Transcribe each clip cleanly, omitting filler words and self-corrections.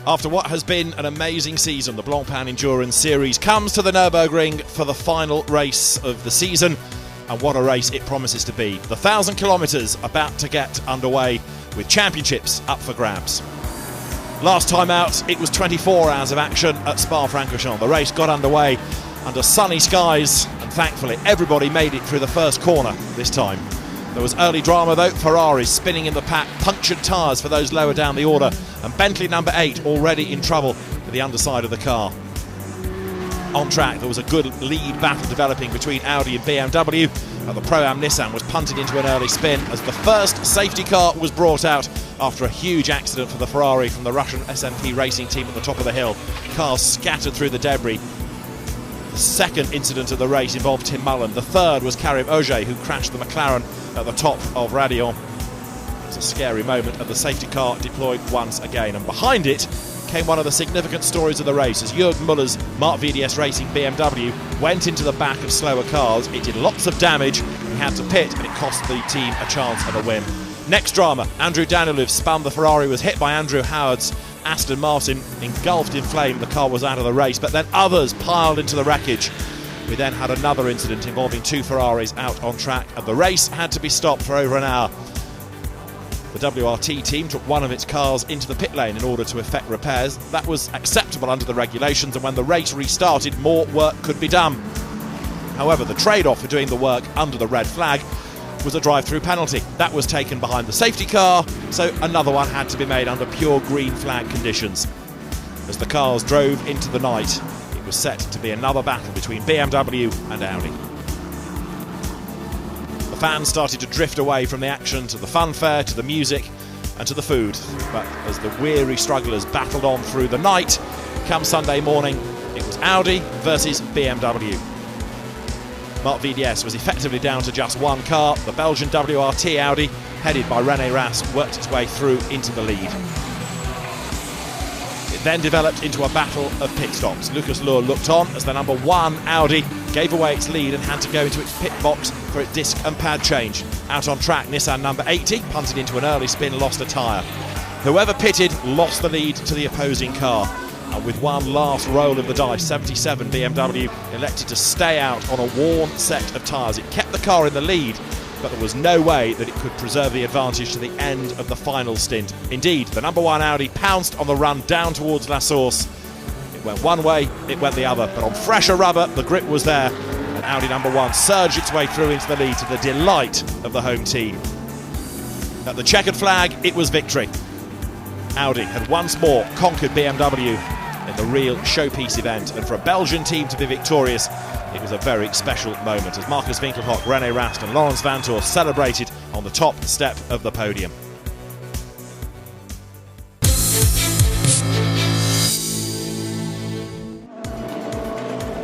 After what has been an amazing season, the Blancpain Endurance Series comes to the Nurburgring for the final race of the season, and what a race it promises to be. The 1,000 kilometres about to get underway with championships up for grabs. Last time out, it was 24 hours of action at Spa-Francorchamps. The race got underway under sunny skies, and thankfully everybody made it through the first corner this time. There was early drama though, Ferraris spinning in the pack, punctured tyres for those lower down the order, and Bentley number 8 already in trouble for the underside of the car. On track, there was a good lead battle developing between Audi and BMW, and the Pro-Am Nissan was punted into an early spin as the first safety car was brought out after a huge accident for the Ferrari from the Russian SMP racing team at the top of the hill. Cars scattered through the debris. The second incident of the race involved Tim Mullen. The third was Karim Auger, who crashed the McLaren at the top of Radion. It was a scary moment, and the safety car deployed once again. And behind it came one of the significant stories of the race, as Jürgen Müller's Mark VDS Racing BMW went into the back of slower cars. It did lots of damage, he had to pit, and it cost the team a chance at a win. Next drama, Andrew Danilev spun the Ferrari, was hit by Andrew Howard's Aston Martin, engulfed in flame. The car was out of the race, but then others piled into the wreckage. We then had another incident involving 2 Ferraris out on track, and the race had to be stopped for over an hour. The WRT team took one of its cars into the pit lane in order to effect repairs. That was acceptable under the regulations, and when the race restarted, more work could be done. However, the trade-off for doing the work under the red flag was a drive-through penalty. That was taken behind the safety car, so another one had to be made under pure green flag conditions. As the cars drove into the night, it was set to be another battle between BMW and Audi. The fans started to drift away from the action to the funfair, to the music and to the food. But as the weary strugglers battled on through the night, come Sunday morning, it was Audi versus BMW. Mark VDS was effectively down to just one car. The Belgian WRT Audi, headed by René Rast, worked its way through into the lead. It then developed into a battle of pit stops. Lucas Luhr looked on as the number 1 Audi gave away its lead and had to go into its pit box for its disc and pad change. Out on track, Nissan number 80 punted into an early spin, lost a tyre. Whoever pitted lost the lead to the opposing car. And with one last roll of the dice, 77 BMW elected to stay out on a worn set of tyres. It kept the car in the lead, but there was no way that it could preserve the advantage to the end of the final stint. Indeed, the number 1 Audi pounced on the run down towards La Source. It went one way, it went the other, but on fresher rubber, the grip was there, and Audi number 1 surged its way through into the lead to the delight of the home team. At the checkered flag, it was victory. Audi had once more conquered BMW in the real showpiece event, and for a Belgian team to be victorious, it was a very special moment as Marcus Winkelhock, René Rast and Laurens Vanthoor celebrated on the top step of the podium.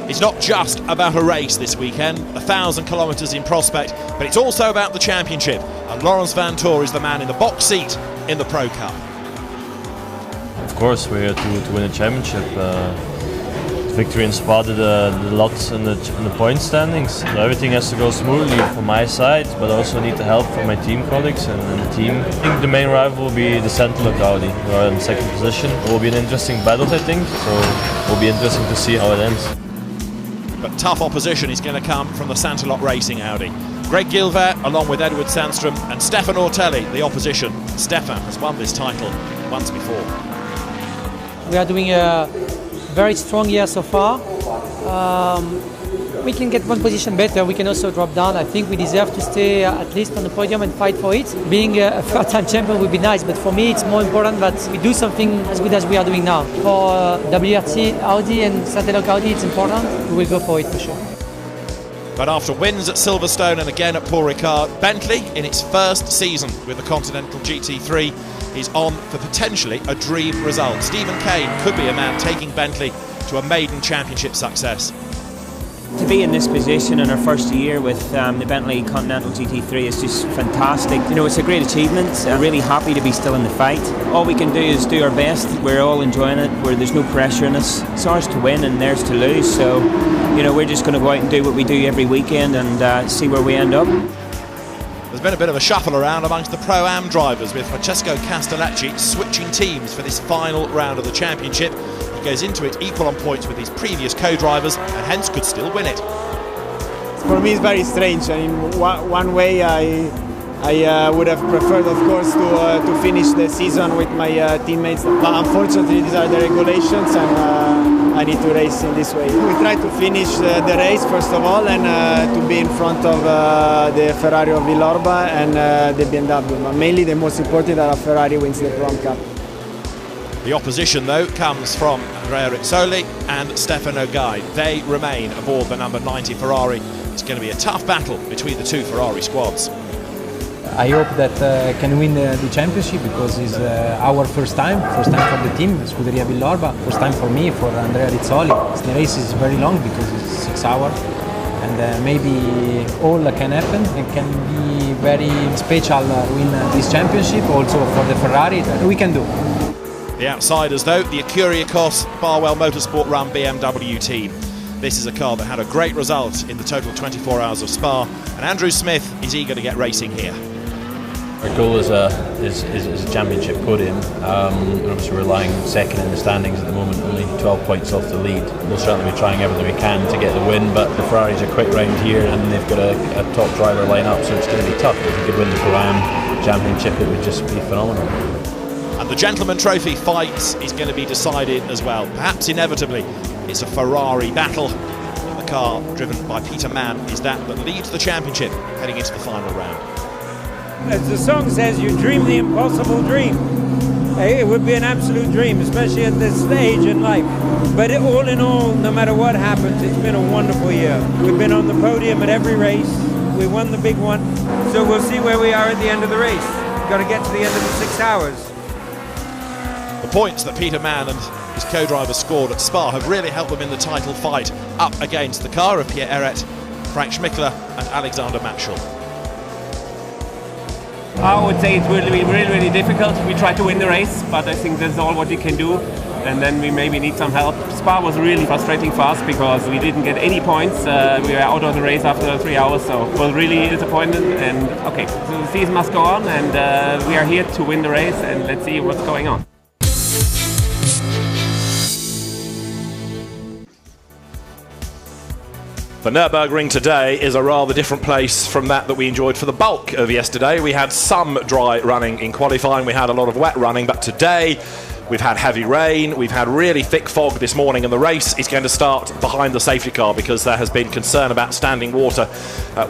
It's not just about a race this weekend, 1,000 kilometres in prospect, but it's also about the championship, and Laurens Vanthoor is the man in the box seat in the Pro Cup. Of course, we're here to win a championship. Victory in Spa did a lot in the point standings. So everything has to go smoothly from my side, but I also need the help from my team colleagues and the team. I think the main rival will be the Central Audi, who are in second position. It will be an interesting battle, I think, so it will be interesting to see how it ends. But tough opposition is going to come from the Santalot Racing Audi. Greg Gilvert, along with Edward Sandstrom, and Stefan Ortelli, the opposition. Stefan has won this title once before. We are doing a very strong year so far. We can get one position better, we can also drop down. I think we deserve to stay at least on the podium and fight for it. Being a third-time champion would be nice, but for me it's more important that we do something as good as we are doing now. For WRT Audi and Santalot Audi, it's important. We will go for it for sure. But after wins at Silverstone and again at Paul Ricard, Bentley, in its first season with the Continental GT3, is on for potentially a dream result. Stephen Kane could be a man taking Bentley to a maiden championship success. To be in this position in our first year with the Bentley Continental GT3 is just fantastic. You know, it's a great achievement. I'm really happy to be still in the fight. All we can do is do our best. We're all enjoying it, where there's no pressure in us. It's ours to win and theirs to lose. So, you know, we're just going to go out and do what we do every weekend and see where we end up. The There's been a bit of a shuffle around amongst the Pro-Am drivers, with Francesco Castellacci switching teams for this final round of the championship. He goes into it equal on points with his previous co-drivers and hence could still win it. For me it's very strange. In one way I would have preferred, of course, to finish the season with my teammates, but unfortunately these are the regulations and I need to race in this way. We try to finish the race first of all and to be in front of the Ferrari of Villorba and the BMW, but mainly the most important that a Ferrari wins the Pro-Am Cup. The opposition, though, comes from Andrea Rizzoli and Stefano Guide. They remain aboard the number 90 Ferrari. It's going to be a tough battle between the two Ferrari squads. I hope that can win the championship, because it's our first time for the team, Scuderia Villorba, first time for me, for Andrea Rizzoli. The race is very long because it's 6 hours, and maybe all can happen. It can be very special win this championship, also for the Ferrari. We can do. The outsiders, though, the Acuriacos Barwell Motorsport run BMW team. This is a car that had a great result in the total 24 hours of Spa, and Andrew Smith is eager to get racing here. Our goal is a championship podium. Obviously we're lying second in the standings at the moment, only 12 points off the lead. We'll certainly be trying everything we can to get the win, but the Ferraris are quick round here and they've got a top driver line-up, so it's going to be tough. If we could win the Pro-Am championship, it would just be phenomenal. And the Gentleman Trophy fight is going to be decided as well. Perhaps inevitably, it's a Ferrari battle. The car driven by Peter Mann is that leads the championship heading into the final round. As the song says, you dream the impossible dream. It would be an absolute dream, especially at this stage in life. But all in all, no matter what happens, it's been a wonderful year. We've been on the podium at every race. We won the big one. So we'll see where we are at the end of the race. We've got to get to the end of the 6 hours. The points that Peter Mann and his co-driver scored at Spa have really helped them in the title fight, up against the car of Pierre Eret, Frank Schmickler and Alexander Matschel. I would say it will be really difficult. We try to win the race, but I think that's all what we can do, and then we maybe need some help. Spa was really frustrating for us because we didn't get any points. We were out of the race after 3 hours, so it was really disappointed. And okay, so the season must go on, and we are here to win the race, and let's see what's going on. The Nurburgring today is a rather different place from that we enjoyed for the bulk of yesterday. We had some dry running in qualifying, we had a lot of wet running, but today we've had heavy rain, we've had really thick fog this morning, and the race is going to start behind the safety car because there has been concern about standing water.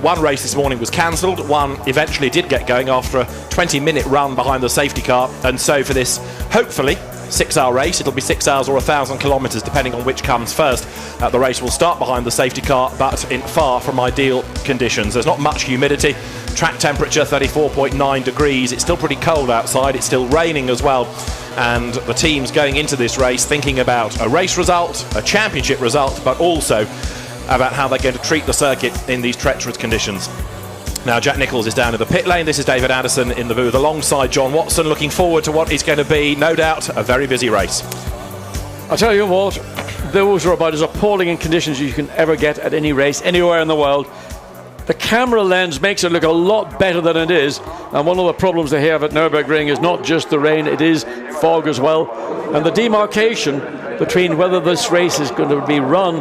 One race this morning was cancelled, one eventually did get going after a 20-minute run behind the safety car, and so for this, hopefully, 6-hour race, it'll be 6 hours or 1,000 kilometres depending on which comes first. The race will start behind the safety car, but in far from ideal conditions. There's not much humidity, track temperature 34.9 degrees, it's still pretty cold outside, it's still raining as well, and the team's going into this race thinking about a race result, a championship result, but also about how they're going to treat the circuit in these treacherous conditions. Now Jack Nicholls is down in the pit lane, this is David Addison in the booth alongside John Watson, looking forward to what is going to be, no doubt, a very busy race. I'll tell you what, those are about as appalling in conditions as you can ever get at any race, anywhere in the world. The camera lens makes it look a lot better than it is, and one of the problems they have at Nurburgring is not just the rain, it is fog as well, and the demarcation between whether this race is going to be run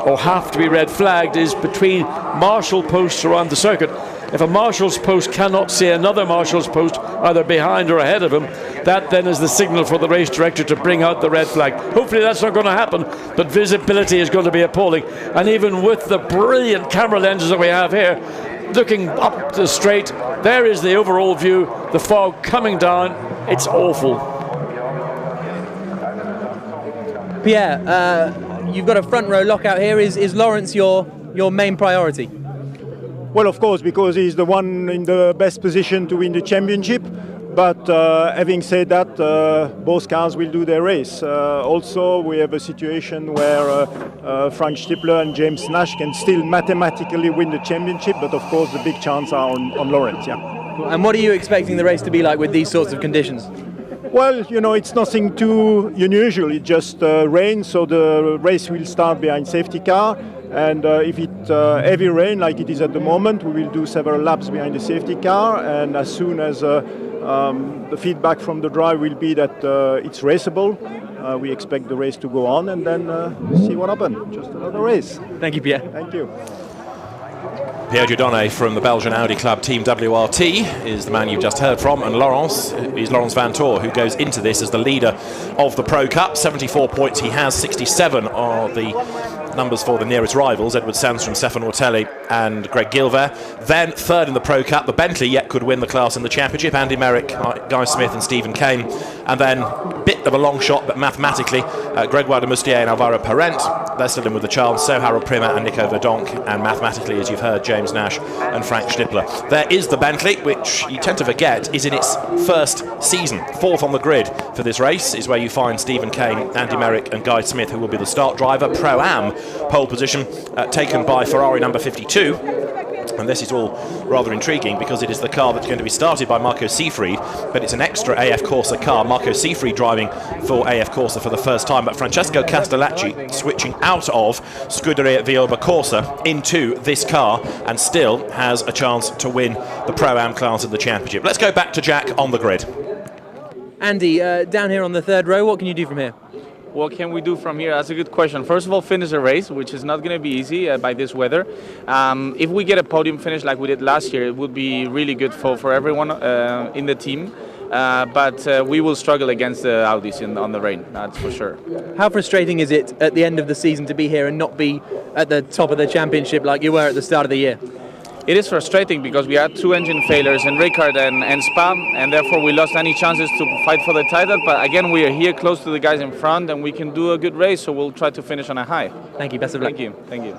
or have to be red flagged is between marshal posts around the circuit. If a marshal's post cannot see another marshal's post either behind or ahead of him, that then is the signal for the race director to bring out the red flag. Hopefully that's not going to happen, but visibility is going to be appalling. And even with the brilliant camera lenses that we have here, looking up the straight, there is the overall view, the fog coming down, it's awful. Pierre, you've got a front row lockout here. Is Lawrence your main priority? Well, of course, because he's the one in the best position to win the championship. But having said that, both cars will do their race. Also, we have a situation where Frank Stippler and James Nash can still mathematically win the championship, but of course the big chance are on Lawrence. Yeah. And what are you expecting the race to be like with these sorts of conditions? Well, you know, it's nothing too unusual. It just rains, so the race will start behind safety car. And if it's heavy rain like it is at the moment, we will do several laps behind the safety car, and as soon as the feedback from the drive will be that it's raceable, we expect the race to go on, and then see what happens. Just another race. Thank you, Pierre. Thank you. Pierre Dieudonné from the Belgian Audi Club Team WRT is the man you've just heard from, and Laurens is Laurens Vanthoor, who goes into this as the leader of the Pro Cup. 74 points he has, 67 are the numbers for the nearest rivals, Edward Sandstrom, Stefan Ortelli and Greg Gilver. Then third in the Pro Cup, the Bentley yet could win the class in the championship, Andy Merrick, Guy Smith and Stephen Kane. And then a bit of a long shot, but mathematically, Gregoire de Moustier and Alvaro Parent, they're still in with the chance, so Harold Primer and Nico Verdonk, and mathematically, as you've heard, James Nash and Frank Schnippler. There is the Bentley, which you tend to forget is in its first season. Fourth on the grid for this race is where you find Stephen Kane, Andy Merrick and Guy Smith, who will be the start driver. Pro-Am pole position taken by Ferrari number 52. And this is all rather intriguing because it is the car that's going to be started by Marco Seefried, but it's an extra AF Corsa car. Marco Seefried driving for AF Corsa for the first time, but Francesco Castellacci switching out of Scuderia Vioba Corsa into this car and still has a chance to win the Pro-Am class of the championship. Let's go back to Jack on the grid. Andy, down here on the third row, what can you do from here? What can we do from here? That's a good question. First of all, finish a race, which is not going to be easy by this weather. If we get a podium finish like we did last year, it would be really good for everyone in the team. But we will struggle against the Audis on the rain, that's for sure. How frustrating is it at the end of the season to be here and not be at the top of the championship like you were at the start of the year? It is frustrating because we had two engine failures in Ricard and Spa, and therefore we lost any chances to fight for the title. But again, we are here close to the guys in front and we can do a good race, so we'll try to finish on a high. Thank you, best of luck. Thank you, thank you.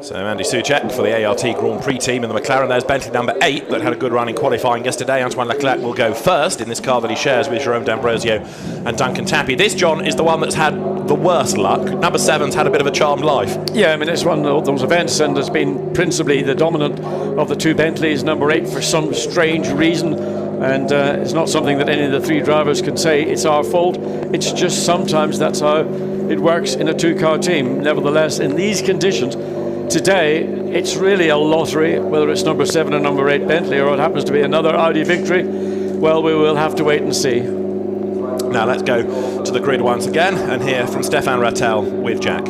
So Andy Soucek for the ART Grand Prix team in the McLaren. There's Bentley number 8 that had a good run in qualifying yesterday. Antoine Leclerc will go first in this car that he shares with Jerome D'Ambrosio and Duncan Tappy. This, John, is the one that's had the worst luck. Number 7's had a bit of a charmed life. Yeah, I mean, it's one of those events and has been principally the dominant of the two Bentleys. Number 8 for some strange reason, and it's not something that any of the three drivers can say it's our fault. It's just sometimes that's how it works in a two-car team. Nevertheless, in these conditions, today, it's really a lottery, whether it's number 7 or number 8 Bentley, or it happens to be another Audi victory. Well, we will have to wait and see. Now let's go to the grid once again and hear from Stefan Rattel with Jack.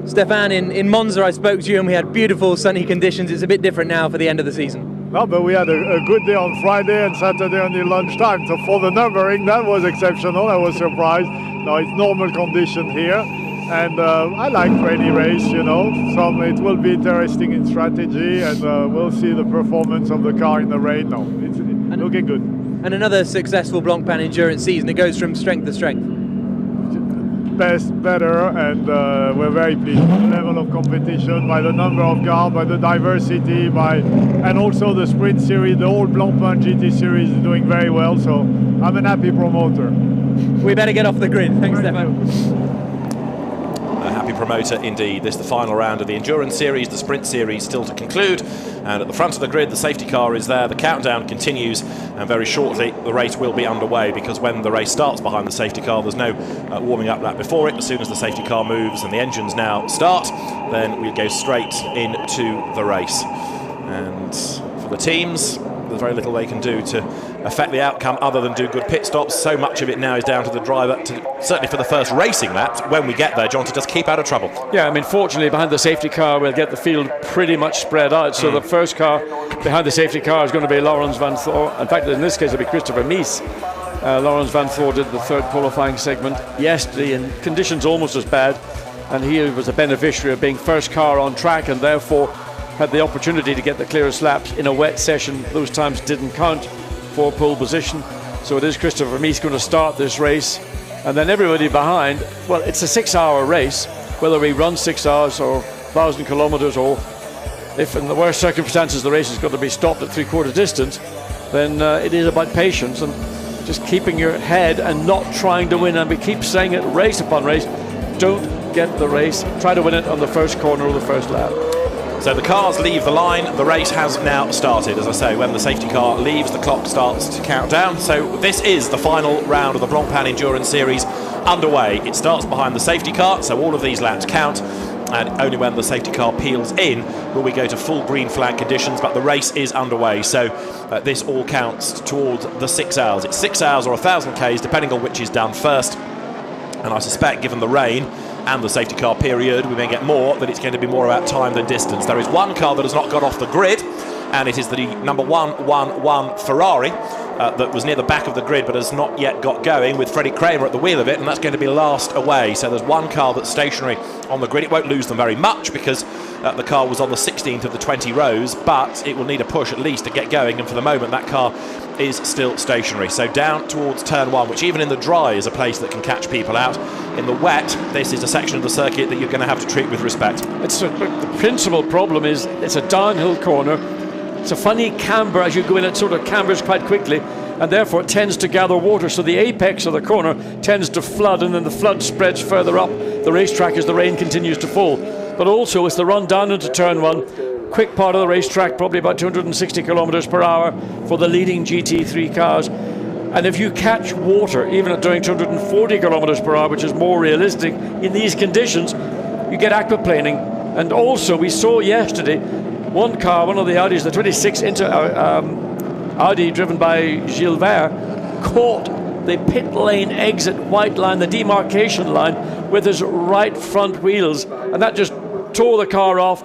Stefan, in Monza I spoke to you and we had beautiful sunny conditions. It's a bit different now for the end of the season. Well, but we had a good day on Friday and Saturday on the lunchtime. So for the Nurburgring, that was exceptional. I was surprised. No, it's normal condition here. And I like rainy race, you know. So it will be interesting in strategy, and we'll see the performance of the car in the rain. No, it's looking good. And another successful Blancpain endurance season. It goes from strength to strength. Better, and we're very pleased with the level of competition, by the number of cars, by the diversity, and also the sprint series. The whole Blancpain GT series is doing very well. So I'm an happy promoter. We better get off the grid. Thanks, Stefan. A happy promoter indeed. This is the final round of the Endurance Series, the Sprint Series still to conclude. And at the front of the grid, the safety car is there. The countdown continues, and very shortly the race will be underway, because when the race starts behind the safety car, there's no warming up lap before it. As soon as the safety car moves and the engines now start, then we go straight into the race. And for the teams, there's very little they can do to affect the outcome other than do good pit stops. So much of it now is down to the driver, certainly for the first racing laps, when we get there, John, to just keep out of trouble. Yeah, I mean, fortunately, behind the safety car, we'll get the field pretty much spread out. So the first car behind the safety car is going to be Laurens Vanthoor. In fact, in this case, it'll be Christopher Mies. Laurens Vanthoor did the third qualifying segment yesterday in conditions almost as bad, and he was a beneficiary of being first car on track, and therefore had the opportunity to get the clearest laps in a wet session. Those times didn't count for pole position. So it is Christopher Mies going to start this race, and then everybody behind. Well, it's a 6-hour race, whether we run 6 hours or 1,000 kilometers, or if in the worst circumstances the race is going to be stopped at three-quarter distance, then it is about patience and just keeping your head and not trying to win. And we keep saying it race upon race, don't get the race, try to win it on the first corner or the first lap. So the cars leave the line. The race has now started. As I say, when the safety car leaves, the clock starts to count down. So this is the final round of the Blancpain Endurance Series underway. It starts behind the safety car, so all of these laps count. and only when the safety car peels in will we go to full green flag conditions, but the race is underway, so this all counts towards the 6 hours. It's 6 hours or 1,000 Ks, depending on which is done first, and I suspect, given the rain and the safety car period, we may get more, that it's going to be more about time than distance. There is one car that has not got off the grid, and it is the number 111 Ferrari that was near the back of the grid but has not yet got going, with Freddie Kramer at the wheel of it, and that's going to be last away. So there's one car that's stationary on the grid. It won't lose them very much because the car was on the 16th of the 20 rows, but it will need a push at least to get going, and for the moment that car is still stationary. So down towards turn 1, which even in the dry is a place that can catch people out. In the wet, this is a section of the circuit that you're going to have to treat with respect. The principal problem is it's a downhill corner. It's a funny camber as you go in. It sort of cambers quite quickly, and therefore it tends to gather water. So the apex of the corner tends to flood, and then the flood spreads further up the racetrack as the rain continues to fall. But also it's the run down into turn 1, quick part of the racetrack, probably about 260 kilometers per hour for the leading GT3 cars. And if you catch water, even at doing 240 kilometers per hour, which is more realistic in these conditions, you get aquaplaning. And also we saw yesterday one car, one of the Audis, the 26 Audi driven by Gilles Vert, caught the pit lane exit white line, the demarcation line, with his right front wheels, and that just tore the car off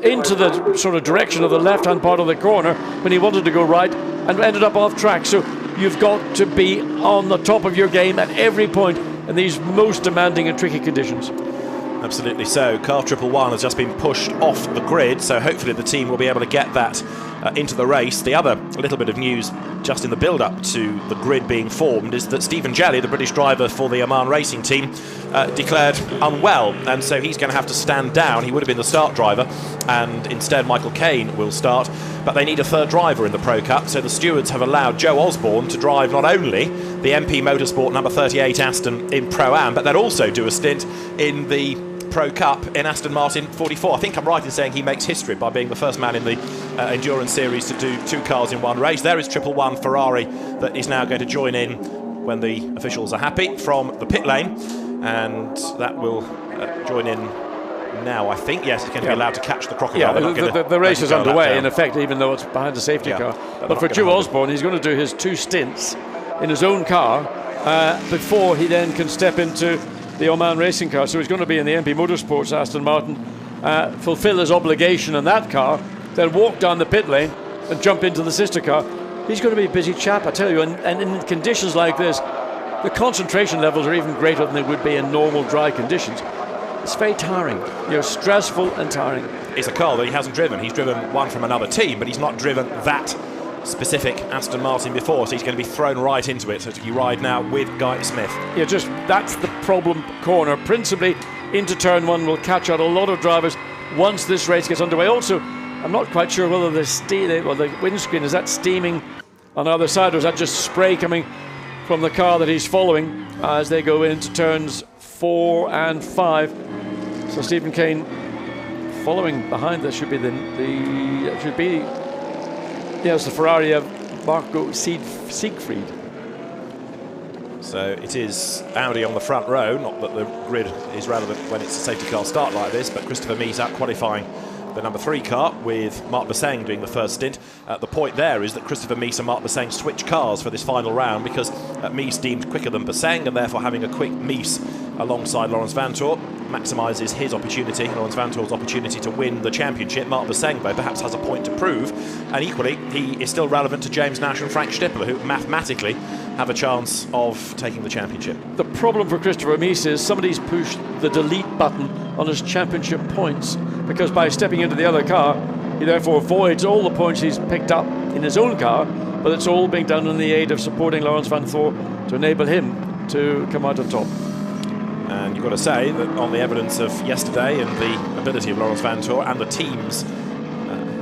into the sort of direction of the left-hand part of the corner when he wanted to go right, and ended up off track. So you've got to be on the top of your game at every point in these most demanding and tricky conditions. Absolutely so. Car 111 has just been pushed off the grid, so hopefully the team will be able to get that into the race. The other little bit of news just in the build-up to the grid being formed is that Stephen Jelley, the British driver for the Oman racing team, declared unwell, and so he's going to have to stand down. He would have been the start driver, and instead Michael Caine will start, but they need a third driver in the Pro Cup, so the stewards have allowed Joe Osborne to drive not only the MP Motorsport number 38 Aston in Pro-Am, but they'll also do a stint in the Pro Cup in Aston Martin 44. I think I'm right in saying he makes history by being the first man in the Endurance Series to do 2 cars in one race. There is 111 Ferrari that is now going to join in when the officials are happy from the pit lane, and that will join in now, I think. Yes, it's going to be allowed to catch the crocodile. Yeah, the race is underway, in effect, even though it's behind the safety car. But for Joe Osborne, he's going to do his 2 stints in his own car before he then can step into the Oman racing car. So he's going to be in the MP Motorsports Aston Martin, fulfill his obligation in that car, then walk down the pit lane and jump into the sister car. He's going to be a busy chap, I tell you, and in conditions like this, the concentration levels are even greater than they would be in normal dry conditions. It's very tiring, stressful and tiring. It's a car that he hasn't driven. He's driven one from another team, but he's not driven that specific Aston Martin before, so he's going to be thrown right into it. So you ride now with Guy Smith. Yeah, just that's the problem corner. Principally into turn 1 will catch out a lot of drivers once this race gets underway. Also, I'm not quite sure whether the windscreen, is that steaming on either side, or is that just spray coming from the car that he's following as they go into turns 4 and 5. So Stephen Caine following behind. This should be the Ferrari of Marco Siegfried. So it is Audi on the front row, not that the grid is relevant when it's a safety car start like this, but Christopher Mies out qualifying the number 3 car with Marc Bosseng doing the first stint. The point there is that Christopher Mies and Marc Bosseng switch cars for this final round because Mies deemed quicker than Bosseng, and therefore having a quick Mies alongside Laurens Vanthoor maximises his opportunity, Laurens Vanthoor's opportunity to win the championship. Marc Bosseng, though, perhaps has a point to prove, and equally he is still relevant to James Nash and Frank Stippler, who mathematically have a chance of taking the championship. The problem for Christopher Mies is somebody's pushed the delete button on his championship points, because by stepping into the other car he therefore avoids all the points he's picked up in his own car, but it's all being done in the aid of supporting Laurens Vanthoor to enable him to come out on top. And you've got to say that on the evidence of yesterday and the ability of Laurens Vanthoor and the team's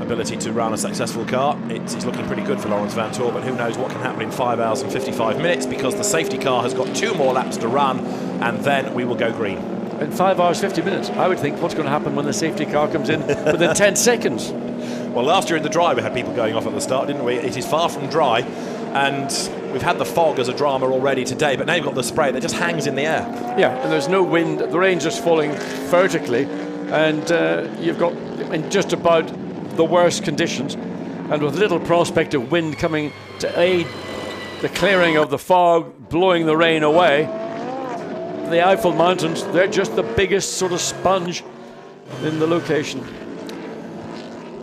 ability to run a successful car, it's looking pretty good for Laurens Vanthoor, but who knows what can happen in 5 hours and 55 minutes, because the safety car has got 2 more laps to run, and then we will go green. In 5 hours 50 minutes, I would think, what's going to happen when the safety car comes in within 10 seconds? Well, last year in the dry we had people going off at the start, didn't we? It is far from dry, and we've had the fog as a drama already today, but now you've got the spray that just hangs in the air. Yeah, and there's no wind, the rain's just falling vertically, and you've got in just about the worst conditions, and with little prospect of wind coming to aid the clearing of the fog, blowing the rain away. The Eiffel Mountains, they're just the biggest sort of sponge in the location.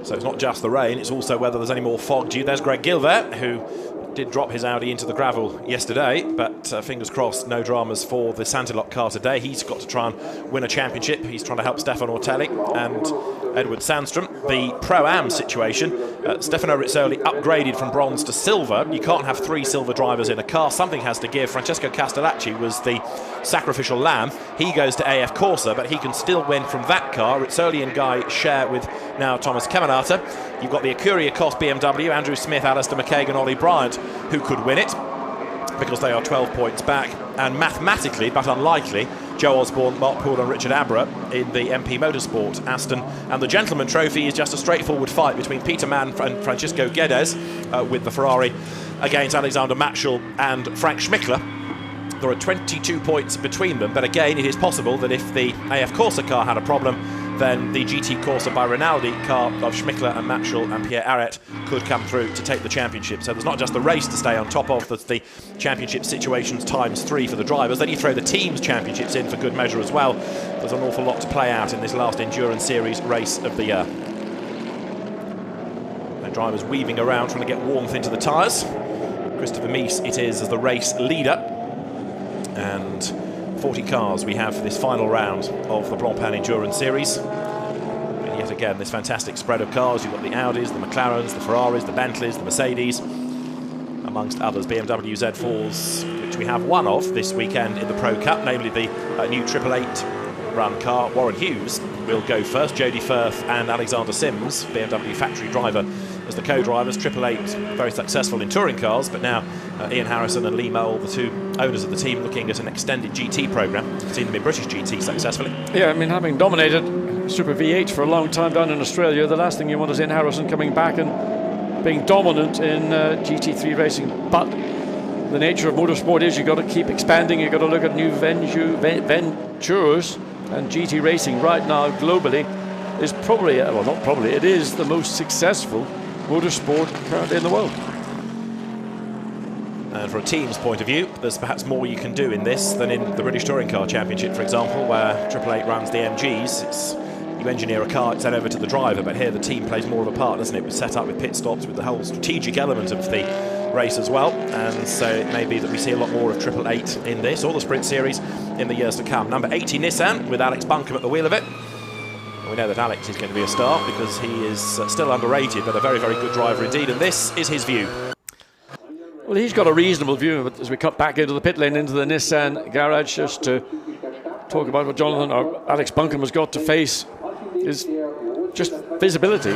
So it's not just the rain, it's also whether there's any more fog due. There's Greg Gilbert, who did drop his Audi into the gravel yesterday, but fingers crossed, no dramas for the Santilot car today. He's got to try and win a championship. He's trying to help Stefan Ortelli and Edward Sandstrom. The Pro-Am situation, Stefano Rizzoli upgraded from bronze to silver. You can't have 3 silver drivers in a car. Something has to give. Francesco Castellacci was the sacrificial lamb. He goes to AF Corsa, but he can still win from that car. Rizzoli and Guy share with now Thomas Kemenata. You've got the Acuria Cost BMW, Andrew Smith, Alistair McKagan, Ollie Bryant, who could win it because they are 12 points back. And mathematically, but unlikely, Joe Osborne, Mark Poole and Richard Abra in the MP Motorsport Aston. And the Gentleman Trophy is just a straightforward fight between Peter Mann and Francisco Guedes with the Ferrari against Alexander Matschel and Frank Schmickler. There are 22 points between them, but again, it is possible that if the AF Corsa car had a problem, then the GT Corsa by Rinaldi car of Schmickler and Matschel and Pierre Arret could come through to take the championship. So there's not just the race to stay on top of, there's the championship situations ×3 for the drivers. Then you throw the teams championships in for good measure as well. There's an awful lot to play out in this last Endurance Series race of the year. The drivers weaving around trying to get warmth into the tyres. Christopher Mies it is as the race leader. And 40 cars we have for this final round of the Blancpain Endurance Series. And yet again, this fantastic spread of cars. You've got the Audis, the McLarens, the Ferraris, the Bentleys, the Mercedes, amongst others. BMW Z4s, which we have one of this weekend in the Pro Cup, namely the new 888 run car. Warren Hughes will go first. Jody Firth and Alexander Sims, BMW factory driver, as the co-drivers. 888 very successful in touring cars, but now Ian Harrison and Lee Mole, the 2 owners of the team, looking at an extended GT programme. Seen them in British GT successfully. Yeah, I mean, having dominated Super V8 for a long time down in Australia, the last thing you want is Ian Harrison coming back and being dominant in GT3 racing. But the nature of motorsport is you've got to keep expanding, you've got to look at new ventures, and GT racing right now globally is probably, well, not probably, it is the most successful motorsport currently in the world. And from a team's point of view, there's perhaps more you can do in this than in the British Touring Car Championship, for example, where 888 runs the MGs. It's, you engineer a car, it's sent over to the driver, but here the team plays more of a part, doesn't it? It's set up with pit stops, with the whole strategic element of the race as well. And so it may be that we see a lot more of 888 in this, or the Sprint Series, in the years to come. Number 80 Nissan, with Alex Buncombe at the wheel of it. We know that Alex is going to be a star because he is still underrated, but a very, very good driver indeed, and this is his view. Well, he's got a reasonable view, but as we cut back into the pit lane, into the Nissan garage, just to talk about what Jonathan or Alex Buncombe has got to face is just visibility,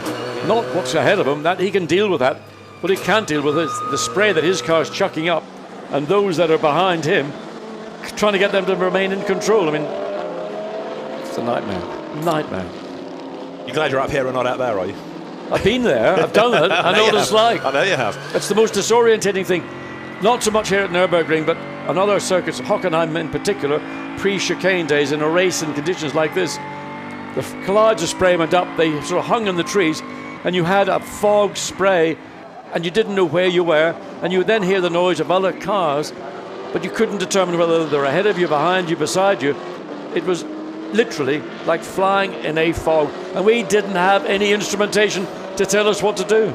not what's ahead of him. That he can deal with that. What he can't deal with is the spray that his car's chucking up, and those that are behind him trying to get them to remain in control. I mean, it's a nightmare. You're glad you're up here and not out there, are you? I've been there, I've done it, I know what it's like. I know you have. It's the most disorientating thing. Not so much here at Nurburgring, but on other circuits, Hockenheim in particular, pre-chicane days, in a race in conditions like this, the clouds of spray went up, they sort of hung in the trees, and you had a fog spray, and you didn't know where you were, and you would then hear the noise of other cars, but you couldn't determine whether they're ahead of you, behind you, beside you. It was literally like flying in a fog, and we didn't have any instrumentation to tell us what to do.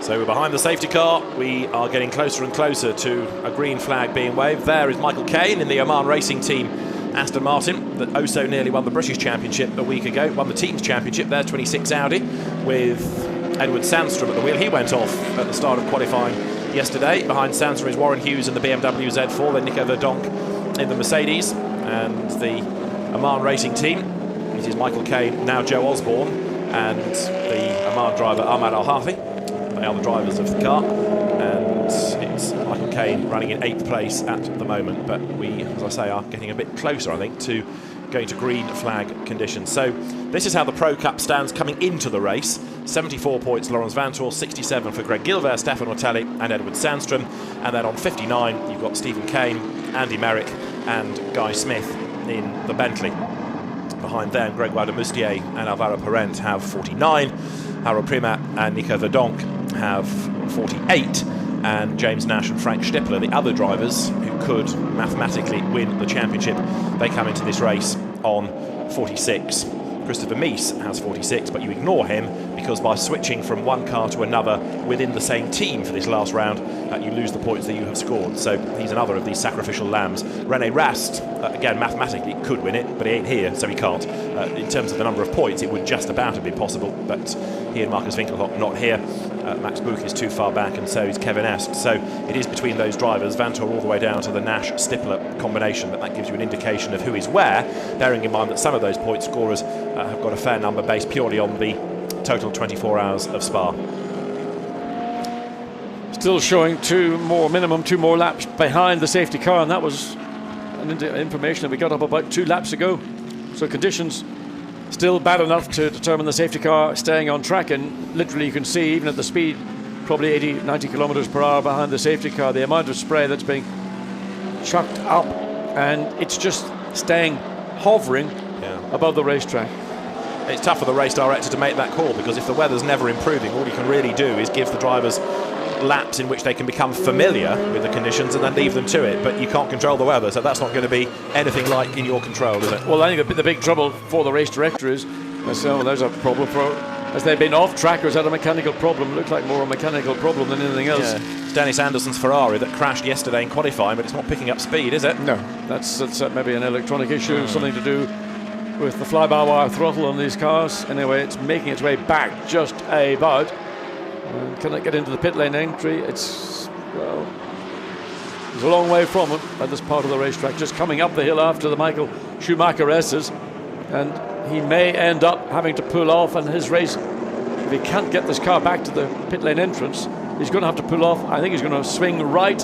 So we're behind the safety car. We are getting closer and closer to a green flag being waved. There is Michael Caine in the Oman Racing Team Aston Martin that oh so nearly won the British Championship a week ago, won the Teams Championship there, 26 Audi, with Edward Sandstrom at the wheel. He went off at the start of qualifying yesterday. Behind Sandstrom is Warren Hughes in the BMW Z4, then Nico Verdonk in the Mercedes, and the Oman Racing Team. It is Michael Caine, now Joe Osborne, and the Oman driver Ahmad Al-Hafi. They are the drivers of the car, and it's Michael Caine running in 8th place at the moment, but we, as I say, are getting a bit closer, I think, to going to green flag conditions. So this is how the Pro Cup stands coming into the race. 74 points Laurens Vanthoor, 67 for Greg Gilbert, Stefan Ortelli and Edward Sandstrom, and then on 59 you've got Stephen Kane, Andy Merrick and Guy Smith in the Bentley. Behind them, Gregoire de Moustier and Alvaro Parent have 49. Harold Primat and Nico Verdonk have 48. And James Nash and Frank Stippler, the other drivers who could mathematically win the championship, they come into this race on 46. Christopher Mies has 46, but you ignore him because by switching from one car to another within the same team for this last round, you lose the points that you have scored. So he's another of these sacrificial lambs. René Rast, again, mathematically could win it, but he ain't here, so he can't. In terms of the number of points, it would just about have been possible, but he and Marcus Winkelhock not here. Max Buch is too far back, and so is Kevin Est. So it is between those drivers, Vanthoor all the way down to the Nash-Stippler combination, but that gives you an indication of who is where, bearing in mind that some of those point scorers have got a fair number based purely on the total 24 hours of Spa. Still showing minimum two more laps behind the safety car, and that was information that we got up about 2 laps ago. So conditions still bad enough to determine the safety car staying on track, and literally you can see even at the speed, probably 80, 90 kilometers per hour behind the safety car, the amount of spray that's being chucked up, and it's just staying hovering above the racetrack. It's tough for the race director to make that call, because if the weather's never improving, all you can really do is give the drivers laps in which they can become familiar with the conditions and then leave them to it, but you can't control the weather, so that's not going to be anything like in your control, is it? Well, I think the big trouble for the race director is, well, there's a problem as they've been off track, or is that a mechanical problem? It looks like more a mechanical problem than anything else. Yeah. Dennis Anderson's Ferrari that crashed yesterday in qualifying, but it's not picking up speed, is it? No, that's maybe an electronic issue, something to do with the fly-by-wire throttle on these cars. Anyway, it's making its way back just about. Can it get into the pit lane entry? It's a long way from it at this part of the racetrack, just coming up the hill after the Michael Schumacher S's, and he may end up having to pull off, and his race, if he can't get this car back to the pit lane entrance, he's going to have to pull off. I think he's going to swing right.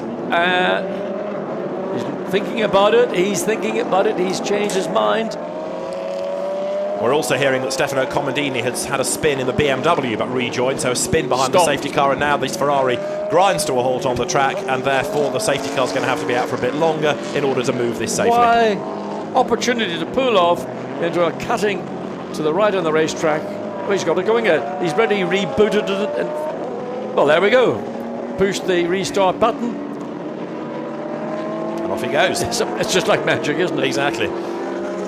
He's thinking about it, he's changed his mind. We're also hearing that Stefano Comodini has had a spin in the BMW but rejoined, so a spin behind the safety car, and now this Ferrari grinds to a halt on the track, and therefore the safety car's going to have to be out for a bit longer in order to move this safely. Why? Opportunity to pull off into a cutting to the right on the racetrack. Well, he's got it going ahead. He's ready, rebooted it, and well, there we go. Push the restart button. And off he goes. It's just like magic, isn't it? Exactly.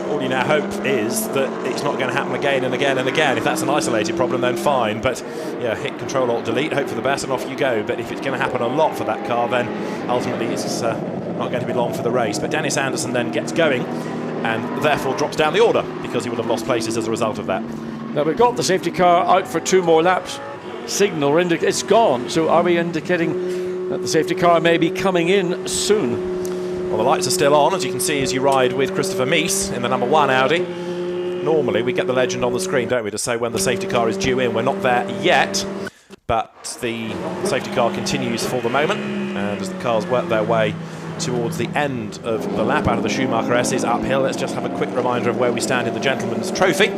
All you now hope is that it's not going to happen again and again and again. If that's an isolated problem, then fine. But yeah, hit Control Alt Delete, hope for the best, and off you go. But if it's going to happen a lot for that car, then ultimately it's not going to be long for the race. But Dennis Anderson then gets going, and therefore drops down the order because he will have lost places as a result of that. Now we've got the safety car out for 2 more laps. Signal it's gone. So are we indicating that the safety car may be coming in soon? Well, the lights are still on, as you can see as you ride with Christopher Mies in the number 1 Audi. Normally we get the legend on the screen, don't we, to say when the safety car is due in. We're not there yet, but the safety car continues for the moment, and as the cars work their way towards the end of the lap out of the Schumacher S's uphill, let's just have a quick reminder of where we stand in the Gentleman's Trophy.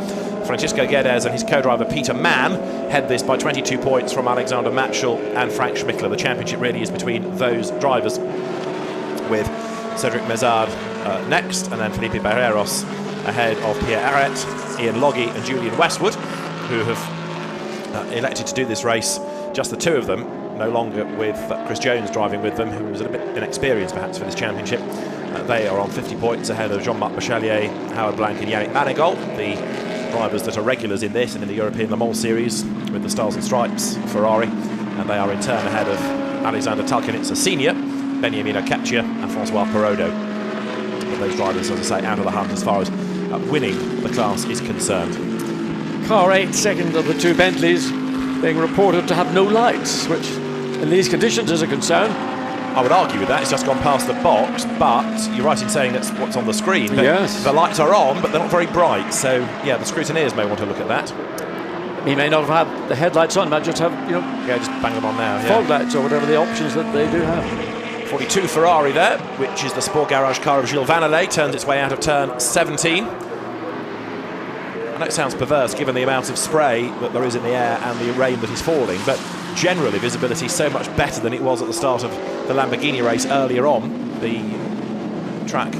Francisco Guedes and his co-driver Peter Mann head this by 22 points from Alexander Matschel and Frank Schmickler. The championship really is between those drivers, with Cedric Mezard next, and then Felipe Barreiros ahead of Pierre Arret, Ian Loggy and Julian Westwood, who have elected to do this race, just the 2 of them, no longer with Chris Jones driving with them, who was a bit inexperienced perhaps for this championship. They are on 50 points ahead of Jean-Marc Bachelier, Howard Blank and Yannick Manigault, the drivers that are regulars in this and in the European Le Mans Series with the Stars and Stripes Ferrari, and they are in turn ahead of Alexander Talkenitzer Senior, Beniamino Capcia and Francois Perrodo. But those drivers, as I say, out of the hunt as far as winning the class is concerned. Car 8, second of the 2 Bentleys, being reported to have no lights, which in these conditions is a concern. I would argue with that. It's just gone past the box, but you're right in saying that's what's on the screen. But yes, the lights are on, but they're not very bright. So yeah, the scrutineers may want to look at that. He may not have had the headlights on, might just have, just bang them on now. Fog lights or whatever the options that they do have. 42 Ferrari there, which is the Sport Garage car of Gilles Vannelet, turns its way out of turn 17. I know it sounds perverse given the amount of spray that there is in the air and the rain that is falling, but generally visibility is so much better than it was at the start of the Lamborghini race earlier on. The track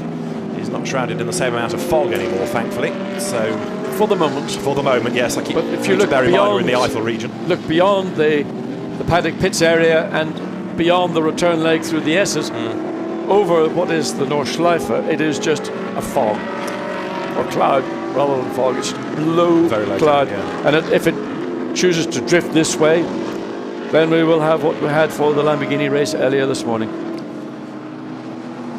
is not shrouded in the same amount of fog anymore, thankfully. So for the moment, yes, I keep. But if you look beyond, in the Eifel region, look beyond the paddock pits area and beyond the return leg through the S's, over what is the Nordschleife, it is just a fog or cloud rather than fog. It's low, very low cloud, and if it chooses to drift this way, then we will have what we had for the Lamborghini race earlier this morning.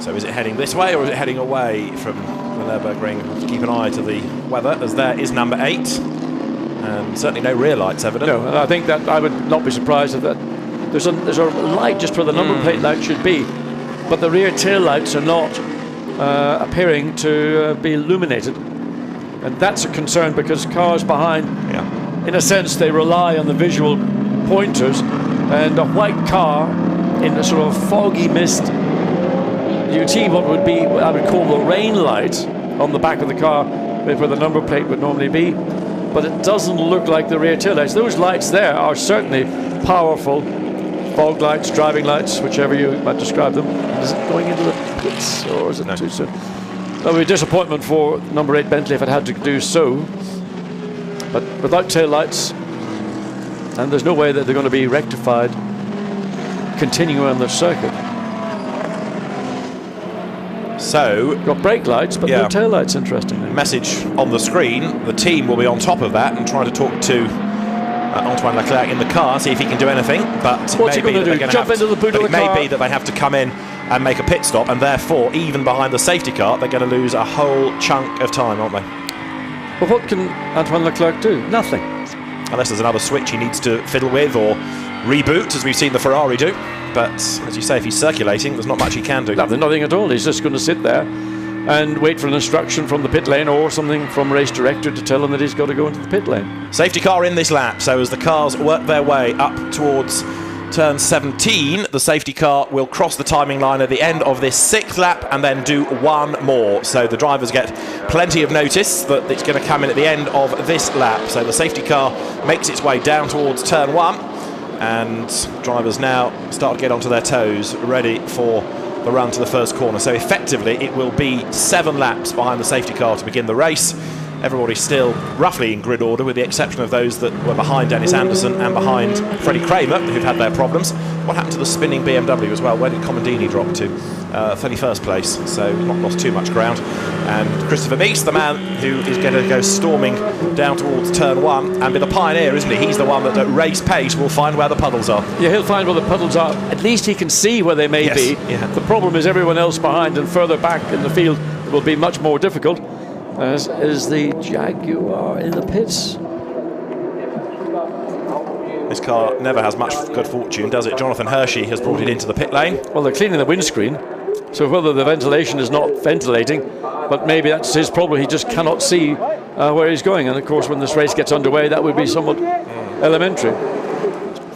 So is it heading this way or is it heading away from the Nurburgring? We'll have to keep an eye to the weather, as there is number 8, and certainly no rear lights evident. No, and I think that I would not be surprised if that there's a light just where the number plate light should be, but the rear tail lights are not appearing to be illuminated, and that's a concern because cars behind, in a sense, they rely on the visual pointers, and a white car in a sort of foggy mist, you see what would be, I would call the rain light on the back of the car where the number plate would normally be, but it doesn't look like the rear tail lights. Those lights there are certainly powerful fog lights, driving lights, whichever you might describe them. Is it going into the pits or is it too soon? That would be a disappointment for number 8 Bentley if it had to do so, but without tail lights, and there's no way that they're going to be rectified continuing on the circuit. So got brake lights, but no tail lights. Interestingly, message on the screen. The team will be on top of that and try to talk to Antoine Leclerc in the car, see if he can do anything. But what's he going to do? Jump into the boot of the car? It may be that they have to come in and make a pit stop, and therefore, even behind the safety car, they're going to lose a whole chunk of time, aren't they? Well, what can Antoine Leclerc do? Nothing. Unless there's another switch he needs to fiddle with or reboot, as we've seen the Ferrari do. But as you say, if he's circulating, there's not much he can do. Nothing at all. He's just going to sit there and wait for an instruction from the pit lane or something from race director to tell him that he's got to go into the pit lane. Safety car in this lap, so as the cars work their way up towards turn 17, the safety car will cross the timing line at the end of this 6th lap and then do one more. So the drivers get plenty of notice that it's going to come in at the end of this lap. So the safety car makes its way down towards turn 1. And drivers now start to get onto their toes, ready for the run to the first corner. So effectively, it will be 7 laps behind the safety car to begin the race. Everybody's still roughly in grid order, with the exception of those that were behind Dennis Anderson and behind Freddie Kramer, who've had their problems. What happened to the spinning BMW as well? Where did Comandini drop to? 31st place, so not lost too much ground. And Christopher Meese, the man who is going to go storming down towards turn 1 and be the pioneer, isn't he? He's the one that at race pace will find where the puddles are. Yeah, he'll find where the puddles are. At least he can see where they may be. Yeah. The problem is everyone else behind and further back in the field will be much more difficult, as is the Jaguar in the pits. This car never has much good fortune, does it? Jonathan Hershey has brought it into the pit lane. Well, they're cleaning the windscreen, so whether the ventilation is not ventilating, but maybe that's his problem. He just cannot see where he's going, and of course when this race gets underway that would be somewhat elementary.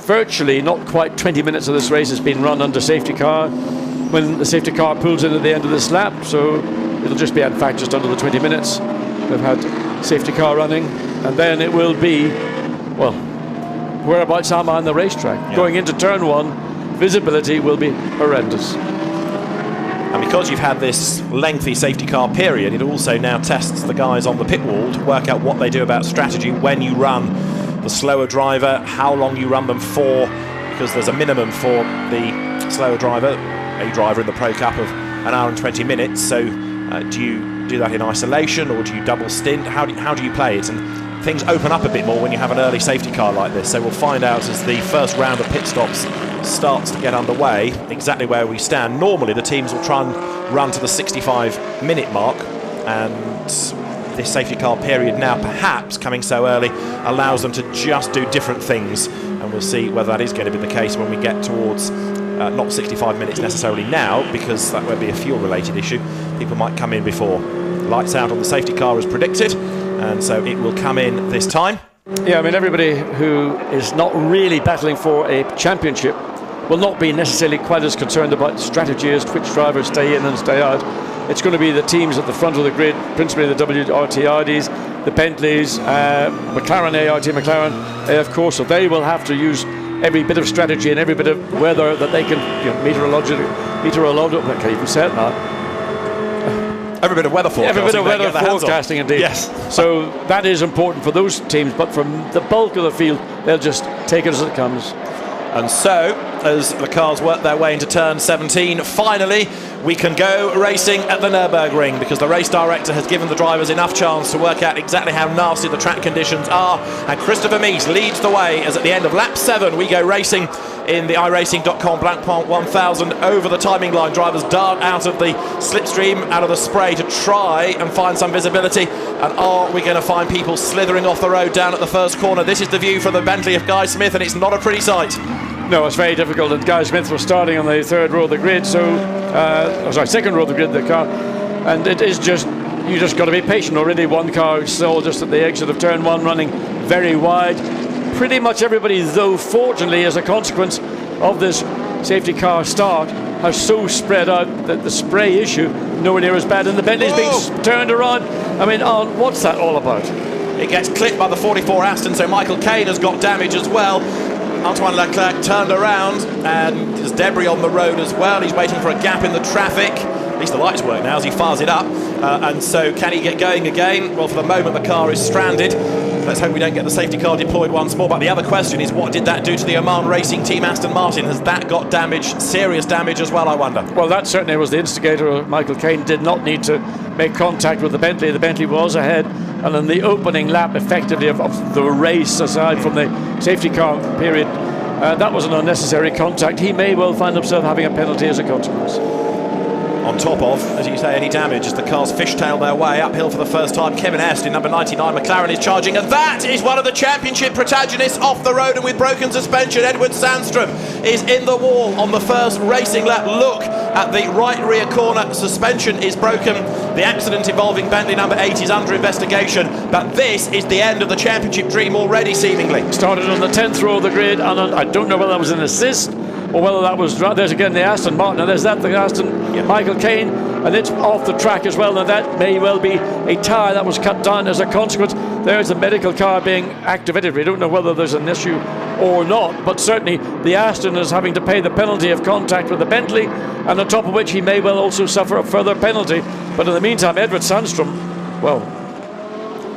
Virtually not quite 20 minutes of this race has been run under safety car when the safety car pulls in at the end of this lap, so it'll just be in fact just under the 20 minutes we've had safety car running, and then it will be, well, whereabouts am I on the racetrack? Going into turn 1, visibility will be horrendous. And because you've had this lengthy safety car period, it also now tests the guys on the pit wall to work out what they do about strategy when you run the slower driver, how long you run them for, because there's a minimum for the slower driver, a driver in the Pro Cup, of an hour and 20 minutes. So do you do that in isolation or do you double stint? How do you play it? And things open up a bit more when you have an early safety car like this. So we'll find out as the first round of pit stops starts to get underway exactly where we stand. Normally the teams will try and run to the 65-minute mark, and this safety car period now perhaps coming so early allows them to just do different things, and we'll see whether that is going to be the case when we get towards not 65 minutes necessarily now, because that won't be a fuel related issue. People might come in before. Lights out on the safety car as predicted, and so it will come in this time. Yeah, I mean, everybody who is not really battling for a championship will not be necessarily quite as concerned about strategy as which drivers stay in and stay out. It's going to be the teams at the front of the grid, principally the WRT Audis, the Bentleys, McLaren, ART McLaren, of course, so they will have to use every bit of strategy and every bit of weather that they can, meteorological, I can't even say it now. Every bit of weather forecasting. Every bit of weather forecasting, indeed. Yes. So that is important for those teams, but from the bulk of the field, they'll just take it as it comes. And so, as the cars work their way into turn 17, finally we can go racing at the Nurburgring, because the race director has given the drivers enough chance to work out exactly how nasty the track conditions are. And Christopher Mies leads the way as at the end of lap 7 we go racing in the iRacing.com Blancpain 1000 over the timing line. Drivers dart out of the slipstream, out of the spray, to try and find some visibility. And are we going to find people slithering off the road down at the first corner? This is the view from the Bentley of Guy Smith, and it's not a pretty sight. No, it's very difficult, and Guy Smith was starting on the third row of the grid, so second row of the grid, the car, and it is just, you just got to be patient. Already one car is still just at the exit of turn 1, running very wide. Pretty much everybody, though, fortunately, as a consequence of this safety car start, has so spread out that the spray issue nowhere near as bad, and the Bentley's being turned around. I mean, what's that all about? It gets clipped by the 44 Aston, so Michael Caine has got damage as well. Antoine Leclerc turned around, and there's debris on the road as well. He's waiting for a gap in the traffic. At least the lights work now as he fires it up. And so can he get going again? Well, for the moment the car is stranded. Let's hope we don't get the safety car deployed once more. But the other question is, what did that do to the Oman Racing Team Aston Martin? Has that got damage, serious damage as well, I wonder? Well, that certainly was the instigator. Michael Caine did not need to make contact with the Bentley. The Bentley was ahead, and in the opening lap effectively of the race, aside from the safety car period, that was an unnecessary contact. He may well find himself having a penalty as a consequence. On top of, as you say, any damage as the cars fishtail their way uphill for the first time. Kevin Est in number 99 McLaren is charging, and that is one of the championship protagonists off the road and with broken suspension. Edward Sandstrom is in the wall on the first racing lap. Look at the right rear corner, suspension is broken. The accident involving Bentley number 8 is under investigation, but this is the end of the championship dream already, seemingly. Started on the 10th row of the grid, and I don't know whether that was an assist or whether that was, there's again the Aston Martin, and there's that, the Aston Michael Caine, and it's off the track as well, and that may well be a tyre that was cut down as a consequence. There's a medical car being activated. We don't know whether there's an issue or not, but certainly the Aston is having to pay the penalty of contact with the Bentley, and on top of which he may well also suffer a further penalty. But in the meantime, Edward Sandstrom, well,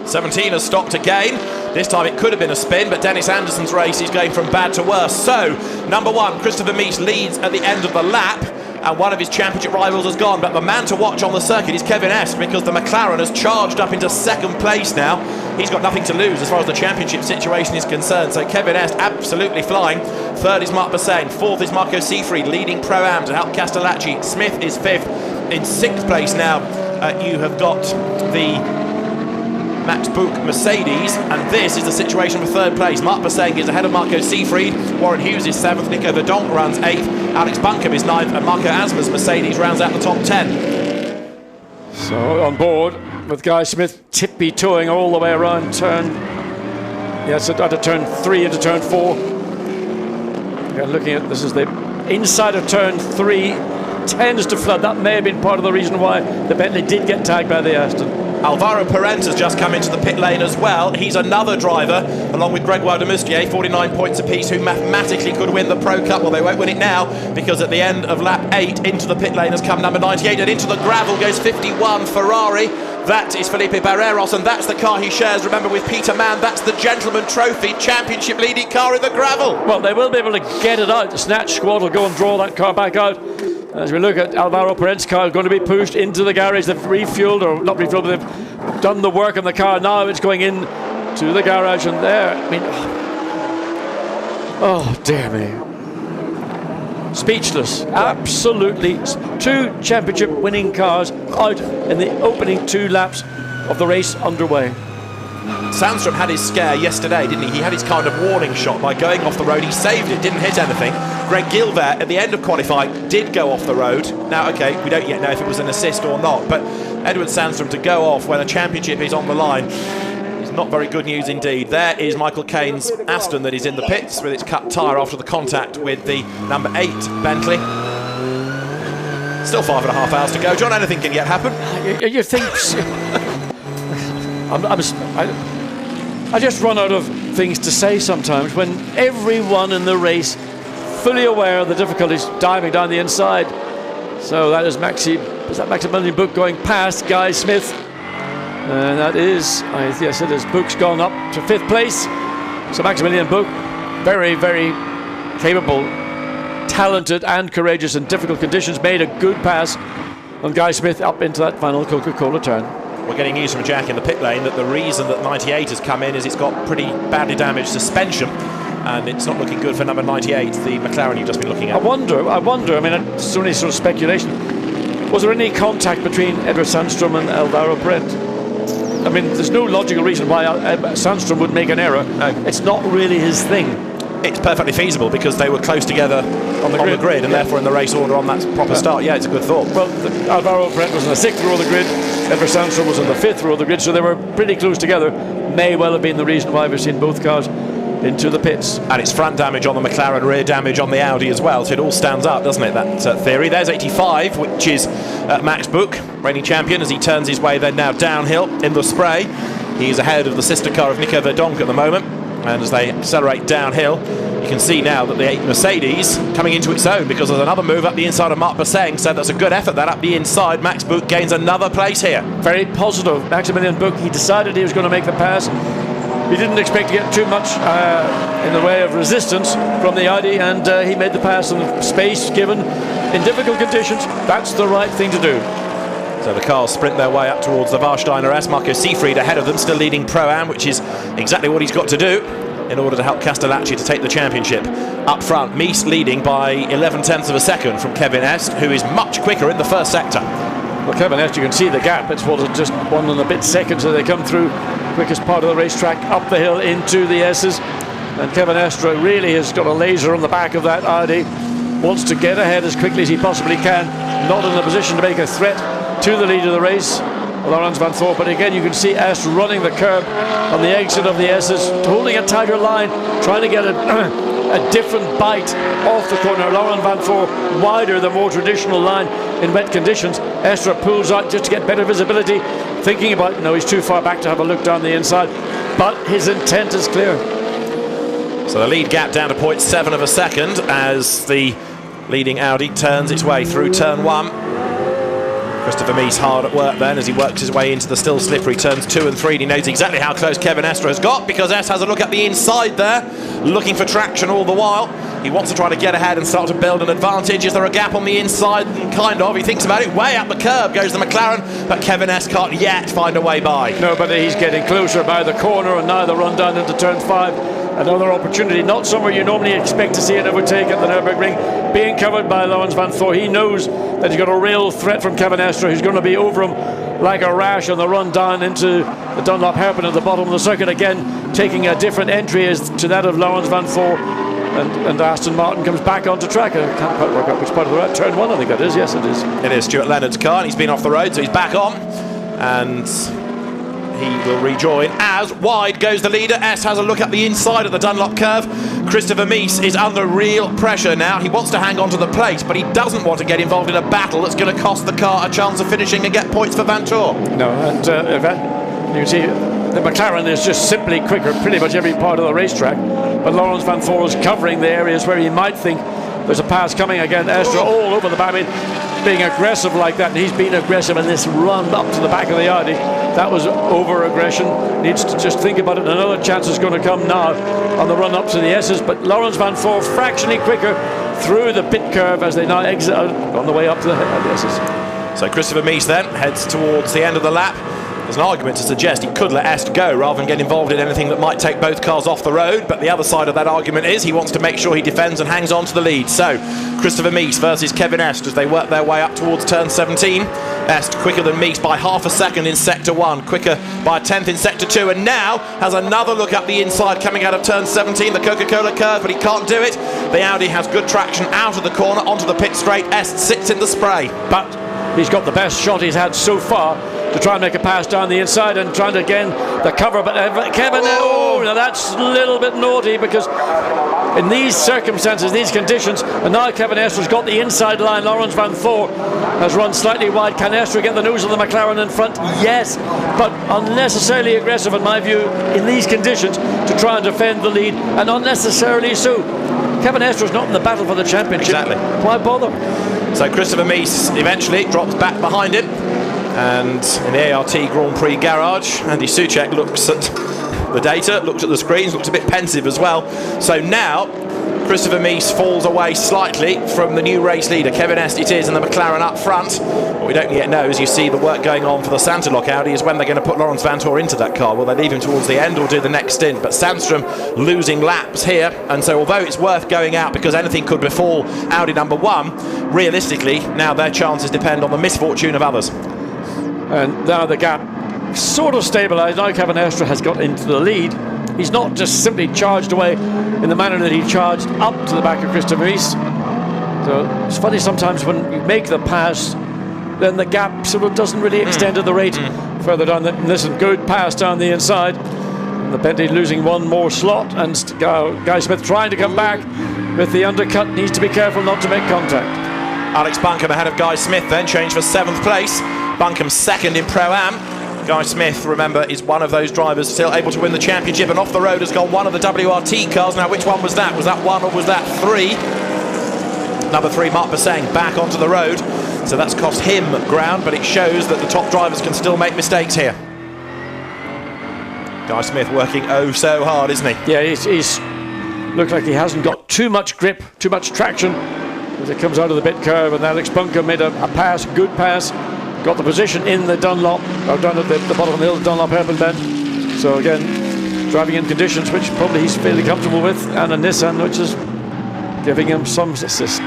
17 has stopped again. This time it could have been a spin, but Dennis Anderson's race is going from bad to worse. So, number 1, Christopher Mies leads at the end of the lap, and one of his championship rivals has gone. But the man to watch on the circuit is Kevin Est, because the McLaren has charged up into second place now. He's got nothing to lose as far as the championship situation is concerned. So Kevin Est absolutely flying. Third is Marc Bassain. Fourth is Marco Seefried, leading Pro-Am to help Castellacci. Smith is fifth. In sixth place now, you have got the Max Buch Mercedes, and this is the situation for third place. Marc Bassain is ahead of Marco Seefried. Warren Hughes is 7th, Nico Verdonk runs 8th, Alex Buncombe is 9th, and Marco Asma's Mercedes rounds out the top 10. So on board with Guy Smith tippy-toeing all the way around turn, yes, out of turn 3 into turn 4. We're looking at, this is the inside of turn 3, tends to flood. That may have been part of the reason why the Bentley did get tagged by the Aston. Alvaro Perez has just come into the pit lane as well. He's another driver, along with Gregoire de Moustier, 49 points apiece, who mathematically could win the Pro Cup. Well, they won't win it now, because at the end of lap 8, into the pit lane has come number 98, and into the gravel goes 51 Ferrari. That is Felipe Barreros, and that's the car he shares, remember, with Peter Mann. That's the Gentleman Trophy Championship leading car in the gravel. Well, they will be able to get it out. The Snatch Squad will go and draw that car back out. As we look at Alvaro Perez's car going to be pushed into the garage. They've refueled, or not refueled, but they've done the work on the car. Now it's going in to the garage, and there, I mean, oh dear me. Speechless, absolutely. 2 championship winning cars out in the opening 2 laps of the race underway. Sandstrom had his scare yesterday, didn't he? He had his kind of warning shot by going off the road. He saved it, didn't hit anything. Greg Gilbert, at the end of qualifying, did go off the road. Now, okay, we don't yet know if it was an assist or not, but Edward Sandstrom to go off when a championship is on the line is not very good news indeed. There is Michael Caine's Aston that is in the pits with its cut tyre after the contact with the number 8 Bentley. Still 5.5 hours to go. John, anything can yet happen? You think... I just run out of things to say sometimes when everyone in the race fully aware of the difficulties diving down the inside. So that is Maxi Is that Maximilian Buch going past Guy Smith? That is, yes, it is. Buch's gone up to 5th place. So Maximilian Buch, very, very capable, talented and courageous in difficult conditions, made a good pass on Guy Smith up into that final Coca-Cola turn. We're getting news from Jack in the pit lane that the reason that 98 has come in is it's got pretty badly damaged suspension, and it's not looking good for number 98, the McLaren you've just been looking at. I wonder, I mean, it's only sort of speculation. Was there any contact between Edward Sandstrom and Alvaro Brent? I mean, there's no logical reason why Sandstrom would make an error. No. It's not really his thing. It's perfectly feasible because they were close together on the grid and therefore in the race order on that proper start. Yeah, it's a good thought. Well, Alvaro Brent was in the 6th row of the grid, Edward Sandstrom was in the 5th row of the grid, so they were pretty close together. May well have been the reason why we've seen both cars into the pits. And it's front damage on the McLaren, rear damage on the Audi as well, so it all stands up, doesn't it, that theory. There's 85, which is Max Buch, reigning champion, as he turns his way then now downhill in the spray. He's ahead of the sister car of Nico Verdonk at the moment, and as they accelerate downhill, you can see now that the Mercedes coming into its own, because there's another move up the inside of Marc Bosseng, so that's a good effort, that up the inside. Max Buch gains another place here. Very positive, Maximilian Buch. He decided he was going to make the pass. He didn't expect to get too much in the way of resistance from the Audi, and he made the pass and space given in difficult conditions. That's the right thing to do. So the cars sprint their way up towards the Warsteiner S. Marco Seefried ahead of them, still leading Pro-Am, which is exactly what he's got to do in order to help Castellacci to take the championship. Up front, Mies leading by 11/10 of a second from Kevin Est, who is much quicker in the first sector. Well, Kevin Est, you can see the gap. It's just 1 and a bit seconds as they come through quickest part of the racetrack up the hill into the S's. And Kevin Estre really has got a laser on the back of that Audi, wants to get ahead as quickly as he possibly can, not in a position to make a threat to the lead of the race, Laurens van Thor. But again, you can see Est running the curb on the exit of the S's, holding a tighter line, trying to get a different bite off the corner. Laurens van Thor wider, the more traditional line in wet conditions. Estre pulls out just to get better visibility, thinking about, no, he's too far back to have a look down the inside, but his intent is clear. So the lead gap down to 0.7 of a second as the leading Audi turns its way through turn 1. Christopher Mies hard at work then as he works his way into the still slippery turns 2 and 3, and he knows exactly how close Kevin Estre has got, because Est has a look at the inside there, looking for traction all the while. He wants to try to get ahead and start to build an advantage. Is there a gap on the inside? Kind of. He thinks about it. Way up the curb goes the McLaren, but Kevin Est can't yet find a way by. No, but he's getting closer by the corner, and now the run down into turn 5. Another opportunity, not somewhere you normally expect to see an overtake at the Nurburgring, being covered by Laurens van Thor. He knows that he's got a real threat from Kevin Estre, who's going to be over him like a rash on the run down into the Dunlop hairpin at the bottom of the circuit. Again, taking a different entry as to that of Laurens van Thor. And Aston Martin comes back onto track. I can't quite work out which part of the road. Turn 1, I think that is. Yes, it is. It is Stuart Leonard's car, and he's been off the road, so he's back on. And he will rejoin as wide goes the leader. Est has a look at the inside of the Dunlop curve. Christopher Mies is under real pressure now. He wants to hang on to the place, but he doesn't want to get involved in a battle that's going to cost the car a chance of finishing and get points for Vantor. No, and you can see the McLaren is just simply quicker pretty much every part of the racetrack, but Laurens van Thor is covering the areas where you might think there's a pass coming. Again, Estre all over the back, being aggressive like that, and he's been aggressive in this run up to the back of the Audi. That was over-aggression. Needs to just think about it. Another chance is going to come now on the run up to the S's, but Laurens van Thor fractionally quicker through the pit curve as they now exit out on the way up to the S's. So Christopher Mies then heads towards the end of the lap. There's an argument to suggest he could let Est go rather than get involved in anything that might take both cars off the road, but the other side of that argument is he wants to make sure he defends and hangs on to the lead. So Christopher Mies versus Kevin Est as they work their way up towards turn 17. Est quicker than Mies by half a second in sector 1, quicker by a tenth in sector 2, and now has another look up the inside coming out of turn 17, the Coca-Cola curve, but he can't do it. The Audi has good traction out of the corner onto the pit straight. Est sits in the spray, but he's got the best shot he's had so far to try and make a pass down the inside and trying to again the cover, but Kevin, now that's a little bit naughty, because in these circumstances, these conditions, and now Kevin Estre's got the inside line. Laurens van Thor has run slightly wide. Can Estre get the nose of the McLaren in front? Yes, but unnecessarily aggressive in my view in these conditions to try and defend the lead, and unnecessarily so. Kevin Estre's not in the battle for the championship. Exactly. Why bother? So Christopher Mies eventually drops back behind him, and in the ART Grand Prix garage, Andy Soucek looks at the data, looks at the screens, looks a bit pensive as well. So now Christopher Mies falls away slightly from the new race leader, Kevin Est it is, and the McLaren up front. What we don't yet know, as you see the work going on for the Sanderlock Audi, is when they're going to put Laurens Vanthoor into that car. Will they leave him towards the end or do the next stint? But Sandstrom losing laps here, and so although it's worth going out because anything could befall Audi number 1, realistically now their chances depend on the misfortune of others. And now the gap sort of stabilised. Now Kevin Estre has got into the lead. He's not just simply charged away in the manner that he charged up to the back of Christopher Mies. So it's funny sometimes when you make the pass, then the gap sort of doesn't really extend to the rate further down. This is a good pass down the inside. And the Bentley losing one more slot, and Guy Smith trying to come back with the undercut. Needs to be careful not to make contact. Alex Buncombe ahead of Guy Smith then, changed for 7th place. Buncombe second in Pro-Am. Guy Smith, remember, is one of those drivers still able to win the championship, and off the road has gone one of the WRT cars. Now, which one was that? Was that 1 or was that 3? Number 3, Marc Basseng, back onto the road. So that's cost him ground, but it shows that the top drivers can still make mistakes here. Guy Smith working oh so hard, isn't he? Yeah, he's looks like he hasn't got too much grip, too much traction as it comes out of the bit curve, and Alex Buncombe made a pass, good pass. Got the position in the Dunlop, or down at the bottom of the hill, the Dunlop hairpin bend. So again, driving in conditions which probably he's fairly comfortable with, and a Nissan which is giving him some assist.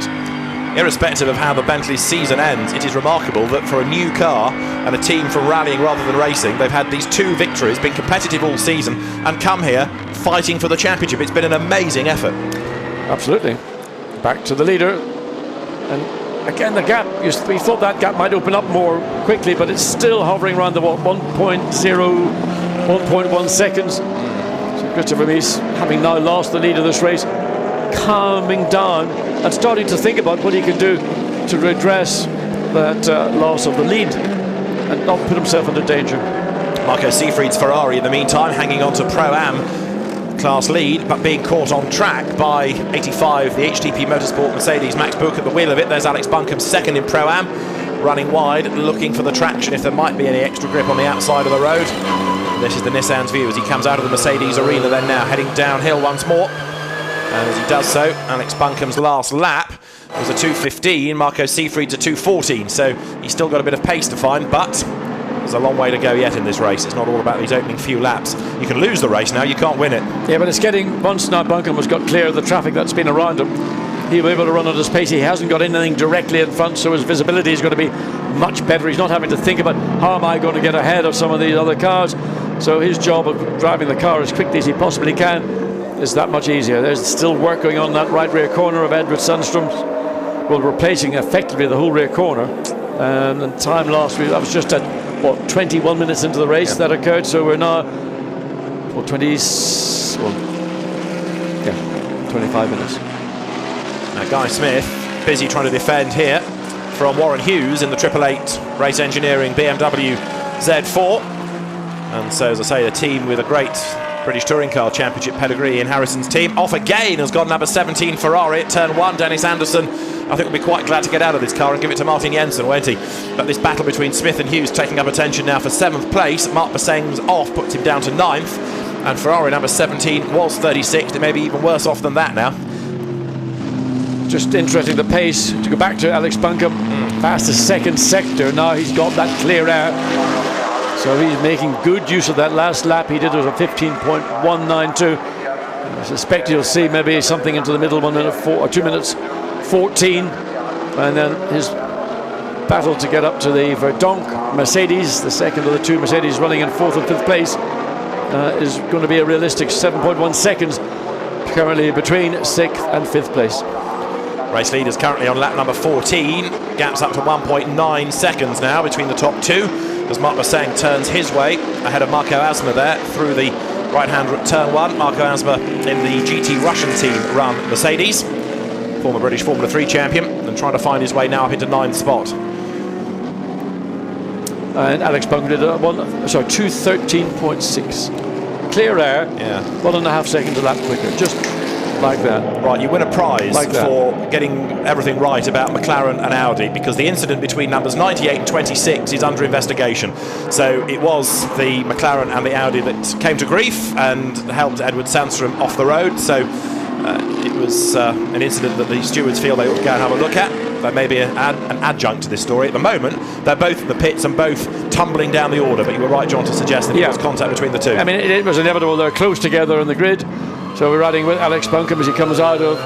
Irrespective of how the Bentley season ends, it is remarkable that for a new car and a team from rallying rather than racing, they've had these 2 victories, been competitive all season, and come here fighting for the championship. It's been an amazing effort. Absolutely. Back to the leader, and again, the gap, we thought that gap might open up more quickly, but it's still hovering around the 1.1 seconds. So Christopher Mies, having now lost the lead of this race, calming down and starting to think about what he can do to redress that loss of the lead and not put himself under danger. Marco Seefried's Ferrari, in the meantime, hanging on to Pro-Am class lead, but being caught on track by 85, the HTP Motorsport Mercedes. Max Buch at the wheel of it. There's Alex Buncombe second in Pro-Am, running wide, looking for the traction if there might be any extra grip on the outside of the road. This is the Nissan's view as he comes out of the Mercedes arena then now, heading downhill once more. And as he does so, Alex Buncombe's last lap was a 2:15, Marco Seefried's a 2:14, so he's still got a bit of pace to find, but there's a long way to go yet in this race. It's not all about these opening few laps. You can lose the race now, you can't win it. Yeah, but it's getting, once now Buncombe has got clear of the traffic that's been around him, he'll be able to run at his pace. He hasn't got anything directly in front, so his visibility is going to be much better. He's not having to think about how am I going to get ahead of some of these other cars. So his job of driving the car as quickly as he possibly can is that much easier. There's still work going on in that right rear corner of Edward Sundstrom's, well, replacing effectively the whole rear corner. And the time lost, that was just at, what, 21 minutes into the race that occurred, so we're now, well, 25 minutes. Now Guy Smith, busy trying to defend here from Warren Hughes in the 888 Race Engineering BMW Z4. And so, as I say, a team with a great British Touring Car Championship pedigree in Harrison's team. Off again has got number 17 Ferrari at turn 1. Dennis Anderson, I think, will be quite glad to get out of this car and give it to Martin Jensen, won't he? But this battle between Smith and Hughes taking up attention now for 7th place. Marc Basseng's off puts him down to 9th. And Ferrari number 17 was 36th. It may be even worse off than that now. Just interesting, the pace, to go back to Alex Buncombe, fastest second sector. Now he's got that clear air. So he's making good use of that last lap. He did it at 15.192. I suspect you'll see maybe something into the middle, 1 minute 4 or 2 minutes 14. And then his battle to get up to the Verdonk Mercedes, the second of the 2 Mercedes running in 4th and 5th place, is going to be a realistic 7.1 seconds, currently between 6th and 5th place. Race leaders currently on lap number 14. Gaps up to 1.9 seconds now between the top 2. As Marc Basseng turns his way ahead of Marco Asma there through the right-hand turn 1. Marco Asma in the GT Russian team run Mercedes, former British Formula 3 champion, and trying to find his way now up into 9th spot. And Alex Buncombe did 2:13.6. Clear air, 1.5 seconds a lap quicker. Just like that. Right, you win a prize Like that. for getting everything right about McLaren and Audi, because the incident between numbers 98 and 26 is under investigation. So it was the McLaren and the Audi that came to grief and helped Edward Sandstrom off the road. So it was an incident that the stewards feel they ought to go and have a look at. There may be an adjunct to this story. At the moment, they're both in the pits and both tumbling down the order, but you were right, John, to suggest that there was contact between the two. I mean, it was inevitable. They're close together on the grid. So we're riding with Alex Buncombe as he comes out of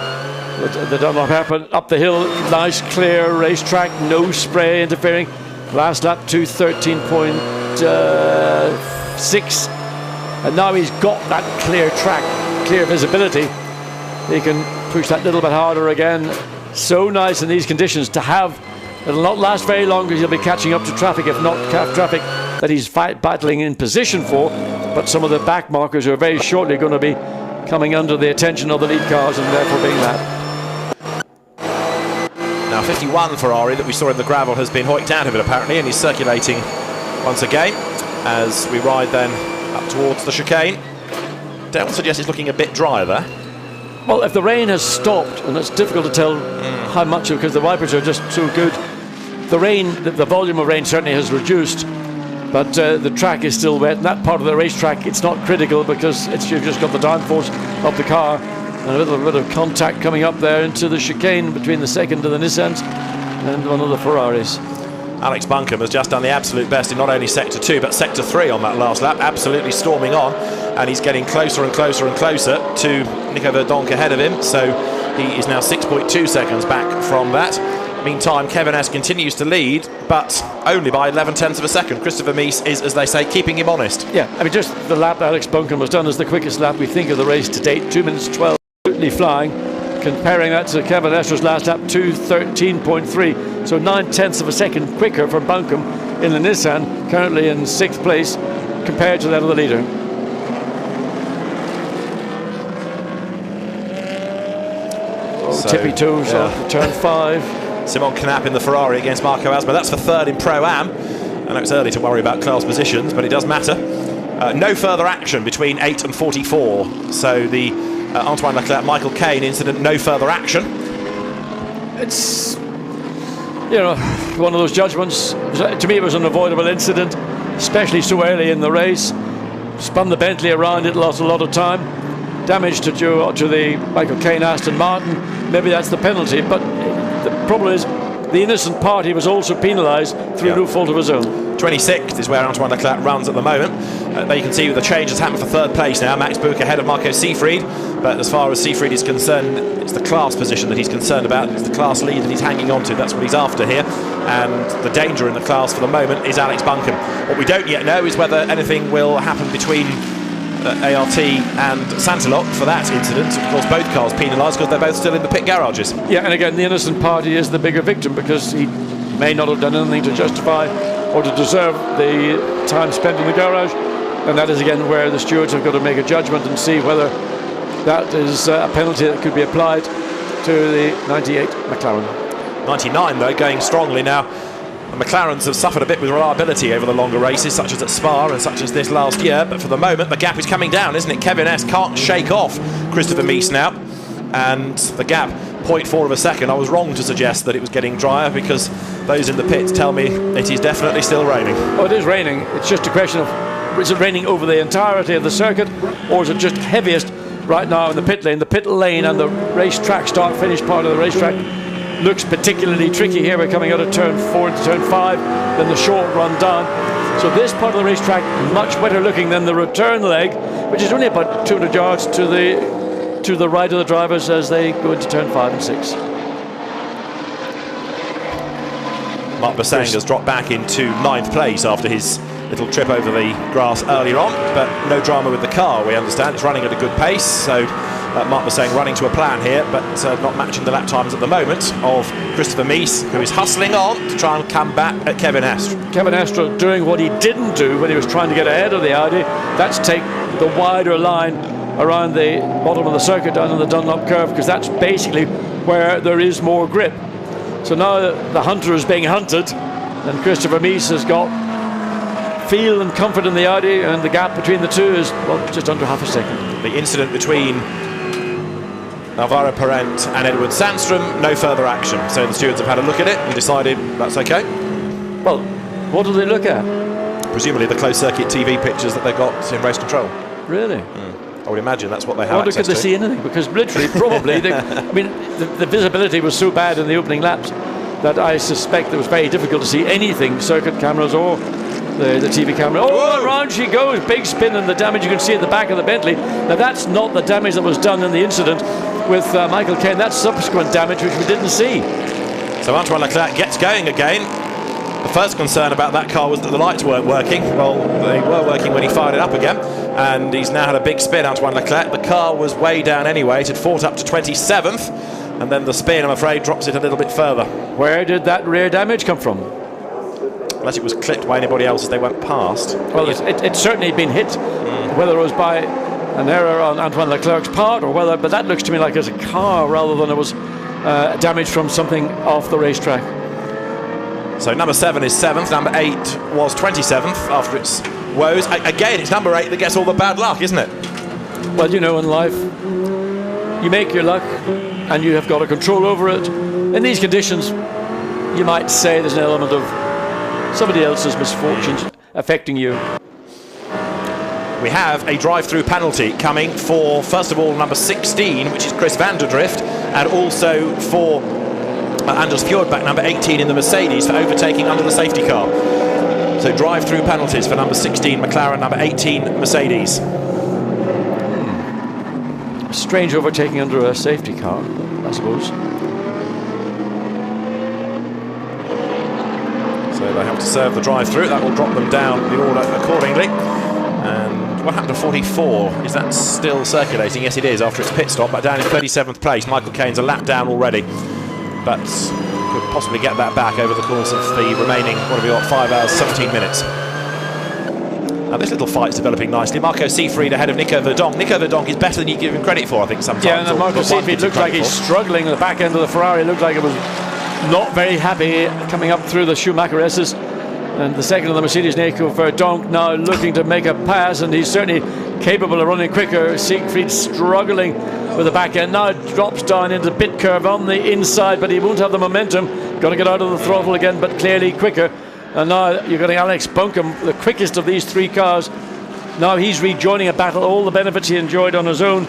the Dunlop happen up the hill. Nice, clear racetrack, no spray interfering. Last lap 2:13.6. And now he's got that clear track, clear visibility. He can push that little bit harder again. So nice in these conditions to have. It'll not last very long because he'll be catching up to traffic, if not traffic that he's battling in position for. But some of the back markers are very shortly going to be coming under the attention of the lead cars and therefore being lapped. Now 51 Ferrari that we saw in the gravel has been hoiked out of it apparently, and he's circulating once again as we ride then up towards the chicane. Dale suggests he's looking a bit dry there. Well, if the rain has stopped, and it's difficult to tell how much, because the wipers are just so good. The rain, the volume of rain certainly has reduced, but the track is still wet. And that part of the racetrack, it's not critical because you've just got the downforce of the car and a little bit of contact coming up there into the chicane between the second of the Nissans and one of the Ferraris. Alex Buncombe has just done the absolute best in not only Sector 2 but Sector 3 on that last lap, absolutely storming on, and he's getting closer and closer and closer to Nico Verdonk ahead of him, so he is now 6.2 seconds back from that. Meantime, Kevin S continues to lead, but only by 11/10 of a second. Christopher Mies is, as they say, keeping him honest. Yeah, I mean, just the lap Alex Buncombe has done is the quickest lap we think of the race to date, 2 minutes 12, absolutely flying. Comparing that to Kevin Estro's last lap, 2:13.3, so 9/10 of a second quicker for Buncombe in the Nissan, currently in 6th place, compared to that of the leader. So, tippy toes off turn 5. Simon Knapp in the Ferrari against Marco Asma. That's for third in Pro-Am. I know it's early to worry about class positions, but it does matter. No further action between 8 and 44. So the Antoine Leclerc, Michael Caine incident, no further action. It's, you know, one of those judgments. To me, it was an avoidable incident, especially so early in the race. Spun the Bentley around it, lost a lot of time. Damage to the Michael Caine Aston Martin. Maybe that's the penalty, but the problem is the innocent party was also penalised through no fault of his own. 26th is where Antoine Leclerc runs at the moment. There you can see the change has happened for third place now. Max Buch ahead of Marco Seefried, but as far as Seefried is concerned, it's the class position that he's concerned about. It's the class lead that he's hanging on to. That's what he's after here, and the danger in the class for the moment is Alex Buncombe. What we don't yet know is whether anything will happen between ART and Santilok for that incident. Of course, both cars penalised because they're both still in the pit garages. Yeah, and again, the innocent party is the bigger victim because he may not have done anything to justify or to deserve the time spent in the garage, and that is again where the stewards have got to make a judgment and see whether that is a penalty that could be applied to the 98 McLaren. 99 though, going strongly now. The McLarens have suffered a bit with reliability over the longer races, such as at Spa and such as this last year, but for the moment the gap is coming down, isn't it? Kevin S can't shake off Christopher Mies now, and the gap 0.4 of a second. I was wrong to suggest that it was getting drier because those in the pits tell me it is definitely still raining. Oh, it is raining. It's just a question of, is it raining over the entirety of the circuit, or is it just heaviest right now in the pit lane? The pit lane and the racetrack start-finish part of the racetrack looks particularly tricky here. We're coming out of turn 4 to turn 5, then the short run down. So this part of the racetrack much better looking than the return leg, which is only about 200 yards to the right of the drivers as they go into turn 5 and 6. Mark Bossang has dropped back into 9th place after his little trip over the grass earlier on, but no drama with the car, we understand. It's running at a good pace, so Mark Bossang running to a plan here, but not matching the lap times at the moment of Christopher Mies, who is hustling on to try and come back at Kevin Estre. Kevin Estre doing what he didn't do when he was trying to get ahead of the Audi. That's take the wider line around the bottom of the circuit down in the Dunlop curve, because that's basically where there is more grip. So now the hunter is being hunted, and Christopher Mies has got feel and comfort in the Audi, and the gap between the two is, well, just under half a second. The incident between Alvaro Parent and Edward Sandstrom, no further action. So the stewards have had a look at it and decided that's okay. Well, what do they look at? Presumably the closed circuit TV pictures that they've got in race control. Really? I would imagine that's what they have I wonder access could they to. see anything? Because literally, probably, I mean, the visibility was so bad in the opening laps that I suspect it was very difficult to see anything, circuit cameras or the TV camera. Oh, around she goes, big spin, and the damage you can see at the back of the Bentley. Now that's not the damage that was done in the incident with Michael Caine. That's subsequent damage which we didn't see. So Antoine Leclerc gets going again. The first concern about that car was that the lights weren't working. Well, they were working when he fired it up again, and he's now had a big spin, Antoine Leclerc. The car was way down anyway. It had fought up to 27th, and then the spin, I'm afraid, drops it a little bit further. Where did that rear damage come from? Unless it was clipped by anybody else as they went past. Well, it's certainly been hit, whether it was by an error on Antoine Leclerc's part or whether, but that looks to me like it's a car rather than it was damage from something off the racetrack. So number 7 is 7th, number 8 was 27th after its woes. Again, it's number 8 that gets all the bad luck, isn't it? Well, you know, in life, you make your luck and you have got a control over it. In these conditions, you might say there's an element of somebody else's misfortunes affecting you. We have a drive-through penalty coming for, first of all, number 16, which is Chris van der Drift, and also for Anders Fjordbach, number 18 in the Mercedes, for overtaking under the safety car. So drive-through penalties for number 16 McLaren, number 18 Mercedes. Strange overtaking under a safety car, I suppose. So they have to serve the drive-through. That will drop them down the order accordingly. And what happened to 44? Is that still circulating? Yes, it is, after its pit stop, but down in 37th place. Michael Caine's a lap down already, but could possibly get that back over the course of the remaining, what have we got, 5 hours, 17 minutes. Now this little fight's developing nicely. Marco Seefried ahead of Nico Verdonk. Nico Verdonk is better than you give him credit for, I think, sometimes. Yeah, and Marco Seefried looks like he's struggling. The back end of the Ferrari looked like it was not very happy coming up through the Schumacher S's. And the second of the Mercedes, Nico Verdonk, now looking to make a pass, and he's certainly capable of running quicker. Seefried struggling with the back end, now drops down into the pit curve on the inside, but he won't have the momentum. Got to get out of the throttle again, but clearly quicker. And now you're getting Alex Buncombe, the quickest of these three cars. Now he's rejoining a battle. All the benefits he enjoyed on his own,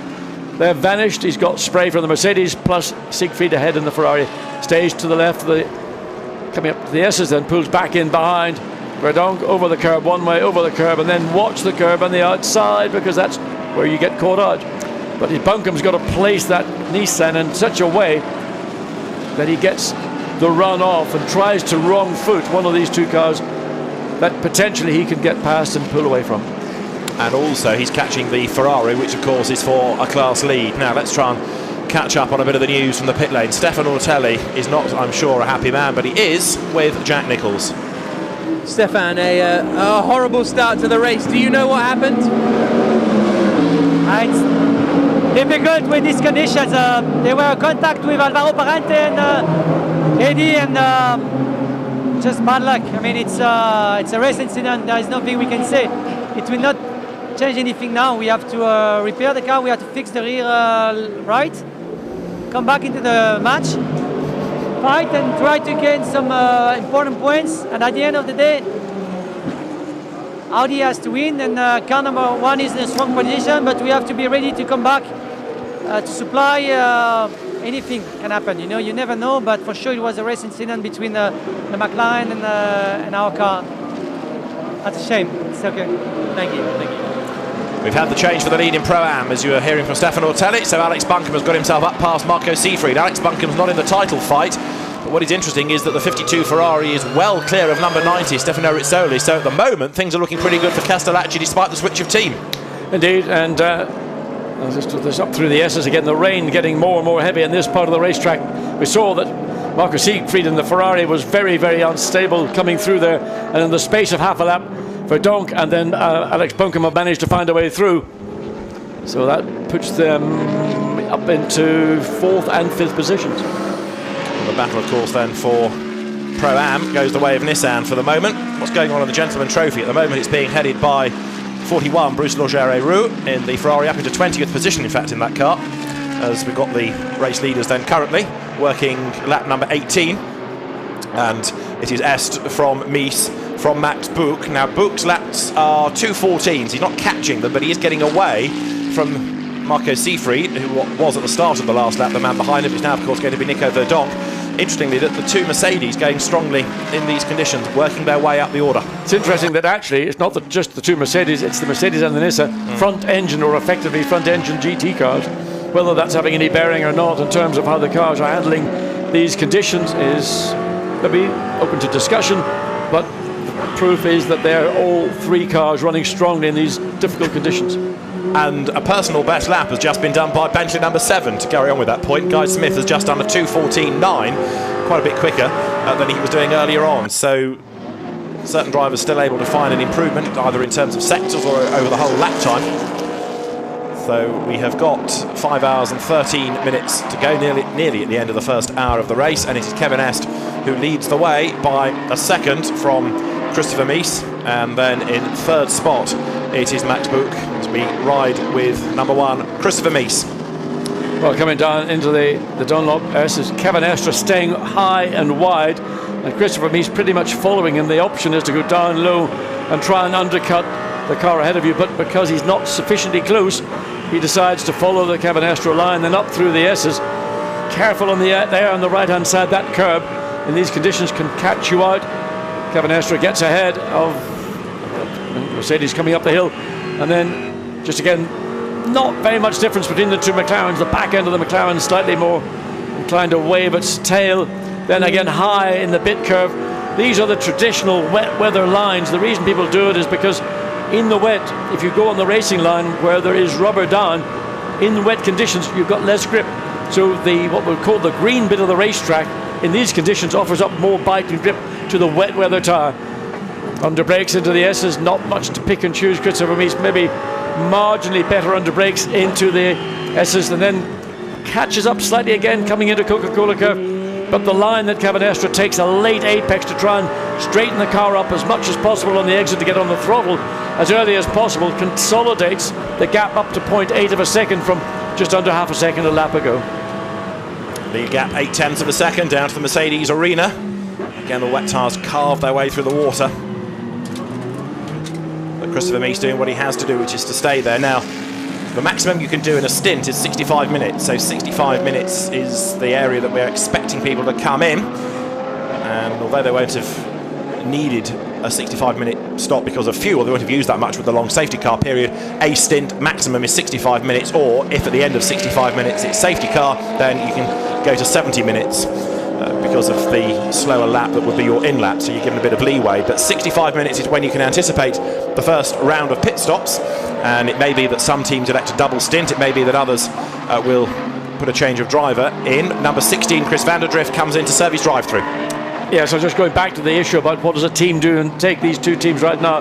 they've vanished. He's got spray from the Mercedes, plus Seefried ahead in the Ferrari. Stays to the left, coming up to the S's, then pulls back in behind. Verdonk over the curb, one way over the curb, and then watch the curb on the outside, because that's where you get caught out. But Buncombe's got to place that Nissan in such a way that he gets the run off and tries to wrong foot one of these two cars that potentially he can get past and pull away from. And also he's catching the Ferrari, which of course is for a class lead. Now let's try and catch up on a bit of the news from the pit lane. Stefano Ortelli is not, I'm sure, a happy man, but he is with Jack Nicholls. Stefan, a horrible start to the race. Do you know what happened? It's difficult with these conditions. They were in contact with Alvaro Parente and Eddie, and just bad luck. I mean, it's a race incident. There is nothing we can say. It will not change anything now. We have to repair the car. We have to fix the rear right, come back into the match, fight and try to gain some important points. And at the end of the day, Audi has to win, and car number 1 is in a strong position, but we have to be ready to come back to supply. Anything can happen, you know, you never know, but for sure it was a race incident between the McLaren and our car. That's a shame. It's okay. Thank you. Thank you. We've had the change for the lead in Pro-Am, as you were hearing from Stefano Ortelli, so Alex Buncombe has got himself up past Marco Seefried. Alex Buncombe's not in the title fight, but what is interesting is that the 52 Ferrari is well clear of number 90, Stefano Rizzoli, so at the moment things are looking pretty good for Castellacci despite the switch of team. Indeed, and this up through the S's again, the rain getting more and more heavy in this part of the racetrack. We saw that Marco Seefried in the Ferrari was very, very unstable coming through there, and in the space of half a lap, Verdonk and then Alex Buncombe have managed to find a way through. So that puts them up into 4th and 5th positions. The battle, of course, then for Pro-Am goes the way of Nissan for the moment. What's going on in the Gentleman Trophy? At the moment it's being headed by 41 Bruce Logere-Roux in the Ferrari, up into 20th position, in fact, in that car. as we've got the race leaders then currently working lap number 18, and it is Est from Mies from Max Buch. Now Buch's laps are 2:14s. He's not catching them, but he is getting away from Marco Seefried, who was at the start of the last lap the man behind him. Is now of course going to be Nico Verdonk. Interestingly, that the two Mercedes going strongly in these conditions, working their way up the order. It's interesting that actually it's not just the two Mercedes, it's the Mercedes and the Nissan front engine, or effectively front engine GT cars. Whether that's having any bearing or not in terms of how the cars are handling these conditions is maybe open to discussion, but the proof is that they're all three cars running strongly in these difficult conditions. And a personal best lap has just been done by Bentley number 7 to carry on with that point. Guy Smith has just done a 2:14.9, quite a bit quicker than he was doing earlier on. So certain drivers still able to find an improvement, either in terms of sectors or over the whole lap time. So we have got 5 hours and 13 minutes to go, nearly at the end of the first hour of the race, and it is Kevin Est who leads the way by a second from Christopher Mies, and then in third spot it is Max Buch as we ride with number 1 Christopher Mies. Well, coming down into the Dunlop S is Kevin Estre staying high and wide, and Christopher Mies pretty much following him. The option is to go down low and try and undercut the car ahead of you, but because he's not sufficiently close, he decides to follow the Kevin Estre line, then up through the S's. Careful on there on the right hand side. That curb in these conditions can catch you out. Kevin Estre gets ahead of Mercedes coming up the hill, and then just again not very much difference between the two McLarens. The back end of the McLaren slightly more inclined to wave its tail, then again high in the bit curve. These are the traditional wet weather lines. The reason people do it is because in the wet, if you go on the racing line where there is rubber down, in wet conditions you've got less grip. So what we'll call the green bit of the racetrack in these conditions offers up more bite and grip to the wet weather tyre. Under brakes into the S's, not much to pick and choose. Christopher Mies maybe marginally better under brakes into the S's, and then catches up slightly again coming into Coca-Cola curve. But the line that Kevin Estre takes a late apex to try and straighten the car up as much as possible on the exit to get on the throttle as early as possible, consolidates the gap up to 0.8 of a second from just under half a second a lap ago. The gap 0.8 of a second down to the Mercedes arena. Again, the wet tyres carve their way through the water. But Christopher Mies doing what he has to do, which is to stay there. Now, the maximum you can do in a stint is 65 minutes. So 65 minutes is the area that we're expecting people to come in. And although they won't have needed a 65-minute stop because of fuel, they won't have used that much with the long safety car period. A stint maximum is 65 minutes, or if at the end of 65 minutes it's safety car, then you can go to 70 minutes because of the slower lap that would be your in lap, so you're given a bit of leeway. But 65 minutes is when you can anticipate the first round of pit stops, and it may be that some teams elect a double stint. It may be that others will put a change of driver in. Number 16 Chris van der Drift comes in to serve his drive-through. Yeah, so just going back to the issue about what does a team do, and take these two teams right now,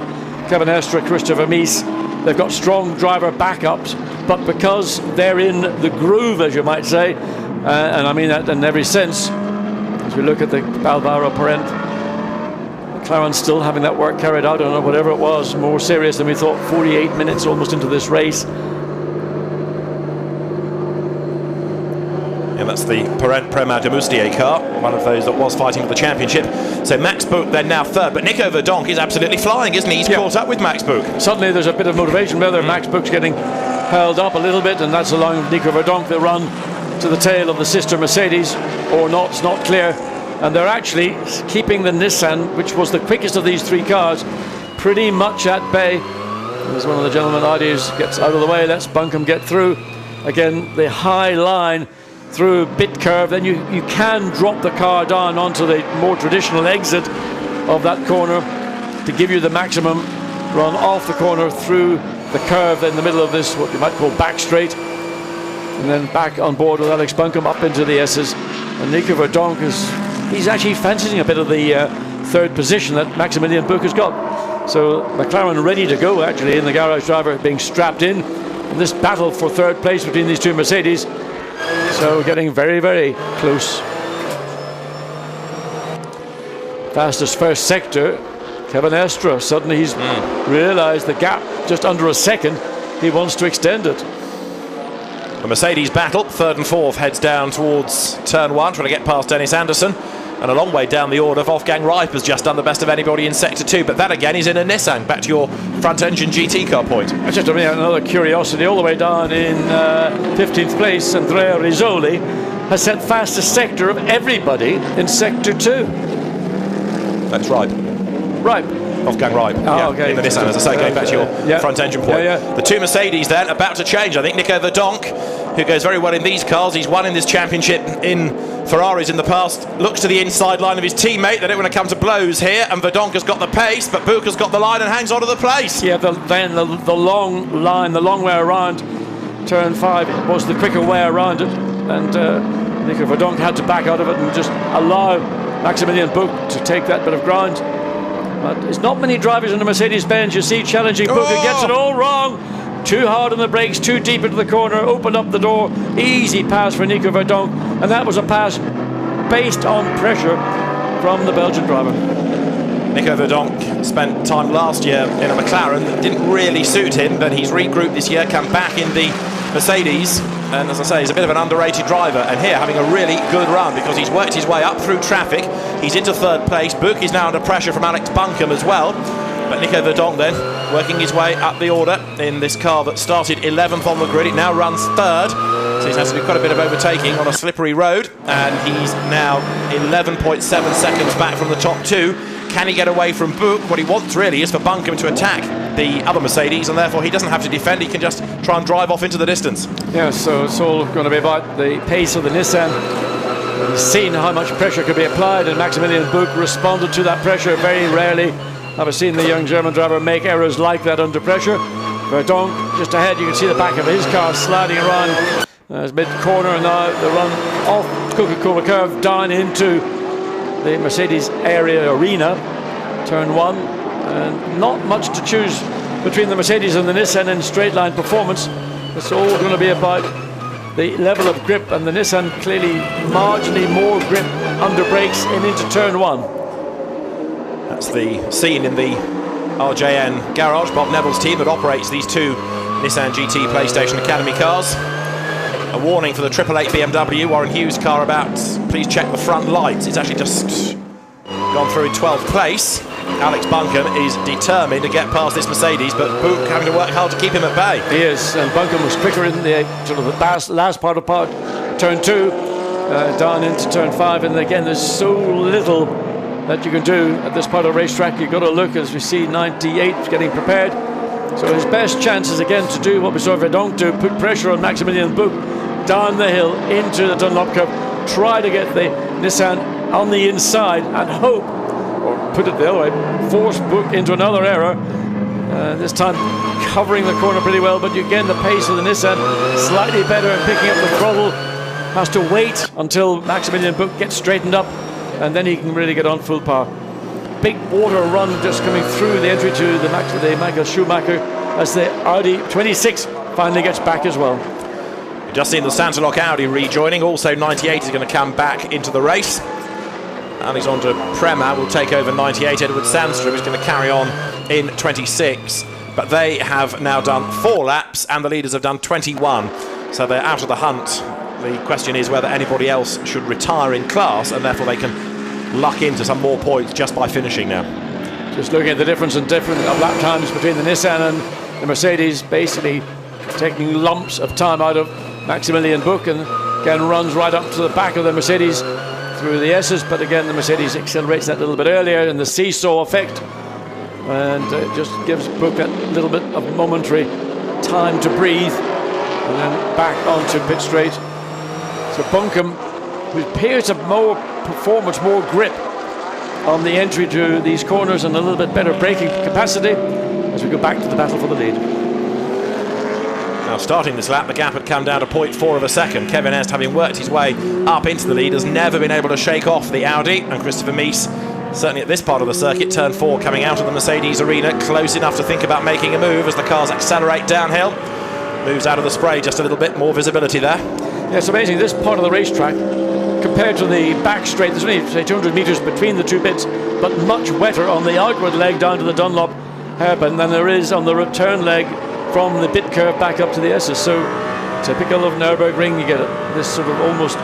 Kevin Estre, Christopher Mies, they've got strong driver backups, but because they're in the groove, as you might say, and I mean that in every sense, as we look at the Balvaro Parent, McLaren still having that work carried out on whatever it was, more serious than we thought, 48 minutes almost into this race. And that's the Parent Prema de Moustier car, one of those that was fighting for the championship. So Max Buch then now third, but Nico Verdonk is absolutely flying, isn't he? He's caught up with Max Buch. Suddenly there's a bit of motivation whether Max Buch's getting held up a little bit, and that's allowing Nico Verdonk the run to the tail of the sister Mercedes, or not, it's not clear. And they're actually keeping the Nissan, which was the quickest of these three cars, pretty much at bay. As one of the gentlemen argues, gets out of the way, lets Buncombe get through. Again, the high line through bit curve, then you can drop the car down onto the more traditional exit of that corner to give you the maximum run off the corner through the curve in the middle of this, what you might call back straight, and then back on board with Alex Buncombe up into the S's. And Nico Verdonk he's actually fancying a bit of the third position that Maximilian Buch has got. So McLaren ready to go actually, in the garage driver being strapped in this battle for third place between these two Mercedes. So getting very, very close. Fastest first sector, Kevin Estre. Suddenly he's realised the gap just under a second. He wants to extend it. The Mercedes battle, third and fourth, heads down towards turn one, trying to get past Dennis Anderson. And a long way down the order, Wolfgang Reip has just done the best of anybody in sector 2, but that again is in a Nissan. Back to your front-engine GT car point. Just another curiosity, all the way down in 15th place, Andrea Rizzoli has set fastest sector of everybody in sector 2. That's right. Right. Wolfgang Reip, okay. in the Nissan, as I say, going back to your front-engine point. The two Mercedes then, about to change. I think Nico Verdonk, who goes very well in these cars, he's won in this championship in Ferraris in the past, looks to the inside line of his teammate. They don't want to come to blows here, and Verdonk has got the pace, but Buch has got the line and hangs on to the place. Yeah, then the long line, the long way around turn 5 was the quicker way around it, and Nico Verdonk had to back out of it and just allow Maximilian Buch to take that bit of ground. But there's not many drivers in the Mercedes-Benz you see challenging Buch. He gets it all wrong. Too hard on the brakes, too deep into the corner, opened up the door. Easy pass for Nico Verdonk, and that was a pass based on pressure from the Belgian driver. Nico Verdonk spent time last year in a McLaren that didn't really suit him, but he's regrouped this year, come back in the Mercedes, and as I say, he's a bit of an underrated driver, and here having a really good run because he's worked his way up through traffic. He's into third place. Buch is now under pressure from Alex Buncombe as well, but Nico Verdonk then working his way up the order in this car that started 11th on the grid. It now runs third, so he's had to do quite a bit of overtaking on a slippery road, and he's now 11.7 seconds back from the top two. Can he get away from Buch? What he wants really is for Buncombe to attack the other Mercedes, and therefore he doesn't have to defend, he can just try and drive off into the distance. Yeah, so it's all going to be about the pace of the Nissan. We've seen how much pressure could be applied, and Maximilian Buch responded to that pressure. Very rarely have I seen the young German driver make errors like that under pressure. Verdonk just ahead, you can see the back of his car sliding around as mid-corner, and now the run off Coca-Cola curve down into the Mercedes area arena, turn 1, and not much to choose between the Mercedes and the Nissan in straight line performance. It's all going to be about the level of grip, and the Nissan clearly marginally more grip under brakes and into turn 1. That's the scene in the RJN garage, Bob Neville's team that operates these two Nissan GT PlayStation Academy cars. A warning for the 888 BMW Warren Hughes car about please check the front lights. It's actually just gone through in 12th place. Alex Buncombe is determined to get past this Mercedes, but Buch having to work hard to keep him at bay. He is, and Buncombe was quicker in the sort of the last part of turn 2, down into turn 5, and again there's so little that you can do at this part of the racetrack. You've got to look, as we see 98 getting prepared. So his best chance is again to do what we saw Verdonk do, put pressure on Maximilian Buch down the hill into the Dunlop curve, try to get the Nissan on the inside and hope, or put it the other way, force Buch into another error. This time covering the corner pretty well, but again the pace of the Nissan slightly better and picking up the throttle. Has to wait until Maximilian Buch gets straightened up, and then he can really get on full power. Big water run just coming through the entry to the Michael Schumacher as the Audi 26 finally gets back as well. We've just seen the Santalok Audi rejoining. Also 98 is going to come back into the race. Alexander Prema will take over 98. Edward Sandstrom is going to carry on in 26. But they have now done 4 laps and the leaders have done 21. So they're out of the hunt. The question is whether anybody else should retire in class, and therefore they can luck into some more points just by finishing now. Just looking at the difference in lap times between the Nissan and the Mercedes, basically taking lumps of time out of Maximilian Buch, and again runs right up to the back of the Mercedes through the S's, but again the Mercedes accelerates that a little bit earlier in the seesaw effect, and it just gives Buch that little bit of momentary time to breathe, and then back onto pit straight. So Buncombe, who appears to have more performance, more grip on the entry to these corners and a little bit better braking capacity as we go back to the battle for the lead. Now starting this lap, the gap had come down to 0.4 of a second. Kevin Est, having worked his way up into the lead, has never been able to shake off the Audi, and Christopher Mies, certainly at this part of the circuit, turn 4, coming out of the Mercedes arena, close enough to think about making a move as the cars accelerate downhill. Moves out of the spray just a little bit, more visibility there. Yeah, it's amazing, this part of the racetrack, compared to the back straight, there's only, say, 200 metres between the two bits, but much wetter on the outward leg down to the Dunlop hairpin than there is on the return leg from the bit curve back up to the S's. So Typical of Nurburgring, you get this sort of almost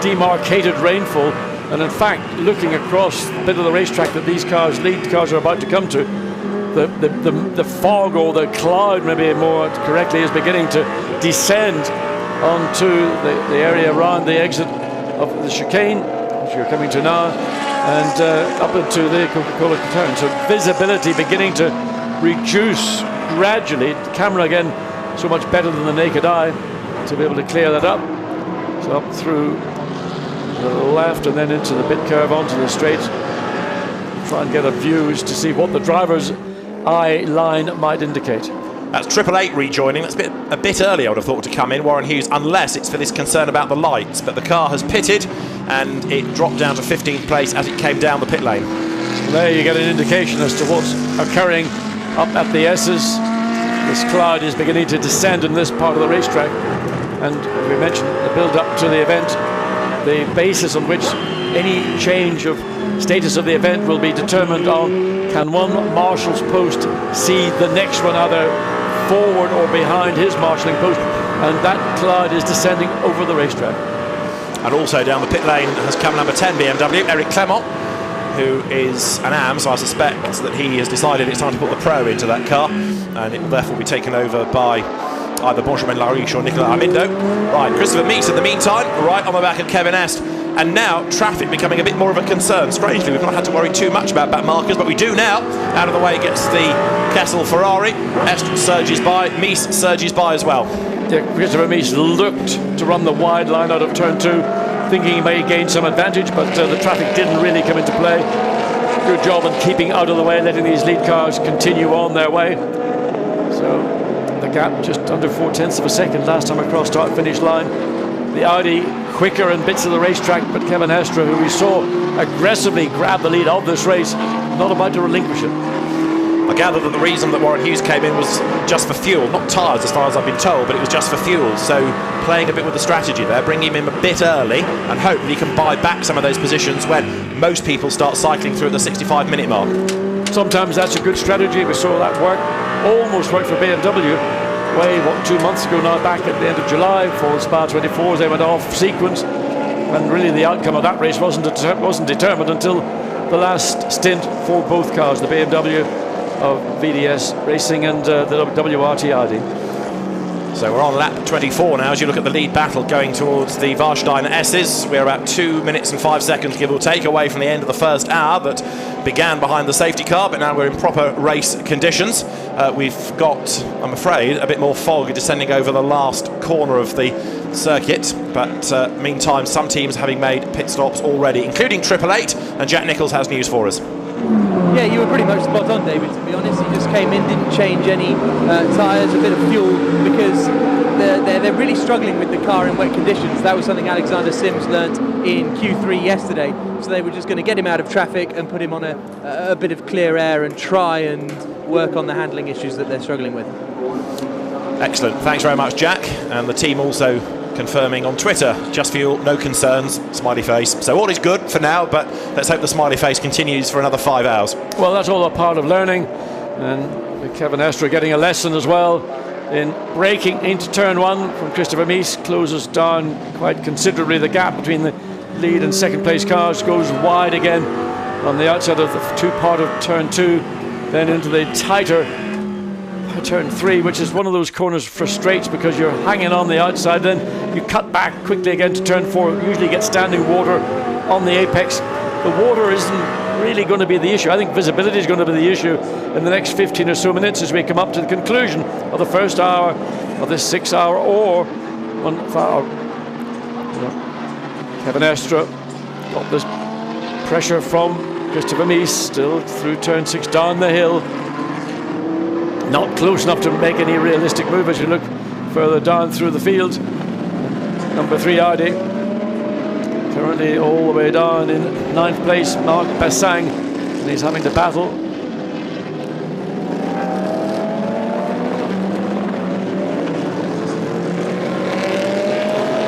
demarcated rainfall, and in fact, looking across the bit of the racetrack that these lead cars are about to come to, the fog, or the cloud maybe more correctly, is beginning to descend onto the area around the exit of the chicane, which you're coming to now, and up into the Coca-Cola turn. So visibility beginning to reduce gradually. The camera again so much better than the naked eye to be able to clear that up. So up through the left and then into the bit curve onto the straight. Try and get a view to see what the driver's eye line might indicate. That's 888 rejoining. That's a bit early, I would have thought, to come in, Warren Hughes, unless it's for this concern about the lights. But the car has pitted and it dropped down to 15th place as it came down the pit lane. So there you get an indication as to what's occurring up at the S's. This cloud is beginning to descend in this part of the racetrack, and we mentioned the build-up to the event, the basis on which any change of status of the event will be determined on can one marshal's post see the next one either forward or behind his marshalling post, and that cloud is descending over the racetrack. And also down the pit lane has come number 10 BMW, Eric Clement, who is an AM, so I suspect that he has decided it's time to put the Pro into that car, and it will therefore be taken over by either Benjamin Larouche or Nicolas Armindo. Right, Christopher Meeks in the meantime, right on the back of Kevin Est. And now traffic becoming a bit more of a concern. Strangely, we've not had to worry too much about back markers, but we do now. Out of the way gets the Kessel Ferrari. Est surges by, Mees surges by as well. Yeah, Christopher Mees looked to run the wide line out of turn 2, thinking he may gain some advantage, but the traffic didn't really come into play. Good job in keeping out of the way, letting these lead cars continue on their way. So the gap just under 0.4 of a second last time across start-finish line. The Audi quicker in bits of the racetrack, but Kevin Estre, who we saw aggressively grab the lead of this race, not about to relinquish it. I gather that the reason that Warren Hughes came in was just for fuel, not tyres as far as I've been told, but it was just for fuel. So playing a bit with the strategy there, bringing him in a bit early, and hopefully he can buy back some of those positions when most people start cycling through at the 65-minute mark. Sometimes that's a good strategy. We saw that work, almost work for BMW. 2 months ago now, back at the end of July for Spa 24s, they went off sequence, and really the outcome of that race wasn't determined until the last stint for both cars, the BMW of VDS Racing and the WRT Audi. So we're on lap 24 now as you look at the lead battle going towards the Warstein S's. We're about 2 minutes and 5 seconds, give or take, away from the end of the first hour that began behind the safety car, but now we're in proper race conditions. We've got, I'm afraid, a bit more fog descending over the last corner of the circuit, but meantime some teams having made pit stops already, including 888, and Jack Nicholls has news for us. Yeah, you were pretty much spot on, David, to be honest. He just came in, didn't change any tyres, a bit of fuel, because they're really struggling with the car in wet conditions. That was something Alexander Sims learnt in Q3 yesterday. So they were just going to get him out of traffic and put him on a bit of clear air and try and work on the handling issues that they're struggling with. Excellent. Thanks very much, Jack. And the team also confirming on Twitter, just fuel, no concerns, smiley face. So all is good for now, but let's hope the smiley face continues for another 5 hours. Well, that's all a part of learning, and Kevin Estre getting a lesson as well in braking into turn 1 from Christopher Mees, closes down quite considerably. The gap between the lead and second place cars goes wide again on the outside of the part of turn 2, then into the tighter turn 3, which is one of those corners frustrates because you're hanging on the outside, then you cut back quickly again to turn 4, usually get standing water on the apex. The water isn't really going to be the issue. I think visibility is going to be the issue in the next 15 or so minutes as we come up to the conclusion of the first hour of this 6 hour or 1 hour. Kevin Estre got this pressure from Christopher Mees, still through turn 6 down the hill. Not close enough to make any realistic move as you look further down through the field. Number 3 Audi, currently all the way down in 9th place, Marc Bassang, and he's having to battle.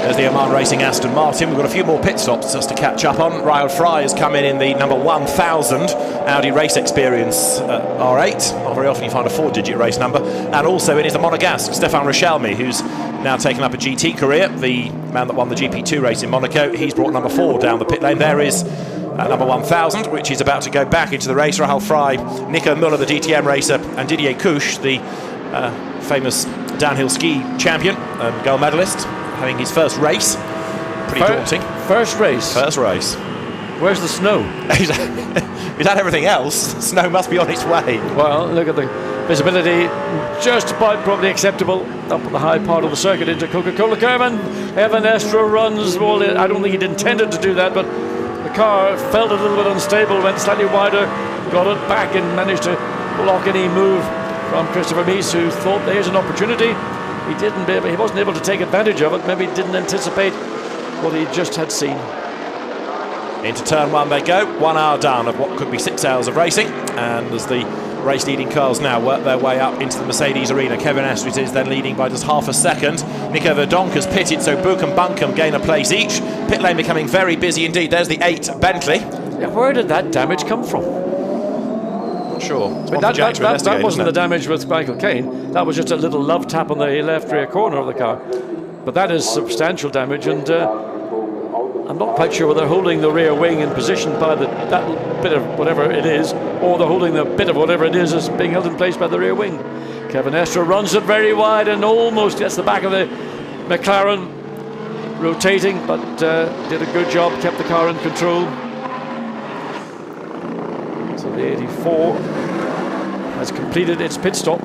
There's the Oman Racing Aston Martin. We've got a few more pit stops just to catch up on. Raoul Fry has come in the number 1000 Audi Race Experience R8. Not very often you find a 4-digit race number. And also it is the Monegasque, Stéphane Richelmy, who's now taken up a GT career, the man that won the GP2 race in Monaco. He's brought number 4 down the pit lane. There is number 1000, which is about to go back into the race. Rahal Frey, Nico Müller, the DTM racer, and Didier Couche, the famous downhill ski champion and gold medalist, having his first race. Pretty daunting. First race? First race. Where's the snow? He's had everything else. Snow must be on its way. Well, look at the visibility, just about probably acceptable up at the high part of the circuit into Coca-Cola curve, and Evan Estra runs. Well, I don't think he'd intended to do that, but the car felt a little bit unstable, went slightly wider, got it back and managed to block any move from Christopher Mies, who thought there's an opportunity. He wasn't able to take advantage of it, maybe didn't anticipate what he just had seen. Into turn 1 they go, 1 hour down of what could be 6 hours of racing, and as the race leading cars now work their way up into the Mercedes arena, Kevin Estre is then leading by just half a second. Nico Verdonk has pitted, so Buch and Buncombe gain a place each. Pit lane becoming very busy indeed. There's the 8 Bentley. Yeah, where did that damage come from? Not sure. That wasn't the damage with Michael Caine. That was just a little love tap on the left rear corner of the car. But that is substantial damage, and I'm not quite sure whether they're holding the rear wing in position by that bit of whatever it is, or they're holding the bit of whatever it is as being held in place by the rear wing. Kevin Estre runs it very wide and almost gets the back of the McLaren rotating, but did a good job, kept the car in control. So the 84 has completed its pit stop.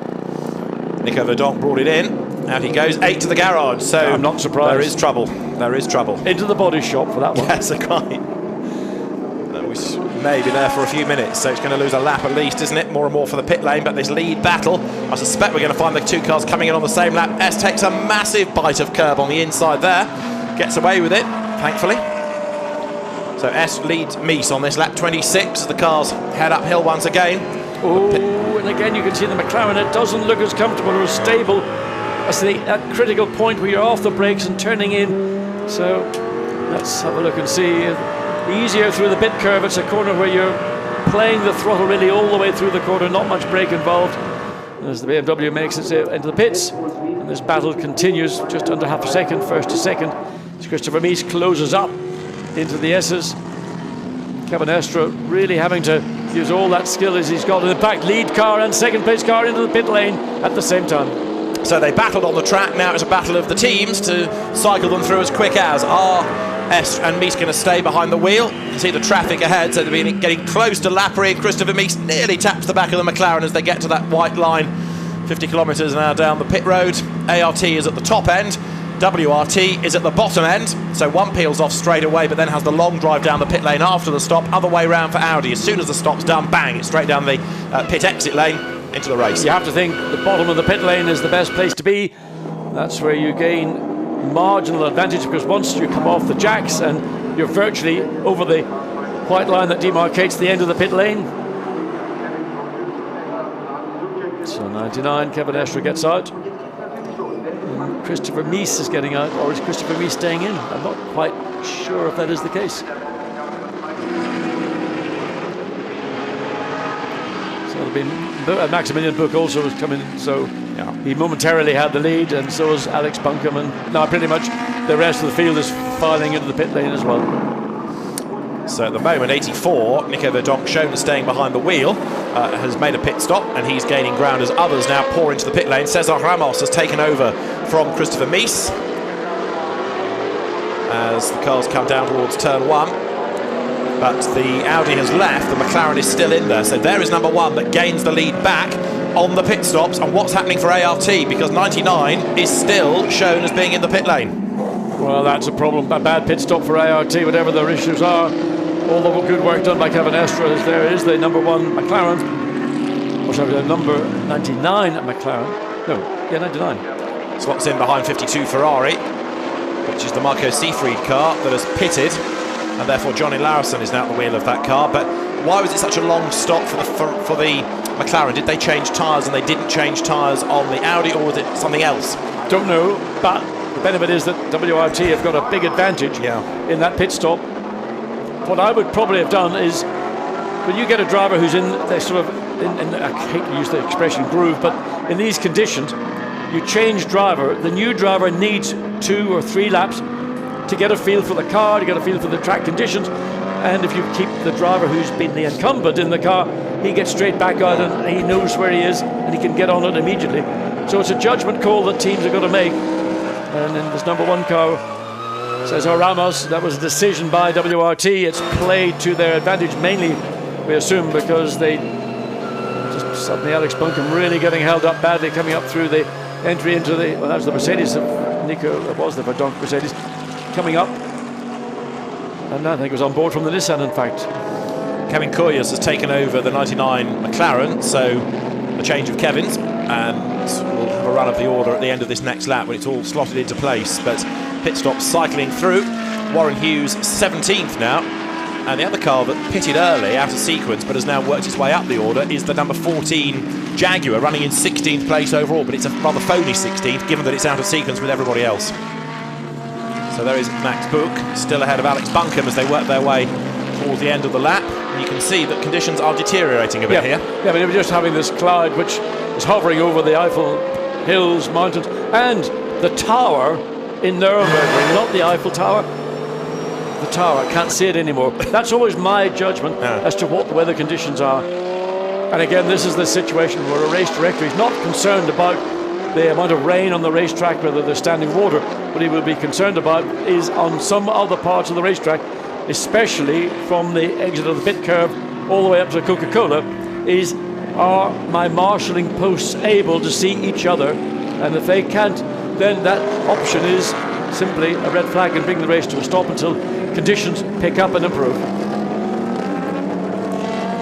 Nico Verdonk brought it in. Out he goes, 8 to the garage, so I'm not surprised. There is trouble. There is trouble. Into the body shop for that one. Yes, quite. We may be there for a few minutes, so it's going to lose a lap at least, isn't it? More and more for the pit lane, but this lead battle, I suspect we're going to find the 2 cars coming in on the same lap. S takes a massive bite of curb on the inside there, gets away with it, thankfully. So S leads Mies on this lap 26 as the cars head uphill once again. Oh, and again you can see the McLaren, it doesn't look as comfortable or as stable. That's that critical point where you're off the brakes and turning in. So let's have a look and see. Easier through the bit curve. It's a corner where you're playing the throttle really all the way through the corner, not much brake involved. And as the BMW makes its way into the pits, and this battle continues just under half a second, first to second, as Christopher Mies closes up into the S's. Kevin Estre really having to use all that skill as he's got in the back, lead car and second place car into the pit lane at the same time. So they battled on the track, now it's a battle of the teams to cycle them through as quick as. Are S and Mies going to stay behind the wheel? You can see the traffic ahead, so they're getting close to Lapri, and Christopher Mies nearly taps the back of the McLaren as they get to that white line. 50 kilometres an hour down the pit road. ART is at the top end, WRT is at the bottom end, so one peels off straight away but then has the long drive down the pit lane after the stop. Other way round for Audi. As soon as the stop's done, bang, it's straight down the pit exit lane into the race. You have to think the bottom of the pit lane is the best place to be. That's where you gain marginal advantage, because once you come off the jacks and you're virtually over the white line that demarcates the end of the pit lane. So 99, Kevin Estre gets out. And Christopher Mies is getting out, or is Christopher Mies staying in? I'm not quite sure if that is the case. Maximilian Buch also was coming in, so he momentarily had the lead, and so was Alex Buncombe, and now pretty much the rest of the field is filing into the pit lane as well. So at the moment, 84, Nico Verdonk, shown as staying behind the wheel, has made a pit stop, and he's gaining ground as others now pour into the pit lane. Cesar Ramos has taken over from Christopher Mies as the cars come down towards turn 1. But the Audi has left, the McLaren is still in there. So there is number 1 that gains the lead back on the pit stops. And what's happening for ART? Because 99 is still shown as being in the pit lane. Well, that's a problem. A bad pit stop for ART, whatever their issues are. All the good work done by Kevin Estre as there is the number 1 McLaren. Or sorry, the number 99 McLaren. No, yeah, 99. Slots in behind 52 Ferrari, which is the Marco Seefried car that has pitted. And therefore Johnny Larison is now at the wheel of that car. But why was it such a long stop for the McLaren? Did they change tyres and they didn't change tyres on the Audi, or was it something else? Don't know, but the benefit is that WRT have got a big advantage in that pit stop. What I would probably have done is, when you get a driver who's in, they're sort of, I hate to use the expression groove, but in these conditions, you change driver, the new driver needs 2 or 3 laps to get a feel for the car, to get a feel for the track conditions. And if you keep the driver who's been the incumbent in the car, he gets straight back out and he knows where he is and he can get on it immediately. So it's a judgment call that teams are going to make. And in this number 1 car, Cesar Ramos, that was a decision by WRT. It's played to their advantage, mainly, we assume, because they just suddenly Alex Buncombe really getting held up badly coming up through the entry into the, well, that was the Mercedes of Nico, that was the Verdonk Mercedes coming up. And I think it was on board from the Nissan, in fact. Kevin Koulias has taken over the 99 McLaren, so a change of Kevin's, and we'll have a run of the order at the end of this next lap when it's all slotted into place. But pit stop cycling through. Warren Hughes 17th now, and the other car that pitted early out of sequence but has now worked its way up the order is the number 14 Jaguar, running in 16th place overall, but it's a rather phony 16th given that it's out of sequence with everybody else. So there is Max Buch still ahead of Alex Buncombe as they work their way towards the end of the lap. And you can see that conditions are deteriorating a bit here. Yeah, but we're just having this cloud which is hovering over the Eiffel Hills, mountains, and the tower in Nurburgring, not the Eiffel Tower. The tower, can't see it anymore. That's always my judgment as to what the weather conditions are. And again, this is the situation where a race director is not concerned about the amount of rain on the racetrack, whether there's standing water. What he will be concerned about is on some other parts of the racetrack, especially from the exit of the pit curve all the way up to Coca-Cola, is are my marshalling posts able to see each other? And if they can't, then that option is simply a red flag and bring the race to a stop until conditions pick up and improve.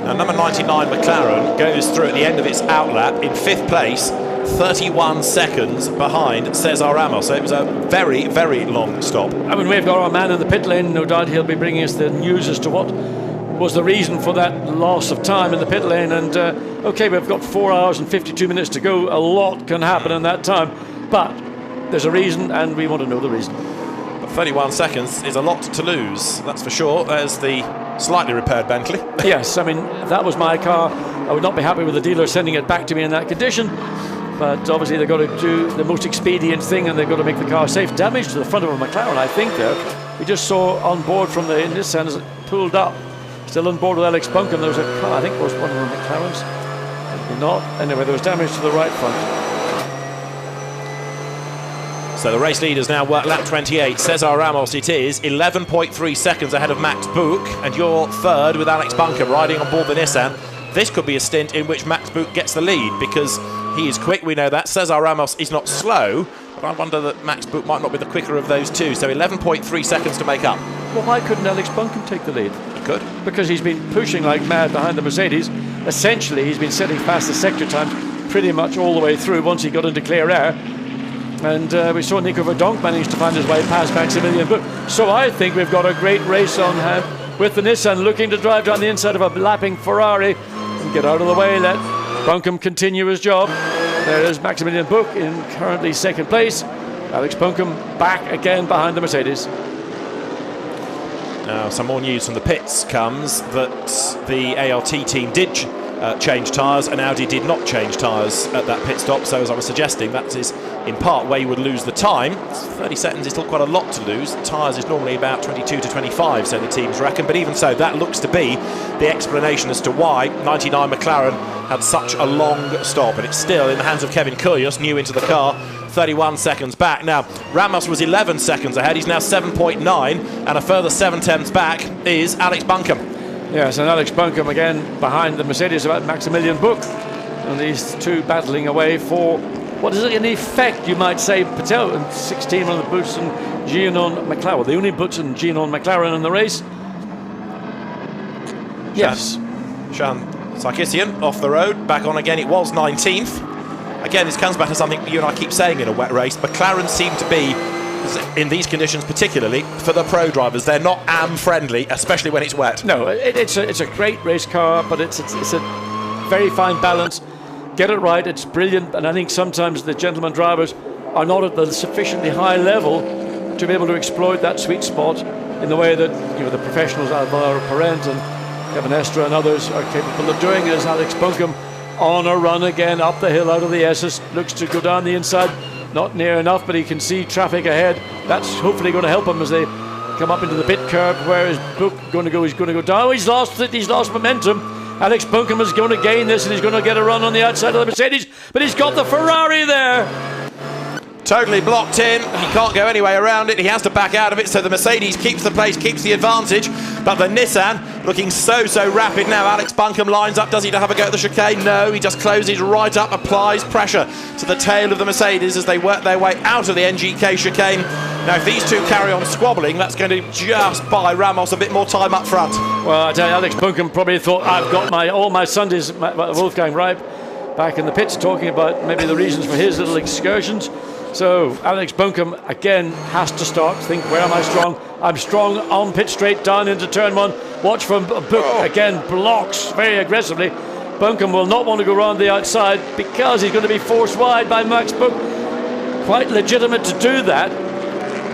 Now, number 99 McLaren goes through at the end of its outlap in 5th place, 31 seconds behind Cesar Ramos. So it was a very, very long stop. I mean, we've got our man in the pit lane. No doubt he'll be bringing us the news as to what was the reason for that loss of time in the pit lane. And okay, we've got 4 hours and 52 minutes to go. A lot can happen in that time, but there's a reason, and we want to know the reason. But 31 seconds is a lot to lose, that's for sure. There's the slightly repaired Bentley. Yes, I mean, if that was my car, I would not be happy with the dealer sending it back to me in that condition. But obviously they've got to do the most expedient thing, and they've got to make the car safe. Damage to the front of a McLaren, I think, there. We just saw on board from the Nissan as it pulled up. Still on board with Alex Buncombe. There was a car, I think it was one of the McLarens. Maybe not. Anyway, there was damage to the right front. So the race leaders now work lap 28. Cesar Ramos it is, 11.3 seconds ahead of Max Buch, and you're third with Alex Buncombe riding on board the Nissan. This could be a stint in which Max Buch gets the lead because he is quick, we know that. Cesar Ramos is not slow, but I wonder that Max Buch might not be the quicker of those two. So 11.3 seconds to make up. Well, why couldn't Alex Buncombe take the lead? He could. Because he's been pushing like mad behind the Mercedes. Essentially, he's been setting fast the sector times pretty much all the way through once he got into clear air. And we saw Nico Verdonk manage to find his way past Maximilian Buch. So I think we've got a great race on hand with the Nissan looking to drive down the inside of a lapping Ferrari and get out of the way, let Buncombe continue his job. There is Maximilian Buch in currently 2nd place. Alex Buncombe back again behind the Mercedes. Now, some more news from the pits comes that the ALT team did change tyres, and Audi did not change tyres at that pit stop. So as I was suggesting, that is in part where you would lose the time. 30 seconds is still quite a lot to lose. Tyres is normally about 22 to 25, so the teams reckon. But even so, that looks to be the explanation as to why 99 McLaren had such a long stop. And it's still in the hands of Kevin Koulias, new into the car, 31 seconds back. Now, Ramos was 11 seconds ahead. He's now 7.9, and a further 7/10 back is Alex Buncombe. Yes, and Alex Buncombe again behind the Mercedes about Maximilian Buch. And these two battling away for what is in effect, you might say, Patel and 16 on the Buch and Gianon McLaren. The only Buch and Gianon McLaren in the race. Yes. Sean Sarkisian off the road, back on again. It was 19th. Again, this comes back to something you and I keep saying in a wet race. McLaren seem to be, in these conditions particularly, for the pro drivers, they're not am-friendly, especially when it's wet. No, it's a great race car, but it's a very fine balance. Get it right, it's brilliant, and I think sometimes the gentleman drivers are not at the sufficiently high level to be able to exploit that sweet spot in the way that the professionals, Alvaro Parent and Kevin Estra and others, are capable of doing, as Alex Buncombe on a run again up the hill out of the S's. Looks to go down the inside, not near enough, but he can see traffic ahead. That's hopefully going to help him as they come up into the pit curb. Where is Book going to go? He's going to go down. He's lost it. He's lost momentum. Alex Buncombe is going to gain this, and he's going to get a run on the outside of the Mercedes, but he's got the Ferrari there. Totally blocked in. He can't go any way around it. He has to back out of it, so the Mercedes keeps the place, keeps the advantage. But the Nissan looking so rapid now. Alex Buncombe lines up. Does he have a go at the chicane? No, he just closes right up, applies pressure to the tail of the Mercedes as they work their way out of the NGK chicane. Now, if these two carry on squabbling, that's going to just buy Ramos a bit more time up front. Well, I tell you, Alex Buncombe probably thought, I've got all my Sundays, Wolfgang Reip back in the pits talking about maybe the reasons for his little excursions. So Alex Buncombe again has to start. Think, where am I strong? I'm strong on pit straight down into turn one. Watch from Book again, blocks very aggressively. Buncombe will not want to go around the outside because he's going to be forced wide by Max Book. Quite legitimate to do that,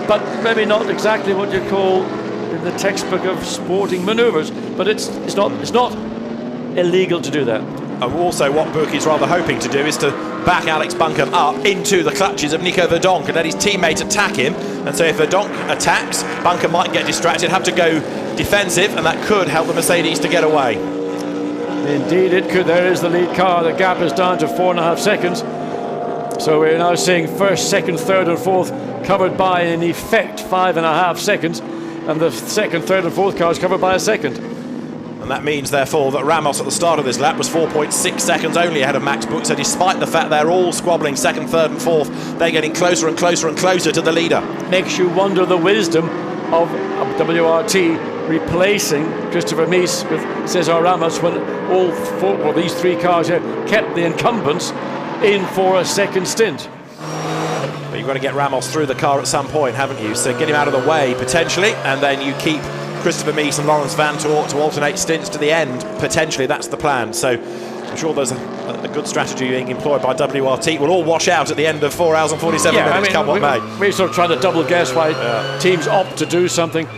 but maybe not exactly what you call in the textbook of sporting manoeuvres. But it's not illegal to do that. And also what Book is rather hoping to do is to back Alex Buncombe up into the clutches of Nico Verdonk and let his teammate attack him. And so if Verdonk attacks, Buncombe might get distracted, have to go defensive, and that could help the Mercedes to get away. Indeed it could. There is the lead car. The gap is down to 4.5 seconds. So we're now seeing first, second, third and fourth covered by, in effect, 5.5 seconds. And the second, third and fourth cars covered by a second. And that means, therefore, that Ramos at the start of this lap was 4.6 seconds only ahead of Max Book. So despite the fact they're all squabbling second, third and fourth, they're getting closer and closer and closer to the leader. Makes you wonder the wisdom of WRT replacing Christopher Mies with Cesar Ramos when all four, well, these three cars here kept the incumbents in for a second stint. But you've got to get Ramos through the car at some point, haven't you? So get him out of the way, potentially, and then you keep Christopher Mies and Lawrence Van to alternate stints to the end. Potentially, that's the plan. So I'm sure there's a good strategy being employed by WRT. We'll all wash out at the end of 4 hours and 47 minutes, come what may. We're sort of trying to double guess why teams opt to do something.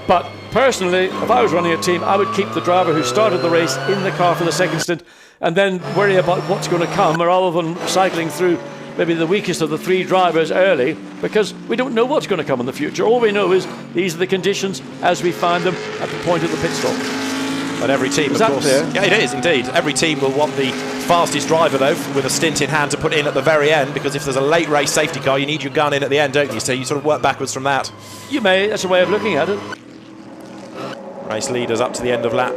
But personally, if I was running a team, I would keep the driver who started the race in the car for the second stint and then worry about what's going to come, rather than cycling through maybe the weakest of the three drivers early, because we don't know what's going to come in the future. All we know is these are the conditions as we find them at the point of the pit stop. But every team, is of that course, clear? Yeah, it is indeed. Every team will want the fastest driver, though, with a stint in hand to put in at the very end, because if there's a late race safety car, you need your gun in at the end, don't you? So you sort of work backwards from that. You may. That's a way of looking at it. Race leaders up to the end of lap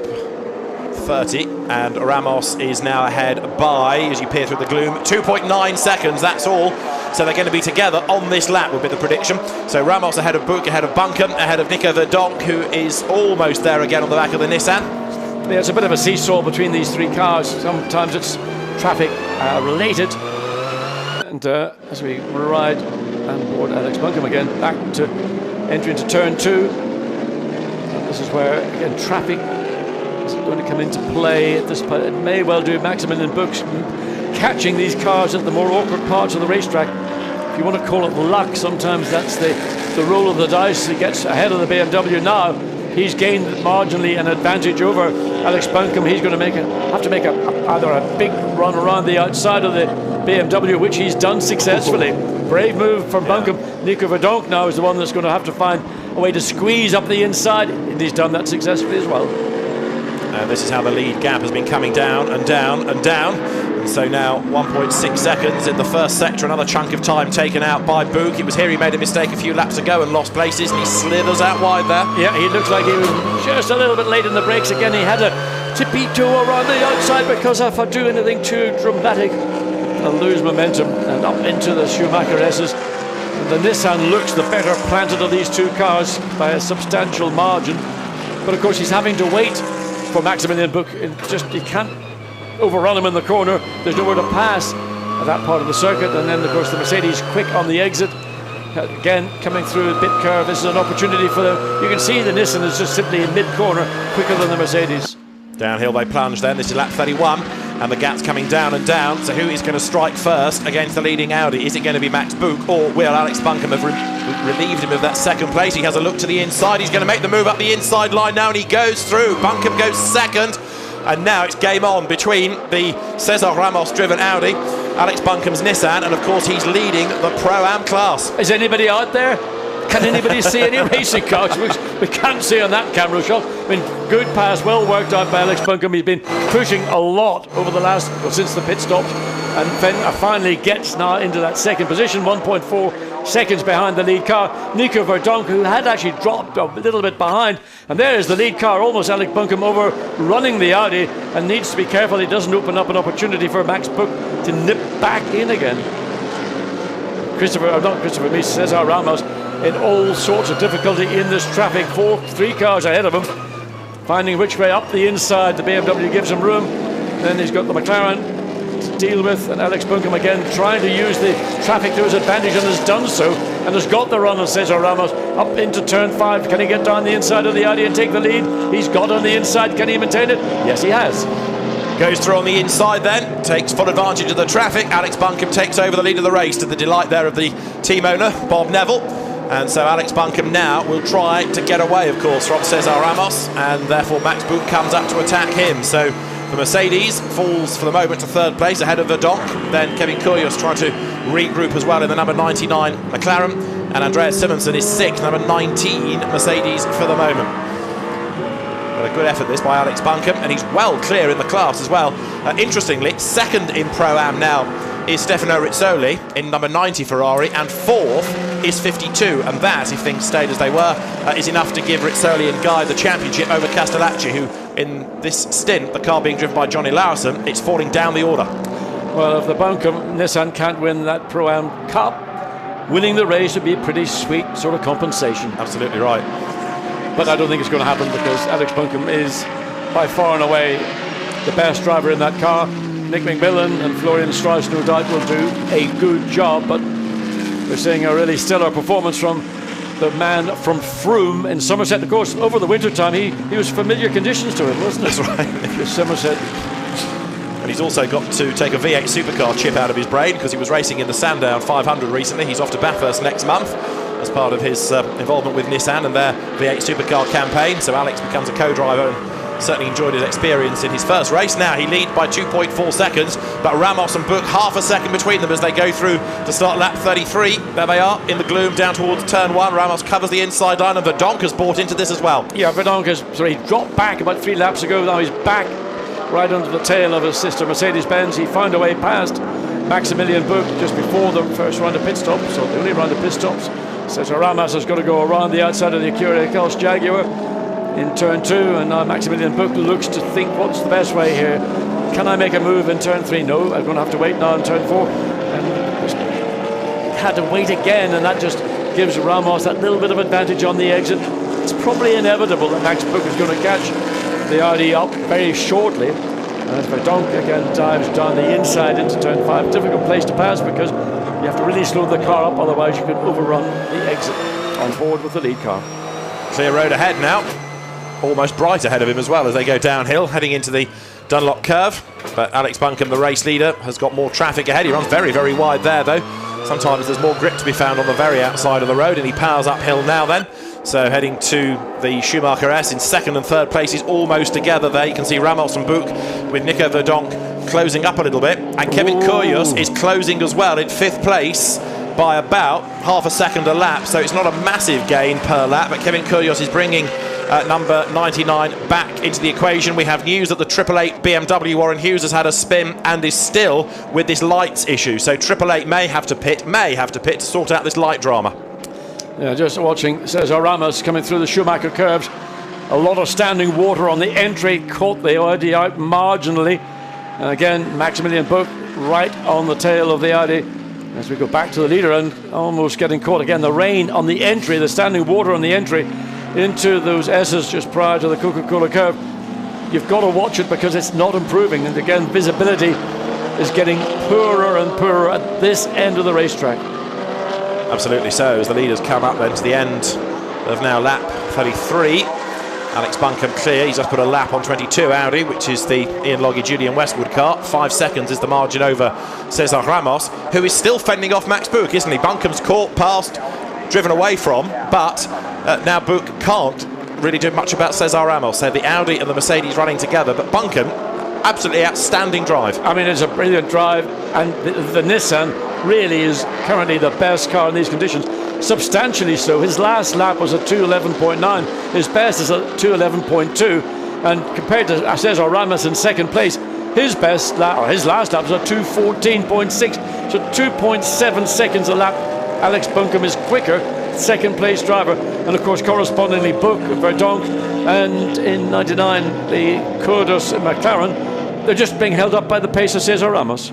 30, and Ramos is now ahead by, as you peer through the gloom, 2.9 seconds, that's all. So they're going to be together on this lap, would be the prediction. So Ramos ahead of Book, ahead of Buncombe, ahead of Nico Verdonk, who is almost there again on the back of the Nissan. Yeah, it's a bit of a seesaw between these three cars. Sometimes it's traffic related. And as we ride and board Alex Buncombe again, back to entry into turn two. This is where, again, traffic is going to come into play at this point. It may well do Maximilian Books catching these cars at the more awkward parts of the racetrack. If you want to call it luck, sometimes that's the roll of the dice. He gets ahead of the BMW now. He's gained marginally an advantage over Alex Buncombe. He's going to have to make either a big run around the outside of the BMW, which he's done successfully. Brave move from Buncombe. Nico Verdonk now is the one that's going to have to find a way to squeeze up the inside, and he's done that successfully as well. And this is how the lead gap has been coming down and down and down. And so now 1.6 seconds in the first sector, another chunk of time taken out by Boog. It was here he made a mistake a few laps ago and lost places, and he slithers out wide there. Yeah, he looks like he was just a little bit late in the brakes again. He had a tippy-toe around the outside because if I do anything too dramatic, I'll lose momentum and up into the Schumacher S's. And the Nissan looks the better planted of these two cars by a substantial margin. But of course he's having to wait for Maximilian Book. He can't overrun him in the corner. There's nowhere to pass at that part of the circuit. And then of course the Mercedes quick on the exit. Again, coming through a bit curve. This is an opportunity for them. You can see the Nissan is just simply in mid-corner, quicker than the Mercedes. Downhill they plunge then. This is lap 31, and the gap's coming down and down. So who is going to strike first against the leading Audi? Is it going to be Max Book, or will Alex Buncombe have relieved him of that second place? He has a look to the inside. He's going to make the move up the inside line now, and he goes through. Buncombe goes second. And now it's game on between the Cesar Ramos driven Audi, Alex Bunkum's Nissan, and of course he's leading the Pro-Am class. Is anybody out there? Can anybody see any racing cars? We can't see on that camera shot. I mean, good pass, well worked out by Alex Bunkum. He's been pushing a lot over the last, well, since the pit stop, and finally gets now into that second position, 1.4 seconds behind the lead car. Nico Verdonk, who had actually dropped a little bit behind, and there is the lead car, almost Alex Bunkum over running the Audi, and needs to be careful he doesn't open up an opportunity for Max Buch to nip back in again. Cesar Ramos in all sorts of difficulty in this traffic. 3 cars ahead of him, finding which way up the inside. The BMW gives him room. Then he's got the McLaren to deal with, and Alex Bunkum again trying to use the traffic to his advantage, and has done so, and has got the run on Cesar Ramos up into turn 5. Can he get down the inside of the Audi and take the lead? He's got on the inside. Can he maintain it? Yes, he has. Goes through on the inside then, takes full advantage of the traffic. Alex Bunkum takes over the lead of the race, to the delight there of the team owner, Bob Neville. And so Alex Bunkum now will try to get away, of course, from Cesar Ramos, and therefore Max Buch comes up to attack him. So the Mercedes falls for the moment to 3rd place ahead of Verdonk. Then Kevin Kyrgios trying to regroup as well in the number 99 McLaren, and Andreas Simonsen is 6th, number 19 Mercedes for the moment. But a good effort this by Alex Bunkum, and he's well clear in the class as well. Interestingly, 2nd in Pro-Am now is Stefano Rizzoli in number 90 Ferrari, and 4th is 52, and that, if things stayed as they were, is enough to give Rizzoli and Guy the championship over Castellacci, who in this stint, the car being driven by Johnny Larson, it's falling down the order. Well, if the Bunkum Nissan can't win that Pro-Am Cup, winning the race would be a pretty sweet sort of compensation. Absolutely right. But I don't think it's going to happen, because Alex Bunkum is by far and away the best driver in that car. Nick McMillan and Florian Strauss no doubt will do a good job, but we're seeing a really stellar performance from the man from Froome in Somerset. Of course, over the winter time he was familiar conditions to him, wasn't it? That's right. Somerset. And he's also got to take a V8 supercar chip out of his brain, because he was racing in the Sandown 500 recently. He's off to Bathurst next month as part of his involvement with Nissan and their V8 supercar campaign. So Alex becomes a co-driver, and certainly enjoyed his experience in his first race. Now he leads by 2.4 seconds, but Ramos and Buch half a second between them as they go through to start lap 33. There they are in the gloom down towards turn 1. Ramos covers the inside line, and Verdonk has bought into this as well. Yeah, Verdonk has dropped back about 3 laps ago. Now he's back right under the tail of his sister Mercedes-Benz. He found a way past Maximilian Buch just before the first round of pit stops, so the only round of pit stops. Cesar Ramos has got to go around the outside of the Acura Ecos Jaguar in turn 2, and now Maximilian Buch looks to think, what's the best way here? Can I make a move in turn 3? No, I'm going to have to wait now in turn 4. And just had to wait again, and that just gives Ramos that little bit of advantage on the exit. It's probably inevitable that Max Buch is going to catch the Audi up very shortly. And Verdonk again dives down the inside into turn 5. Difficult place to pass, because you have to really slow the car up, otherwise you could overrun the exit on board with the lead car. Clear road ahead now. Almost bright ahead of him as well as they go downhill, heading into the Dunlop curve. But Alex Bunkum, the race leader, has got more traffic ahead. He runs very, very wide there, though. Sometimes there's more grip to be found on the very outside of the road, and he powers uphill now then. So heading to the Schumacher S in 2nd and 3rd places, almost together there. You can see Ramos and Buch with Nico Verdonk closing up a little bit. And Kevin Kyrgios is closing as well in 5th place by about half a second a lap. So it's not a massive gain per lap, but Kevin Kyrgios is bringing number 99 back into the equation. We have news that the 888 BMW Warren Hughes has had a spin and is still with this lights issue. So 888 may have to pit to sort out this light drama. Yeah, just watching Cesar Ramos coming through the Schumacher curves. A lot of standing water on the entry, caught the Audi out marginally. And again, Maximilian Buch right on the tail of the Audi as we go back to the leader, and almost getting caught again. The rain on the entry, the standing water on the entry into those S's just prior to the Coca-Cola curve. You've got to watch it, because it's not improving, and again visibility is getting poorer and poorer at this end of the racetrack. Absolutely so, as the leaders come up then to the end of now lap 33. Alex Bunkum clear, he's just put a lap on 22 Audi, which is the Ian Logie Julian Westwood car. 5 seconds is the margin over Cesar Ramos, who is still fending off Max Buch, isn't he? Bunkum's caught, passed, driven away from, but now Buch can't really do much about Cesar Ramos. So the Audi and the Mercedes running together, but Buncombe, absolutely outstanding drive. I mean, it's a brilliant drive, and the Nissan really is currently the best car in these conditions, substantially so. His last lap was a 2:11.9, his best is a 2:11.2, and compared to Cesar Ramos in second place, his best lap, or his last lap, was a 2:14.6, so 2.7 seconds a lap. Alex Buncombe is quicker, second place driver, and of course correspondingly Verdonk, and in 99 the Kurdos McLaren, they're just being held up by the pace of Cesar Ramos.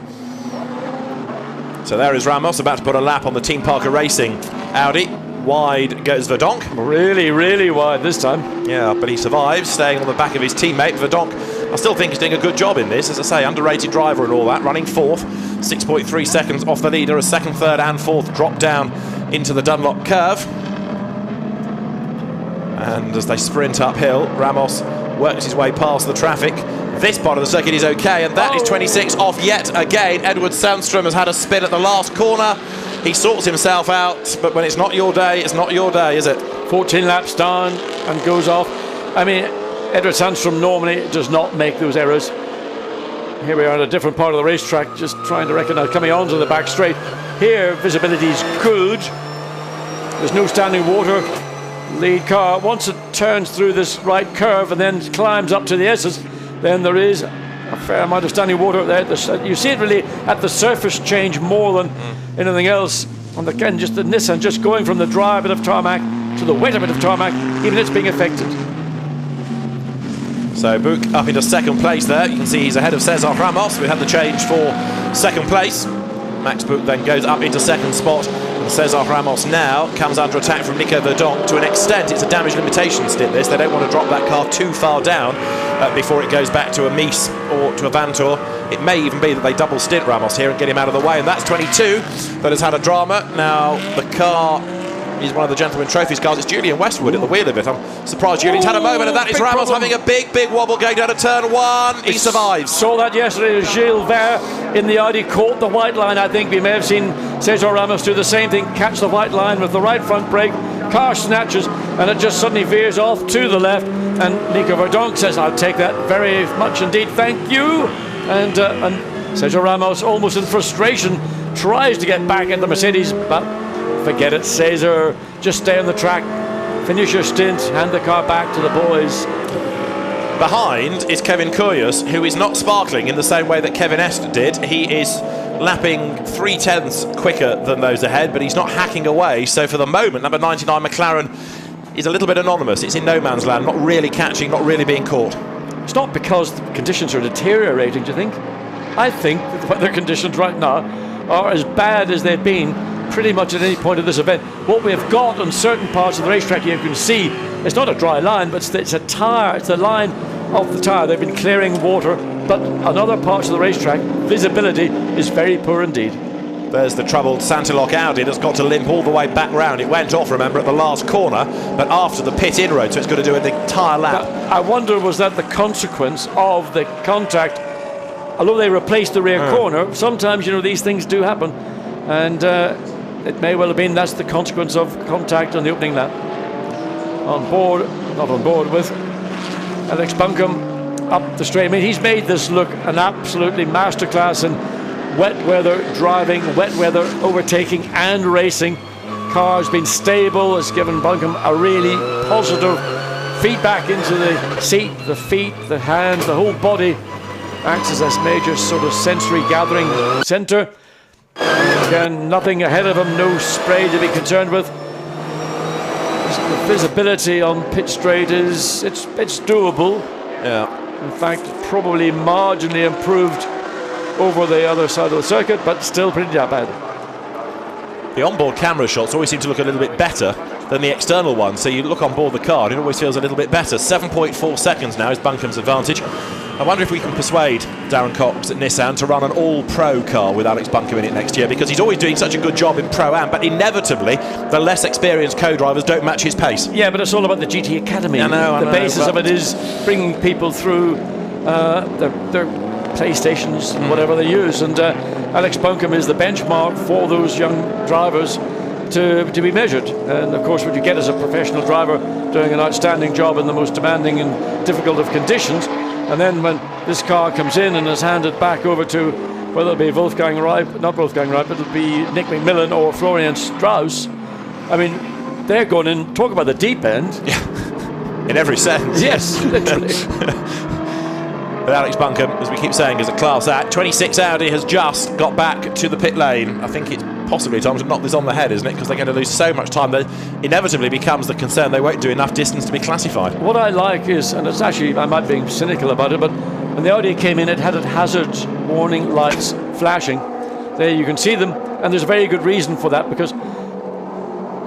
So there is Ramos about to put a lap on the Team Parker Racing Audi. Wide goes Verdonk. Really, really wide this time. Yeah, but he survives, staying on the back of his teammate. Verdonk, I still think he's doing a good job in this. As I say, underrated driver and all that, running fourth. 6.3 seconds off the leader as second, third and fourth drop down into the Dunlop curve. And as they sprint uphill, Ramos works his way past the traffic. This part of the circuit is okay, and that is 26 off yet again. Edward Sandstrom has had a spin at the last corner. He sorts himself out, but when it's not your day, it's not your day, is it? 14 laps down and goes off. I mean, Edward Sandstrom normally does not make those errors. Here we are at a different part of the racetrack, just trying to recognise, coming onto the back straight. Here, visibility is good. There's no standing water. Lead car, once it turns through this right curve and then climbs up to the S's, then there is a fair amount of standing water there. You see it really at the surface change more than anything else. And again, just the Nissan just going from the dry bit of tarmac to the wetter bit of tarmac, even it's being affected. So Buch up into second place there. You can see he's ahead of Cesar Ramos. We had the change for second place. Max Buch then goes up into second spot. And Cesar Ramos now comes under attack from Nico Verdonk. To an extent, it's a damage limitation stint, this. They don't want to drop that car too far down before it goes back to a Mies or to a Vantor. It may even be that they double stint Ramos here and get him out of the way. And that's 22 that has had a drama. Now, the car is one of the Gentleman Trophies cars. It's Julian Westwood at the wheel of it. I'm surprised Julian's had a moment, and that is Ramos having a big wobble going down to turn one. He survives. Saw that yesterday. Gilles Vert in the Audi caught the white line. I think we may have seen Cesar Ramos do the same thing, catch the white line with the right front brake. Car snatches, and it just suddenly veers off to the left. And Nico Verdonk says, "I'll take that very much indeed, thank you." And Cesar Ramos, almost in frustration, tries to get back at the Mercedes, but forget it, Cesar. Just stay on the track, finish your stint, hand the car back to the boys. Behind is Kevin Kyrgios, who is not sparkling in the same way that Kevin Est did. He is lapping 3/10 quicker than those ahead, but he's not hacking away. So for the moment, number 99 McLaren is a little bit anonymous. It's in no man's land, not really catching, not really being caught. It's not because the conditions are deteriorating, do you think? I think that the weather conditions right now are as bad as they've been pretty much at any point of this event. What we've got on certain parts of the racetrack, you can see, it's not a dry line, but it's a tyre, it's the line of the tyre. They've been clearing water, but on other parts of the racetrack, visibility is very poor indeed. There's the troubled Santilock Audi that's got to limp all the way back round. It went off, remember, at the last corner, but after the pit inroad, so it's got to do an entire lap. But I wonder, was that the consequence of the contact? Although they replaced the rear corner, sometimes, you know, these things do happen, and it may well have been that's the consequence of contact on the opening lap. On board, not on board with Alex Buncombe up the straight. I mean, he's made this look an absolutely masterclass in wet weather driving, wet weather overtaking and racing. Car's been stable, has given Buncombe a really positive feedback into the seat, the feet, the hands, the whole body. Acts as this major sort of sensory gathering centre. Again, nothing ahead of him, no spray to be concerned with. The visibility on pit straight is it's doable. Yeah. In fact, probably marginally improved over the other side of the circuit, but still pretty bad. The onboard camera shots always seem to look a little bit better than the external ones. So you look on board the car, and it always feels a little bit better. 7.4 seconds now is Buncombe's advantage. I wonder if we can persuade Darren Cox at Nissan to run an all-pro car with Alex Buncombe in it next year, because he's always doing such a good job in Pro-Am, but inevitably the less experienced co-drivers don't match his pace. Yeah, but it's all about the GT Academy. I know, the basis of it is bringing people through their PlayStations and whatever they use, and Alex Buncombe is the benchmark for those young drivers to be measured. And of course, what you get as a professional driver doing an outstanding job in the most demanding and difficult of conditions, and then when this car comes in and is handed back over to, whether it be Wolfgang Reip, not Wolfgang Reip, but it'll be Nick McMillan or Florian Strauss, I mean, they're going in, talk about the deep end. Yeah. In every sense. Yes, literally. But Alex Buncombe, as we keep saying, is a class act. 26 Audi has just got back to the pit lane. I think it's possibly time to knock this on the head, isn't it? Because they're going to lose so much time that inevitably becomes the concern they won't do enough distance to be classified. What I like is, and it's actually, I might be cynical about it, but when the Audi came in, it had its hazard warning lights flashing. There you can see them, and there's a very good reason for that, because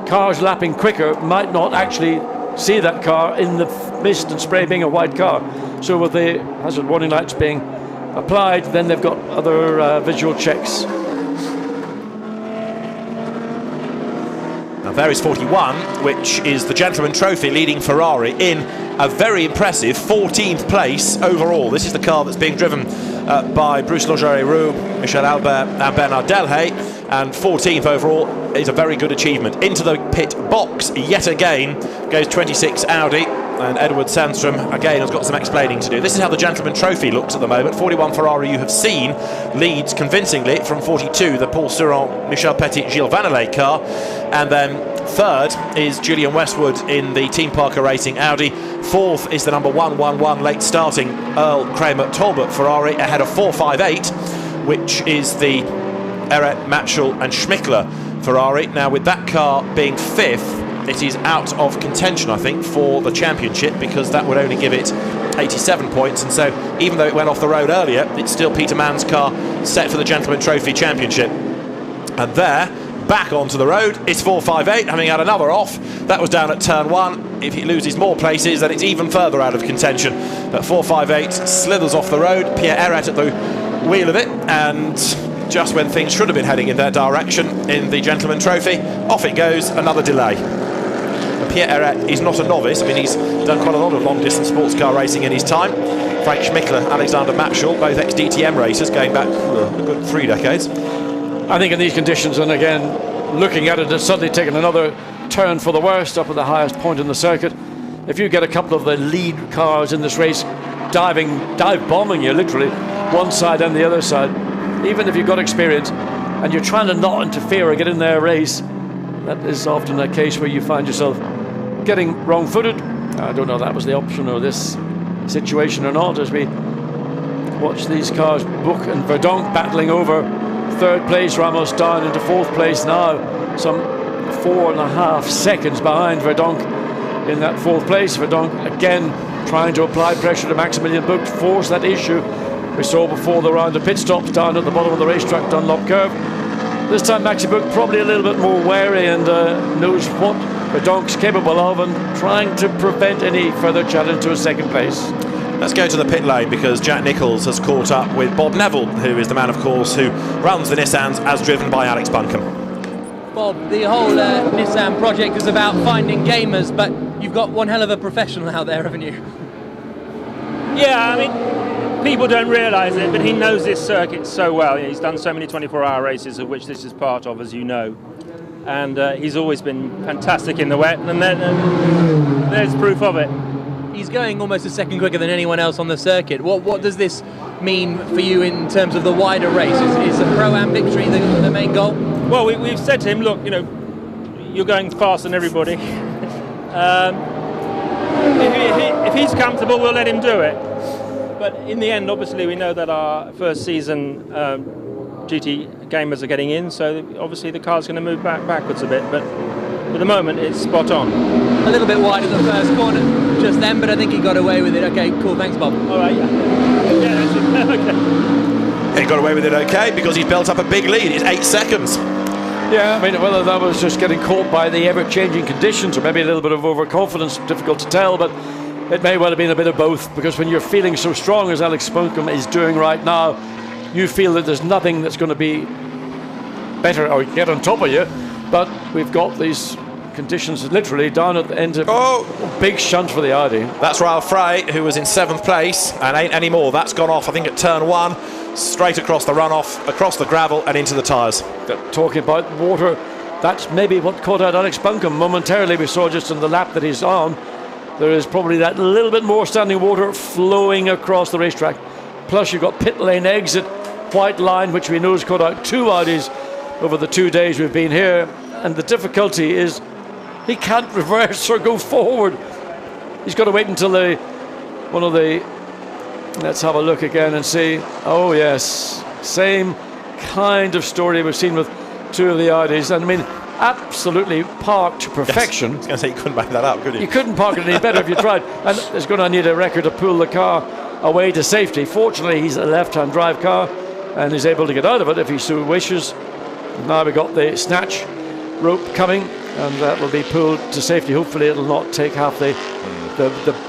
cars lapping quicker might not actually see that car in the mist and spray being a white car. So with the hazard warning lights being applied, then they've got other visual checks. Now there is 41, which is the Gentleman Trophy leading Ferrari in a very impressive 14th place overall. This is the car that's being driven by Bruce Logerie-Roux, Michel Albert and Bernard Delhay, and 14th overall is a very good achievement. Into the pit box yet again goes 26 Audi, and Edward Sandstrom again has got some explaining to do. This is how the Gentleman Trophy looks at the moment. 41 Ferrari, you have seen, leads convincingly from 42, the Paul Suron, Michel Petit, Gilles Vanelay car, and then third is Julian Westwood in the Team Parker Racing Audi. Fourth is the number 111 late starting Earl Kramer Talbot Ferrari, ahead of 458, which is the Eret, Matchell and Schmickler Ferrari. Now with that car being fifth, it is out of contention, I think, for the championship, because that would only give it 87 points, and so even though it went off the road earlier, it's still Peter Mann's car set for the Gentleman Trophy Championship. And there, back onto the road, is 458, having had another off. That was down at turn 1. If he loses more places, then it's even further out of contention. But 458 slithers off the road, Pierre Eret at the wheel of it, and just when things should have been heading in their direction in the Gentleman Trophy, off it goes, another delay. Pierre Eret is not a novice. I mean, he's done quite a lot of long-distance sports car racing in his time. Frank Schmickler, Alexander Matchell, both ex-DTM racers going back a good 3 decades. I think in these conditions, and again, looking at it, it's suddenly taken another turn for the worst up at the highest point in the circuit. If you get a couple of the lead cars in this race dive bombing you, literally, one side and the other side, even if you've got experience and you're trying to not interfere or get in their race, that is often a case where you find yourself getting wrong-footed. I don't know if that was the option or this situation or not, as we watch these cars book, and Verdonk battling over third place, Ramos down into fourth place now, some 4.5 seconds behind Verdonk in that fourth place. Verdonk again trying to apply pressure to Maximilian Buch to force that issue we saw before the round of pit stops down at the bottom of the racetrack Dunlop curve. This time Maxi Buch probably a little bit more wary and knows what Verdonk's capable of, and trying to prevent any further challenge to a second place. Let's go to the pit lane, because Jack Nicholls has caught up with Bob Neville, who is the man, of course, who runs the Nissans as driven by Alex Buncombe. Bob, the whole Nissan project is about finding gamers, but you've got one hell of a professional out there, haven't you? Yeah, I mean, people don't realise it, but he knows this circuit so well. He's done so many 24-hour races, of which this is part of, as you know. And he's always been fantastic in the wet, and there's proof of it. He's going almost a second quicker than anyone else on the circuit. What does this mean for you in terms of the wider race? Is a Pro-Am victory the main goal? Well, we've said to him, look, you know, you're going faster than everybody. If he's comfortable, we'll let him do it. But in the end, obviously, we know that our first season GT gamers are getting in, so obviously the car's going to move backwards a bit. But for the moment, it's spot on. A little bit wide at the first corner just then, but I think he got away with it. Okay, cool, thanks, Bob. All right, yeah, that's it. Okay. He got away with it okay, because he's built up a big lead. It's 8 seconds. Yeah, I mean, whether that was just getting caught by the ever-changing conditions or maybe a little bit of overconfidence, difficult to tell, but it may well have been a bit of both, because when you're feeling so strong as Alex Buncombe is doing right now, you feel that there's nothing that's going to be better or get on top of you, but we've got these conditions literally down at the end of big shunt for the Audi. That's Ralph Frey, who was in 7th place and ain't anymore. That's gone off, I think, at turn 1, straight across the runoff, across the gravel and into the tyres. Talking about water that's maybe what caught out Alex Buncombe momentarily. We saw just on the lap that he's on, there is probably that little bit more standing water flowing across the racetrack. Plus you've got pit lane exit, white line, which we know has caught out 2 Audis over the 2 days we've been here. And the difficulty is he can't reverse or go forward. He's got to wait until let's have a look again and see. Oh yes, same kind of story we've seen with 2 of the Audis. And I mean, absolutely parked to perfection. Yes, I was going to say, you couldn't make that up, could you? You couldn't park it any better if you tried. And it's going to need a wrecker to pull the car away to safety. Fortunately, he's a left-hand drive car and is able to get out of it if he so wishes. Now we've got the snatch rope coming, and that will be pulled to safety. Hopefully it'll not take half the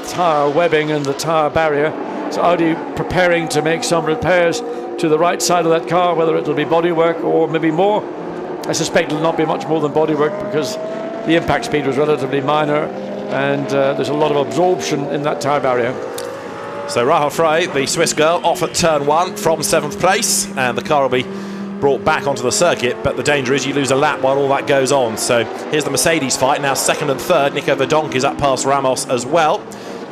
tyre webbing and the tyre barrier. So Audi preparing to make some repairs to the right side of that car, whether it'll be bodywork or maybe more. I suspect it'll not be much more than bodywork because the impact speed was relatively minor, and there's a lot of absorption in that tyre barrier. So Rahel Frey, the Swiss girl, off at turn 1 from 7th place, and the car will be brought back onto the circuit, but the danger is you lose a lap while all that goes on. So here's the Mercedes fight, now 2nd and 3rd. Nico Verdonk is up past Ramos as well,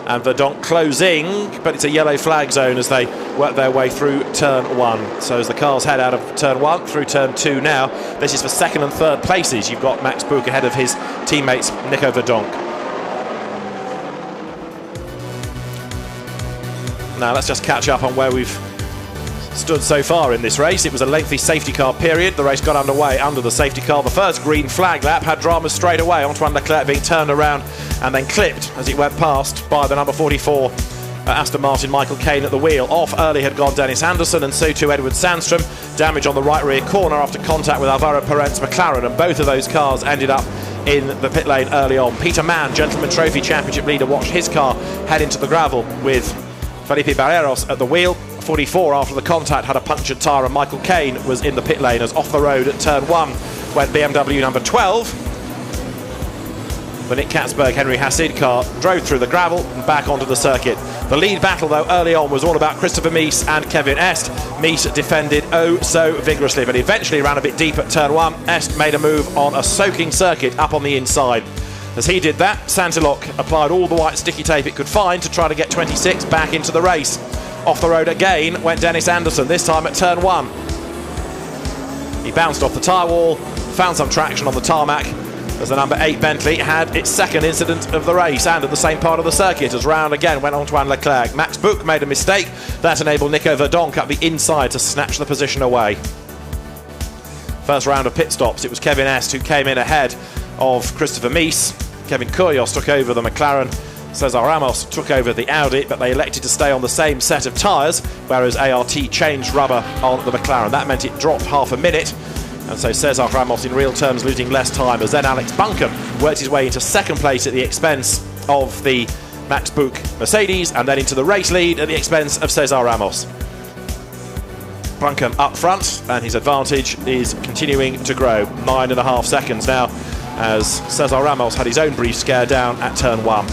and Verdonk closing, but it's a yellow flag zone as they work their way through turn 1. So as the cars head out of turn 1 through turn 2 now, this is for 2nd and 3rd places. You've got Max Buch ahead of his teammates Nico Verdonk. Now let's just catch up on where we've stood so far in this race. It was a lengthy safety car period. The race got underway under the safety car. The first green flag lap had drama straight away. Antoine Leclerc being turned around and then clipped as it went past by the number 44 Aston Martin Michael Caine at the wheel. Off early had gone Dennis Anderson, and so too Edward Sandstrom. Damage on the right rear corner after contact with Alvaro Perez's McLaren, and both of those cars ended up in the pit lane early on. Peter Mann, Gentleman Trophy Championship leader, watched his car head into the gravel with Felipe Barreros at the wheel. 44 after the contact had a punctured tyre, and Michael Caine was in the pit lane as off the road at turn 1 went BMW number 12. The Nick Katzberg Henry Hassid car drove through the gravel and back onto the circuit. The lead battle though early on was all about Christopher Mies and Kevin Est. Mies defended oh so vigorously, but eventually ran a bit deep at turn 1. Est made a move on a soaking circuit up on the inside. As he did that, Santilloc applied all the white sticky tape it could find to try to get 26 back into the race. Off the road again went Dennis Anderson, this time at turn 1. He bounced off the tyre wall, found some traction on the tarmac as the number 8 Bentley had its second incident of the race, and at the same part of the circuit as round again went Antoine Leclerc. Max Buch made a mistake. That enabled Nico Verdonk up the inside to snatch the position away. First round of pit stops, it was Kevin Est who came in ahead of Christopher Mies. Kevin Kyrgios took over the McLaren. Cesar Ramos took over the Audi, but they elected to stay on the same set of tyres, whereas ART changed rubber on the McLaren. That meant it dropped half a minute, and so Cesar Ramos in real terms losing less time, as then Alex Buncombe worked his way into 2nd place at the expense of the Max Buch Mercedes, and then into the race lead at the expense of Cesar Ramos. Buncombe up front, and his advantage is continuing to grow. 9.5 seconds now, as Cesar Ramos had his own brief scare down at turn 1.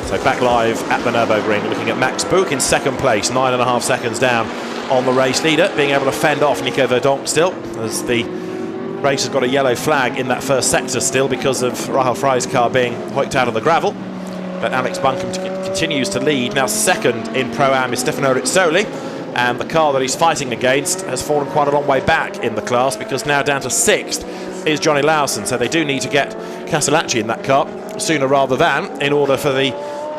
So back live at the Nurburgring, looking at Max Buch in 2nd place, 9.5 seconds down on the race leader, being able to fend off Nico Verdonk still, as the race has got a yellow flag in that first sector still because of Rahel Frey's car being hoiked out of the gravel. But Alex Buncombe continues to lead. Now 2nd in Pro-Am is Stefano Rizzoli, and the car that he's fighting against has fallen quite a long way back in the class, because now down to 6th is Johnny Lawson. So they do need to get Castellacci in that car sooner rather than, in order for the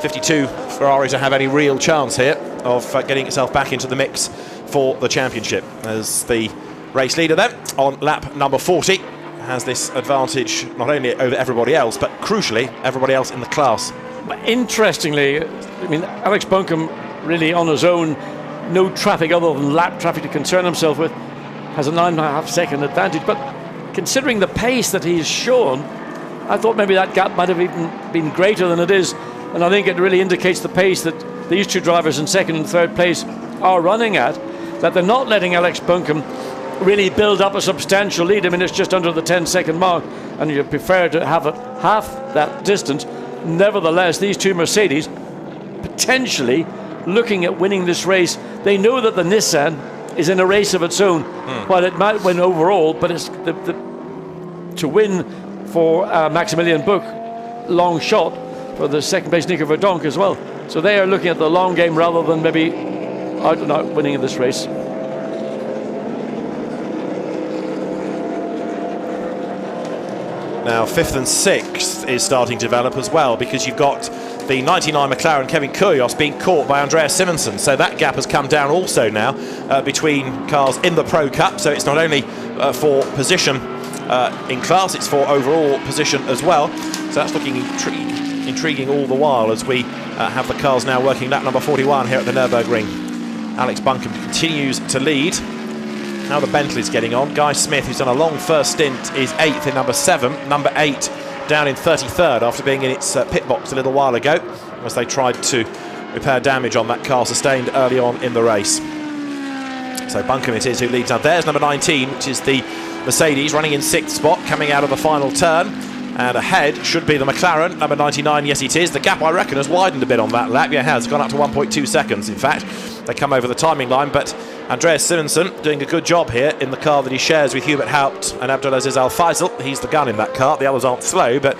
52 Ferrari to have any real chance here of getting itself back into the mix for the championship. As the race leader then, on lap number 40, has this advantage not only over everybody else, but crucially everybody else in the class. Interestingly, I mean, Alex Buncombe really on his own, no traffic other than lap traffic to concern himself with, has a 9.5 second advantage. But considering the pace that he's shown, I thought maybe that gap might have even been greater than it is. And I think it really indicates the pace that these two drivers in 2nd and 3rd place are running at, that they're not letting Alex Buncombe really build up a substantial lead. I mean, it's just under the 10-second mark, and you prefer to have it half that distance. Nevertheless, these two Mercedes potentially looking at winning this race. They know that the Nissan is in a race of its own. While it might win overall, but it's to win for Maximilian Buch, long shot for the second place Nico Verdonk as well. So they are looking at the long game rather than maybe out and out winning in this race. Now 5th and 6th is starting to develop as well, because you've got the 99 McLaren Kevin Kyrgios being caught by Andreas Simonsen, so that gap has come down also now between cars in the Pro Cup. So it's not only for position in class, it's for overall position as well. So that's looking intriguing all the while as we have the cars now working lap number 41 here at the Nurburgring. Alex Buncombe continues to lead. Now the Bentley's getting on. Guy Smith, who's done a long first stint, is 8th in number 7. Number 8 down in 33rd after being in its pit box a little while ago as they tried to repair damage on that car sustained early on in the race. So Buncombe it is who leads. Now there's number 19, which is the Mercedes, running in 6th spot, coming out of the final turn. And ahead should be the McLaren, number 99, yes it is. The gap, I reckon, has widened a bit on that lap. Yeah, it has gone up to 1.2 seconds, in fact. They come over the timing line, but Andreas Simonsen doing a good job here in the car that he shares with Hubert Haupt and Abdulaziz Al Faisal. He's the gun in that car. The others aren't slow, but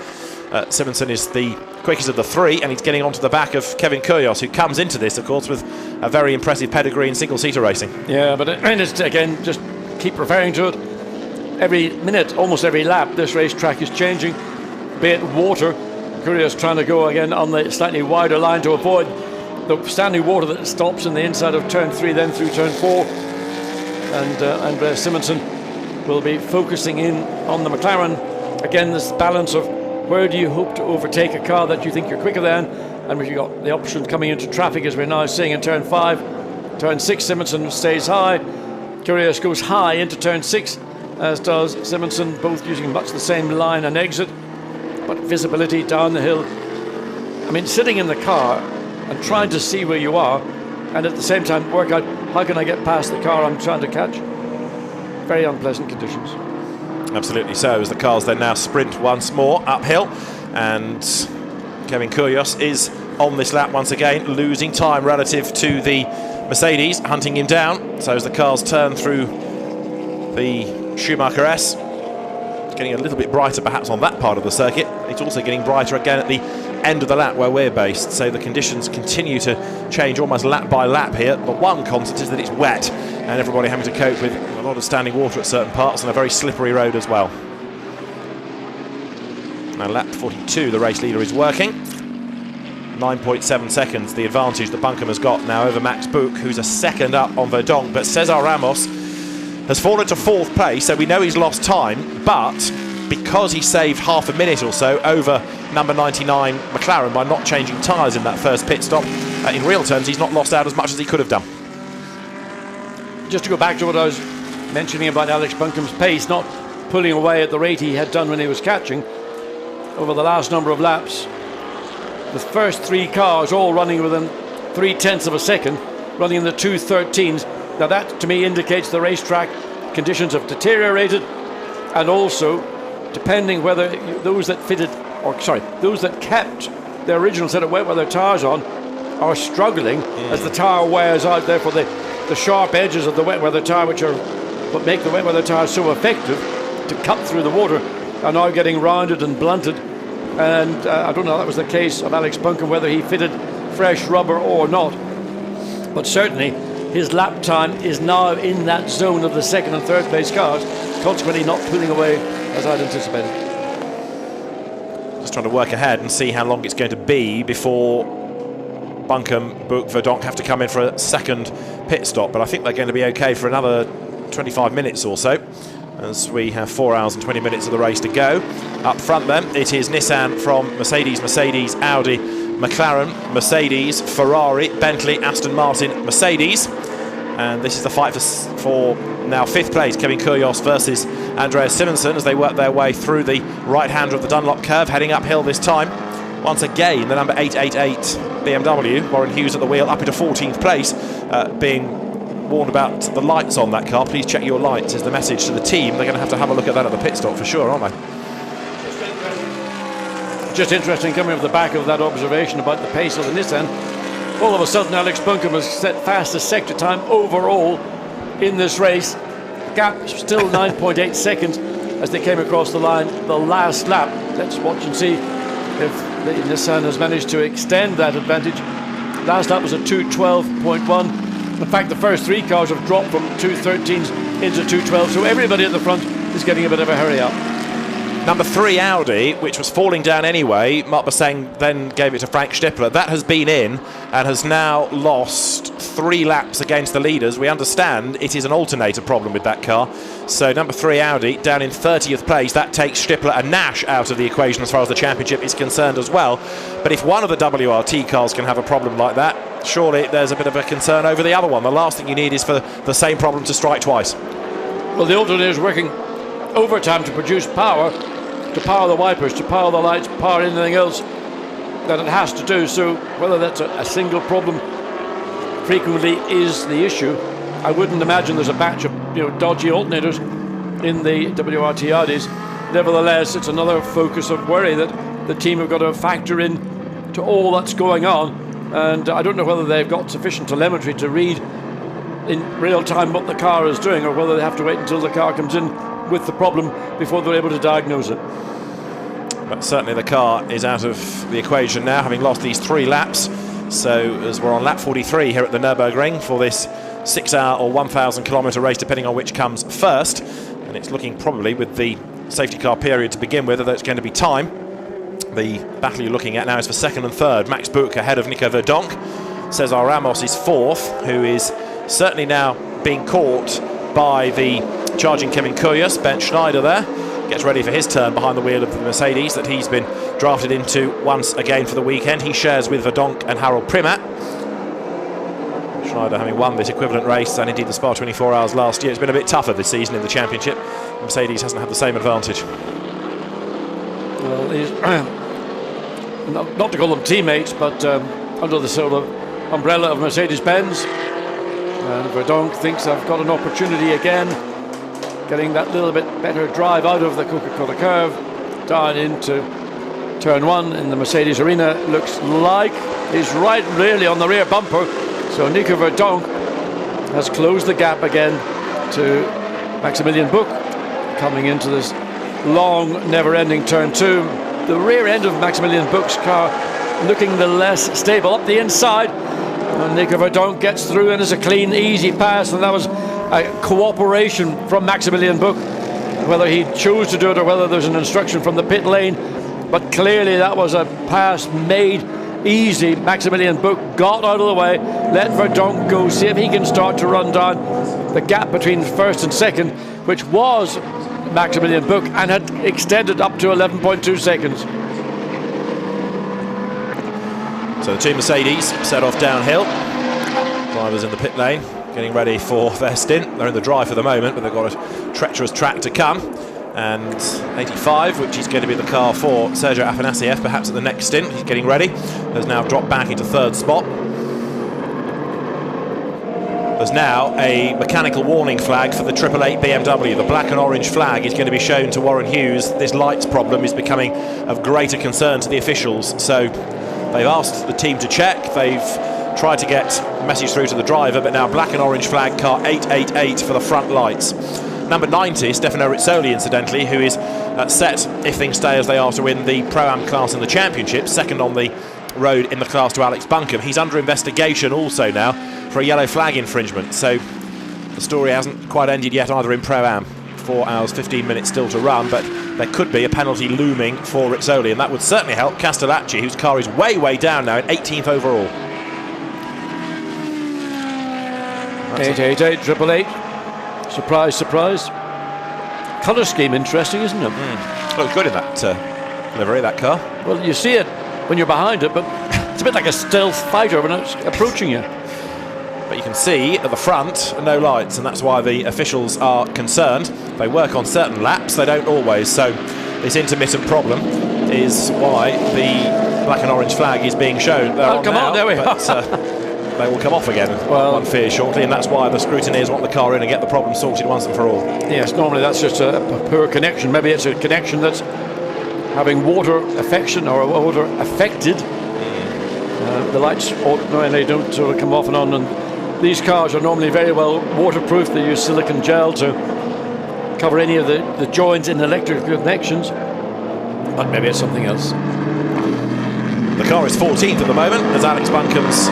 Simonsen is the quickest of the three, and he's getting onto the back of Kevin Kyrgios, who comes into this, of course, with a very impressive pedigree in single-seater racing. Yeah, but it's, again, just keep referring to it. Every minute, almost every lap, this racetrack is changing. Be it water, Kyrgios trying to go again on the slightly wider line to avoid the standing water that stops in the inside of turn 3, then through turn 4. And Andreas Simonsen will be focusing in on the McLaren. Again, this balance of where do you hope to overtake a car that you think you're quicker than, and we've got the option coming into traffic as we're now seeing in turn 5. Turn 6, Simonsen stays high. Kyrgios goes high into turn 6, as does Simonsen, both using much the same line and exit, but visibility down the hill. I mean, sitting in the car and trying to see where you are, and at the same time work out how can I get past the car I'm trying to catch. Very unpleasant conditions. Absolutely so, as the cars then now sprint once more uphill, and Kevin Kyrgios is on this lap once again, losing time relative to the Mercedes, hunting him down. So as the cars turn through the Schumacher S, it's getting a little bit brighter perhaps on that part of the circuit. It's also getting brighter again at the end of the lap where we're based, so the conditions continue to change almost lap by lap here. But one constant is that it's wet, and everybody having to cope with a lot of standing water at certain parts and a very slippery road as well. Now lap 42, the race leader is working. 9.7 seconds the advantage that Buncombe has got now over Max Buch, who's a second up on Verdonk, but Cesar Ramos has fallen to 4th place, so we know he's lost time, but because he saved half a minute or so over number 99 McLaren by not changing tyres in that first pit stop, in real terms he's not lost out as much as he could have done. Just to go back to what I was mentioning about Alex Buncombe's pace, not pulling away at the rate he had done when he was catching over the last number of laps. The first 3 cars all running within 0.3 of a second, running in the 2:13s. Now that to me indicates the racetrack conditions have deteriorated, and also depending whether those that kept their original set of wet weather tyres on are struggling as the tyre wears out. Therefore the sharp edges of the wet weather tyre, which are what make the wet weather tyre so effective to cut through the water, are now getting rounded and blunted. And I don't know if that was the case of Alex Buncombe, whether he fitted fresh rubber or not, but certainly his lap time is now in that zone of the 2nd and 3rd place cars, consequently not pulling away as I'd anticipated. Just trying to work ahead and see how long it's going to be before Buncombe, Buch, Verdonk have to come in for a second pit stop, but I think they're going to be okay for another 25 minutes or so, as we have 4 hours and 20 minutes of the race to go. Up front then, it is Nissan from Mercedes, Audi, McLaren, Mercedes, Ferrari, Bentley, Aston Martin, Mercedes. And this is the fight for now 5th place, Kevin Kyrgios versus Andreas Simonsen, as they work their way through the right-hander of the Dunlop curve, heading uphill this time. Once again, the number 888 BMW, Warren Hughes at the wheel, up into 14th place, being warned about the lights on that car. Please check your lights is the message to the team. They're going to have a look at that at the pit stop for sure, aren't they? Just interesting coming off the back of that observation about the pace of the Nissan. all of a sudden Alex Buncombe has set fastest sector time overall in this race. Gap still 9.8 seconds as they came across the line the last lap. Let's watch and see if the Nissan has managed to extend that advantage. Last lap was a 2:12.1. In fact, the first three cars have dropped from 2:13s into 2:12, so everybody at the front is getting a bit of a hurry up. Number 3 Audi, which was falling down anyway, Mark Bosseng then gave it to Frank Stippler. That has been in and has now lost 3 laps against the leaders. We understand it is an alternator problem with that car. So number 3 Audi down in 30th place. That takes Stippler and Nash out of the equation as far as the championship is concerned as well. But if one of the WRT cars can have a problem like that, surely there's a bit of a concern over the other one. The last thing you need is for the same problem to strike twice. Well, the alternator is working overtime to produce power, to power the wipers, to power the lights, power anything else that it has to do. So whether that's a single problem frequently is the issue. I wouldn't imagine there's a batch of dodgy alternators in the WRT Audis. Nevertheless, it's another focus of worry that the team have got to factor in to all that's going on. And I don't know whether they've got sufficient telemetry to read in real time what the car is doing, or whether they have to wait until the car comes in with the problem before they're able to diagnose it. But certainly the car is out of the equation now, having lost these 3 laps. So as we're on lap 43 here at the Nurburgring for this 6-hour or 1,000 kilometre race, depending on which comes first, and it's looking probably, with the safety car period to begin with, that it's going to be time. The battle you're looking at now is for 2nd and 3rd. Max Buch ahead of Nico Verdonk. Cesar Ramos is 4th, who is certainly now being caught by the charging Kevin Kuyas. Ben Schneider there gets ready for his turn behind the wheel of the Mercedes that he's been drafted into once again for the weekend. He shares with Verdonk and Harold Primat. Schneider having won this equivalent race and indeed the Spa 24 Hours last year. It's been a bit tougher this season in the championship. Mercedes hasn't had the same advantage. Well, he's not to call them teammates, but under the sort of umbrella of Mercedes-Benz. And Verdonk thinks I've got an opportunity again, getting that little bit better drive out of the Coca-Cola curve, down into turn 1 in the Mercedes arena. Looks like he's right really on the rear bumper. So Nico Verdonk has closed the gap again to Maximilian Buch, coming into this long, never-ending turn 2. The rear end of Maximilian Buch's car looking the less stable. Up the inside, and Nico Verdonk gets through, and it's a clean, easy pass, and that was a cooperation from Maximilian Buch, whether he chose to do it or whether there's an instruction from the pit lane, but clearly that was a pass made easy. Maximilian Buch got out of the way, let Verdonk go, see if he can start to run down the gap between 1st and 2nd, which was Maximilian Buch, and had extended up to 11.2 seconds. So the Team Mercedes set off downhill. Drivers in the pit lane getting ready for their stint. They're in the drive for the moment, but they've got a treacherous track to come. And 85, which is going to be the car for Sergio Afanasieff, perhaps at the next stint. He's getting ready. Has now dropped back into 3rd spot. There's now a mechanical warning flag for the 888 BMW. The black and orange flag is going to be shown to Warren Hughes. This lights problem is becoming of greater concern to the officials. So they've asked the team to check. They've tried to get a message through to the driver, but now black and orange flag, car 888 for the front lights. Number 90, Stefano Rizzoli, incidentally, who is set, if things stay as they are, to win the Pro-Am class in the championship, 2nd on the road in the class to Alex Buncombe. He's under investigation also now for a yellow flag infringement, so the story hasn't quite ended yet either in Pro-Am. 4 hours 15 minutes still to run, but there could be a penalty looming for Rizzoli, and that would certainly help Castellacci, whose car is way down now at 18th overall. 888, 888. Surprise, surprise. Colour scheme interesting, isn't it? Looks good in that livery, that car. Well, you see it when you're behind it, but it's a bit like a stealth fighter when it's approaching you. But you can see at the front, no lights, and that's why the officials are concerned. They work on certain laps, they don't always, so this intermittent problem is why the black and orange flag is being shown. Come on, there we are. They will come off again, one fears shortly, and that's why the scrutineers want the car in and get the problem sorted once and for all. Yes, normally that's just a poor connection. Maybe it's a connection that's having water affection or water affected. The lights ordinarily don't sort of come off and on, and these cars are normally very well waterproof. They use silicon gel to cover any of the joints in electrical connections, but maybe it's something else. The car is 14th at the moment as Alex Bunkum's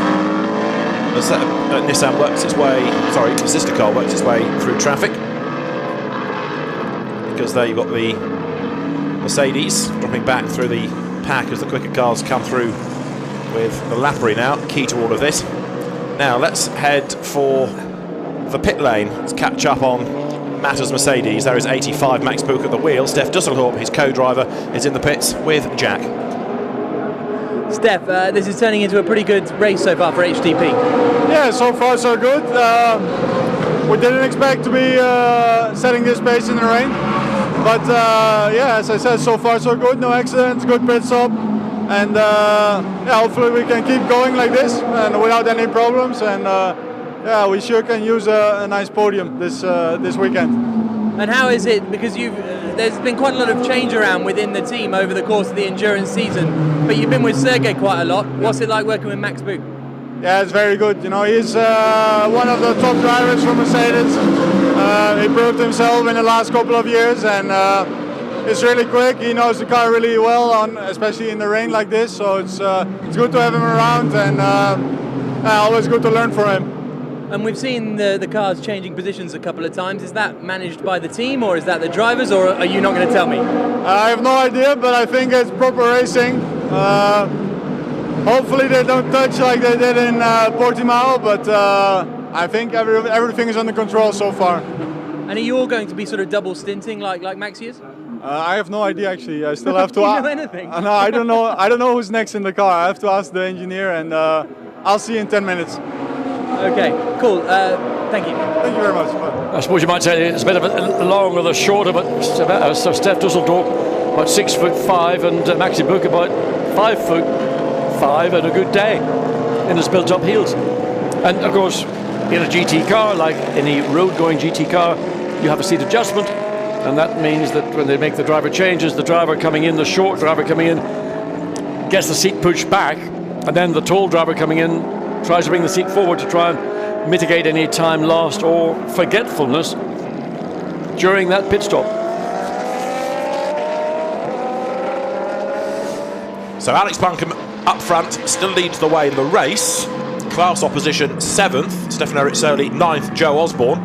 Nissan works its way, sorry, the sister car works its way through traffic. Because there you've got the Mercedes dropping back through the pack as the quicker cars come through with the Lappery now, key to all of this. Now let's head for the pit lane. Let's catch up on Matta's Mercedes. There is 85 Max Buch at the wheel. Steph Dusselhorp, his co-driver, is in the pits with Jack. Steph, this is turning into a pretty good race so far for HTP. Yeah, so far so good. We didn't expect to be setting this pace in the rain, but yeah, as I said, so far so good. No accidents, good pit stop, and yeah, hopefully we can keep going like this and without any problems. And yeah, we sure can use a nice podium this weekend. And how is it, because there's been quite a lot of change around within the team over the course of the endurance season, but you've been with Sergei quite a lot. What's it like working with Max Buch? Yeah, it's very good. You know, he's one of the top drivers for Mercedes. He proved himself in the last couple of years, and he's really quick. He knows the car really well, especially in the rain like this. So it's good to have him around, and always good to learn from him. And we've seen the cars changing positions a couple of times. Is that managed by the team, or is that the drivers, or are you not going to tell me? I have no idea, but I think it's proper racing. Hopefully they don't touch like they did in Portimao, but I think everything is under control so far. And are you all going to be sort of double stinting like Maxi is? I have no idea actually. I still have to. Do you know anything? No, I don't know. I don't know who's next in the car. I have to ask the engineer, and I'll see you in 10 minutes. Okay, cool. Thank you. Thank you very much. I suppose you might say it's a bit of a long or the shorter, but so Steph Dusseldorf about 6'5", and Maxi Buch about 5'5", and a good day in his built-up heels. And of course, in a GT car, like any road-going GT car, you have a seat adjustment, and that means that when they make the driver changes, the driver coming in, the short driver coming in, gets the seat pushed back, and then the tall driver coming in tries to bring the seat forward to try and mitigate any time lost or forgetfulness during that pit stop. So Alex Bunkum up front still leads the way in the race. Class opposition 7th, Stefano Rizzoli 9th, Joe Osborne.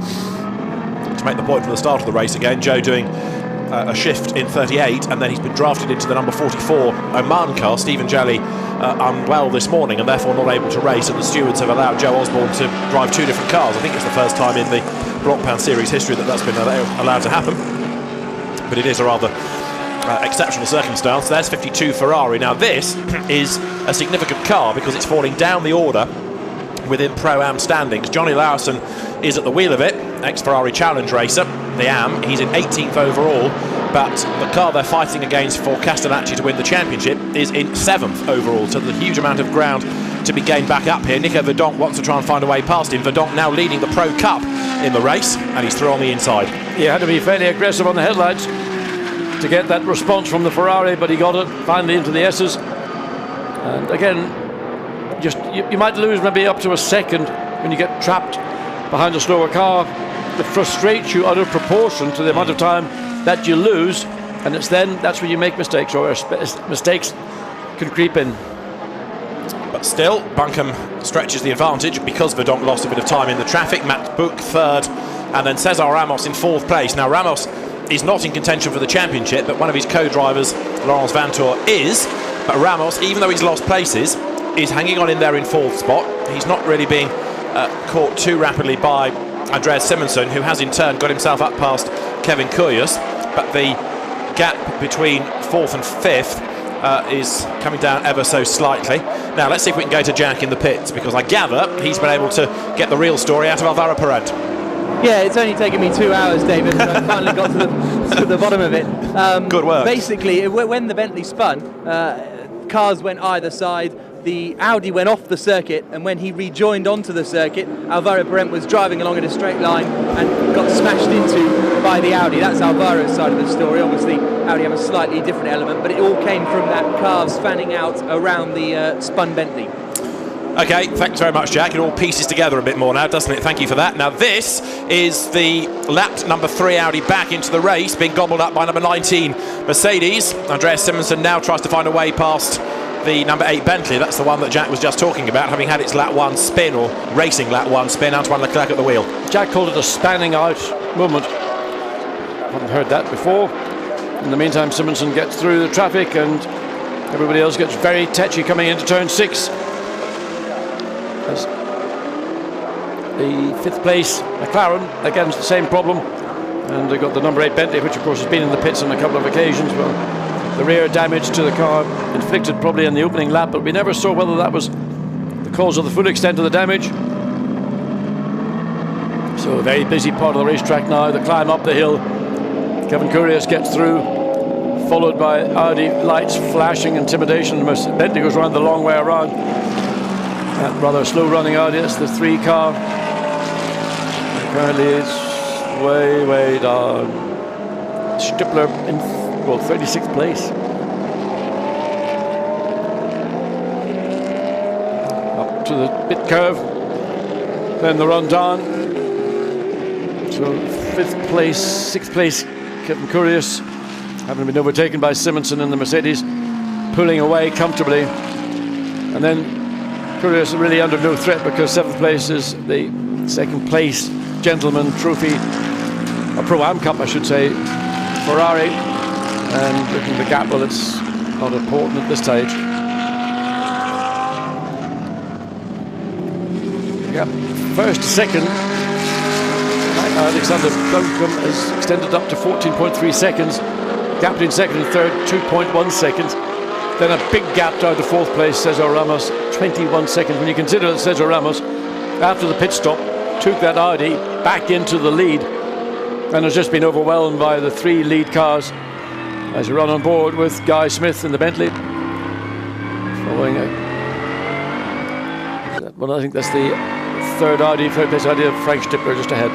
To make the point from the start of the race again, Joe doing a shift in 38, and then he's been drafted into the number 44 Oman car. Stephen Jolly unwell this morning and therefore not able to race, and the stewards have allowed Joe Osborne to drive 2 different cars. I think it's the first time in the Blancpain series history that that's been allowed to happen, but it is a rather exceptional circumstance. There's 52 Ferrari. Now this is a significant car because it's falling down the order within Pro-Am standings. Johnny Lawson is at the wheel of it, ex-Ferrari Challenge racer, the Am. He's in 18th overall, but the car they're fighting against for Castellacci to win the championship is in 7th overall, so there's a huge amount of ground to be gained back up here. Nico Verdonk wants to try and find a way past him. Verdonk now leading the Pro Cup in the race, and he's through on the inside. He had to be fairly aggressive on the headlights to get that response from the Ferrari, but he got it finally into the S's. And again, just you might lose maybe up to a second when you get trapped behind a slower car. It frustrates you out of proportion to the amount of time that you lose, and it's then that's when you make mistakes, or mistakes can creep in. But still, Bunkum stretches the advantage because Verdonk lost a bit of time in the traffic. Matt Buch 3rd, and then Cesar Ramos in 4th place. Now Ramos is not in contention for the championship, but one of his co-drivers, Laurence Vantour, is. But Ramos, even though he's lost places, is hanging on in there in 4th spot. He's not really being caught too rapidly by Andreas Simonsen, who has in turn got himself up past Kevin Kyrgios, but the gap between 4th and 5th is coming down ever so slightly. Now let's see if we can go to Jack in the pits, because I gather he's been able to get the real story out of Alvaro Parent. Yeah, it's only taken me 2 hours, David, but I finally got to the bottom of it. Good work. Basically, when the Bentley spun, cars went either side. The Audi went off the circuit, and when he rejoined onto the circuit, Alvaro Parent was driving along in a straight line and got smashed into by the Audi. That's Alvaro's side of the story. Obviously, Audi have a slightly different element, but it all came from that cars fanning out around the spun Bentley. Okay, thanks very much, Jack. It all pieces together a bit more now, doesn't it? Thank you for that. Now, this is the lapped number 3 Audi back into the race, being gobbled up by number 19 Mercedes. Andreas Simonsen now tries to find a way past the number 8 Bentley. That's the one that Jack was just talking about, having had its lap 1 spin, or racing lap 1 spin. Antoine Leclerc at the wheel. Jack called it a spanning out moment. Haven't heard that before. In the meantime, Simonsen gets through the traffic and everybody else gets very tetchy coming into turn 6. As the 5th place McLaren, again the same problem, and they got the number 8 Bentley, which of course has been in the pits on a couple of occasions. Well, the rear damage to the car inflicted probably in the opening lap, but we never saw whether that was the cause of the full extent of the damage. So a very busy part of the racetrack now, the climb up the hill. Kevin Kyrgios gets through, followed by Audi lights flashing intimidation. Bentley goes around the long way around. That rather slow running Audi, it's the 3 car. Currently it's way down. Stippler in 36th place. Up to the pit curve, then the run down. So 5th place, 6th place Kevin Kyrgios, having been overtaken by Simonsen in the Mercedes, pulling away comfortably. And then Kyrgios is really under no threat because 7th place is the 2nd place Gentleman Trophy, a Pro-Am Cup I should say, Ferrari. And looking at the gap, well, it's not important at this stage. Yeah, 1st to 2nd, Alexander Blancpain has extended up to 14.3 seconds. Gap between 2nd and 3rd, 2.1 seconds. Then a big gap down to 4th place, Cesar Ramos, 21 seconds. When you consider that Cesar Ramos, after the pit stop, took that Audi back into the lead and has just been overwhelmed by the 3 lead cars as we run on board with Guy Smith in the Bentley. Following well, I think that's the 3rd Audi, 3rd place Audi of Frank Stippler just ahead.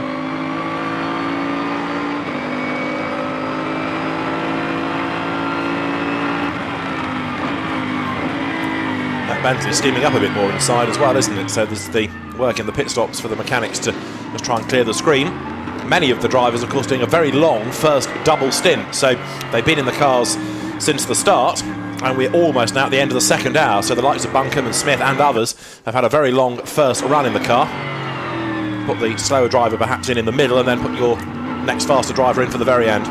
Bentley steaming up a bit more inside as well, isn't it? So there's the work in the pit stops for the mechanics to just try and clear the screen. Many of the drivers, of course, doing a very long first double stint. So they've been in the cars since the start, and we're almost now at the end of the 2nd hour. So the likes of Buncombe and Smith and others have had a very long first run in the car. Put the slower driver perhaps in the middle, and then put your next faster driver in for the very end.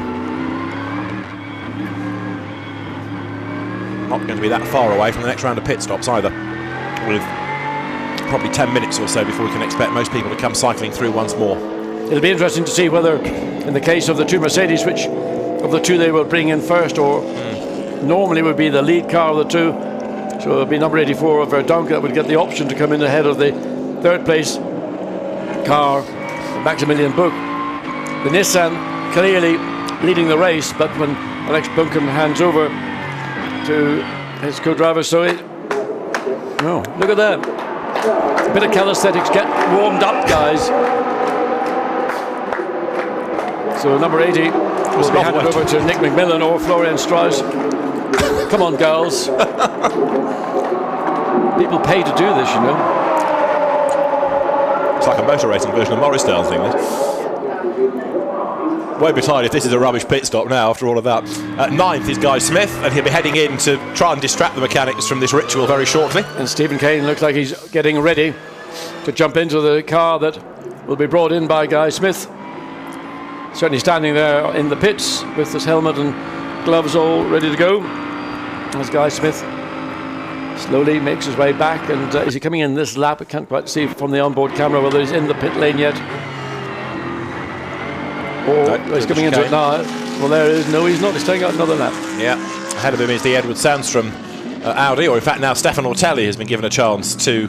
Not going to be that far away from the next round of pit stops either, with probably 10 minutes or so before we can expect most people to come cycling through once more. It'll be interesting to see whether, in the case of the 2 Mercedes, which of the 2 they will bring in first, or normally would be the lead car of the 2. So it'll be number 84 of Verdonk that would get the option to come in ahead of the 3rd place car, Maximilian Buch. The Nissan clearly leading the race, but when Alex Buncombe hands over to his co-driver, so look at that. A bit of calisthenics, get warmed up, guys. So number 80 will be handed over to Nick McMillan or Florian Strauss. Come on, girls. People pay to do this, you know. It's like a motor racing version of Morrisdale thing, this. Won't be tired if this is a rubbish pit stop now after all of that. 9th is Guy Smith, and he'll be heading in to try and distract the mechanics from this ritual very shortly. And Stephen Kane looks like he's getting ready to jump into the car that will be brought in by Guy Smith. Certainly standing there in the pits with his helmet and gloves all ready to go. As Guy Smith slowly makes his way back, and is he coming in this lap? I can't quite see from the onboard camera whether he's in the pit lane yet. Or he's coming into it now. Well, there is. No, he's not. He's taking out another lap. Yeah, ahead of him is the Edward Sandstrom Audi, or in fact now Stefan Ortelli has been given a chance to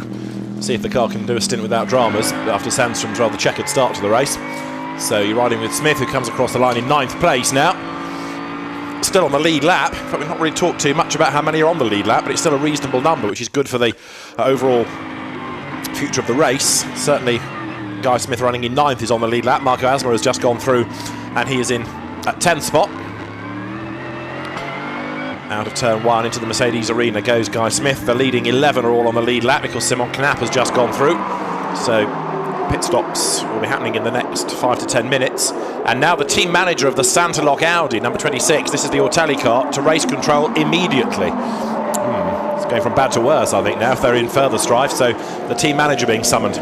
see if the car can do a stint without dramas after Sandstrom's rather checkered start to the race. So you're riding with Smith, who comes across the line in 9th place now. Still on the lead lap. In fact, we've not really talked too much about how many are on the lead lap, but it's still a reasonable number, which is good for the overall future of the race. Certainly Guy Smith running in 9th is on the lead lap. Marco Asma has just gone through and he is in at 10th spot. Out of turn 1 into the Mercedes arena goes Guy Smith. The leading 11 are all on the lead lap because Simon Knapp has just gone through. So pit stops will be happening in the next 5 to 10 minutes. And now the team manager of the Santalok Audi, number 26, this is the Ortelli car, to race control immediately. It's going from bad to worse, I think, now, if they're in further strife. So the team manager being summoned.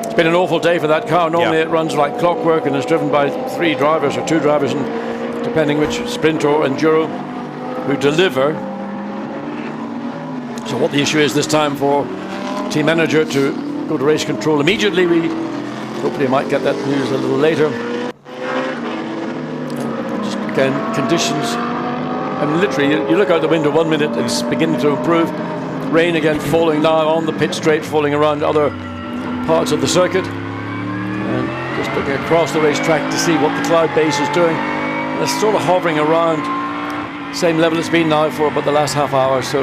It's been an awful day for that car. Normally it runs like clockwork and is driven by 3 drivers or 2 drivers, and depending which sprint or enduro, who deliver. So what the issue is this time for team manager to go to race control immediately. We hopefully might get that news a little later. Just again, conditions. I mean, literally, you look out the window 1 minute, it's beginning to improve. Rain again falling now on the pit straight, falling around other parts of the circuit. And just looking across the racetrack to see what the cloud base is doing. And it's sort of hovering around same level it's been now for about the last half hour, so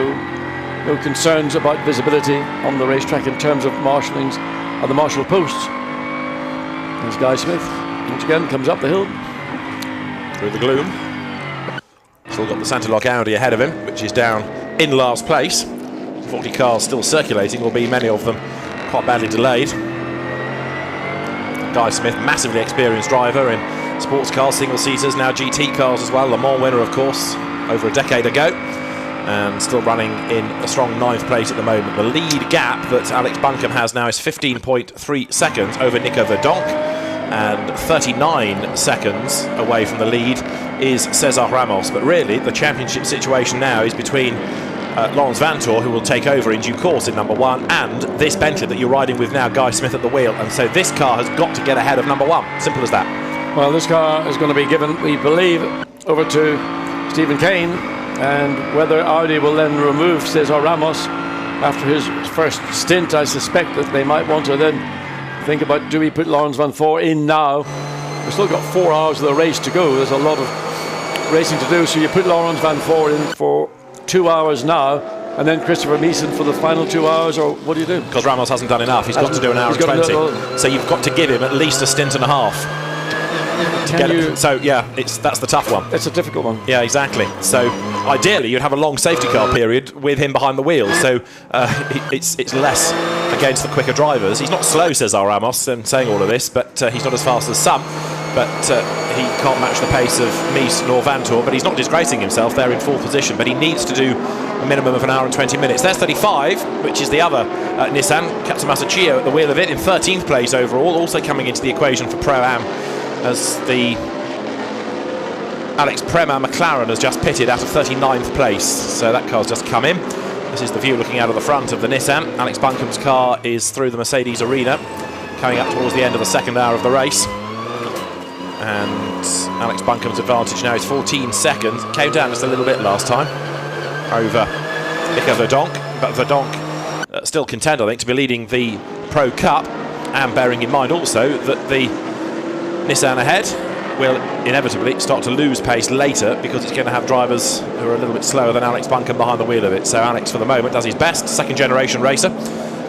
no concerns about visibility on the racetrack in terms of marshallings at the marshal posts. There's Guy Smith, once again, comes up the hill. Through the gloom. Still got the Santalok Audi ahead of him, which is down in last place. 40 cars still circulating, albeit many of them quite badly delayed. Guy Smith, massively experienced driver in sports cars, single-seaters, now GT cars as well. Le Mans winner, of course, over a decade ago, and still running in a strong 9th place at the moment. The lead gap that Alex Buncombe has now is 15.3 seconds over Nico Verdonk, and 39 seconds away from the lead is Cesar Ramos. But really, the championship situation now is between Laurens Vanthoor, who will take over in due course in number 1, and this Bentley that you're riding with now, Guy Smith at the wheel. And so this car has got to get ahead of number 1. Simple as that. Well, this car is going to be given, we believe, over to Stephen Kane, and whether Audi will then remove Cesar Ramos after his first stint, I suspect that they might want to then think about, do we put Laurens Vanthoor in now? We've still got 4 hours of the race to go. There's a lot of racing to do, so you put Laurens Vanthoor in for 2 hours now, and then Christopher Meeson for the final 2 hours, or what do you do? Because Ramos hasn't done enough. He's got to do an hour and 20. So you've got to give him at least a stint and a half. So yeah, that's the tough one. It's a difficult one. Yeah, exactly. So ideally you'd have a long safety car period with him behind the wheel, so it's less against the quicker drivers. He's not slow, Cesar Ramos, and saying all of this, but he's not as fast as some. But he can't match the pace of Mies nor Vanthoor, but he's not disgracing himself. They're in full position, but he needs to do a minimum of an hour and 20 minutes. There's 35, which is the other Nissan, Katsumasa Chiyo at the wheel of it, in 13th place overall, also coming into the equation for Pro-Am, as the Alex Prema McLaren has just pitted out of 39th place, so that car's just come in. This is the view looking out of the front of the Nissan. Alex Buncombe's car is through the Mercedes arena, coming up towards the end of the second hour of the race. And Alex Buncombe's advantage now is 14 seconds. Came down just a little bit last time over Nico Verdonk, but Verdonk still contend, I think, to be leading the Pro Cup, and bearing in mind also that the Nissan ahead will inevitably start to lose pace later, because it's going to have drivers who are a little bit slower than Alex Buncombe behind the wheel of it. So Alex, for the moment, does his best. Second generation racer.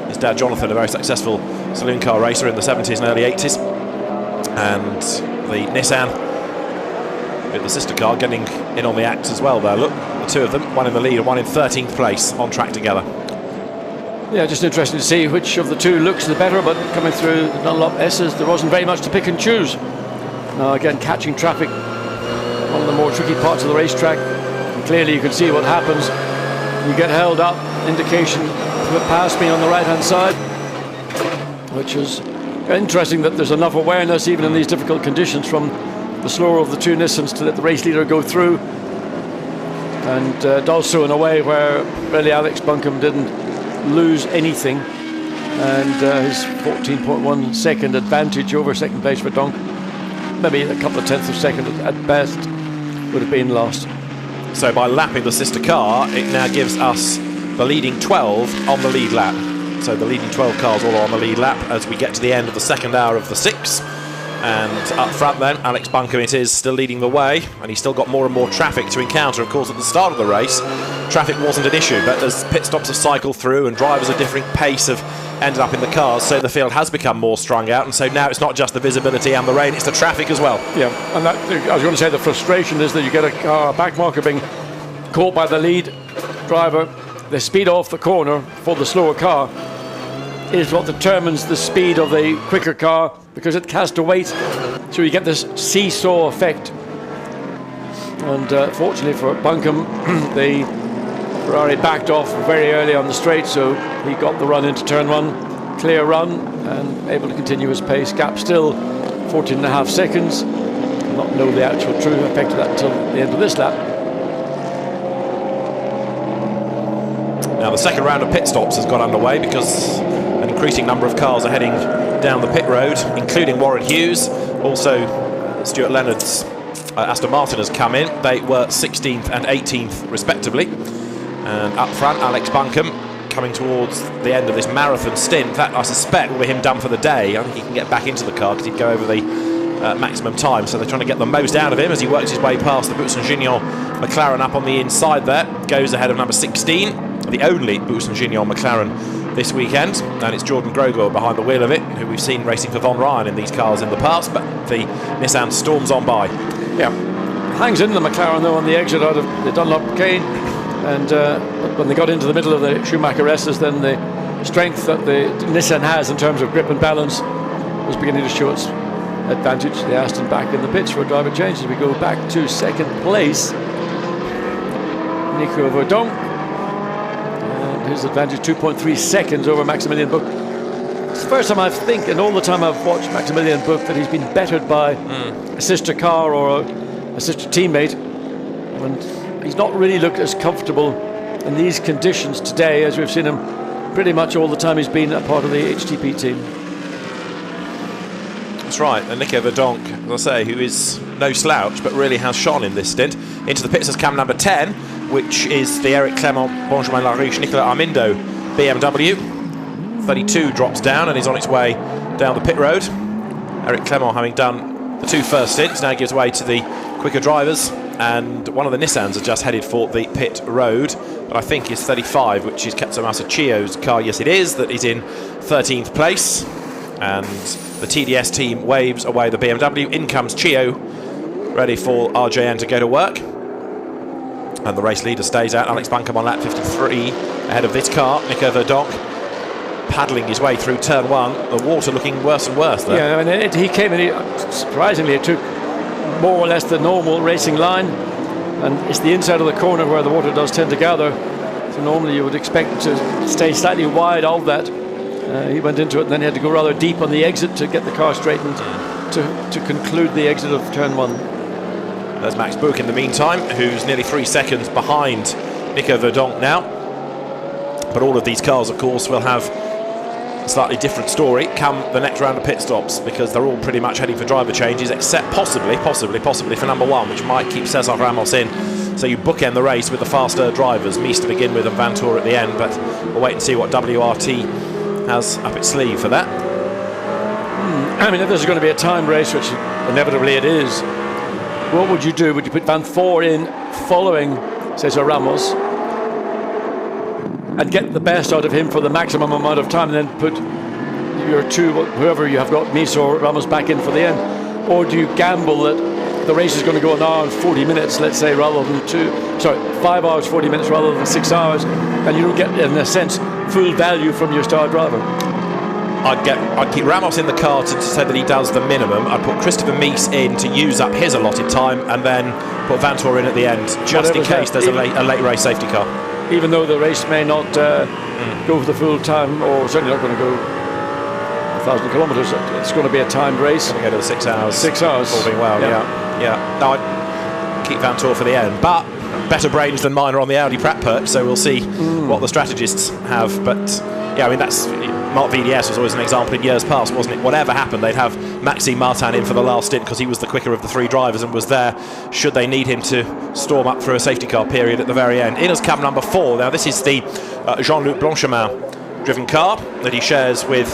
His dad Jonathan, a very successful saloon car racer in the 70s and early 80s. And the Nissan with the sister car getting in on the act as well there. Look, the two of them, one in the lead and one in 13th place, on track together. Yeah, just interesting to see which of the two looks the better, but coming through the Dunlop S's, there wasn't very much to pick and choose. Now again, catching traffic, one of the more tricky parts of the racetrack. And clearly you can see what happens. You get held up, indication past me on the right hand side, which is interesting that there's enough awareness even in these difficult conditions from the slower of the two Nissans to let the race leader go through, and does so in a way where really Alex Buncombe didn't lose anything, and his 14.1 second advantage over second place for Donk, maybe a couple of tenths of a second at best, would have been lost. So by lapping the sister car, it now gives us the leading 12 on the lead lap. So the leading 12 cars all are on the lead lap as we get to the end of the second hour of the 6. And up front then, Alex Buncombe it is, still leading the way, and he's still got more and more traffic to encounter. Of course, at the start of the race, traffic wasn't an issue, but as pit stops have cycled through and drivers at differing pace have ended up in the cars, so the field has become more strung out, and so now it's not just the visibility and the rain, it's the traffic as well. Yeah, and that, I was going to say, the frustration is that you get a car back marker being caught by the lead driver. The speed off the corner for the slower car is what determines the speed of the quicker car, because it has to wait, so you get this seesaw effect. And fortunately for Buncombe, the Ferrari backed off very early on the straight, so he got the run into turn 1, clear run, and able to continue his pace. Gap still 14.5 seconds. I'll not know the actual true effect of that until the end of this lap. Now the second round of pit stops has got underway because an increasing number of cars are heading down the pit road, including Warren Hughes. Also, Stuart Leonard's Aston Martin has come in. They were 16th and 18th respectively. And up front, Alex Buncombe coming towards the end of this marathon stint. That, I suspect, will be him done for the day. I think he can get back into the car because he'd go over the maximum time. So they're trying to get the most out of him as he works his way past the Boutsen-Gignon McLaren up on the inside there. Goes ahead of number 16. The only Boutsen-Gignon McLaren this weekend, and it's Jordan Grosjean behind the wheel of it, who we've seen racing for Von Ryan in these cars in the past, but the Nissan storms on by. Yeah, hangs in the McLaren though on the exit out of the Dunlop chicane, and when they got into the middle of the Schumacher S's, then the strength that the Nissan has in terms of grip and balance was beginning to show its advantage. The Aston back in the pits for a driver change as we go back to second place. Nico Verdonk. His advantage 2.3 seconds over Maximilian Buch. It's the first time I think, and all the time I've watched Maximilian Buch, that he's been bettered by a sister car or a sister teammate. And he's not really looked as comfortable in these conditions today as we've seen him pretty much all the time he's been a part of the HTP team. That's right, and Nico Verdonk, as I say, who is no slouch but really has shone in this stint. Into the pits has come number 10, which is the Eric Clement, Benjamin Lariche, Nicolas Armindo BMW. 32 drops down and is on its way down the pit road. Eric Clement, having done the 2 first stints, now gives way to the quicker drivers, and one of the Nissans has just headed for the pit road, but I think is 35, which is Katsumasa Chio's car. Yes, it is, that is in 13th place, and the TDS team waves away the BMW. In comes Chio, ready for RJN to go to work. And the race leader stays out. Alex Buncombe on lap 53 ahead of this car. Nico Verdonk paddling his way through turn 1. The water looking worse and worse there. Yeah, I mean, he came in, surprisingly, it took more or less the normal racing line. And it's the inside of the corner where the water does tend to gather. So normally you would expect to stay slightly wide of that. He went into it and then he had to go rather deep on the exit to get the car straightened to conclude the exit of turn 1. There's Max Buch in the meantime, who's nearly 3 seconds behind Nico Verdonk now. But all of these cars, of course, will have a slightly different story come the next round of pit stops, because they're all pretty much heading for driver changes, except possibly for number 1, which might keep Cesar Ramos in. So you bookend the race with the faster drivers, Mies to begin with and Vantour at the end, but we'll wait and see what WRT has up its sleeve for that. I mean, if this is going to be a timed race, which inevitably it is, what would you do? Would you put Vantour in following Cesar Ramos and get the best out of him for the maximum amount of time, and then put your 2, whoever you have got, Mies or Ramos, back in for the end? Or do you gamble that the race is going to go an hour and 40 minutes, let's say, rather than 5 hours 40 minutes rather than 6 hours, and you don't get, in a sense, full value from your star driver? I'd keep Ramos in the car to say that he does the minimum. I'd put Christopher Mies in to use up his allotted time, and then put Vantour in at the end, just in case there's a late race safety car. Even though the race may not go for the full time, or certainly not going to go 1,000 kilometres, it's going to be a timed race. Going to go to the 6 hours. 6 hours. All being well, yeah. No, I'd keep Vantour for the end, but better brains than mine are on the Audi Pratt perch, so we'll see what the strategists have. But yeah, I mean, that's Marc VDS was always an example in years past, wasn't it? Whatever happened, they'd have Maxime Martin in for the last stint because he was the quicker of the 3 drivers and was there should they need him to storm up through a safety car period at the very end. In has come number 4. Now this is the Jean-Luc Blanchemin driven car that he shares with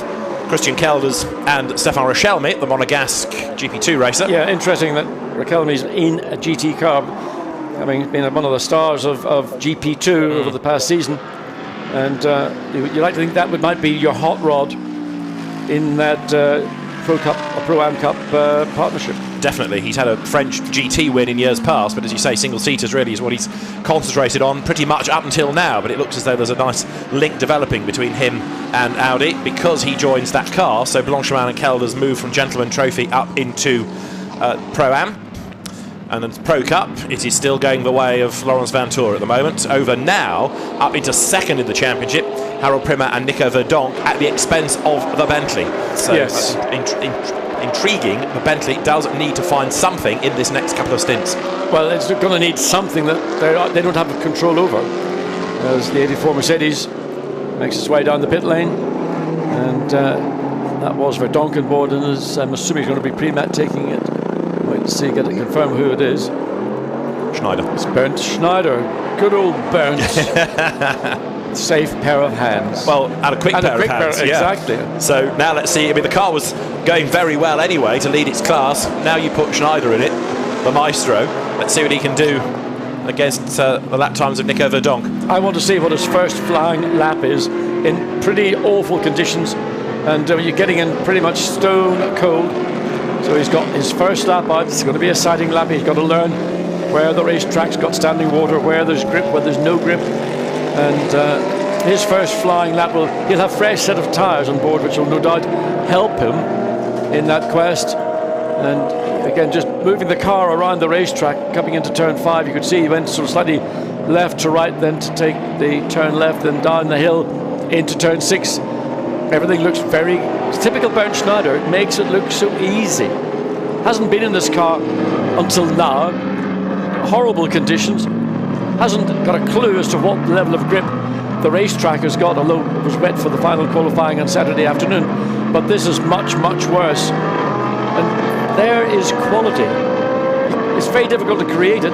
Christian Kelders and Stéphane Richelme, the Monegasque GP2 racer. Yeah, interesting that Richelme's in a GT car, having been one of the stars of GP2 over the past season. And you like to think that might be your hot rod in that Pro-Am Cup partnership. definitely. He's had a French GT win in years past, but as you say, single-seaters really is what he's concentrated on pretty much up until now. But it looks as though there's a nice link developing between him and Audi because he joins that car. So Blancpain and Kelders move from Gentleman Trophy up into Pro-Am. And then Pro Cup, it is still going the way of Laurens Vanthoor at the moment. Over now, up into second in the championship, Harold Primer and Nico Verdonk at the expense of the Bentley. So yes. Intriguing. The Bentley does need to find something in this next couple of stints. Well, it's going to need something that they don't have control over. As the 84 Mercedes makes its way down the pit lane. And that was Verdonk on board, and I'm assuming he's going to be pre-mat taking it. Wait to see, get it confirmed who it is. Schneider. It's Bernd Schneider. Good old Bernd. Safe pair of hands. Well, and a quick pair of hands. Exactly. Yeah. So now let's see. I mean, the car was going very well anyway to lead its class. Now you put Schneider in it, the maestro. Let's see what he can do against the lap times of Nico Verdonk. I want to see what his first flying lap is in pretty awful conditions, and you're getting in pretty much stone cold. So he's got his first lap out. It's going to be a sighting lap. He's got to learn where the racetrack's got standing water, where there's grip, where there's no grip. And his first flying lap, he'll have a fresh set of tyres on board, which will no doubt help him in that quest. And again, just moving the car around the racetrack, coming into turn 5, you could see he went sort of slightly left to right, then to take the turn left, then down the hill into turn 6. Everything looks very typical Bernd Schneider. It makes it look so easy. Hasn't been in this car until now. Horrible conditions. Hasn't got a clue as to what level of grip the racetrack has got, although it was wet for the final qualifying on Saturday afternoon. But this is much, much worse. And there is quality. It's very difficult to create it.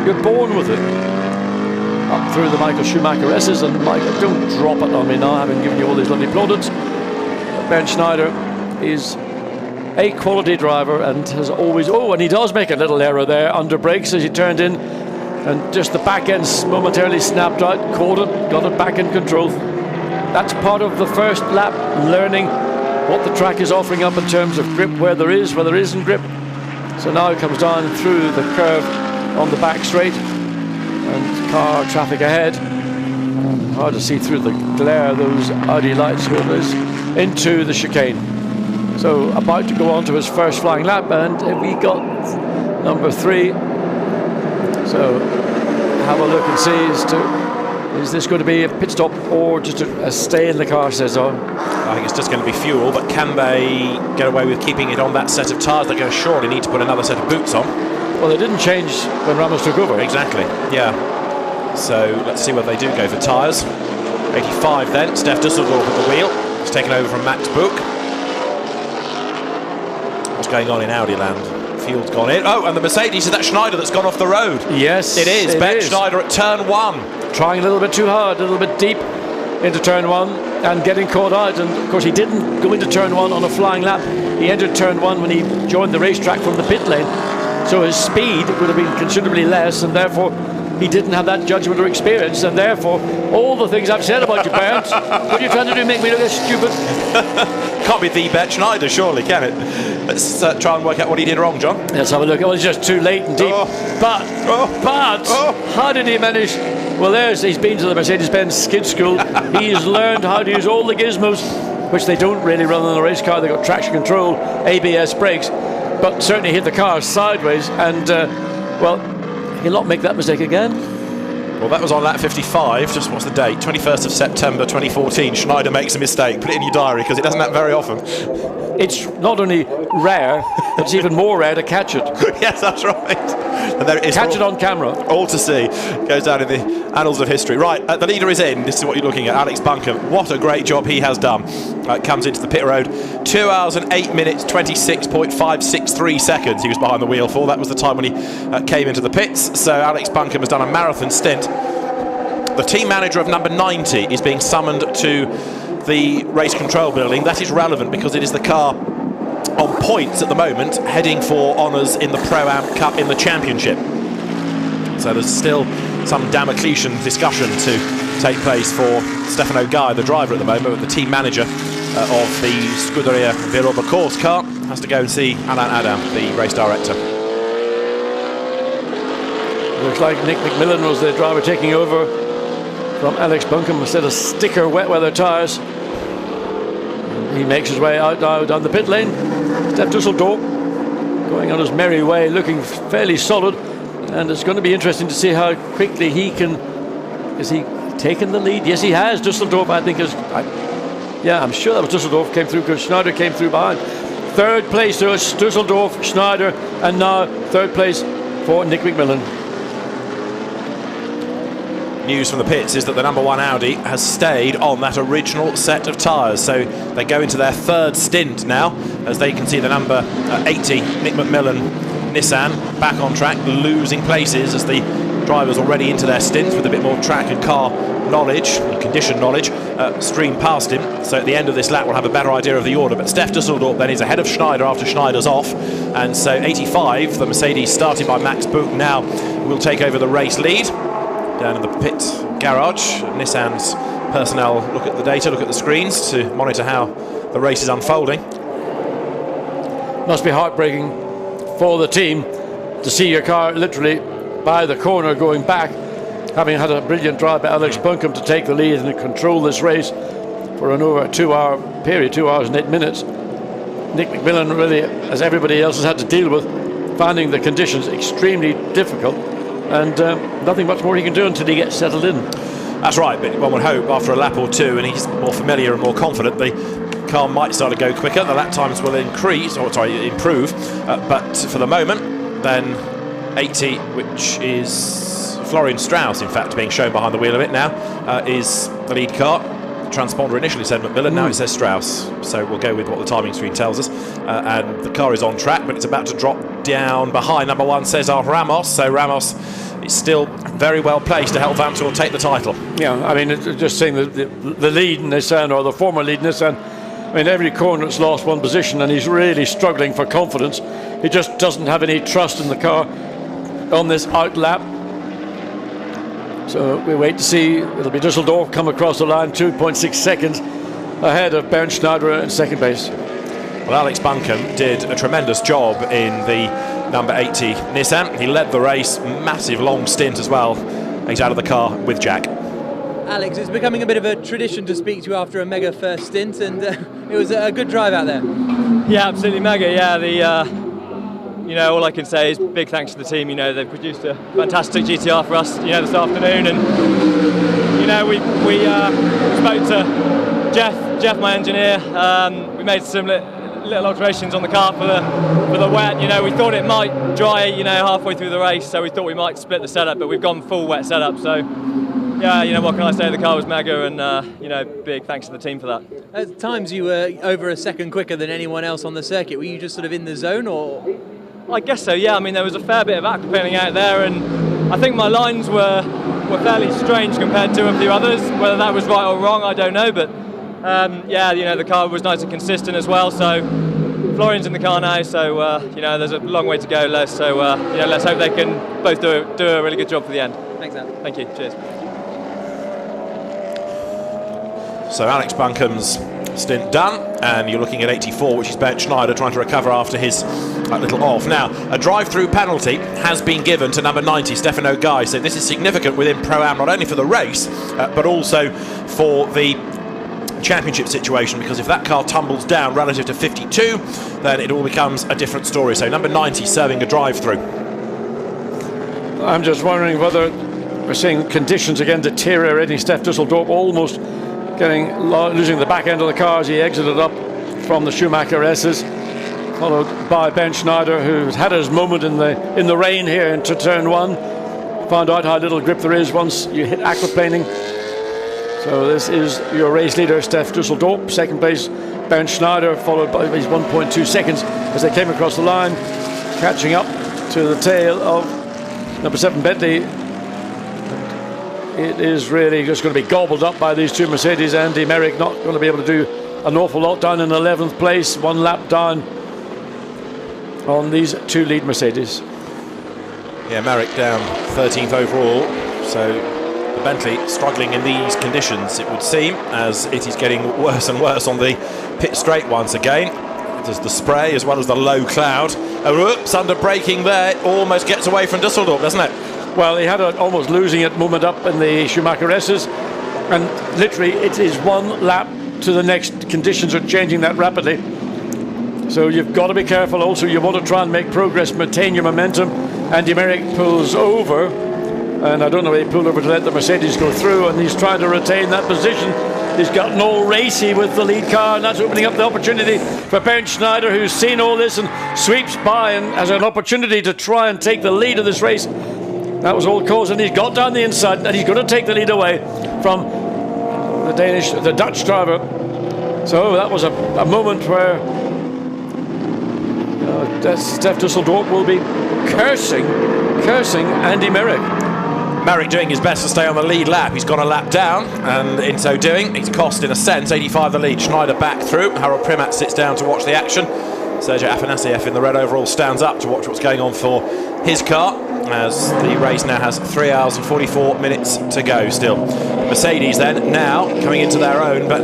You're born with it. Up through the Michael Schumacher S's, and Michael, don't drop it on me now, having given you all these lovely plaudits. Bernd Schneider is a quality driver and has always, and he does make a little error there under brakes as he turned in, and just the back end momentarily snapped out, caught it, got it back in control. That's part of the first lap, learning what the track is offering up in terms of grip, where there is, where there isn't grip. So now it comes down through the curve on the back straight, and car traffic ahead. Hard to see through the glare of those Audi lights into the chicane. So about to go on to his first flying lap, and we got number 3. So have a look and see as to, is this going to be a pit stop or just a stay in the car, says on. I think it's just going to be fuel, but can they get away with keeping it on that set of tyres? They're going to surely need to put another set of boots on. Well, they didn't change when Ramos took over. Exactly, yeah. So let's see whether they do go for tyres. 85 then, Steph Dusseldorf at the wheel. He's taken over from Max Buch. What's going on in Audi land? Fuel's gone in. Oh, and the Mercedes, is that Schneider that's gone off the road? Yes, it is. Ben Schneider at turn 1. Trying a little bit too hard, a little bit deep into turn 1 and getting caught out. And of course he didn't go into turn 1 on a flying lap. He entered turn 1 when he joined the racetrack from the pit lane. So his speed would have been considerably less, and therefore he didn't have that judgment or experience, and therefore all the things I've said about you, Bernd, what are you trying to do, make me look as stupid? Can't be the Bet Schneider, surely, can it? Let's try and work out what he did wrong, John. Let's have a look. It was just too late and deep. But how did he manage? Well, he's been to the Mercedes-Benz skid school. He's learned how to use all the gizmos, which they don't really run on a race car. They've got traction control, ABS brakes, but certainly hit the car sideways, and he'll not make that mistake again. Well, that was on lap 55. Just what's the date? 21st of September 2014. Schneider makes a mistake. Put it in your diary because it doesn't happen very often. It's not only rare, but it's even more rare to catch it. Yes, that's right. And there it is. Catch it on camera. All to see. Goes down in the annals of history. Right, the leader is in. This is what you're looking at. Alex Buncombe. What a great job he has done. Comes into the pit road. 2 hours and 8 minutes, 26.563 seconds he was behind the wheel for. That was the time when he came into the pits. So Alex Buncombe has done a marathon stint. The team manager of number 90 is being summoned to the race control building. That is relevant because it is the car on points at the moment, heading for honours in the Pro-Am Cup in the Championship. So there's still some Damocletian discussion to take place for Stefano Guy, the driver at the moment, with the team manager of the Scuderia Villorba course car has to go and see Alain Adam, the race director. Looks like Nick McMillan was the driver taking over from Alex Buncombe instead of sticker wet weather tyres. He makes his way out now down the pit lane. Stef Dusseldorp going on his merry way, looking fairly solid, and it's going to be interesting to see how quickly he can. Is he taken the lead? Yes, he has. Dusseldorp, I think, is. I'm sure that was Dusseldorp came through because Schneider came through behind. Third place to us, Dusseldorp, Schneider, and now third place for Nick McMillan. News from the pits is that the number 1 Audi has stayed on that original set of tyres, so they go into their third stint now, as they can see the number 80 Nick McMillan Nissan back on track, losing places as the drivers already into their stints with a bit more track and car knowledge and condition knowledge stream past him. So at the end of this lap we'll have a better idea of the order, but Stef Dusseldorp then is ahead of Schneider after Schneider's off, and so 85, the Mercedes started by Max Buch, now will take over the race lead. Down in the pit garage, Nissan's personnel look at the data, look at the screens to monitor how the race is unfolding. Must be heartbreaking for the team to see your car literally by the corner going back, having had a brilliant drive by Alex Buncombe to take the lead and control this race for an over 2 hour period, 2 hours and 8 minutes. Nick McMillan really, as everybody else has had to deal with, finding the conditions extremely difficult, and nothing much more he can do until he gets settled in. That's right, but one would hope after a lap or two and he's more familiar and more confident, the car might start to go quicker, the lap times will improve, but for the moment then 80, which is Florian Strauss in fact being shown behind the wheel of it now, is the lead car. The transponder initially said McMillan, now it says Strauss, so we'll go with what the timing screen tells us, and the car is on track, but it's about to drop down behind number 1 Cesar Ramos, so Ramos is still very well placed to help Vanthoor take the title. Yeah, I mean, just saying the lead Nissan, or the former lead Nissan, I mean, every corner it's lost one position, and he's really struggling for confidence. He just doesn't have any trust in the car on this out lap. So we wait to see. It'll be Dusseldorf come across the line, 2.6 seconds ahead of Bernd Schneider in second place. Well, Alex Buncombe did a tremendous job in the number 80 Nissan. He led the race, massive long stint as well. He's out of the car with Jack. Alex, it's becoming a bit of a tradition to speak to you after a mega first stint, and it was a good drive out there. Yeah, absolutely mega. Yeah, you know, all I can say is big thanks to the team. You know, they've produced a fantastic GTR for us, you know, this afternoon, and you know, we spoke to Jeff, my engineer. We made some little alterations on the car for the wet. You know, we thought it might dry, you know, halfway through the race, so we thought we might split the setup, but we've gone full wet setup. So yeah, you know, what can I say? The car was mega, and you know, big thanks to the team for that. At times you were over a second quicker than anyone else on the circuit. Were you just sort of in the zone, or? I guess so, yeah. I mean, there was a fair bit of aquaplaning out there, and I think my lines were fairly strange compared to a few others. Whether that was right or wrong, I don't know, but yeah, you know, the car was nice and consistent as well, so Florian's in the car now, so you know, there's a long way to go, Les, so you know, let's hope they can both do a really good job for the end. Thanks, Al. Thank you, cheers. So Alex Buncombe's stint done, and you're looking at 84, which is Bernd Schneider trying to recover after his little off. Now, a drive-through penalty has been given to number 90, Stefano Guy, so this is significant within Pro-Am, not only for the race, but also for the championship situation, because if that car tumbles down relative to 52, then it all becomes a different story. So number 90 serving a drive-through. I'm just wondering whether we're seeing conditions again deteriorating. Stef Dusseldorp almost losing the back end of the car as he exited up from the Schumacher S's, followed by Bernd Schneider, who's had his moment in the rain here into turn 1. Found out how little grip there is once you hit aquaplaning. So this is your race leader, Stef Dusseldorp. Second place, Bernd Schneider, followed by his 1.2 seconds as they came across the line, catching up to the tail of number 7 Bentley. It is really just going to be gobbled up by these two Mercedes. Andy Merrick not going to be able to do an awful lot, down in 11th place, 1 lap down on these two lead Mercedes. Yeah, Merrick down 13th overall, so The Bentley struggling in these conditions, it would seem, as it is getting worse and worse on the pit straight once again. There's the spray as well as the low cloud. Oh, whoops, under braking there, almost gets away from Dusseldorf, doesn't it? Well, he had an almost losing it moment up in the Schumacher S's, and literally it is one lap to the next. Conditions are changing that rapidly. So you've got to be careful. Also, you want to try and make progress, maintain your momentum. Andy Merrick pulls over, and I don't know if he pulled over to let the Mercedes go through, and he's trying to retain that position. He's gotten all racy with the lead car, and that's opening up the opportunity for Bernd Schneider, who's seen all this and sweeps by and has an opportunity to try and take the lead of this race. That was all caused, and he's got down the inside, and he's going to take the lead away from the Dutch driver. So that was a moment where Stef Dusseldorp will be cursing Andy Merrick. Merrick doing his best to stay on the lead lap. He's gone a lap down, and in so doing, he's cost, in a sense, 85 the lead. Schneider back through. Harold Primat sits down to watch the action. Sergio Afanasieff in the red overall stands up to watch what's going on for his car, as the race now has 3 hours and 44 minutes to go still. The Mercedes then now coming into their own, but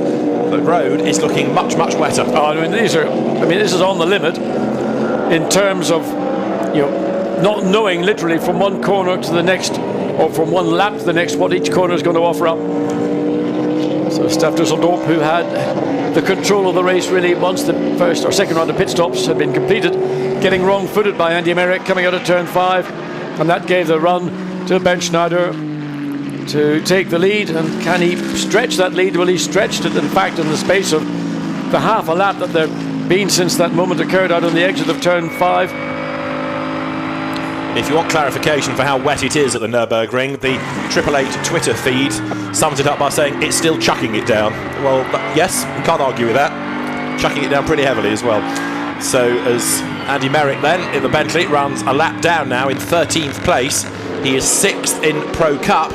the road is looking much, much wetter. Oh, I mean, this is on the limit in terms of, you know, not knowing literally from one corner to the next, or from one lap to the next, what each corner is going to offer up. So Stef Dusseldorp, who had the control of the race really once the first or second round of pit stops had been completed, getting wrong-footed by Andy Merrick coming out of turn 5, and that gave the run to Bernd Schneider to take the lead. And can he stretch that lead? Well, he stretched it, in fact, in the space of the half a lap that there've been since that moment occurred out on the exit of turn 5. If you want clarification for how wet it is at the Nurburgring, the 888 Twitter feed sums it up by saying it's still chucking it down. Well, yes, you can't argue with that. Chucking it down pretty heavily as well. So as Andy Merrick then in the Bentley runs a lap down now in 13th place. He is 6th in Pro Cup,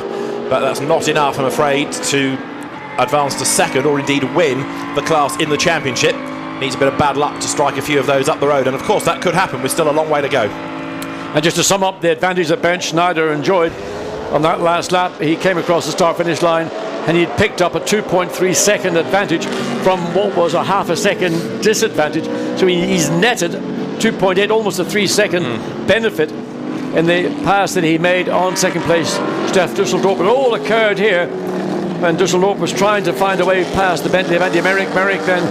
but that's not enough, I'm afraid, to advance to second or indeed win the class in the championship. Needs a bit of bad luck to strike a few of those up the road, and of course that could happen with still a long way to go. And just to sum up the advantage that Bernd Schneider enjoyed on that last lap, he came across the start-finish line and he'd picked up a 2.3 second advantage from what was a half a second disadvantage. So he's netted 2.8, almost a 3 second benefit in the pass that he made on second place Stef Dusseldorp. It all occurred here when Dusseldorp was trying to find a way past the Bentley of Andy Merrick. Merrick then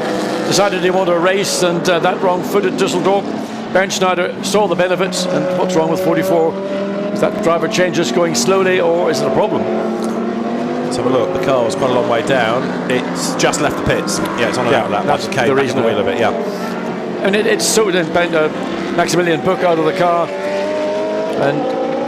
decided he wanted to race, and that wrong-footed Dusseldorp. Bernd Schneider saw the benefits, and what's wrong with 44? Is that driver change just going slowly, or is it a problem? Let's have a look. The car was quite a long way down. It's just left the pits. Yeah, it's on an outlap. That's the reason. The wheel of it, yeah. And it's so Maximilian Buch out of the car, and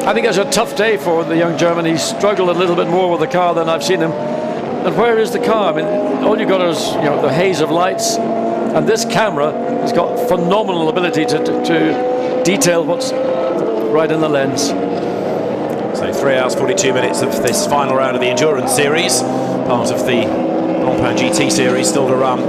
I think it's a tough day for the young German. He's struggled a little bit more with the car than I've seen him. And where is the car? I mean, all you got is, you know, the haze of lights. And this camera has got phenomenal ability to detail what's right in the lens. So 3 hours 42 minutes of this final round of the Endurance Series, part of the Blancpain GT Series still to run.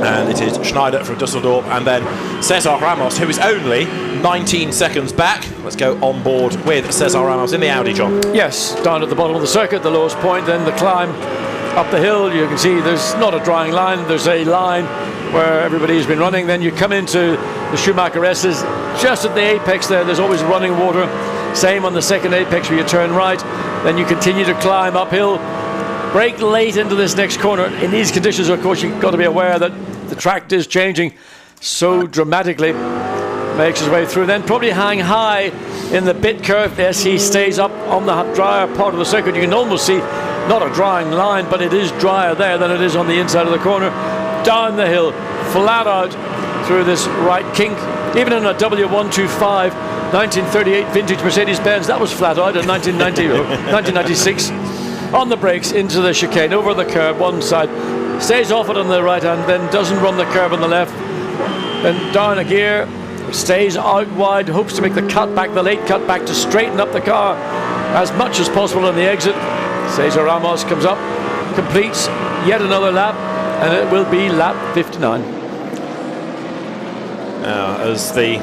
And it is Schneider from Dusseldorp, and then Cesar Ramos, who is only 19 seconds back. Let's go on board with Cesar Ramos in the Audi, John. Yes, down at the bottom of the circuit, the lowest point, then the climb up the hill. You can see there's not a drying line, there's a line where everybody's been running. Then you come into the Schumacher S's, just at the apex there's always running water. Same on the second apex where you turn right. Then you continue to climb uphill, brake late into this next corner. In these conditions, of course, you've got to be aware that the track is changing so dramatically. Makes his way through, then probably hang high in the bit curve. Yes, he stays up on the drier part of the circuit. You can almost see not a drying line, but it is drier there than it is on the inside of the corner. Down the hill, flat out through this right kink. Even in a W125 1938 vintage Mercedes-Benz, that was flat out in 1996. On the brakes into the chicane, over the curb, one side, stays off it on the right hand, then doesn't run the curb on the left, then down a gear, stays out wide, hopes to make the cut back, the late cut back, to straighten up the car as much as possible on the exit. Cesar Ramos comes up, completes yet another lap, and it will be lap 59. Now, as the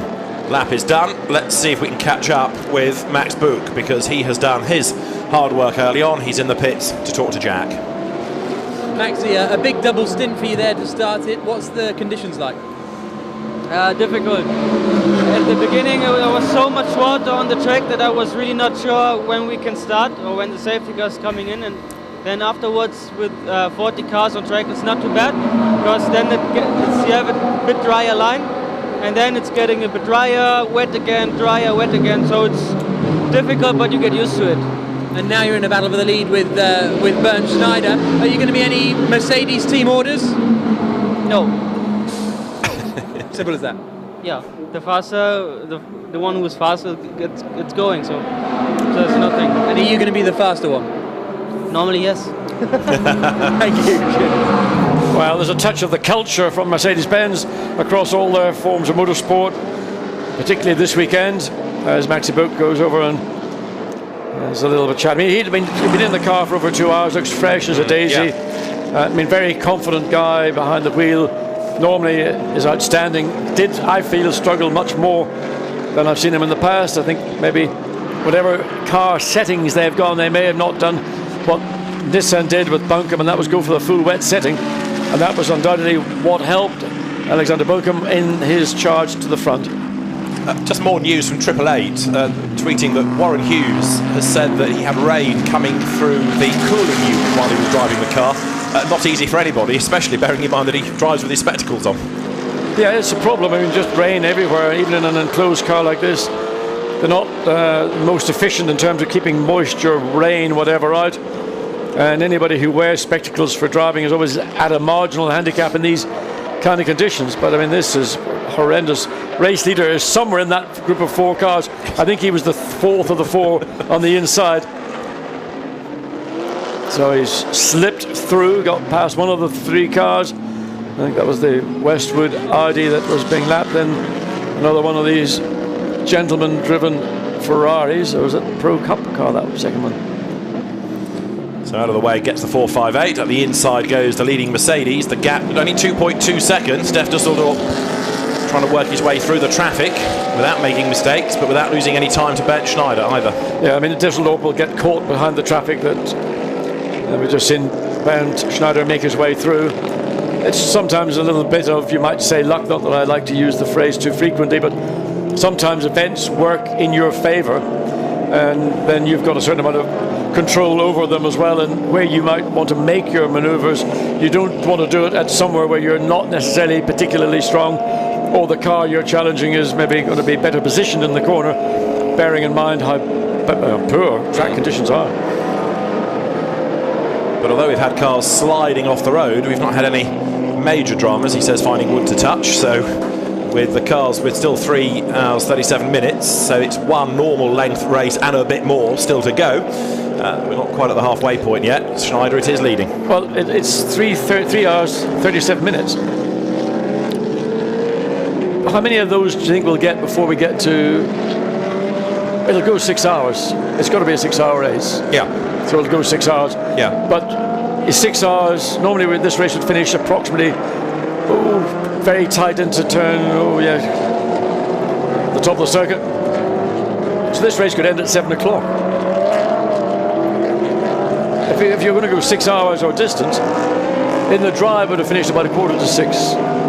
lap is done, let's see if we can catch up with Max Buch, because he has done his hard work early on. He's in the pits to talk to Jack. Maxi, a big double stint for you there to start it. What's the conditions like? Difficult. At the beginning there was so much water on the track that I was really not sure when we can start or when the safety car is coming in, and then afterwards with 40 cars on track it's not too bad, because then you have a bit drier line, and then it's getting a bit drier, wet again, so it's difficult, but you get used to it. And now you're in a battle for the lead with Bernd Schneider. Are you going to be any Mercedes team orders? No. Simple as that. Yeah, the faster, the one who is faster gets going, so there's nothing. And are you going to be the faster one? Normally, yes. Thank you. Well, there's a touch of the culture from Mercedes-Benz across all their forms of motorsport, particularly this weekend, as Maxi Book goes over and there's a little bit of chat. I mean, he'd been in the car for over 2 hours, looks fresh as a daisy. Yeah. I mean, very confident guy behind the wheel. Normally is outstanding. Did, I feel, struggle much more than I've seen him in the past. I think maybe whatever car settings they've gone, they may have not done what Nissan did with Buncombe, and that was go for the full wet setting, and that was undoubtedly what helped Alexander Buncombe in his charge to the front. Just more news from 888, tweeting that Warren Hughes has said that he had rain coming through the cooling unit while he was driving the car. Not easy for anybody, especially bearing in mind that he drives with his spectacles on. Yeah, it's a problem. I mean, just rain everywhere, even in an enclosed car like this. They're not most efficient in terms of keeping moisture, rain, whatever out. And anybody who wears spectacles for driving is always at a marginal handicap in these kind of conditions. But I mean, this is horrendous. Race leader is somewhere in that group of 4 cars. I think he was the 4th of the 4 on the inside. So he's slipped through, got past one of the 3 cars. I think that was the Westwood Audi that was being lapped. Then another one of these gentleman-driven Ferraris. Or was it Pro Cup car, that second one? So out of the way gets the 458. At the inside goes the leading Mercedes. The gap only 2.2 seconds. Steph Dusseldorf trying to work his way through the traffic without making mistakes, but without losing any time to Bernd Schneider either. Yeah, I mean, Dusseldorf will get caught behind the traffic that we've just seen Bernd Schneider make his way through. It's sometimes a little bit of, you might say, luck, not that I like to use the phrase too frequently, but sometimes events work in your favour, and then you've got a certain amount of control over them as well, and where you might want to make your manoeuvres, you don't want to do it at somewhere where you're not necessarily particularly strong, or the car you're challenging is maybe going to be better positioned in the corner, bearing in mind how poor track conditions are. But although we've had cars sliding off the road, we've not had any major dramas, he says, finding wood to touch. So with the cars with still 3 hours 37 minutes, so it's one normal length race and a bit more still to go. We're not quite at the halfway point yet. Schneider, it is leading. Well, it's 3 hours 37 minutes. How many of those do you think we'll get before we get to... It'll go 6 hours. It's got to be a 6-hour race. Yeah. So it'll go 6 hours. Yeah. But it's 6 hours. Normally this race would finish approximately, very tight into turn, the top of the circuit. So this race could end at 7 o'clock. If you're going to go 6 hours or distance, in the drive it would have finished about 5:45.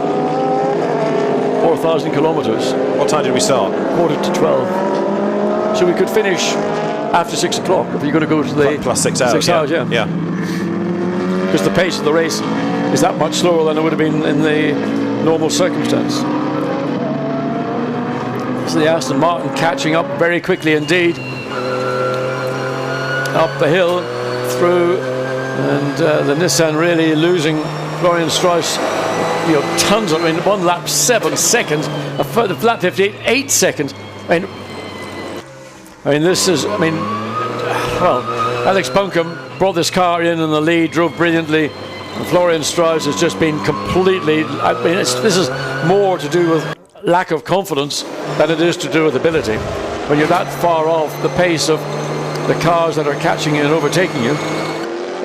4,000 kilometres. What time did we start? 11:45. So we could finish after 6 o'clock if you're going to go to the... Plus 6 hours. 6 hours, yeah. Because the pace of the race is that much slower than it would have been in the normal circumstance. So the Aston Martin catching up very quickly indeed. Up the hill, through, and the Nissan really losing Florian Strauss. Tons of, one lap 7 seconds, a lap 58, 8 seconds. I mean, this is, well, Alex Buncombe brought this car in the lead, drove brilliantly, and Florian Strauss has just been completely, this is more to do with lack of confidence than it is to do with ability. When you're that far off the pace of the cars that are catching you and overtaking you,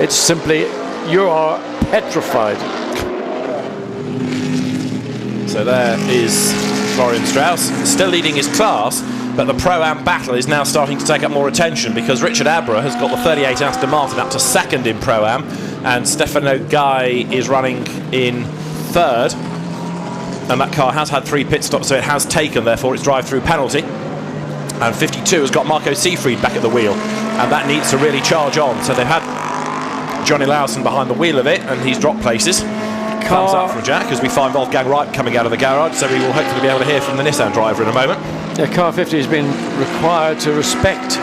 it's simply, you are petrified. So there is Florian Strauss, still leading his class, But the Pro-Am battle is now starting to take up more attention because Richard Abra has got the 38 Aston Martin up to second in Pro-Am, and Stefano Gai is running in third. And that car has had 3 pit stops, so it has taken, therefore, its drive-through penalty. And 52 has got Marco Seefried back at the wheel, and that needs to really charge on. So they've had Johnny Lawson behind the wheel of it, and he's dropped places. Thumbs up from Jack as we find Wolfgang Reip coming out of the garage, so we will hopefully be able to hear from the Nissan driver in a moment. Yeah, car 50 has been required to respect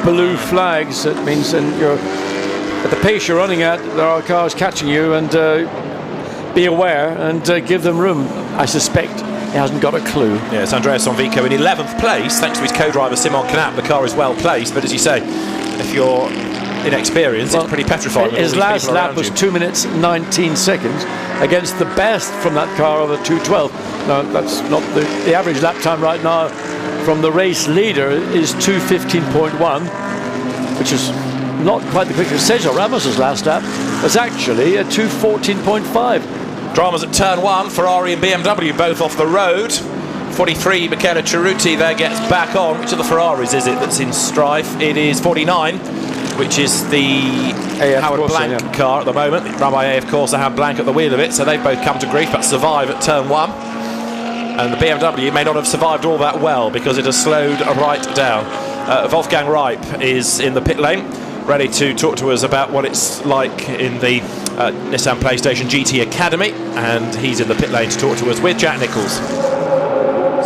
blue flags. It means that at the pace you're running at, there are cars catching you, and be aware and give them room. I suspect he hasn't got a clue. Yeah, it's Andrea Sonvico in 11th place, thanks to his co-driver Simon Knapp. The car is well placed, but as you say, if you're inexperienced, it's pretty petrifying. His last lap was 2 minutes 19 seconds against the best from that car of a 2:12. Now, that's not the average lap time right now from the race leader is 2:15.1, which is not quite the quickest. Sergio Ramos's last lap was actually a 2:14.5. Dramas at turn 1, Ferrari and BMW both off the road. 43, Michele Cerruti there gets back on. Which of the Ferraris is it that's in strife? It is 49, which is the Howard Blank car at the moment. Run by AF Corsa, Howard Blank at the wheel of it, so they've both come to grief but survive at turn 1. And the BMW may not have survived all that well because it has slowed right down. Wolfgang Reip is in the pit lane, ready to talk to us about what it's like in the Nissan PlayStation GT Academy, and he's in the pit lane to talk to us with Jack Nicholls.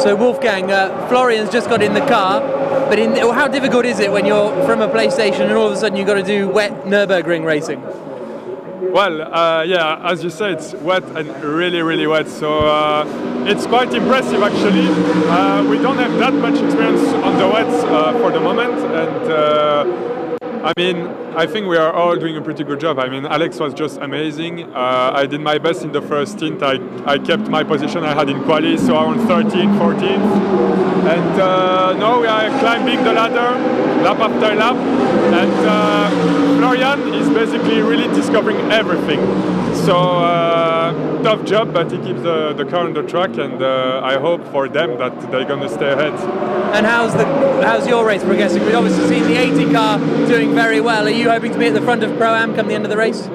So Wolfgang, Florian's just got in the car, but how difficult is it when you're from a PlayStation and all of a sudden you've got to do wet Nurburgring racing? Well, yeah, as you said, it's wet and really, really wet, so it's quite impressive actually. We don't have that much experience on the wet for the moment, and I mean, I think we are all doing a pretty good job. I mean, Alex was just amazing. I did my best in the first stint. I kept my position I had in quali, so around 13th, 14th. And now we are climbing the ladder, lap after lap. And Florian is basically really discovering everything. So tough job, but he keeps the car on the track, and I hope for them that they're going to stay ahead. And how's your race progressing? We've obviously seen the 80 car doing very well. Are you hoping to be at the front of Pro-Am come the end of the race?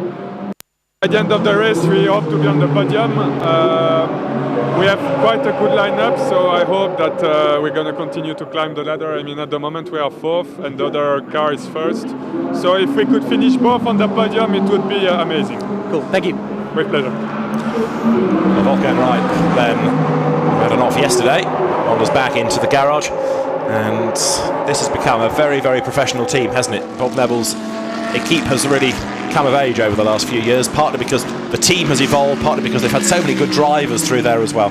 At the end of the race, we hope to be on the podium. We have quite a good lineup, so I hope that we're going to continue to climb the ladder. I mean, at the moment we are 4th and the other car is 1st. So if we could finish both on the podium, it would be amazing. Cool, thank you. With pleasure. Wolfgang Reip then had an off yesterday, wanders back into the garage, and this has become a very, very professional team, hasn't it? Bob Neville's equipe has really come of age over the last few years, partly because the team has evolved, partly because they've had so many good drivers through there as well.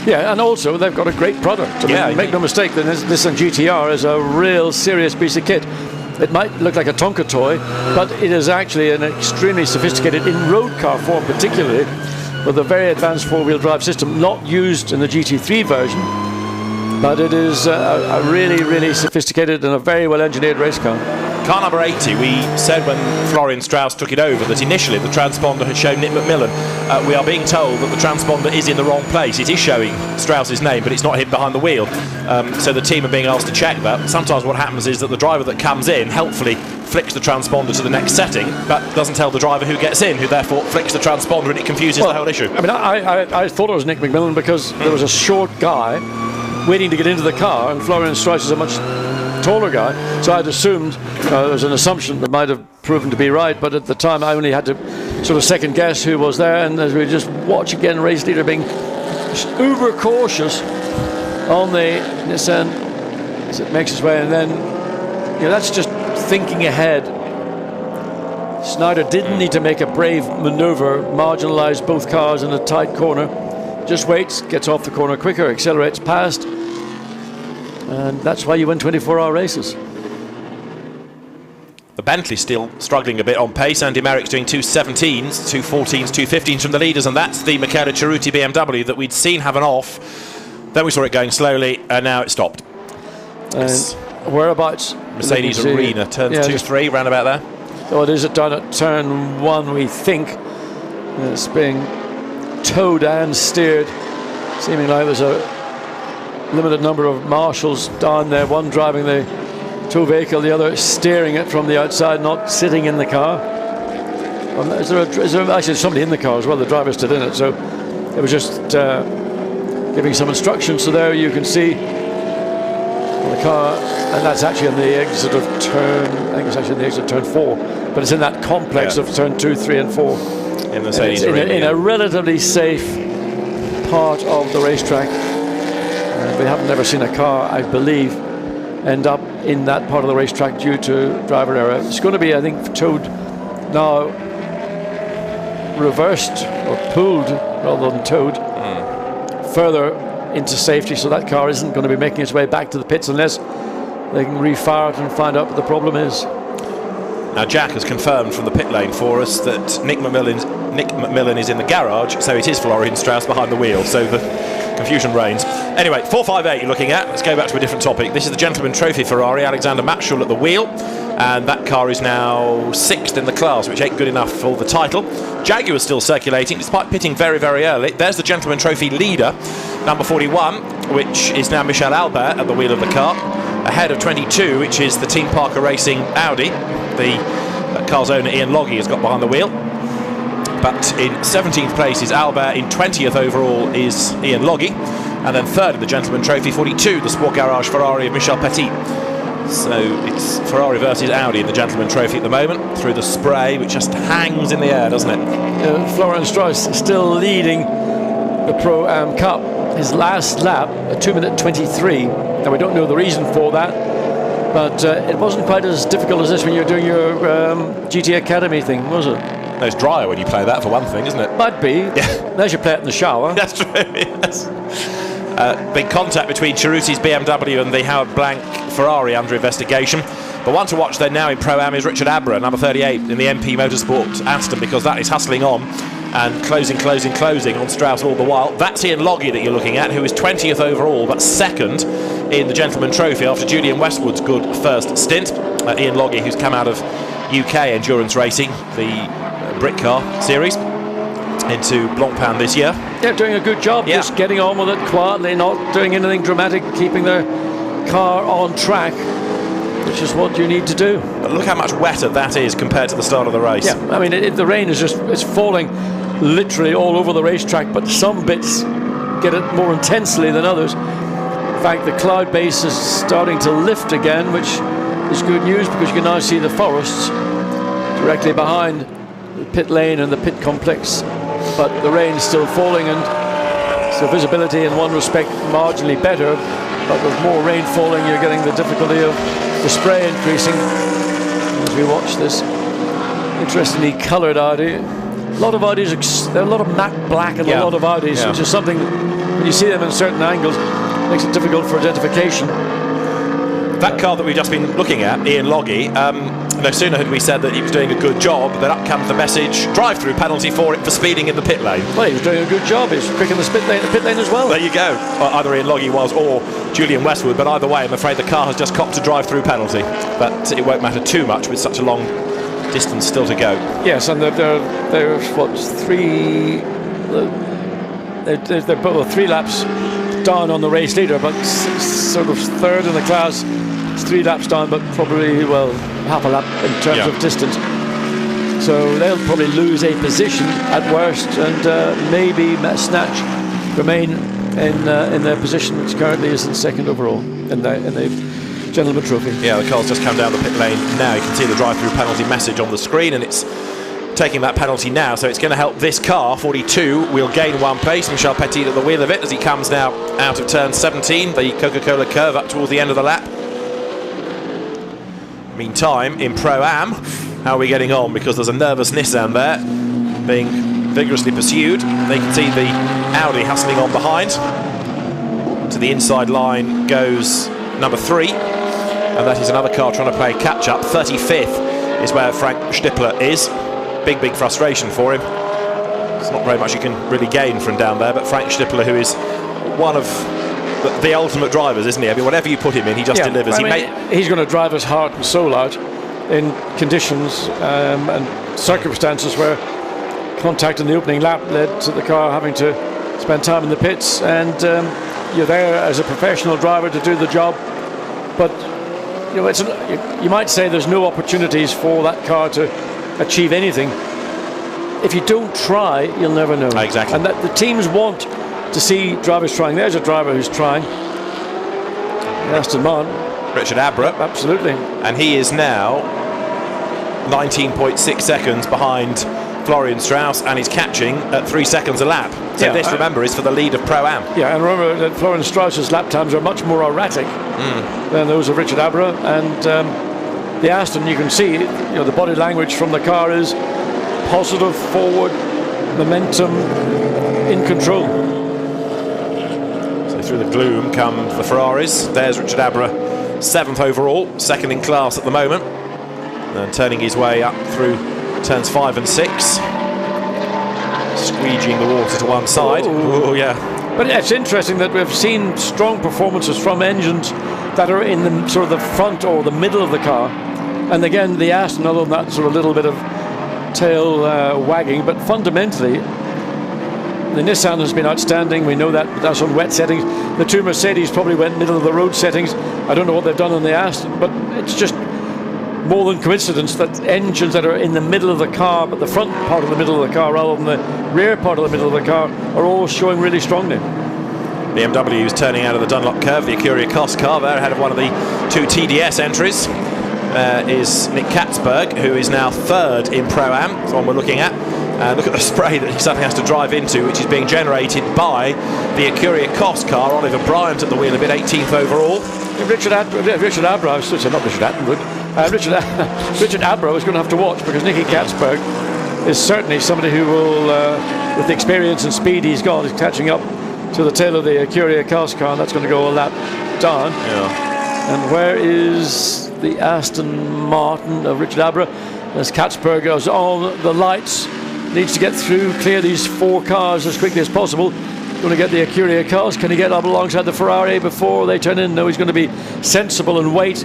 Yeah, and also they've got a great product. I mean, make no mistake, the Nissan GTR is a real serious piece of kit. It might look like a Tonka toy, but it is actually an extremely sophisticated, in road car form particularly, with a very advanced four-wheel drive system, not used in the GT3 version, but it is a really, really sophisticated and a very well-engineered race car. Car number 80, we said when Florian Strauss took it over that initially the transponder had shown Nick McMillan. We are being told that the transponder is in the wrong place. It is showing Strauss's name, but it's not him behind the wheel. So the team are being asked to check that. Sometimes what happens is that the driver that comes in helpfully flicks the transponder to the next setting, but doesn't tell the driver who gets in, who therefore flicks the transponder, and it confuses the whole issue. I mean, I thought it was Nick McMillan because there was a short guy waiting to get into the car, and Florian Strauss is a much taller guy, so I'd assumed there was an assumption that might have proven to be right, but at the time I only had to sort of second guess who was there, and as we just watch again, race leader being uber cautious on the Nissan as it makes its way, and then that's just thinking ahead. Snyder didn't need to make a brave maneuver, marginalize both cars in a tight corner, just waits, gets off the corner quicker, accelerates past, and that's why you win 24-hour races. The Bentley still struggling a bit on pace. Andy Merrick's doing 2:17s, 2:14s, 2:15s from the leaders, and that's the Michele Cerruti BMW that we'd seen have an off. Then we saw it going slowly, and now it stopped. And whereabouts? Mercedes Arena, turns 2-3, round about there. So it is down at turn 1, we think. It's being towed and steered, seeming like there's a limited number of marshals down there, one driving the tow vehicle, the other steering it from the outside, not sitting in the car. Is there actually somebody in the car as well? The driver stood in it, so it was just giving some instructions. So there you can see the car, and that's actually on the exit of turn. I think it's actually on the exit of turn 4, but it's in that complex of turn 2, 3, and 4. In the Mercedes in a relatively safe part of the racetrack. We haven't ever seen a car, I believe, end up in that part of the racetrack due to driver error. It's going to be, I think, towed now, reversed or pulled rather than towed further into safety, so that car isn't going to be making its way back to the pits unless they can refire it and find out what the problem is. Now Jack has confirmed from the pit lane for us that Nick McMillan is in the garage, so it is Florian Strauss behind the wheel, so the confusion reigns. Anyway, 458 you're looking at. Let's go back to a different topic. This is the Gentleman Trophy Ferrari, Alexander Matschul at the wheel, and that car is now 6th in the class, which ain't good enough for the title. Jaguar's still circulating, despite pitting very, very early. There's the Gentleman Trophy leader, number 41, which is now Michel Albert at the wheel of the car, ahead of 22, which is the Team Parker Racing Audi. The car's owner Ian Logie has got behind the wheel. But in 17th place is Albert, in 20th overall is Ian Logie, and then 3rd in the Gentleman Trophy, 42, the Sport Garage Ferrari of Michel Petit. So it's Ferrari versus Audi in the Gentleman Trophy at the moment, through the spray, which just hangs in the air, doesn't it? Florian Strauss still leading the Pro-Am Cup. His last lap, a 2 minute 23. Now we don't know the reason for that, but it wasn't quite as difficult as this when you were doing your GT Academy thing, was it? No, it's drier when you play that, for one thing, isn't it? Might be. Yeah. Unless you play it in the shower. That's true, yes. Big contact between Cerruti's BMW and the Howard Blank Ferrari under investigation. The one to watch then now in Pro-Am is Richard Abra, number 38 in the MP Motorsport Aston, because that is hustling on and closing on Strauss all the while. That's Ian Logie that you're looking at, who is 20th overall, but 2nd in the Gentleman Trophy after Julian Westwood's good first stint. Ian Logie, who's come out of UK endurance racing, the Brit Car series, into Blancpain this year. Yeah, doing a good job, just getting on with it quietly, not doing anything dramatic, keeping their car on track, which is what you need to do. But look how much wetter that is compared to the start of the race. Yeah, I mean, the rain is it's falling literally all over the racetrack, but some bits get it more intensely than others. In fact, the cloud base is starting to lift again, which is good news because you can now see the forests directly behind the pit lane and the pit complex, but the rain is still falling, and so visibility in one respect marginally better, but with more rain falling you're getting the difficulty of the spray increasing as we watch this interestingly coloured Audi. A lot of Audis, there are a lot of matte black and a lot of Audis, which is something, when you see them in certain angles, makes it difficult for identification. That car that we've just been looking at, Ian Logie, no sooner had we said that he was doing a good job than up comes the message, drive-through penalty for it for speeding in the pit lane. Well, he was doing a good job. He was quick in the pit lane as well. There you go. Either Ian Logie was or Julian Westwood, but either way, I'm afraid the car has just copped a drive-through penalty. But it won't matter too much with such a long distance still to go. Yes, and they're what, they're both 3 laps down on the race leader, but sort of 3rd in the class. It's 3 laps down, but probably, well, half a lap in terms of distance. So they'll probably lose a position at worst, and maybe remain in their position, which currently is in 2nd overall in the Gentleman Trophy. Yeah, the car's just come down the pit lane now. You can see the drive-through penalty message on the screen, and it's taking that penalty now, so it's going to help this car. 42 will gain 1 place. Michel Petit at the wheel of it as he comes now out of turn 17, the Coca-Cola curve up towards the end of the lap. Meantime, in Pro-Am, how are we getting on? Because there's a nervous Nissan there being vigorously pursued. They can see the Audi hustling on behind. To the inside line goes number 3, and that is another car trying to play catch-up. 35th is where Frank Stippler is. Big frustration for him. There's not very much you can really gain from down there, but Frank Stippler, who is one of the ultimate drivers, isn't he? I mean, whatever you put him in, he just delivers. He's going to drive his heart and soul out in conditions and circumstances where contact in the opening lap led to the car having to spend time in the pits, and you're there as a professional driver to do the job, but you know, you might say there's no opportunities for that car to achieve anything. If you don't try, you'll never know. Exactly. And that the teams want to see drivers trying. There's a driver who's trying. Aston Martin. Richard Abra. Absolutely. And he is now 19.6 seconds behind Florian Strauss, and he's catching at 3 seconds a lap. So this, remember, is for the lead of Pro-Am. Yeah, and remember that Florian Strauss's lap times are much more erratic than those of Richard Abra. And the Aston, you can see, the body language from the car is positive, forward, momentum, in control. So through the gloom come the Ferraris. There's Richard Abra, 7th overall, 2nd in class at the moment, and turning his way up through turns 5 and 6, squeegeeing the water to one side. Oh yeah. But it's interesting that we've seen strong performances from engines that are in the sort of the front or the middle of the car, and again the Aston, other than that sort of little bit of tail wagging, but fundamentally the Nissan has been outstanding. We know that, but that's on wet settings. The two Mercedes probably went middle of the road settings. I don't know what they've done on the Aston, but it's just more than coincidence that engines that are in the middle of the car, but the front part of the middle of the car rather than the rear part of the middle of the car, are all showing really strongly. BMW is turning out of the Dunlop curve. The Ecuria Cos car there ahead of one of the two TDS entries is Nick Katzberg, who is now 3rd in Pro-Am. That's the one we're looking at. Look at the spray that he suddenly has to drive into, which is being generated by the Ecuria Cos car. Oliver Bryant at the wheel, a bit 18th overall. Richard Abra was going to have to watch, because Nicky Katzberg is certainly somebody who will, with the experience and speed he's got, is catching up to the tail of the Ecuria Cos car, and that's going to go a lap down. Yeah. And where is the Aston Martin of Richard Abra? As Katzberg goes on the lights, needs to get through, clear these 4 cars as quickly as possible. Going to get the Ecuria Cos. Can he get up alongside the Ferrari before they turn in? No, he's going to be sensible and wait,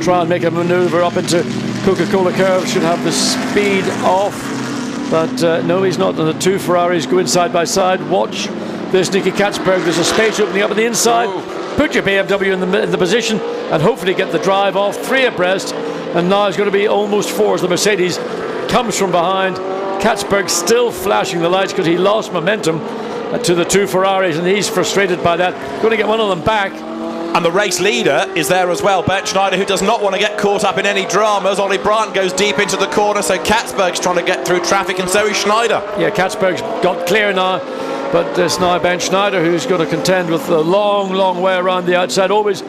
try and make a manoeuvre up into Coca-Cola curve. Should have the speed off, but no, he's not. And the two Ferraris go in side by side. Watch this, Nicky Katzberg. There's a space opening up on the inside. Put your BMW in the position and hopefully get the drive off. 3 abreast, and now it's going to be almost 4 as the Mercedes comes from behind. Katzberg still flashing the lights because he lost momentum to the two Ferraris, and he's frustrated by that. Going to get one of them back. And the race leader is there as well, Bert Schneider, who does not want to get caught up in any dramas. Ollie Bryant goes deep into the corner, so Katzberg's trying to get through traffic, and so is Schneider. Yeah, Katzberg's got clear now, but it's now Ben Schneider who's going to contend with the long way around the outside. Always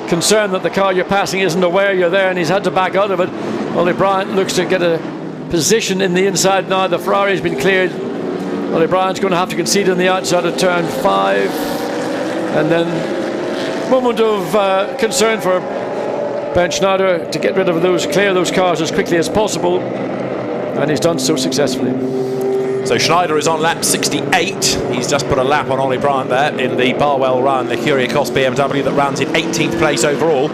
concerned that the car you're passing isn't aware you're there, and he's had to back out of it. Ollie Bryant looks to get a position in the inside now. The Ferrari's been cleared. Ollie Bryant's going to have to concede on the outside of turn 5, and then moment of concern for Ben Schneider to get rid of clear those cars as quickly as possible, and he's done so successfully. So Schneider is on lap 68. He's just put a lap on Ollie Bryant there in the Barwell run, the Ecuria Cos BMW that runs in 18th place overall.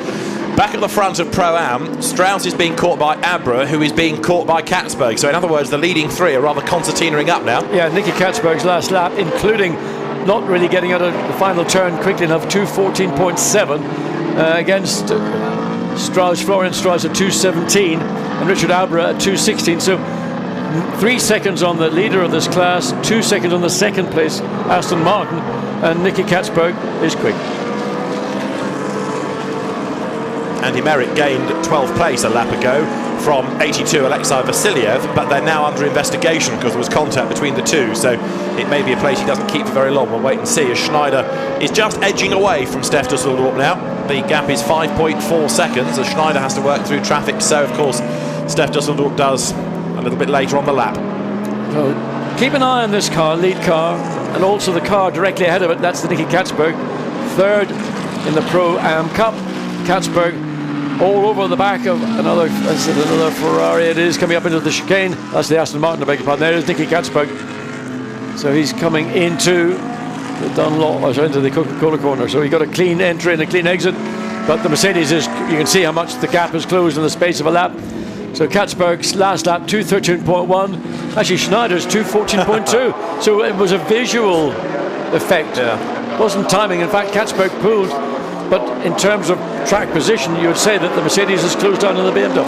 Back at the front of Pro-Am, Strauss is being caught by Abra, who is being caught by Katzberg. So in other words, the leading 3 are rather concertinaing up now. Yeah, Nicky Katzberg's last lap, including not really getting out of the final turn quickly enough, 2:14.7 against Florian Strauss at 2:17 and Richard Abra at 2:16. So 3 seconds on the leader of this class, 2 seconds on the second place Aston Martin, and Nicky Katzberg is quick. Andy Merritt gained 12th place a lap ago from 82 Alexei Vasiliev, but they're now under investigation because there was contact between the two, so it may be a place he doesn't keep for very long. We'll wait and see, as Schneider is just edging away from Steph Dusseldorp now. The gap is 5.4 seconds as Schneider has to work through traffic, so of course Steph Dusseldorp does a little bit later on the lap. So keep an eye on this car, lead car, and also the car directly ahead of it. That's the Nicky Katzberg, 3rd in the Pro-Am Cup. Katzberg all over the back of another Ferrari. It is coming up into the chicane. That's the Aston Martin, I beg your pardon. There is Nicky Katzberg. So he's coming into the Dunlop, into the Coca-Cola corner. So he got a clean entry and a clean exit. But the Mercedes is, you can see how much the gap has closed in the space of a lap. So Katzberg's last lap, 2:13.1. Actually, Schneider's 2:14.2. So it was a visual effect. Yeah. wasn't timing. In fact, Katzberg pulled, but in terms of track position, you would say that the Mercedes has closed down on the BMW.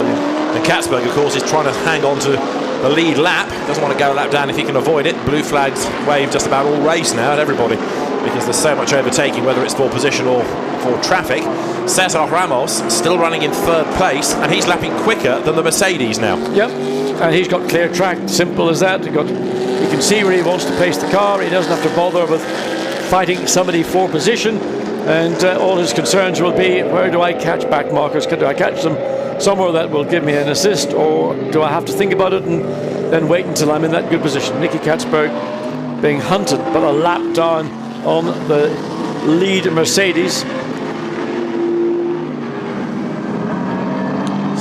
And Katzberg, of course, is trying to hang on to the lead lap. Doesn't want to go a lap down if he can avoid it. Blue flags wave just about all race now at everybody, because there's so much overtaking, whether it's for position or for traffic. Cesar Ramos still running in third place, and he's lapping quicker than the Mercedes now. Yep, and he's got clear track, simple as that. You can see where he wants to place the car. He doesn't have to bother with fighting somebody for position, and all his concerns will be, where do I catch back markers? Do I catch them somewhere that will give me an assist, or do I have to think about it and then wait until I'm in that good position? Nicky Katzberg being hunted, but a lap down on the lead Mercedes.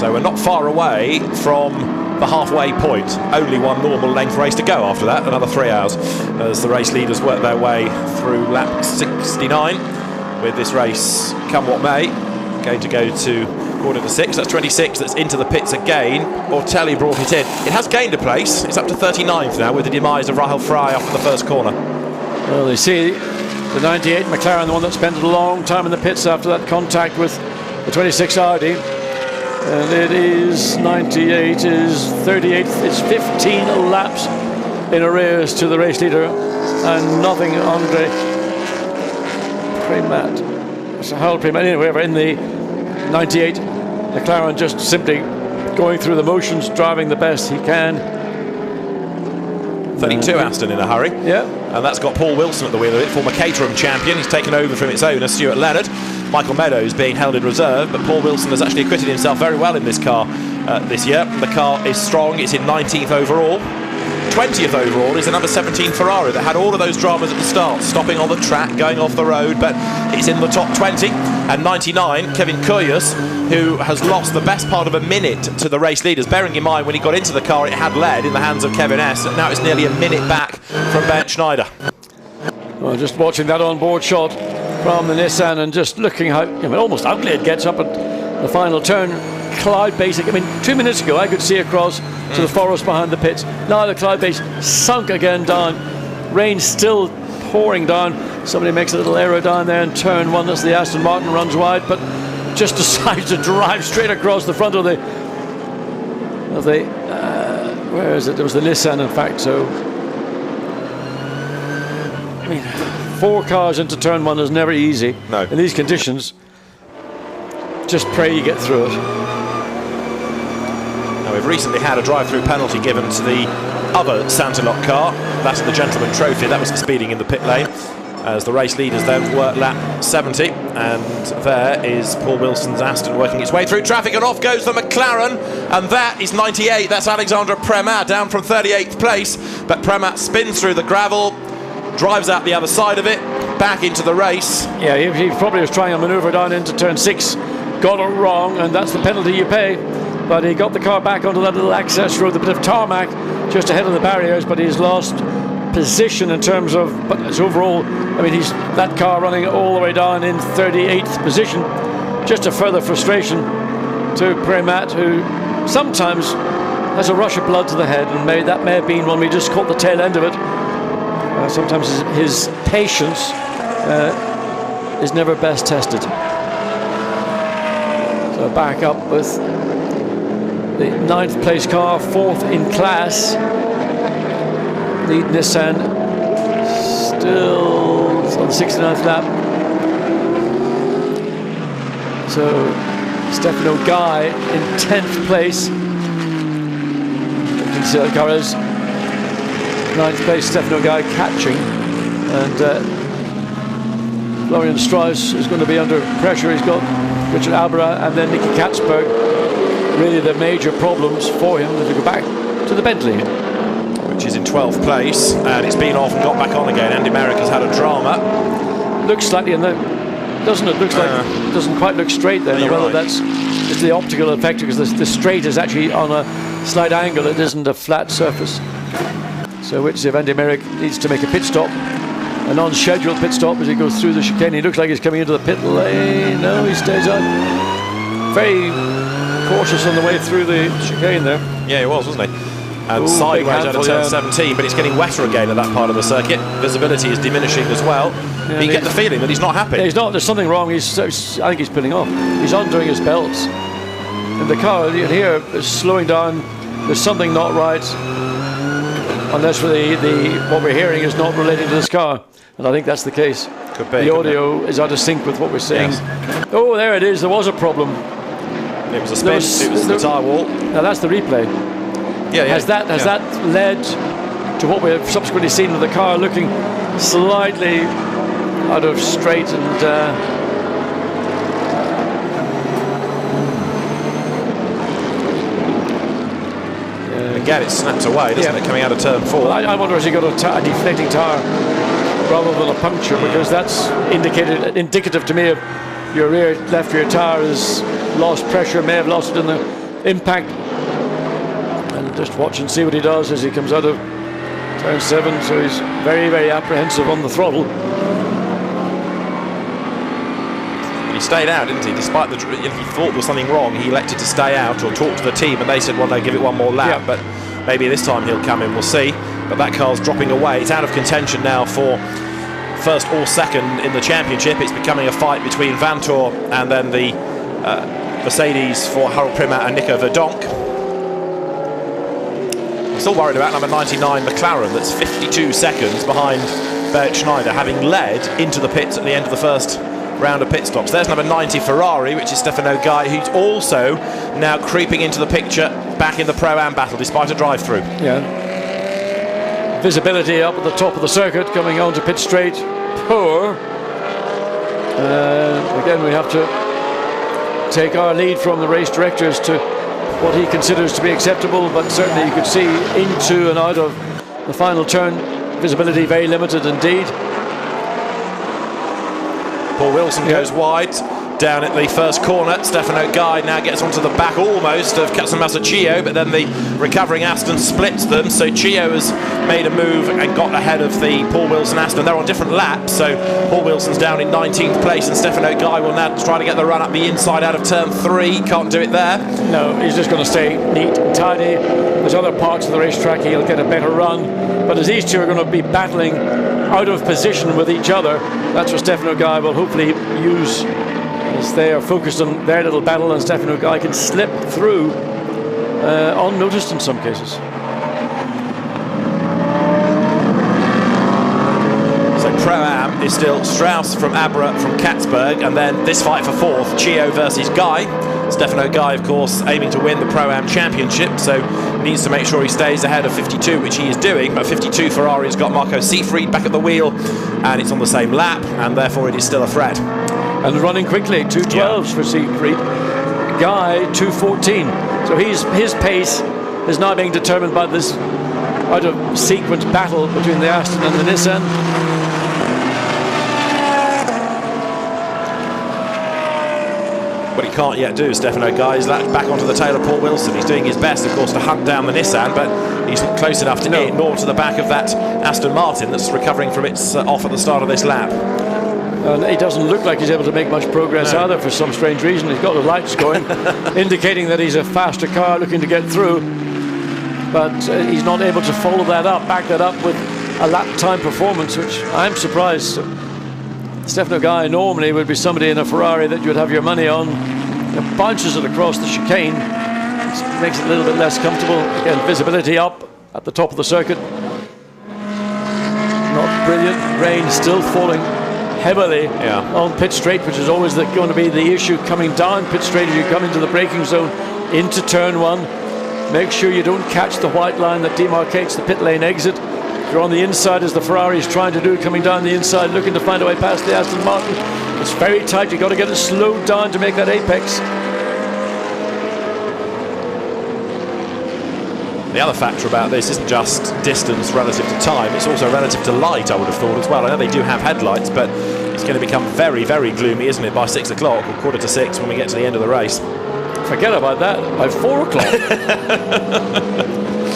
So we're not far away from the halfway point. Only one normal length race to go after that, another 3 hours, as the race leaders work their way through lap 69, with this race, come what may, going to go to 5:45. That's 26, that's into the pits again. Ortelli brought it in. It has gained a place. It's up to 39th now, with the demise of Rahel Fry after the first corner. Well, you see the 98 McLaren, the one that spent a long time in the pits after that contact with the 26 Audi. And it is 98 is 38th. It's 15 laps in arrears to the race leader, and nothing Andre Premat. So Harold Premat, anyway, in the 98 McLaren, just simply going through the motions, driving the best he can. 32 Aston in a hurry. Yeah. And that's got Paul Wilson at the wheel of it, former Caterham champion. He's taken over from its owner, Stuart Leonard. Michael Meadows being held in reserve, but Paul Wilson has actually acquitted himself very well in this car this year. The car is strong. It's in 19th overall. 20th overall is the number 17 Ferrari that had all of those dramas at the start, stopping on the track, going off the road, but it's in the top 20. And 99, Kevin Kuyas, who has lost the best part of a minute to the race leaders, bearing in mind when he got into the car it had led in the hands of Kevin S. Now it's nearly a minute back from Bernd Schneider. Well, just watching that on-board shot from the Nissan and just looking how, almost ugly it gets up at the final turn. Cloud base, 2 minutes ago I could see across to the forest behind the pits. Now the cloud base sunk again down. Rain still pouring down. Somebody makes a little error down there in turn one as the Aston Martin runs wide, but just decides to drive straight across the front of the where is it? It was the Nissan, in fact. So 4 cars into turn one is never easy. No. In these conditions, just pray you get through it. Now, we've recently had a drive-through penalty given to the other Santalot car. That's the Gentleman Trophy. That was for speeding in the pit lane, as the race leaders then work lap 70. And there is Paul Wilson's Aston working its way through traffic, and off goes the McLaren, and that is 98. That's Alexandre Premat, down from 38th place, but Premat spins through the gravel, drives out the other side of it, back into the race. Yeah, he probably was trying a manoeuvre down into turn 6, got it wrong, and that's the penalty you pay. But he got the car back onto that little access road, a bit of tarmac just ahead of the barriers, but he's lost position in terms of, but it's overall, he's that car running all the way down in 38th position. Just a further frustration to Premat, who sometimes has a rush of blood to the head, and that may have been when we just caught the tail end of it. Sometimes his patience is never best tested. So back up with the 9th place car, 4th in class. Lead Nissan still on the 69th lap. So Stefano Guy in 10th place. You can see that car is 9th place, Stefano Guy catching, and Florian Strauss is going to be under pressure. He's got Richard Albera and then Nicky Katzberg. Really the major problems for him as we go back to the Bentley, which is in 12th place, and it's been off and got back on again. Andy Merrick has had a drama. Looks slightly in the, doesn't it? Looks like it doesn't quite look straight there. Whether right. It's the optical effect, because the straight is actually on a slight angle. It isn't a flat surface. So which if Andy Merrick needs to make a pit stop, a non-scheduled pit stop as he goes through the chicane. He looks like he's coming into the pit lane. No, he stays on. Very cautious on the way through the chicane there. Yeah, he was, wasn't he? and Ooh, sideways big out of handful, turn yeah. 17, but it's getting wetter again at that part of the circuit. Visibility is diminishing as well. Yeah, you get the feeling that he's not happy. Yeah, he's not. There's something wrong. I think he's pulling off. He's undoing his belts. And the car, you can hear, is slowing down. There's something not right. Unless what we're hearing is not relating to this car. And I think that's the case. Could be. The audio is out of sync with what we're saying. Yes. Oh, there it is. There was a problem. It was a spin. It was the tyre wall. Now that's the replay. Yeah, Has that led to what we've subsequently seen with the car looking slightly out of straight and again, it snaps away, doesn't it, coming out of turn 4? Well, I wonder if he got a deflating tyre rather than a puncture, because that's indicative to me of your left rear tyre has lost pressure, may have lost it in the impact. And just watch and see what he does as he comes out of turn 7. So he's very, very apprehensive on the throttle. He stayed out, didn't he? Despite if he thought there was something wrong, he elected to stay out or talk to the team, and they said, well, no, give it one more lap. Yeah. But maybe this time he'll come in, we'll see. But that car's dropping away. It's out of contention now for first or second in the championship. It's becoming a fight between Vanthoor and then the Mercedes for Harold Prima and Nico Verdonk. I'm still worried about number 99 McLaren, that's 52 seconds behind Bert Schneider, having led into the pits at the end of the first round of pit stops. There's number 90 Ferrari, which is Stefano Guy, who's also now creeping into the picture back in the Pro-Am battle despite a drive-through. Yeah. Visibility up at the top of the circuit, coming onto pit straight. Poor. Again, we have to take our lead from the race director as to what he considers to be acceptable, but certainly you could see into and out of the final turn. Visibility very limited indeed. Paul Wilson goes wide down at the first corner. Stefano Guy now gets onto the back almost of Katsumasa Chio, but then the recovering Aston splits them, so Chio has made a move and got ahead of the Paul Wilson Aston. They're on different laps, so Paul Wilson's down in 19th place and Stefano Guy will now try to get the run up the inside out of turn 3. Can't do it there. No, he's just going to stay neat and tidy. There's other parts of the racetrack he'll get a better run, but as these two are going to be battling out of position with each other, that's what Stefano Guy will hopefully use as they are focused on their little battle, and Stefano Guy can slip through unnoticed in some cases. So Pro-Am is still Strauss from Abra from Katzberg, and then this fight for 4th, Chio versus Guy. Stefano Guy, of course, aiming to win the Pro-Am Championship, so needs to make sure he stays ahead of 52, which he is doing. But 52 Ferrari's got Marco Seefried back at the wheel, and it's on the same lap, and therefore it is still a threat. And running quickly, 2:12s for Seefried. Guy, 2:14. So his pace is now being determined by this out-of-sequence battle between the Aston and the Nissan. What he can't yet do, Stefano Guy, is latch back onto the tail of Paul Wilson. He's doing his best, of course, to hunt down the Nissan, but he's not close enough to it, nor to the back of that Aston Martin that's recovering from its off at the start of this lap. And he doesn't look like he's able to make much progress either for some strange reason. He's got the lights going, indicating that he's a faster car looking to get through, but he's not able to follow that up, back that up with a lap time performance, which I'm surprised. Stefano Guy normally would be somebody in a Ferrari that you'd have your money on. It bounces it across the chicane, it makes it a little bit less comfortable. Again, visibility up at the top of the circuit. Not brilliant. Rain still falling heavily on pit straight, which is always going to be the issue coming down pit straight as you come into the braking zone into turn 1. Make sure you don't catch the white line that demarcates the pit lane exit. If you're on the inside, as the Ferrari is trying to do, coming down the inside, looking to find a way past the Aston Martin, it's very tight. You've got to get it slowed down to make that apex. The other factor about this isn't just distance relative to time, it's also relative to light, I would have thought as well. I know they do have headlights, but it's going to become very, very gloomy, isn't it, by 6 o'clock or 5:45 when we get to the end of the race. Forget about that, by 4 o'clock.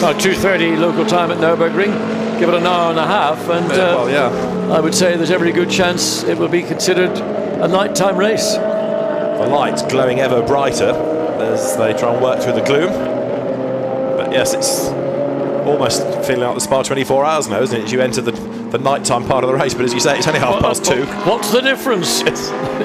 Now 2:30 local time at Nurburgring. Give it an hour and a half, and I would say there's every good chance it will be considered a nighttime race. The lights glowing ever brighter as they try and work through the gloom. But yes, it's almost feeling like the Spa 24 hours now, isn't it? As you enter the nighttime part of the race, but as you say, it's only 2:30. What's the difference?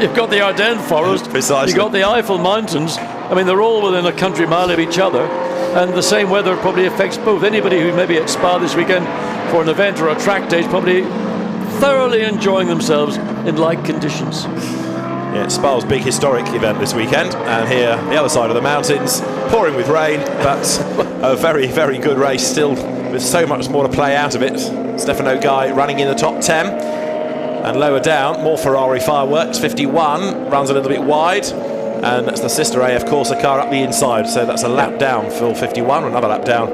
You've got the Ardennes forest, precisely. You've got the Eiffel Mountains. I mean, they're all within a country mile of each other, and the same weather probably affects both. Anybody who may be at Spa this weekend for an event or a track day is probably thoroughly enjoying themselves in like conditions. Yeah, Spa's big historic event this weekend, and here, the other side of the mountains, pouring with rain, but a very, very good race still, with so much more to play out of it. Stefano Guy running in the top 10, and lower down, more Ferrari fireworks. 51 runs a little bit wide, and that's the sister AF Corsa car up the inside, so that's a lap down for 51, another lap down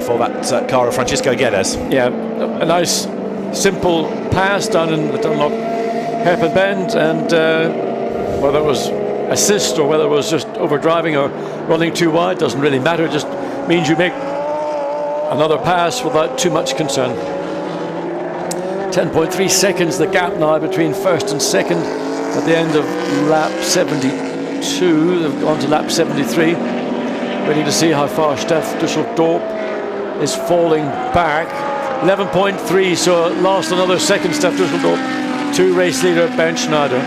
for that car of Francisco Guedes. Yeah, a nice, simple pass down in the Dunlop hairpin bend, and whether it was assist or whether it was just overdriving or running too wide doesn't really matter. It just means you make another pass without too much concern. 10.3 seconds the gap now between first and second at the end of lap 72. They've gone to lap 73, waiting to see how far Steph Dusseldorp is falling back. 11.3, so lost another second, Steph Dusseldorp to race leader Bernd Schneider.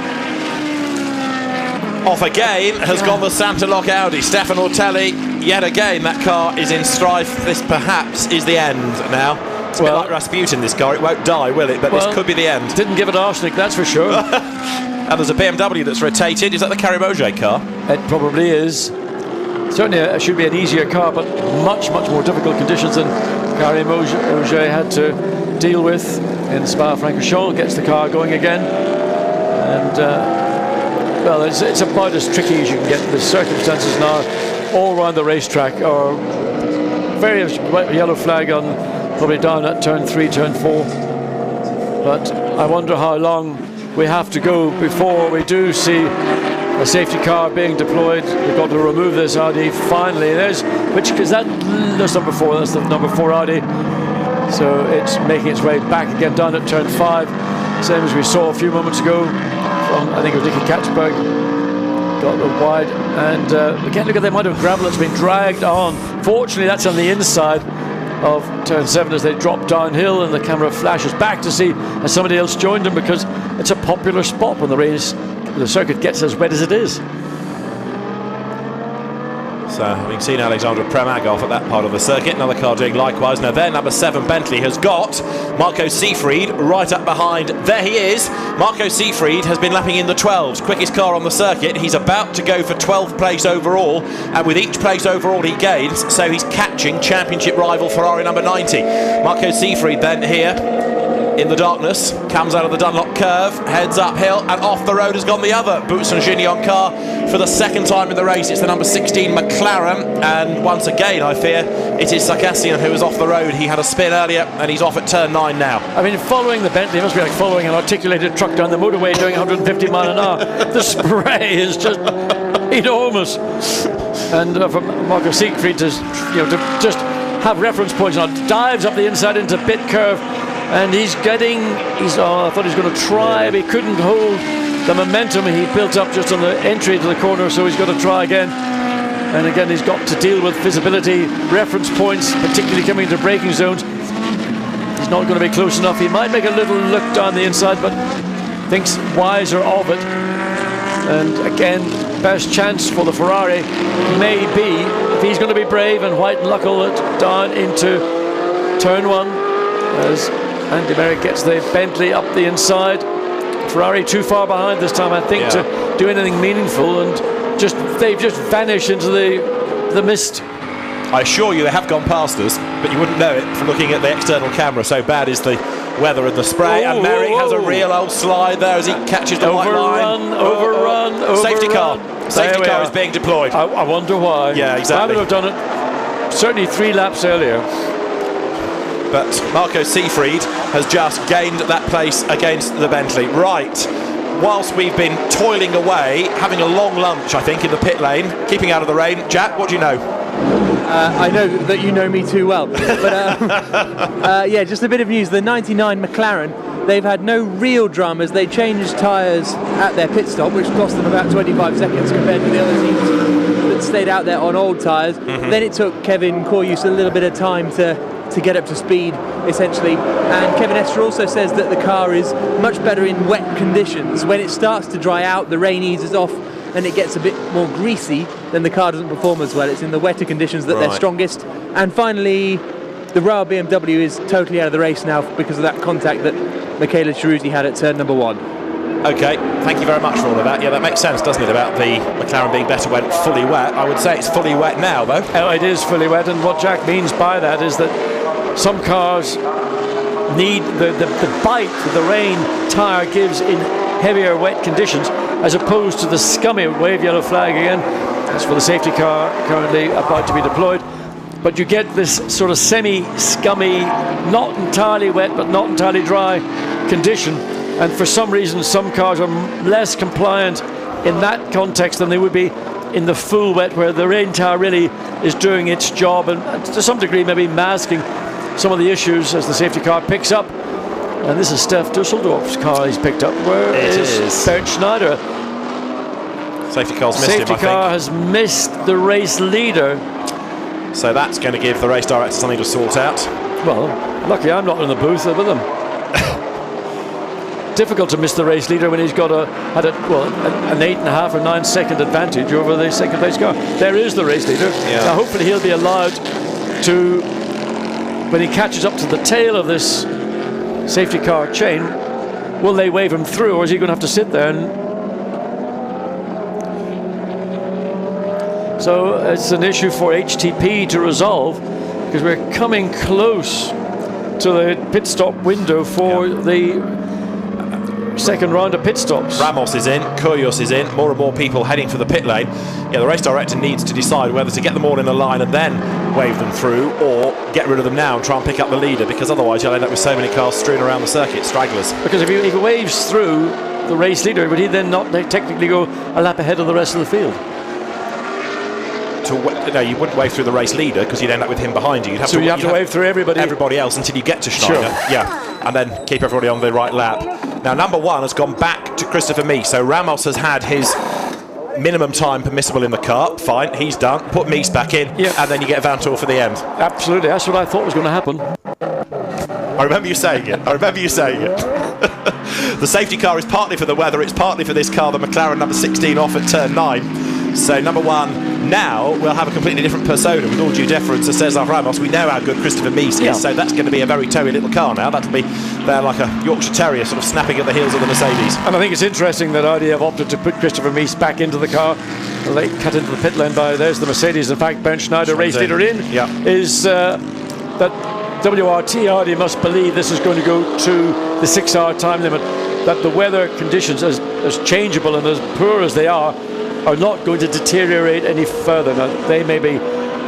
Off again has gone the Santaloc Audi. Stefan Ortelli, yet again that car is in strife. This perhaps is the end now. It's a bit like Rasputin, this car. It won't die, will it? But this could be the end. Didn't give it arsenic, that's for sure. And there's a BMW that's rotated. Is that the Carimoge car? It probably is. Certainly it should be an easier car, but much, much more difficult conditions than Carimoge had to deal with in Spa-Francorchamps. Gets the car going again, and well, it's about as tricky as you can get. The circumstances now all around the racetrack are very yellow flag on, probably down at turn 3, turn 4. But I wonder how long we have to go before we do see a safety car being deployed. We've got to remove this Audi finally. That's number 4. That's the number 4 Audi. So it's making its way back again down at turn 5, same as we saw a few moments ago from, I think it was Nicky Katzberg. Got the wide, and again, look at the amount of gravel that's been dragged on. Fortunately, that's on the inside of turn 7 as they drop downhill, and the camera flashes back to see as somebody else joined them, because it's a popular spot when the circuit gets as wet as it is. So having seen Alexandra Premag off at that part of the circuit, another car doing likewise. Now their number 7 Bentley has got Marco Seefried right up behind. There he is. Marco Seefried has been lapping in the 12s, quickest car on the circuit. He's about to go for 12th place overall, and with each place overall he gains, so he's catching championship rival Ferrari number 90. Marco Seefried then here in the darkness, comes out of the Dunlop curve, heads uphill, and off the road has gone the other Boutsen-Gignon car for the second time in the race. It's the number 16 McLaren, and once again I fear it is Sarkassian who was off the road. He had a spin earlier and he's off at turn 9 now. I mean, following the Bentley must be like following an articulated truck down the motorway doing 150 miles an hour. The spray is just enormous, and for Marco Seefried to just have reference points now, dives up the inside into pit curve. And I thought he was going to try, but he couldn't hold the momentum he built up just on the entry to the corner, so he's got to try again. And again, he's got to deal with visibility, reference points, particularly coming into braking zones. He's not going to be close enough. He might make a little look down the inside, but thinks wiser of it. And again, best chance for the Ferrari may be, if he's going to be brave and white knuckle it down into turn 1, as Andy Merrick gets the Bentley up the inside. Ferrari too far behind this time, I think, to do anything meaningful, and they've just vanished into the mist. I assure you they have gone past us, but you wouldn't know it from looking at the external camera, so bad is the weather and the spray. And Merrick has a real old slide there as he catches the white line. Overrun. Safety car. Safety car is being deployed. I wonder why. Yeah, exactly. I would have done it certainly 3 laps earlier. But Marco Seefried has just gained that place against the Bentley. Right, whilst we've been toiling away, having a long lunch, I think, in the pit lane, keeping out of the rain. Jack, what do you know? I know that you know me too well. But yeah, just a bit of news. The 99 McLaren, they've had no real dramas. They changed tyres at their pit stop, which cost them about 25 seconds compared to the other teams. that stayed out there on old tyres. Then it took Kevin Koyus a little bit of time to get up to speed, essentially. And Kevin Estre also says that the car is much better in wet conditions. When it starts to dry out, the rain eases off and it gets a bit more greasy, then the car doesn't perform as well. It's in the wetter conditions that they're strongest. And finally, the Royal BMW is totally out of the race now because of that contact that Michele Cerruti had at turn number 1. Okay, thank you very much for all of that. Yeah, that makes sense, doesn't it, about the McLaren being better when fully wet. I would say it's fully wet now, though. Oh, it is fully wet, and what Jack means by that is that some cars need the bite that the rain tyre gives in heavier wet conditions, as opposed to the scummy wave yellow flag again. That's for the safety car currently about to be deployed. But you get this sort of semi-scummy, not entirely wet but not entirely dry condition. And for some reason, some cars are less compliant in that context than they would be in the full wet, where the rain tower really is doing its job and to some degree maybe masking some of the issues as the safety car picks up. And this is Steph Dusseldorf's car he's picked up. Where is Bernd Schneider? Safety car's missed him, I think. Safety car has missed the race leader. So that's going to give the race director something to sort out. Well, lucky I'm not in the booth with them. Difficult to miss the race leader when he's got an 8.5 or 9 second advantage over the second place car. There is the race leader. Yeah. Now hopefully he'll be allowed to, when he catches up to the tail of this safety car chain, will they wave him through, or is he going to have to sit there? And so it's an issue for HTP to resolve, because we're coming close to the pit stop window for the second round of pit stops. Ramos is in, Koyos is in, more and more people heading for the pit lane. Yeah, the race director needs to decide whether to get them all in a line and then wave them through, or get rid of them now and try and pick up the leader, because otherwise you'll end up with so many cars strewn around the circuit, stragglers. Because if he waves through the race leader, would he then not technically go a lap ahead of the rest of the field? No, you wouldn't wave through the race leader, because you'd end up with him behind you. You'd have to wave through everybody else until you get to Schneider. Sure. Yeah, and then keep everybody on the right lap. Now, number 1 has gone back to Christopher Mies. So Ramos has had his minimum time permissible in the car. Fine, he's done. Put Mies back in, and then you get Vantor for the end. Absolutely, that's what I thought was going to happen. I remember you saying it. The safety car is partly for the weather, it's partly for this car, the McLaren number 16 off at turn 9. So number 1 now will have a completely different persona, with all due deference to Cesar Ramos. We know how good Christopher Mies is, so that's going to be a very towy little car now. That'll be there like a Yorkshire Terrier, sort of snapping at the heels of the Mercedes. And I think it's interesting that Audi have opted to put Christopher Mies back into the car. They cut into the pit lane by, there's the Mercedes. In fact, Bernd Schneider, race leader is that WRT Audi must believe this is going to go to the 6-hour time limit, that the weather conditions, as changeable and as poor as they are not going to deteriorate any further. Now, they may be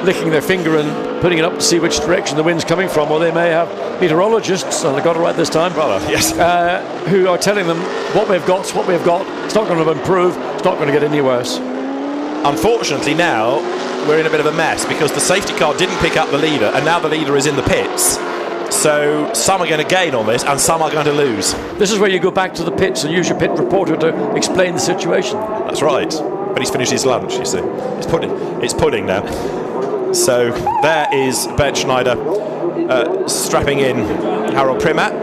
licking their finger and putting it up to see which direction the wind's coming from, or they may have meteorologists, and I got it right this time, who are telling them what we've got, it's what we've got, it's not going to improve, it's not going to get any worse. Unfortunately now we're in a bit of a mess, because the safety car didn't pick up the leader, and now the leader is in the pits. So some are going to gain on this and some are going to lose. This is where you go back to the pits and use your pit reporter to explain the situation. That's right. But he's finished his lunch, you see. It's pudding now. So there is Bernd Schneider strapping in Harold Primat,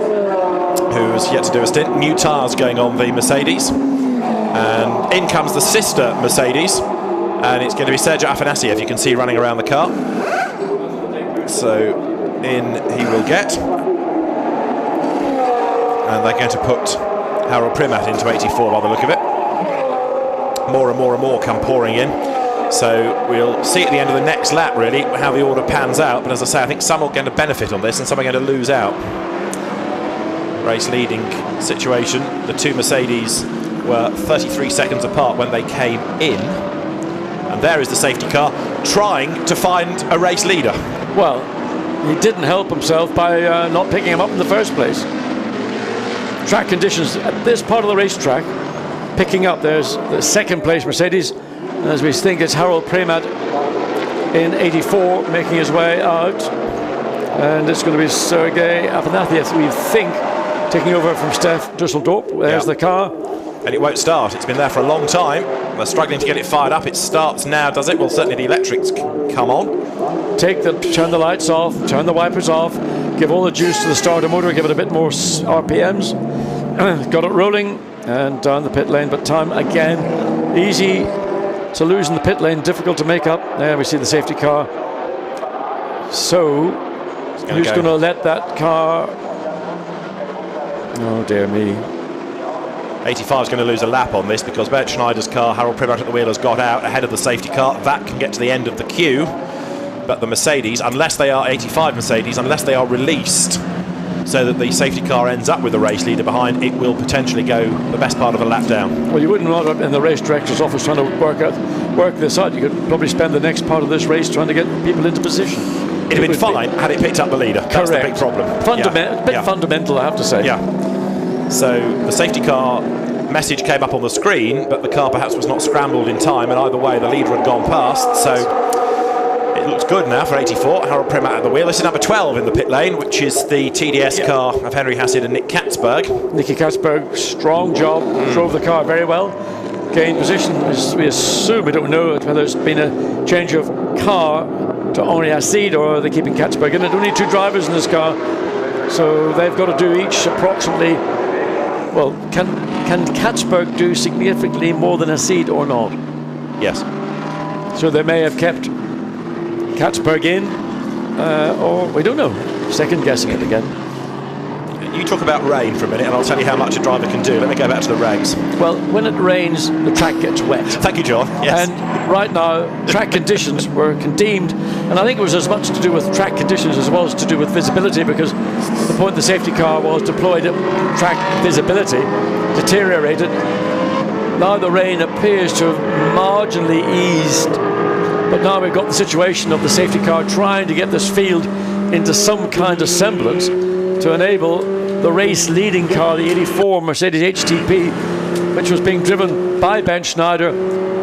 who's yet to do a stint. New tyres going on the Mercedes. And in comes the sister Mercedes. And it's going to be Sergio Afanasieff, you can see running around the car. So in he will get. And they're going to put Harold Primat into 84 by the look of it. More and more and more come pouring in. So we'll see at the end of the next lap, really, how the order pans out. But as I say, I think some are going to benefit on this and some are going to lose out. Race leading situation. The two Mercedes were 33 seconds apart when they came in. And there is the safety car trying to find a race leader. Well, he didn't help himself by not picking him up in the first place. Track conditions at this part of the racetrack, picking up, there's the second place Mercedes, and as we think it's Harold Primat in 84 making his way out, and it's going to be Sergei Afanasieff, we think, taking over from Steph Dusseldorp. There's the car. And it won't start. It's been there for a long time. They're struggling to get it fired up. It starts now, does it? Well, certainly the electrics come on. Turn the lights off, turn the wipers off, give all the juice to the starter motor, give it a bit more RPMs. Got it rolling and down the pit lane, but time again easy to lose in the pit lane, difficult to make up. There we see the safety car. So who's going to let that car? Oh dear me. 85 is going to lose a lap on this because Bert Schneider's car, Harold Primat at the wheel, has got out ahead of the safety car. That can get to the end of the queue, but the Mercedes, unless they are 85 Mercedes, unless they are released so that the safety car ends up with the race leader behind, it will potentially go the best part of a lap down. Well, you wouldn't want up in the race director's office trying to work this out. You could probably spend the next part of this race trying to get people into position. It'd have been fine had it picked up the leader. Correct. That's the big problem. Fundamental, I have to say. Yeah. So the safety car message came up on the screen, but the car perhaps was not scrambled in time, and either way the leader had gone past. So it looks good now for 84. Harold Primat at the wheel. This is number 12 in the pit lane, which is the TDS car of Henry Hassett and Nick Katzberg. Nicky Katzberg, strong job, drove the car very well, gained position. We assume, we don't know whether it's been a change of car to Henri Hassett or they're keeping Katzberg in it. Only 2 drivers in this car, so they've got to do each approximately. Well, can Katzberg do significantly more than Hassett or not? Yes. So they may have kept Katzberg in, or we don't know. Second guessing it again. You talk about rain for a minute and I'll tell you how much a driver can do. Let me go back to the regs. Well, when it rains, the track gets wet. Thank you, John. Yes. And right now, track conditions were condemned, and I think it was as much to do with track conditions as well as to do with visibility, because the point the safety car was deployed at track visibility deteriorated. Now the rain appears to have marginally eased, but now we've got the situation of the safety car trying to get this field into some kind of semblance to enable the race leading car, the 84 Mercedes HTP, which was being driven by Ben Schneider,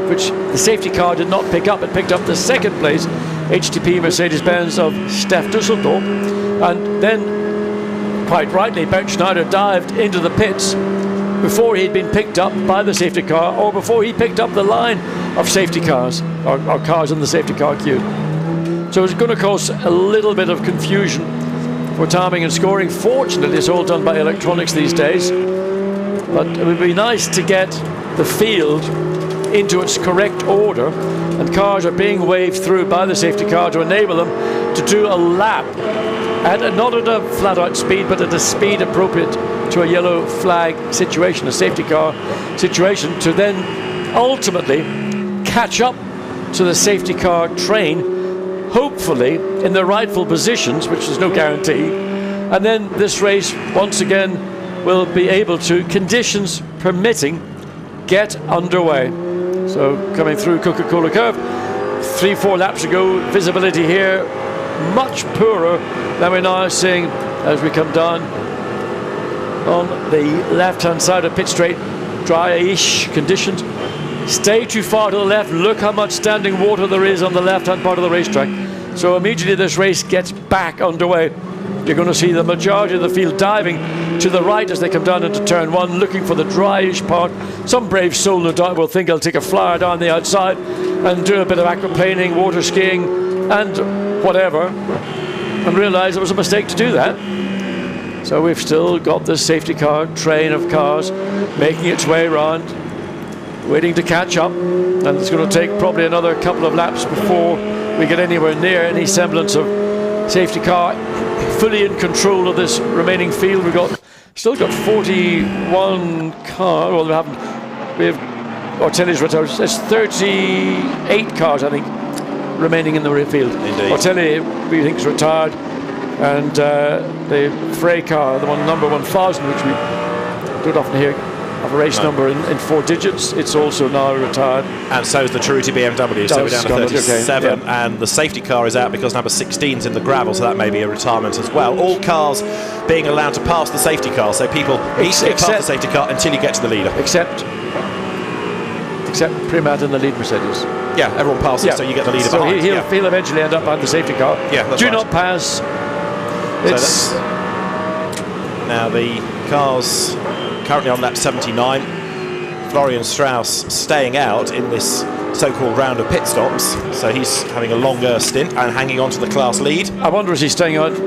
which the safety car did not pick up. It picked up the second place HTP Mercedes-Benz of Stef Dusseldorf, and then quite rightly Ben Schneider dived into the pits before he'd been picked up by the safety car, or before he picked up the line of safety cars, or cars in the safety car queue. So it's going to cause a little bit of confusion for timing and scoring. Fortunately, it's all done by electronics these days, but it would be nice to get the field into its correct order, and cars are being waved through by the safety car to enable them to do a lap not at a flat-out speed, but at a speed appropriate to a yellow flag situation, a safety car situation, to then ultimately catch up to the safety car train, hopefully in the rightful positions, which is no guarantee, and then this race once again will be able to, conditions permitting, get underway. So coming through Coca-Cola Curve, 3-4 laps ago, visibility here much poorer than we're now seeing as we come down on the left-hand side of pit straight. Dry-ish conditions. Stay too far to the left. Look how much standing water there is on the left-hand part of the racetrack. So immediately this race gets back underway, you're going to see the majority of the field diving to the right as they come down into turn 1, looking for the dryish part. Some brave soul, no doubt, will think I'll take a flyer down the outside and do a bit of aquaplaning, water skiing and whatever, and realise it was a mistake to do that. So we've still got this safety car train of cars making its way around, waiting to catch up, and it's going to take probably another couple of laps before we get anywhere near any semblance of safety car fully in control of this remaining field. We've still got 41 cars. Well, we have Ortelli's retired. There's 38 cars, I think, remaining in the field. Indeed. Ortelli, we think, is retired, and the Frey car, the one number 1000, which we don't often hear of a race number in 4 digits, it's also now retired. And so is the Cerruti BMW, so we're down to 37, okay. And the safety car is out because number 16's in the gravel, so that may be a retirement as well. All cars being allowed to pass the safety car, so people need to get past the safety car until you get to the leader. Except Primat and the lead Mercedes. Yeah, everyone passes, so you get the leader behind. So he'll eventually end up behind the safety car. Yeah, that's Do not pass. Now the car's currently on lap 79. Florian Strauss staying out in this so-called round of pit stops, so he's having a longer stint and hanging on to the class lead. I wonder if he's staying out.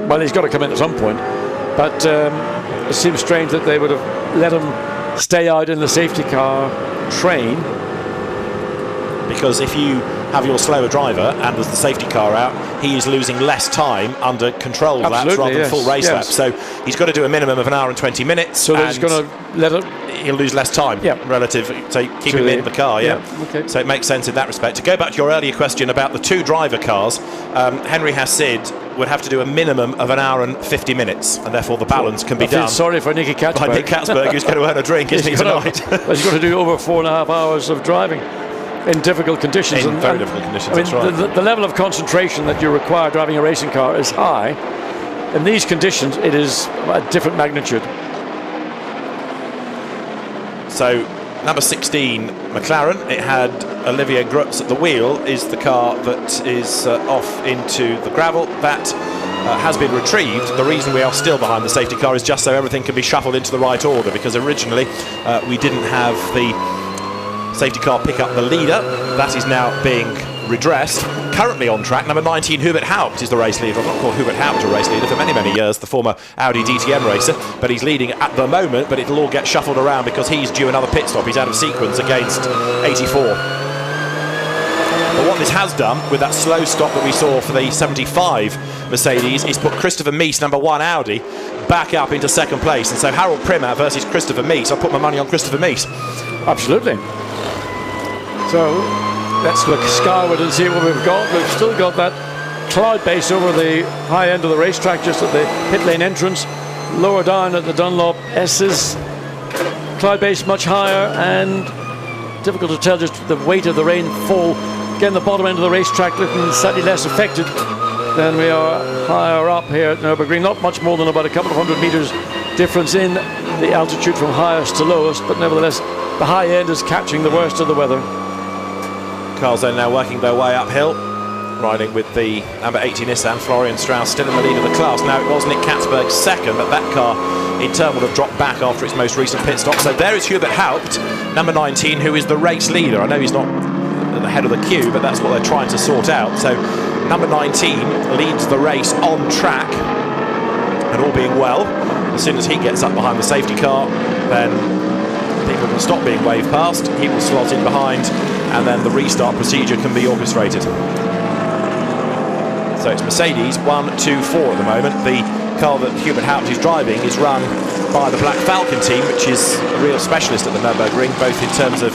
Well, he's got to come in at some point, but it seems strange that they would have let him stay out in the safety car train. Because if you have your slower driver and there's the safety car out, he is losing less time under controlled laps rather than full race laps. So he's got to do a minimum of 1 hour and 20 minutes. So they're just going to let it. He'll lose less time relative. So keep him in the car. Okay. So it makes sense in that respect. To go back to your earlier question about the 2 driver cars, Henry Hassid would have to do a minimum of 1 hour and 50 minutes, and therefore the balance can be done. Sorry for Nicky Katzberg. By Nick Katzberg, who's going to earn a drink, isn't he, tonight? He's got to do over 4.5 hours of driving in difficult conditions. In very difficult conditions, I mean, that's right. The level of concentration that you require driving a racing car is high. In these conditions, it is a different magnitude. So, number 16, McLaren, it had Olivier Grutz at the wheel, is the car that is off into the gravel. That has been retrieved. The reason we are still behind the safety car is just so everything can be shuffled into the right order, because originally we didn't have the safety car pick up the leader. That is now being redressed. Currently on track, number 19, Hubert Haupt is the race leader. I've not called Hubert Haupt a race leader for many, many years, the former Audi DTM racer, but he's leading at the moment, but it'll all get shuffled around because he's due another pit stop. He's out of sequence against 84. But what this has done with that slow stop that we saw for the 75 Mercedes is put Christopher Mies, number 1 Audi, back up into second place. And so Harold Primat versus Christopher Mies, I'll put my money on Christopher Mies. Absolutely. So let's look skyward and see what we've got. We've still got that cloud base over the high end of the racetrack, just at the pit lane entrance. Lower down at the Dunlop S's, cloud base much higher, and difficult to tell just the weight of the rainfall. Again, the bottom end of the racetrack looking slightly less affected than we are higher up here at Nurburgring. Not much more than about a couple of 100 meters difference in the altitude from highest to lowest, but nevertheless the high end is catching the worst of the weather. Cars then now working their way uphill, riding with the number 80 Nissan. Florian Strauss still in the lead of the class. Now it was Nick Katzberg second, but that car in turn would have dropped back after its most recent pit stop. So there is Hubert Haupt, number 19, who is the race leader. I know he's not at the head of the queue, but that's what they're trying to sort out. So number 19 leads the race on track, and all being well, as soon as he gets up behind the safety car, then people can stop being waved past, he will slot in behind, and then the restart procedure can be orchestrated. So it's Mercedes 1, 2, 4 at the moment. The car that Hubert Haupt is driving is run by the Black Falcon team, which is a real specialist at the Nürburgring, both in terms of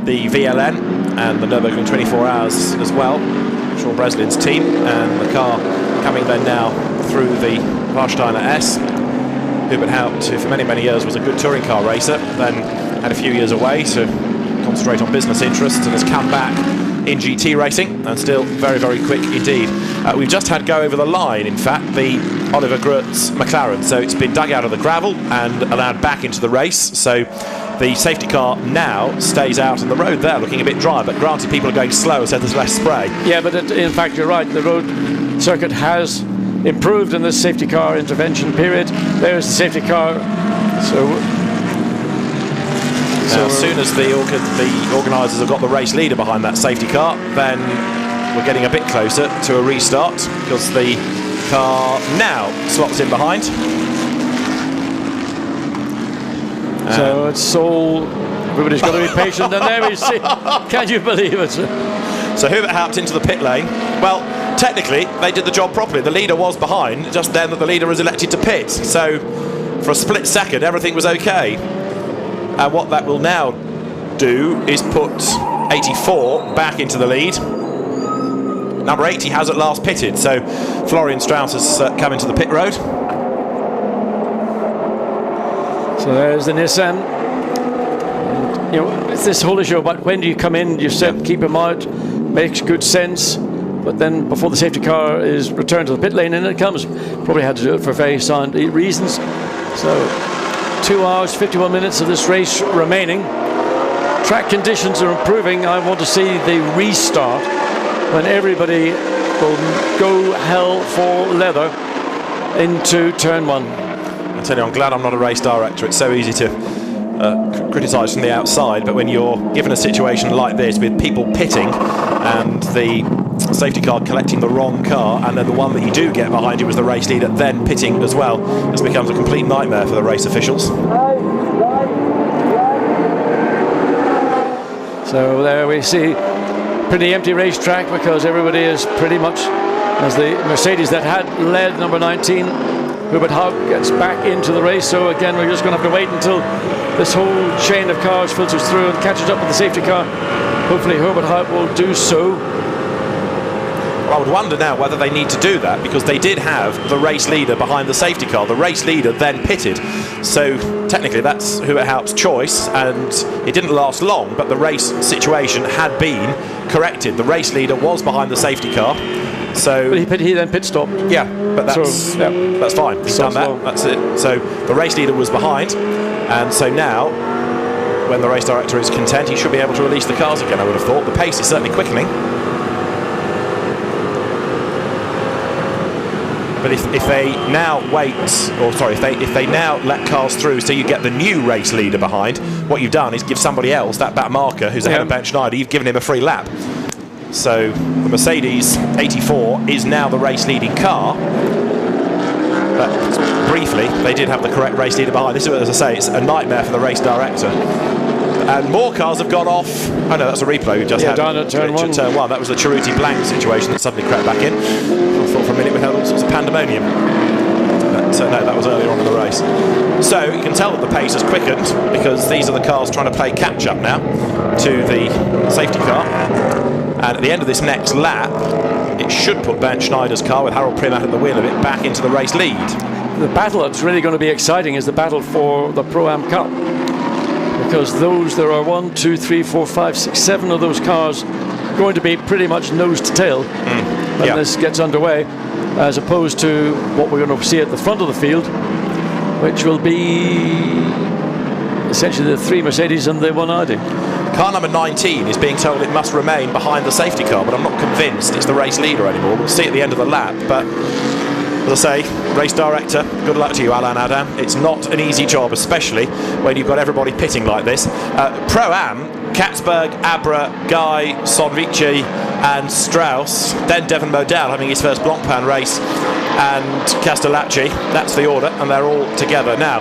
the VLN and the Nürburgring 24 Hours as well. Sean Breslin's team, and the car coming then now through the Warsteiner S. Hubert Haupt, who for many, many years was a good touring car racer, then had a few years away to concentrate on business interests, and has come back in GT racing, and still very, very quick indeed. We've just had go over the line, in fact, the Oliver Grutz McLaren, so it's been dug out of the gravel and allowed back into the race. So the safety car now stays out on the road there, looking a bit dry, but granted people are going slow, so there's less spray. Yeah, but in fact you're right, the road circuit has improved in this safety car intervention period. There's the safety car. Now, as soon as the organisers have got the race leader behind that safety car, then we're getting a bit closer to a restart, because the car now slots in behind. So it's all, everybody's got to be patient, and there we see. Can you believe it? So Hubert Haupt into the pit lane. Well, technically they did the job properly. The leader was behind, just then that the leader was elected to pit. So for a split second everything was okay. And what that will now do is put 84 back into the lead. Number 80 has at last pitted, so Florian Strauss has come into the pit road. So there's the Nissan. And, you know, it's this whole issue about when do you come in, you said keep him out, makes good sense, but then before the safety car is returned to the pit lane, and it comes. Probably had to do it for very sound reasons. So 2 hours, 51 minutes of this race remaining. Track conditions are improving. I want to see the restart when everybody will go hell for leather into turn one. I tell you, I'm glad I'm not a race director. It's so easy to criticised from the outside, but when you're given a situation like this with people pitting and the safety car collecting the wrong car, and then the one that you do get behind you was the race leader then pitting as well, this becomes a complete nightmare for the race officials. So there we see pretty empty racetrack because everybody is pretty much, as the Mercedes that had led number 19, Hubert Haupt, gets back into the race. So again, we're just going to have to wait until this whole chain of cars filters through and catches up with the safety car. Hopefully Hubert Haupt will do so. Well, I would wonder now whether they need to do that, because they did have the race leader behind the safety car. The race leader then pitted, so technically that's Hubert Haupt's choice, and it didn't last long, but the race situation had been corrected. The race leader was behind the safety car, so but he then pit stopped. Yeah, but that's fine. He's done that. That's it. So the race leader was behind, and so now, when the race director is content, he should be able to release the cars again. I would have thought the pace is certainly quickening. But if they now wait, or sorry, if they now let cars through, so you get the new race leader behind, what you've done is give somebody else, that back marker who's ahead of Ben Schneider, you've given him a free lap. So the Mercedes 84 is now the race leading car. But briefly, they did have the correct race leader behind. This is, as I say, it's a nightmare for the race director. And more cars have gone off. Oh no, that's a replay we just had. Down at turn one. That was the Cerruti Blanc situation that suddenly crept back in. I thought for a minute we had all sorts of pandemonium. But no, that was earlier on in the race. So you can tell that the pace has quickened, because these are the cars trying to play catch up now to the safety car. And at the end of this next lap, it should put Ben Schneider's car, with Harold Primat at the wheel of it, back into the race lead. The battle that's really going to be exciting is the battle for the Pro-Am Cup, because there are 1, 2, 3, 4, 5, 6, 7 of those cars going to be pretty much nose to tail when this gets underway, as opposed to what we're going to see at the front of the field, which will be essentially the 3 Mercedes and the 1 Audi. Car number 19 is being told it must remain behind the safety car, but I'm not convinced it's the race leader anymore. We'll see at the end of the lap, but as I say, race director, good luck to you, Alain Adam. It's not an easy job, especially when you've got everybody pitting like this. Pro-Am, Katzberg, Abra, Guy, Sonvici and Strauss, then Devon Modell having his first Blancpain race, and Castellacci. That's the order, and they're all together now.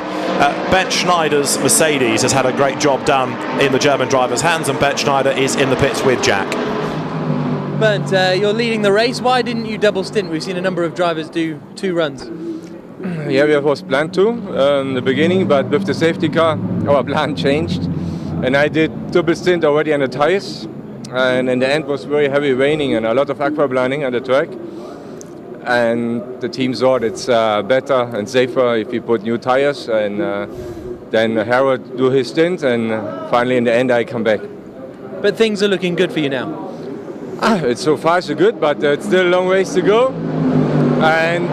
Ben Schneider's Mercedes has had a great job done in the German driver's hands, and Ben Schneider is in the pits with Jack. Bernd, you're leading the race. Why didn't you double stint? We've seen a number of drivers do 2 runs. Yeah, we was planned to in the beginning, but with the safety car, our plan changed. And I did double stint already on the tires. And in the end was very heavy raining and a lot of aquaplaning on the track. And the team thought it's better and safer if we put new tires. And then Harold do his stint, and finally in the end I come back. But things are looking good for you now. It's so far so good, but it's still a long ways to go. And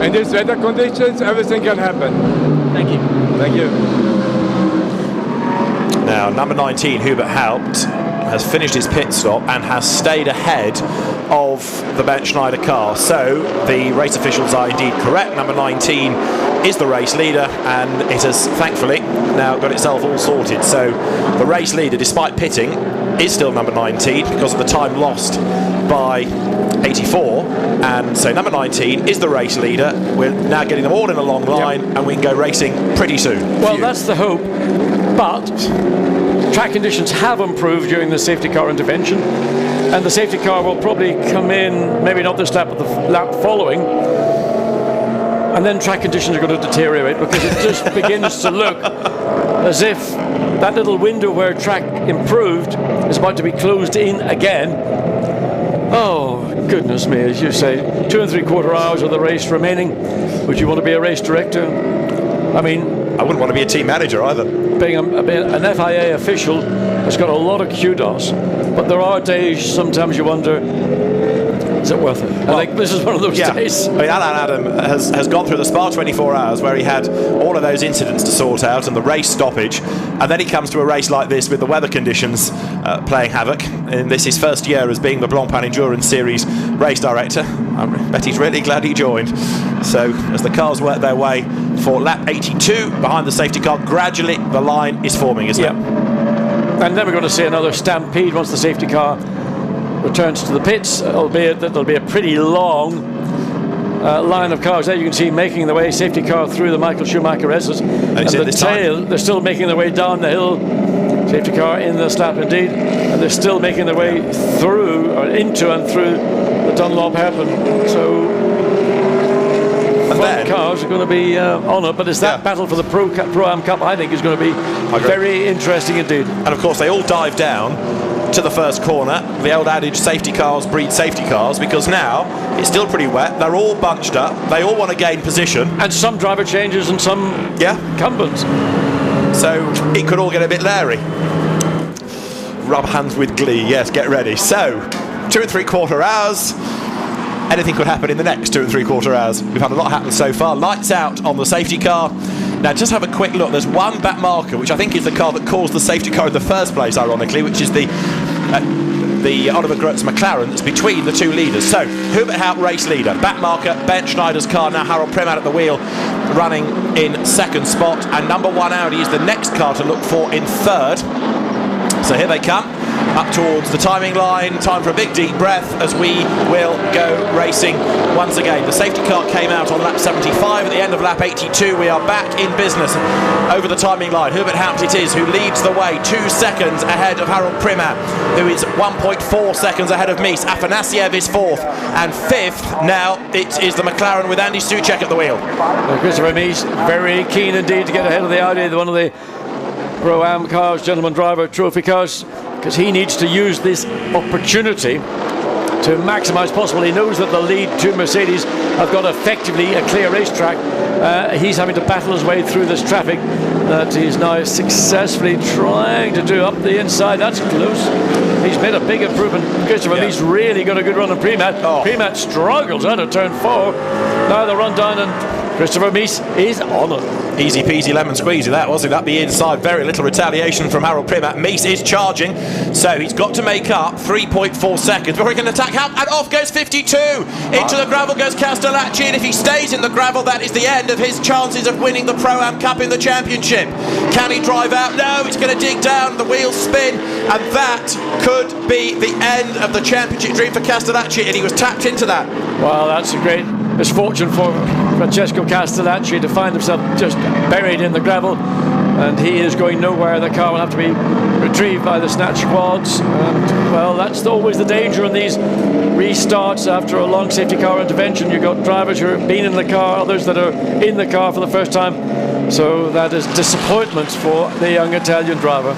in these weather conditions, everything can happen. Thank you. Thank you. Now, number 19, Hubert Haupt, has finished his pit stop and has stayed ahead of the Ben Schneider car. So the race officials are indeed correct. Number 19 is the race leader, and it has thankfully now got itself all sorted. So the race leader, despite pitting, is still number 19 because of the time lost by 84, and so number 19 is the race leader. We're now getting them all in a long line, and we can go racing pretty soon. Well, that's the hope, but track conditions have improved during the safety car intervention, and the safety car will probably come in, maybe not this lap, but the lap following, and then track conditions are going to deteriorate, because it just begins to look as if that little window where track improved is about to be closed in again. Oh, goodness me, as you say, 2 3/4 hours of the race remaining. Would you want to be a race director? I mean, I wouldn't want to be a team manager either. Being an FIA official has got a lot of kudos, but there are days sometimes you wonder, is it worth it? Well, I think this is one of those days. I mean, Alain Adam has gone through the Spa 24 hours where he had all of those incidents to sort out and the race stoppage, and then he comes to a race like this with the weather conditions playing havoc. And this is his first year as being the Blancpain Endurance Series race director. I bet he's really glad he joined. So as the cars work their way for lap 82 behind the safety car. Gradually the line is forming, isn't it? And then we're going to see another stampede once the safety car returns to the pits, albeit that there'll be a pretty long line of cars there. You can see making the way, safety car through the Michael Schumacher S's, and the tail, they're still making their way down the hill. Safety car in the slap indeed, and they're still making their way through, or into and through the Dunlop hairpin. So front cars are going to be on it, but it's that battle for the Pro-Am Cup, I think, is going to be very interesting indeed. And of course they all dive down to the first corner. The old adage, safety cars breed safety cars, because now it's still pretty wet. They're all bunched up. They all want to gain position. And some driver changes and some incumbents. So it could all get a bit leery. Rub hands with glee. Yes, get ready. So 2 3/4 hours. Anything could happen in the next 2 3/4 hours. We've had a lot happen so far. Lights out on the safety car. Now just have a quick look. There's one back marker, which I think is the car that caused the safety car in the first place, ironically, which is the Oliver Groet's McLaren that's between the two leaders. So Hubert Haupt, race leader. Back marker, Ben Schneider's car. Now Harold Primat at the wheel, running in second spot. And number 1 Audi is the next car to look for in third. So here they come, up towards the timing line. Time for a big deep breath as we will go racing once again. The safety car came out on lap 75 at the end of lap 82. We are back in business over the timing line. Hubert Haupt it is who leads the way, 2 seconds ahead of Harold Primat, who is 1.4 seconds ahead of Mies. Afanasiev is 4th, and 5th now it is the McLaren with Andy Soucek at the wheel. Christopher Mies very keen indeed to get ahead of the Audi, one of the Pro-Am cars, gentleman driver trophy cars, because he needs to use this opportunity to maximise possible. He knows that the lead 2 Mercedes have got effectively a clear racetrack. He's having to battle his way through this traffic that he's now successfully trying to do up the inside. That's close. He's made a big improvement. Christopher, he's really got a good run on Primat. Primat struggles out of turn 4. Now the run down, and Christopher Mies is on it. Easy peasy lemon squeezy that, wasn't it? Up the inside, very little retaliation from Harold Primat. Mies is charging, so he's got to make up 3.4 seconds before he can attack Haupt, and off goes 52. Into the gravel goes Castellacci, and if he stays in the gravel, that is the end of his chances of winning the Pro-Am Cup in the championship. Can he drive out? No, it's going to dig down, the wheels spin, and that could be the end of the championship dream for Castellacci, and he was tapped into that. Well, that's a great misfortune for Francesco Castellacci to find himself just buried in the gravel, and he is going nowhere. The car will have to be retrieved by the snatch squads, and well, that's always the danger in these restarts after a long safety car intervention. You've got drivers who have been in the car, others that are in the car for the first time, so that is disappointment for the young Italian driver.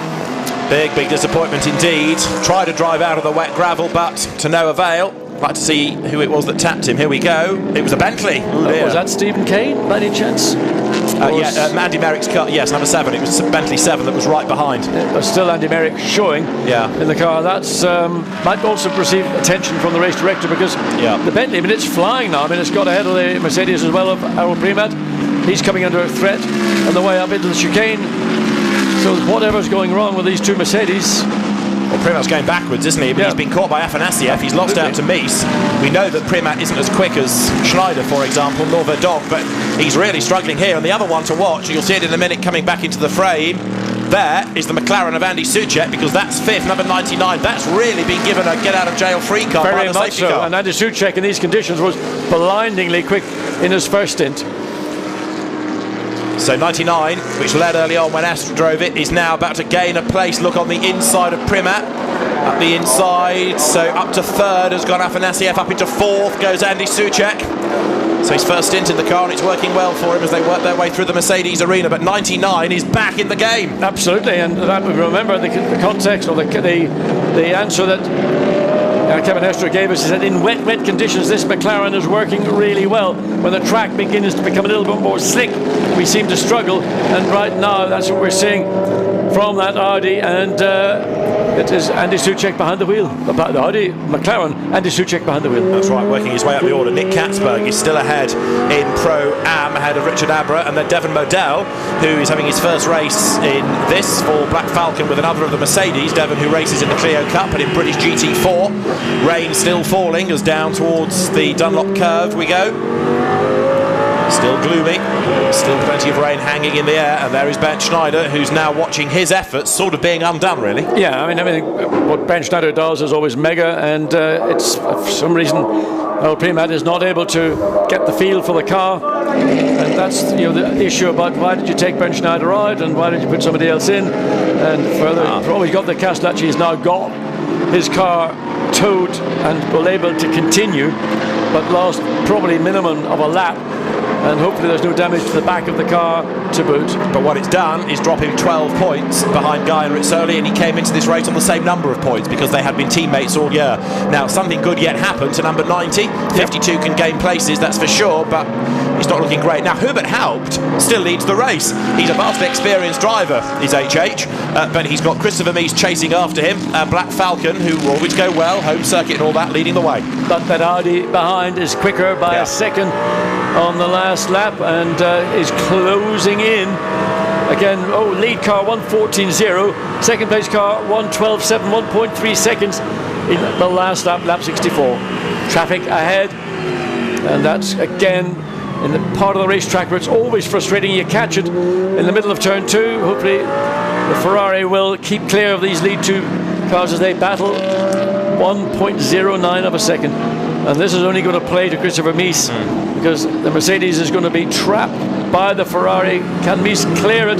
Big disappointment indeed. Tried to drive out of the wet gravel, but to no avail. Like to see who it was that tapped him. Here we go. It was a Bentley. Was that Stephen Kane by any chance? Andy Merrick's car. Yes, number 7. It was Bentley 7 that was right behind. But still Andy Merrick showing in the car. That's might also receive attention from the race director, because the Bentley, I mean, it's flying now. I mean, it's got ahead of the Mercedes as well of Harold Primat. He's coming under a threat on the way up into the chicane. So whatever's going wrong with these 2 Mercedes. Well, Primat's going backwards, isn't he? But he's been caught by Afanasiev. He's lost out to Mies. We know that Primat isn't as quick as Schneider, for example, nor Verdonk, but he's really struggling here. And the other one to watch, you'll see it in a minute coming back into the frame, there is the McLaren of Andy Soucek, because that's 5th, number 99. That's really been given a get-out-of-jail-free card by the safety car. And Andy Soucek in these conditions was blindingly quick in his first stint. So 99, which led early on when Astor drove it, is now about to gain a place. Look on the inside of Primat. Up the inside, so up to 3rd has gone Afanasiev. Up into 4th goes Andy Soucek. So his first stint in the car, and it's working well for him as they work their way through the Mercedes arena. But 99 is back in the game. Absolutely, and remember the context, or the answer that Kevin Hester gave us, is that in wet conditions this McLaren is working really well. When the track begins to become a little bit more slick, we seem to struggle, and right now that's what we're seeing from that Audi, and it is Andy Soucek behind the wheel. The Audi McLaren, Andy Soucek behind the wheel. That's right, working his way up the order. Nick Katzberg is still ahead in Pro-Am, ahead of Richard Abra, and then Devon Modell, who is having his first race in this for Black Falcon with another of the Mercedes. Devon, who races in the Clio Cup and in British GT4. Rain still falling as down towards the Dunlop curve we go. Still gloomy, still plenty of rain hanging in the air, and there is Ben Schneider, who's now watching his efforts sort of being undone, really. Yeah, I mean, what Ben Schneider does is always mega, and it's for some reason Blancpain is not able to get the feel for the car, and that's the issue about why did you take Ben Schneider out and why did you put somebody else in, and further, probably got the Castellacci has now got his car towed and will able to continue, but lost probably minimum of a lap, and hopefully there's no damage to the back of the car to boot. But what it's done is drop him 12 points behind Guy and Rizzoli, and he came into this race on the same number of points because they had been teammates all year. Now, something good yet happened to number 90. 52 can gain places, that's for sure, but he's not looking great. Now, Hubert Haupt still leads the race. He's a vastly experienced driver, is HH, but he's got Christopher Mies chasing after him, and Black Falcon, who always go well, home circuit and all that, leading the way. But that Audi behind is quicker by a second on the last lap, and is closing in. Again, lead car 1:14.0, second place car 1:12.7, 1.3 seconds in the last lap, lap 64. Traffic ahead, and that's again in the part of the racetrack where it's always frustrating. You catch it in the middle of turn 2. Hopefully the Ferrari will keep clear of these lead 2 cars as they battle. 1.09 of a second, and this is only going to play to Christopher Mies, because the Mercedes is going to be trapped by the Ferrari. Can Mies clear it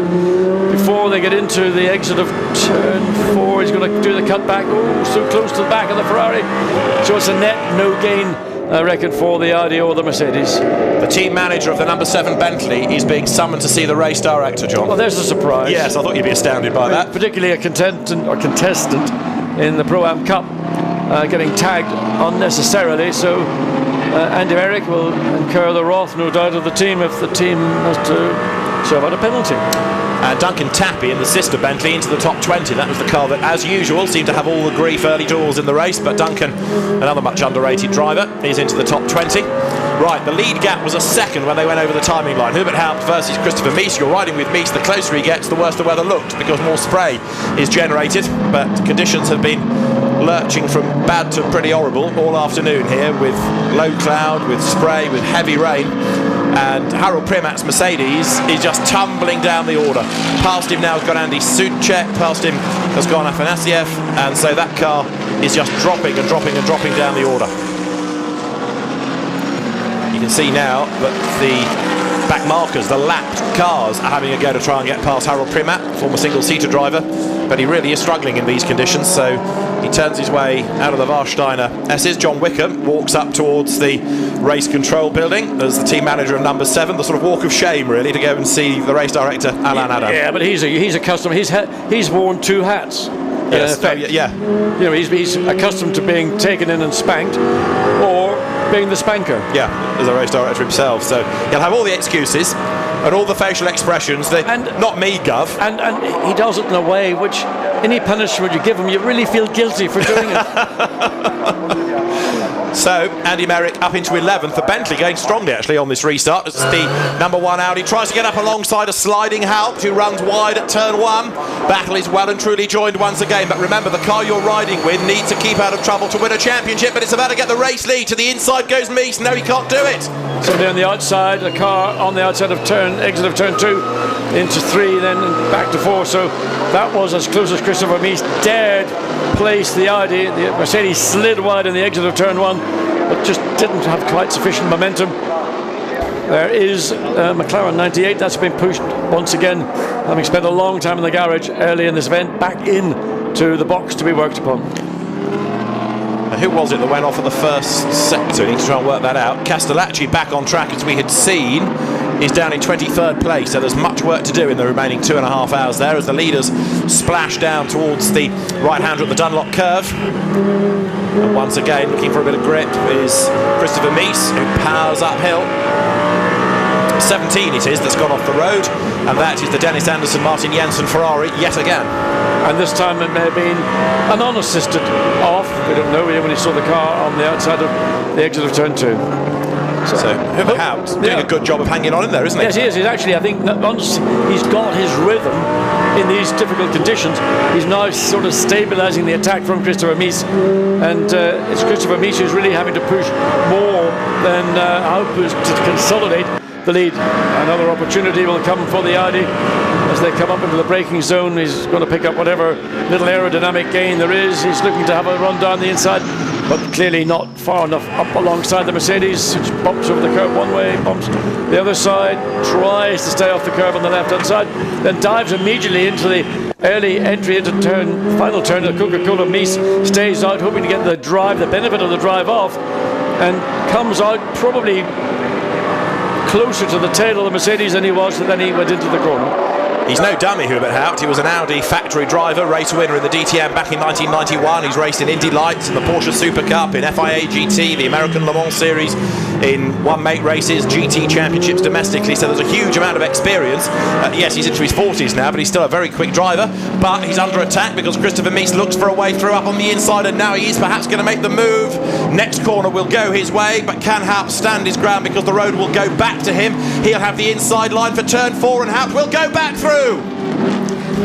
before they get into the exit of turn 4? He's going to do the cutback. So close to the back of the Ferrari, so it's a net no gain, I reckon, for the Audi or the Mercedes. The team manager of the number 7 Bentley is being summoned to see the race director, John. Well, there's a surprise. Yes, I thought you'd be astounded by that. Particularly a contestant in the Pro-Am Cup getting tagged unnecessarily, so Andy Merrick will incur the wrath, no doubt, of the team if the team has to serve out a penalty. And Duncan Tappy in the sister Bentley into the top 20. That was the car that, as usual, seemed to have all the grief early doors in the race, but Duncan, another much underrated driver, is into the top 20. Right, the lead gap was a second when they went over the timing line. Hubert Haupt versus Christopher Mies. You're riding with Mies. The closer he gets, the worse the weather looked, because more spray is generated, but conditions have been lurching from bad to pretty horrible all afternoon here, with low cloud, with spray, with heavy rain. And Harold Primat's Mercedes is just tumbling down the order. Past him now has got Andy Suchek, past him has gone Afanasiev, and so that car is just dropping and dropping and dropping down the order. You can see now that the back markers, the lapped cars, are having a go to try and get past Harold Primat, former single-seater driver, but he really is struggling in these conditions, so he turns his way out of the Warsteiner S's. John Wickham walks up towards the race control building as the team manager of number 7, the sort of walk of shame, really, to go and see the race director, Alain Adam. Yeah, but he's accustomed. He's worn 2 hats. Yes, yeah. You know, he's accustomed to being taken in and spanked, or being the spanker. Yeah, as a race director himself, so he'll have all the excuses and all the facial expressions. And not me, Gov. And he does it in a way which, any punishment you give him, you really feel guilty for doing it. So, Andy Merrick up into 11th. The Bentley going strongly, actually, on this restart. It's the number 1 Audi. Tries to get up alongside a sliding Haupt, who runs wide at turn 1. Battle is well and truly joined once again. But remember, the car you're riding with needs to keep out of trouble to win a championship, but it's about to get the race lead. To the inside goes Mies. No, he can't do it. Somebody on the outside, the car on the outside of exit of turn 2, into 3, then back to 4. So that was as close as Christopher Mies dared place the Audi. The Mercedes slid wide in the exit of turn 1, but just didn't have quite sufficient momentum. There is McLaren 98, that's been pushed once again, having spent a long time in the garage early in this event, back in to the box to be worked upon. Now, who was it that went off at the first sector? We need to try and work that out. Castellacci back on track, as we had seen, is down in 23rd place, so there's much work to do in the remaining 2.5 hours there as the leaders splash down towards the right-hander at the Dunlop curve. And once again, looking for a bit of grip is Christopher Mies, who powers uphill. 17 it is that's gone off the road, and that is the Dennis Anderson Martin Jensen Ferrari yet again. And this time it may have been an unassisted off. We don't know when he saw the car on the outside of the exit of turn 2. So Hubert Haupt doing a good job of hanging on in there, isn't he? Yes, he is. He's actually, I think, once he's got his rhythm in these difficult conditions, he's now sort of stabilising the attack from Christopher Mies, and it's Christopher Mies who's really having to push more than Haupt to consolidate. the lead. Another opportunity will come for the Audi as they come up into the braking zone. He's going to pick up whatever little aerodynamic gain there is. He's looking to have a run down the inside, but clearly not far enough up alongside the Mercedes, which bumps over the curb one way, bumps the other side, tries to stay off the curb on the left-hand side, then dives immediately into the early entry into final turn of Coca-Cola. Mies stays out, hoping to get the benefit of the drive off, and comes out probably closer to the tail of the Mercedes than he was, and then he went into the corner. He's no dummy, Hubert Haupt. He was an Audi factory driver, race winner in the DTM back in 1991. He's raced in Indy Lights, in the Porsche Super Cup, in FIA GT, the American Le Mans Series, in one-mate races, GT championships domestically, so there's a huge amount of experience. Yes, he's into his 40s now, but he's still a very quick driver. But he's under attack because Christopher Mies looks for a way through up on the inside, and now he is perhaps going to make the move. Next corner will go his way, but can Haupt stand his ground because the road will go back to him? He'll have the inside line for turn 4, and Haupt will go back through.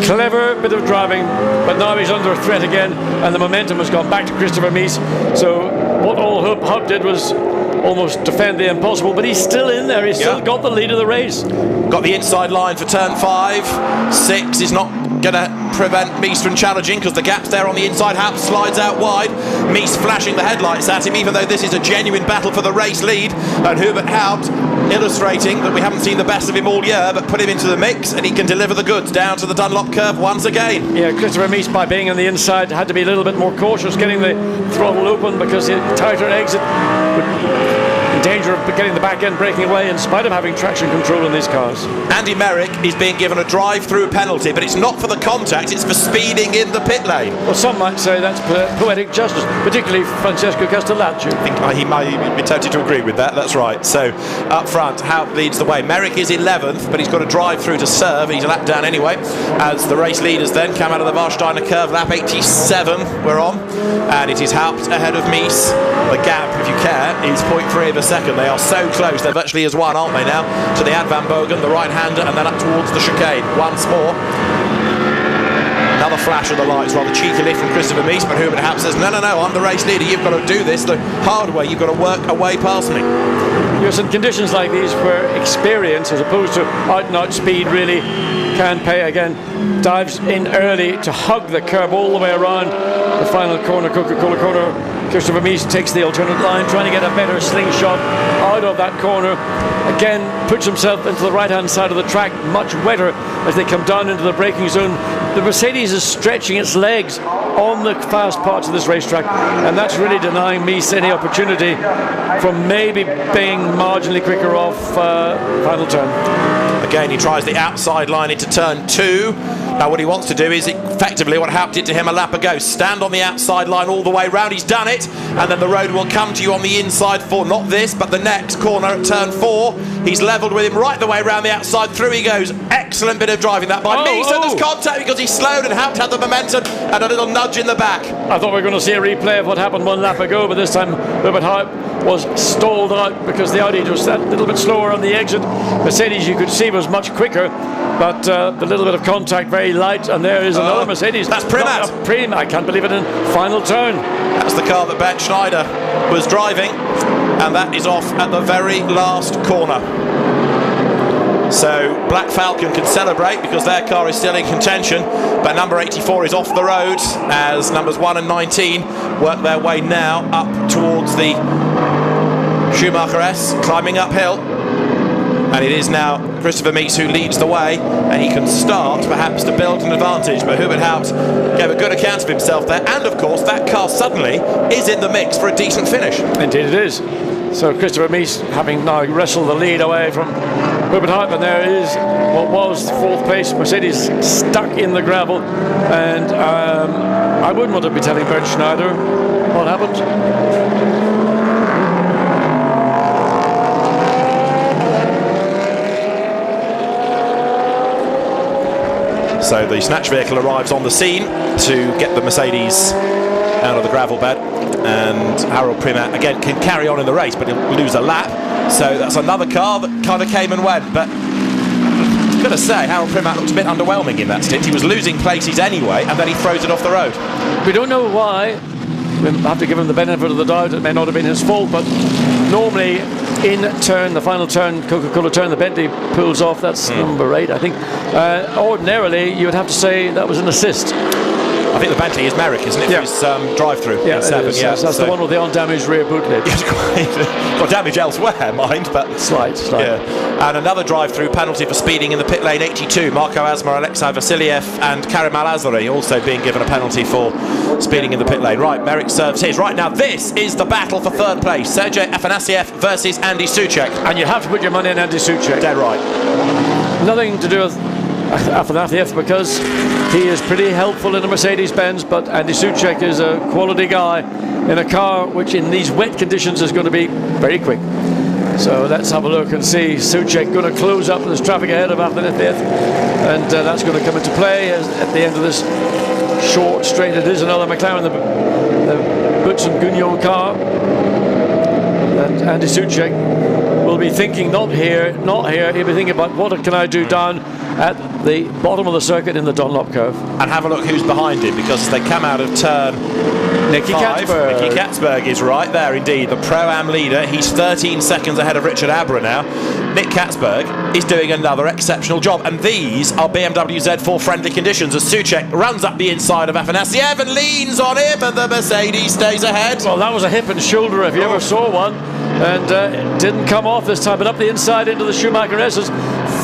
Clever bit of driving, but now he's under threat again, and the momentum has gone back to Christopher Mies. So what all Haupt did was almost defend the impossible, but he's still in there. He's still got the lead of the race. Got the inside line for turn 5. 6 is not going to prevent Mies from challenging because the gap's there on the inside. Haupt slides out wide. Mies flashing the headlights at him, even though this is a genuine battle for the race lead. And Hubert Haupt illustrating that we haven't seen the best of him all year, but put him into the mix and he can deliver the goods down to the Dunlop curve once again. Yeah, Christopher Mies, by being on the inside, had to be a little bit more cautious getting the throttle open because the tighter exit would in danger of getting the back end breaking away in spite of having traction control in these cars. Andy Merrick is being given a drive-through penalty, but it's not for the contact, it's for speeding in the pit lane. Well, some might say that's poetic justice, particularly Francesco Castellacci. I think he might be tempted to agree with that, that's right. So up front, Haupt leads the way. Merrick is 11th, but he's got a drive-through to serve. He's a lap down anyway, as the race leaders then come out of the Warsteiner curve. Lap 87 we're on, and it is Haupt ahead of Mies. The gap, if you care, is 0.3 of a second. They are so close, they're virtually as one, aren't they now, to the Ad Van Bogen, the right-hander, and then up towards the chicane once more. Another flash of the lights, rather cheekily from Christopher Mies, but Hubert Haupt says, no, I'm the race leader, you've got to do this the hard way, you've got to work away past me. Yes, in conditions like these where experience as opposed to out-and-out speed really can pay. Again, dives in early to hug the curb all the way around the final corner, Coca-Cola corner. Christopher Mies takes the alternate line, trying to get a better slingshot out of that corner. Again, puts himself into the right-hand side of the track, much wetter as they come down into the braking zone. The Mercedes is stretching its legs on the fast parts of this racetrack, and that's really denying Mies any opportunity from maybe being marginally quicker off final turn. Again, he tries the outside line into turn 2. Now what he wants to do is effectively what Haupt did to him a lap ago, stand on the outside line all the way round. He's done it, and then the road will come to you on the inside for not this but the next corner at turn 4. He's levelled with him right the way round the outside. Through he goes. Excellent bit of driving that by Mies. So there's contact because he slowed, and Haupt had the momentum and a little nudge in the back. I thought we were going to see a replay of what happened one lap ago, but this time Hubert Haupt was stalled out because the Audi was that little bit slower on the exit. Mercedes, you could see, was much quicker, but the little bit of contact very light, and there is another Mercedes. That's Primat. I can't believe it, in final turn. That's the car that Ben Schneider was driving, and that is off at the very last corner. So Black Falcon can celebrate because their car is still in contention, but number 84 is off the road as numbers 1 and 19 work their way now up towards the Schumacher S, climbing uphill. And it is now Christopher Mies who leads the way, and he can start perhaps to build an advantage, but Hubert Haupt gave a good account of himself there, and of course that car suddenly is in the mix for a decent finish. Indeed it is. So Christopher Mies having now wrestled the lead away from Hubert Haupt, and there is what was 4th place Mercedes stuck in the gravel, and I wouldn't want to be telling Bernd Schneider what happened. So the snatch vehicle arrives on the scene to get the Mercedes out of the gravel bed, and Harold Primat again can carry on in the race, but he'll lose a lap. So that's another car that kind of came and went, but I've got to say Harold Primat looked a bit underwhelming in that stint. He was losing places anyway, and then he throws it off the road. We don't know why. we have to give him the benefit of the doubt. It may not have been his fault, but normally in turn, the final turn, Coca-Cola turn, the Bentley pulls off. That's number 8, I think. Ordinarily, you would have to say that was an assist. I think the Bentley is Merrick, isn't it? Yeah. For his drive-through. Yeah, in 7. yeah. That's the one with the undamaged rear boot lid. Got damage elsewhere, mind, but slight. Yeah. And another drive-through penalty for speeding in the pit lane. 82. Marco Asmar, Alexei Vasiliev, and Karim Al-Azari also being given a penalty for speeding in the pit lane. Right, Merrick serves his. Right now, this is the battle for third place. Sergei Afanasiev versus Andy Soucek, and you have to put your money on Andy Soucek. Dead right. Nothing to do with Afanasiev because he is pretty helpful in a Mercedes-Benz, but Andy Soucek is a quality guy in a car which in these wet conditions is going to be very quick. So let's have a look and see. Soucek going to close up. There's traffic ahead of Afanasiev, and that's going to come into play at the end of this short straight. It is another McLaren, the Butch and Gugnon car, and Andy Soucek will be thinking not here. He'll be thinking about what can I do down at the bottom of the circuit in the Dunlop curve. And have a look who's behind him, because as they come out of turn Nicky 5, Katzberg. Nicky Katzberg is right there indeed, the Pro-Am leader. He's 13 seconds ahead of Richard Abra now. Nick Katzberg is doing another exceptional job, and these are BMW Z4 friendly conditions as Soucek runs up the inside of Afanasiev and leans on him, and the Mercedes stays ahead. Well, that was a hip and shoulder if you ever saw one, and it didn't come off this time, but up the inside into the Schumacher S's,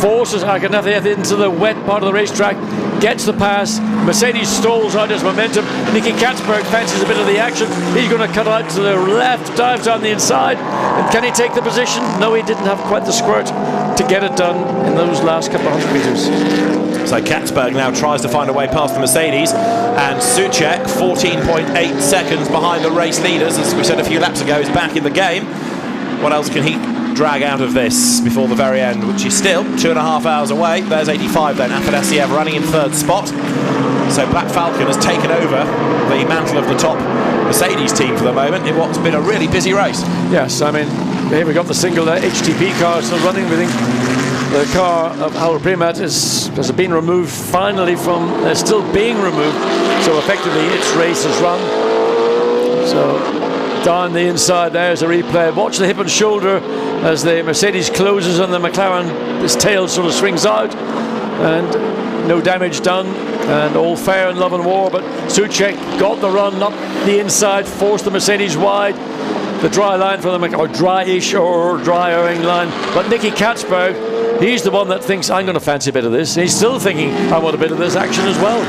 forces Afanasiev into the wet part of the racetrack, gets the pass. Mercedes stalls out his momentum. Nicky Katzberg fancies a bit of the action. He's going to cut out to the left, dives down the inside, and can he take the position? No, he didn't have quite the squirt to get it done in those last couple of 100 metres. So Katzberg now tries to find a way past the Mercedes, and Soucek, 14.8 seconds behind the race leaders, as we said a few laps ago, is back in the game. What else can he drag out of this before the very end, which is still 2.5 hours away? There's 85 then, Afanasiev running in third spot. So Black Falcon has taken over the mantle of the top Mercedes team for the moment in what's been a really busy race. Yes, I mean, here we've got the single HTP car still running. We think the car of Harold Premat has been removed finally from, still being removed, so effectively its race is run. So down the inside there's a replay. Watch the hip and shoulder as the Mercedes closes and the McLaren, his tail sort of swings out, and no damage done, and all fair in love and war. But Soucek got the run up the inside, forced the Mercedes wide. The dry line for them, or dry-ish or dry-ing line. But Nicky Katzberg, he's the one that thinks, I'm going to fancy a bit of this. He's still thinking, I want a bit of this action as well.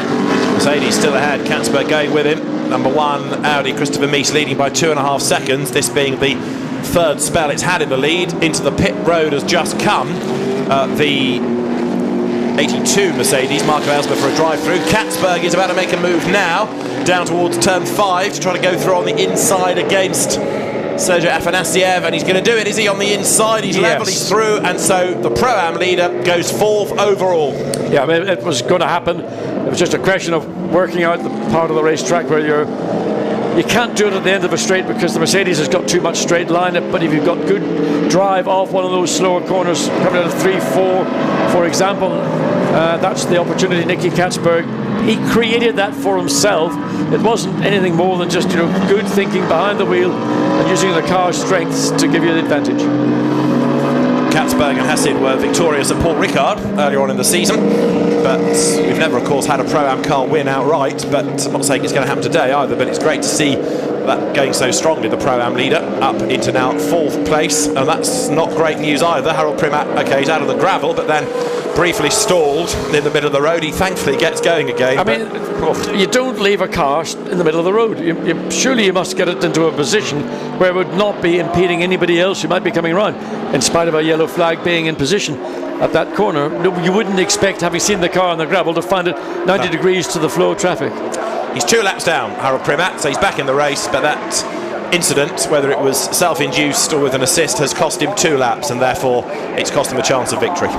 Mercedes still ahead, Katzberg going with him. Number 1, Audi, Christopher Mies leading by 2.5 seconds. This being the third spell it's had in the lead. Into the pit road has just come the 82 Mercedes, Marco Asmar for a drive-through. Katzberg is about to make a move now, down towards turn 5 to try to go through on the inside against Sergei Afanasiev, and he's going to do it. Is he on the inside? He's level, he's through, and so the Pro-Am leader goes 4th overall. Yeah, I mean, it was going to happen. It was just a question of working out the part of the racetrack where you can't do it at the end of a straight because the Mercedes has got too much straight line, but if you've got good drive off one of those slower corners, coming out of 3-4, for example, that's the opportunity. Nicky Katzberg, he created that for himself. It wasn't anything more than just good thinking behind the wheel and using the car's strengths to give you the advantage. Katzberg and Hassid were victorious at Paul Ricard earlier on in the season, but we've never, of course, had a Pro-Am car win outright. But I'm not saying it's going to happen today either, but it's great to see that going so strongly. The Pro-Am leader up into now 4th place, and that's not great news either. Harold Premat, okay, he's out of the gravel, but then briefly stalled in the middle of the road. He thankfully gets going again. I mean, you don't leave a car in the middle of the road. Surely you must get it into a position where it would not be impeding anybody else who might be coming around, in spite of a yellow flag being in position at that corner. You wouldn't expect, having seen the car on the gravel, to find it 90 degrees to the flow of traffic. He's 2 laps down, Harold Premat, so he's back in the race, but that incident, whether it was self-induced or with an assist, has cost him 2 laps, and therefore it's cost him a chance of victory.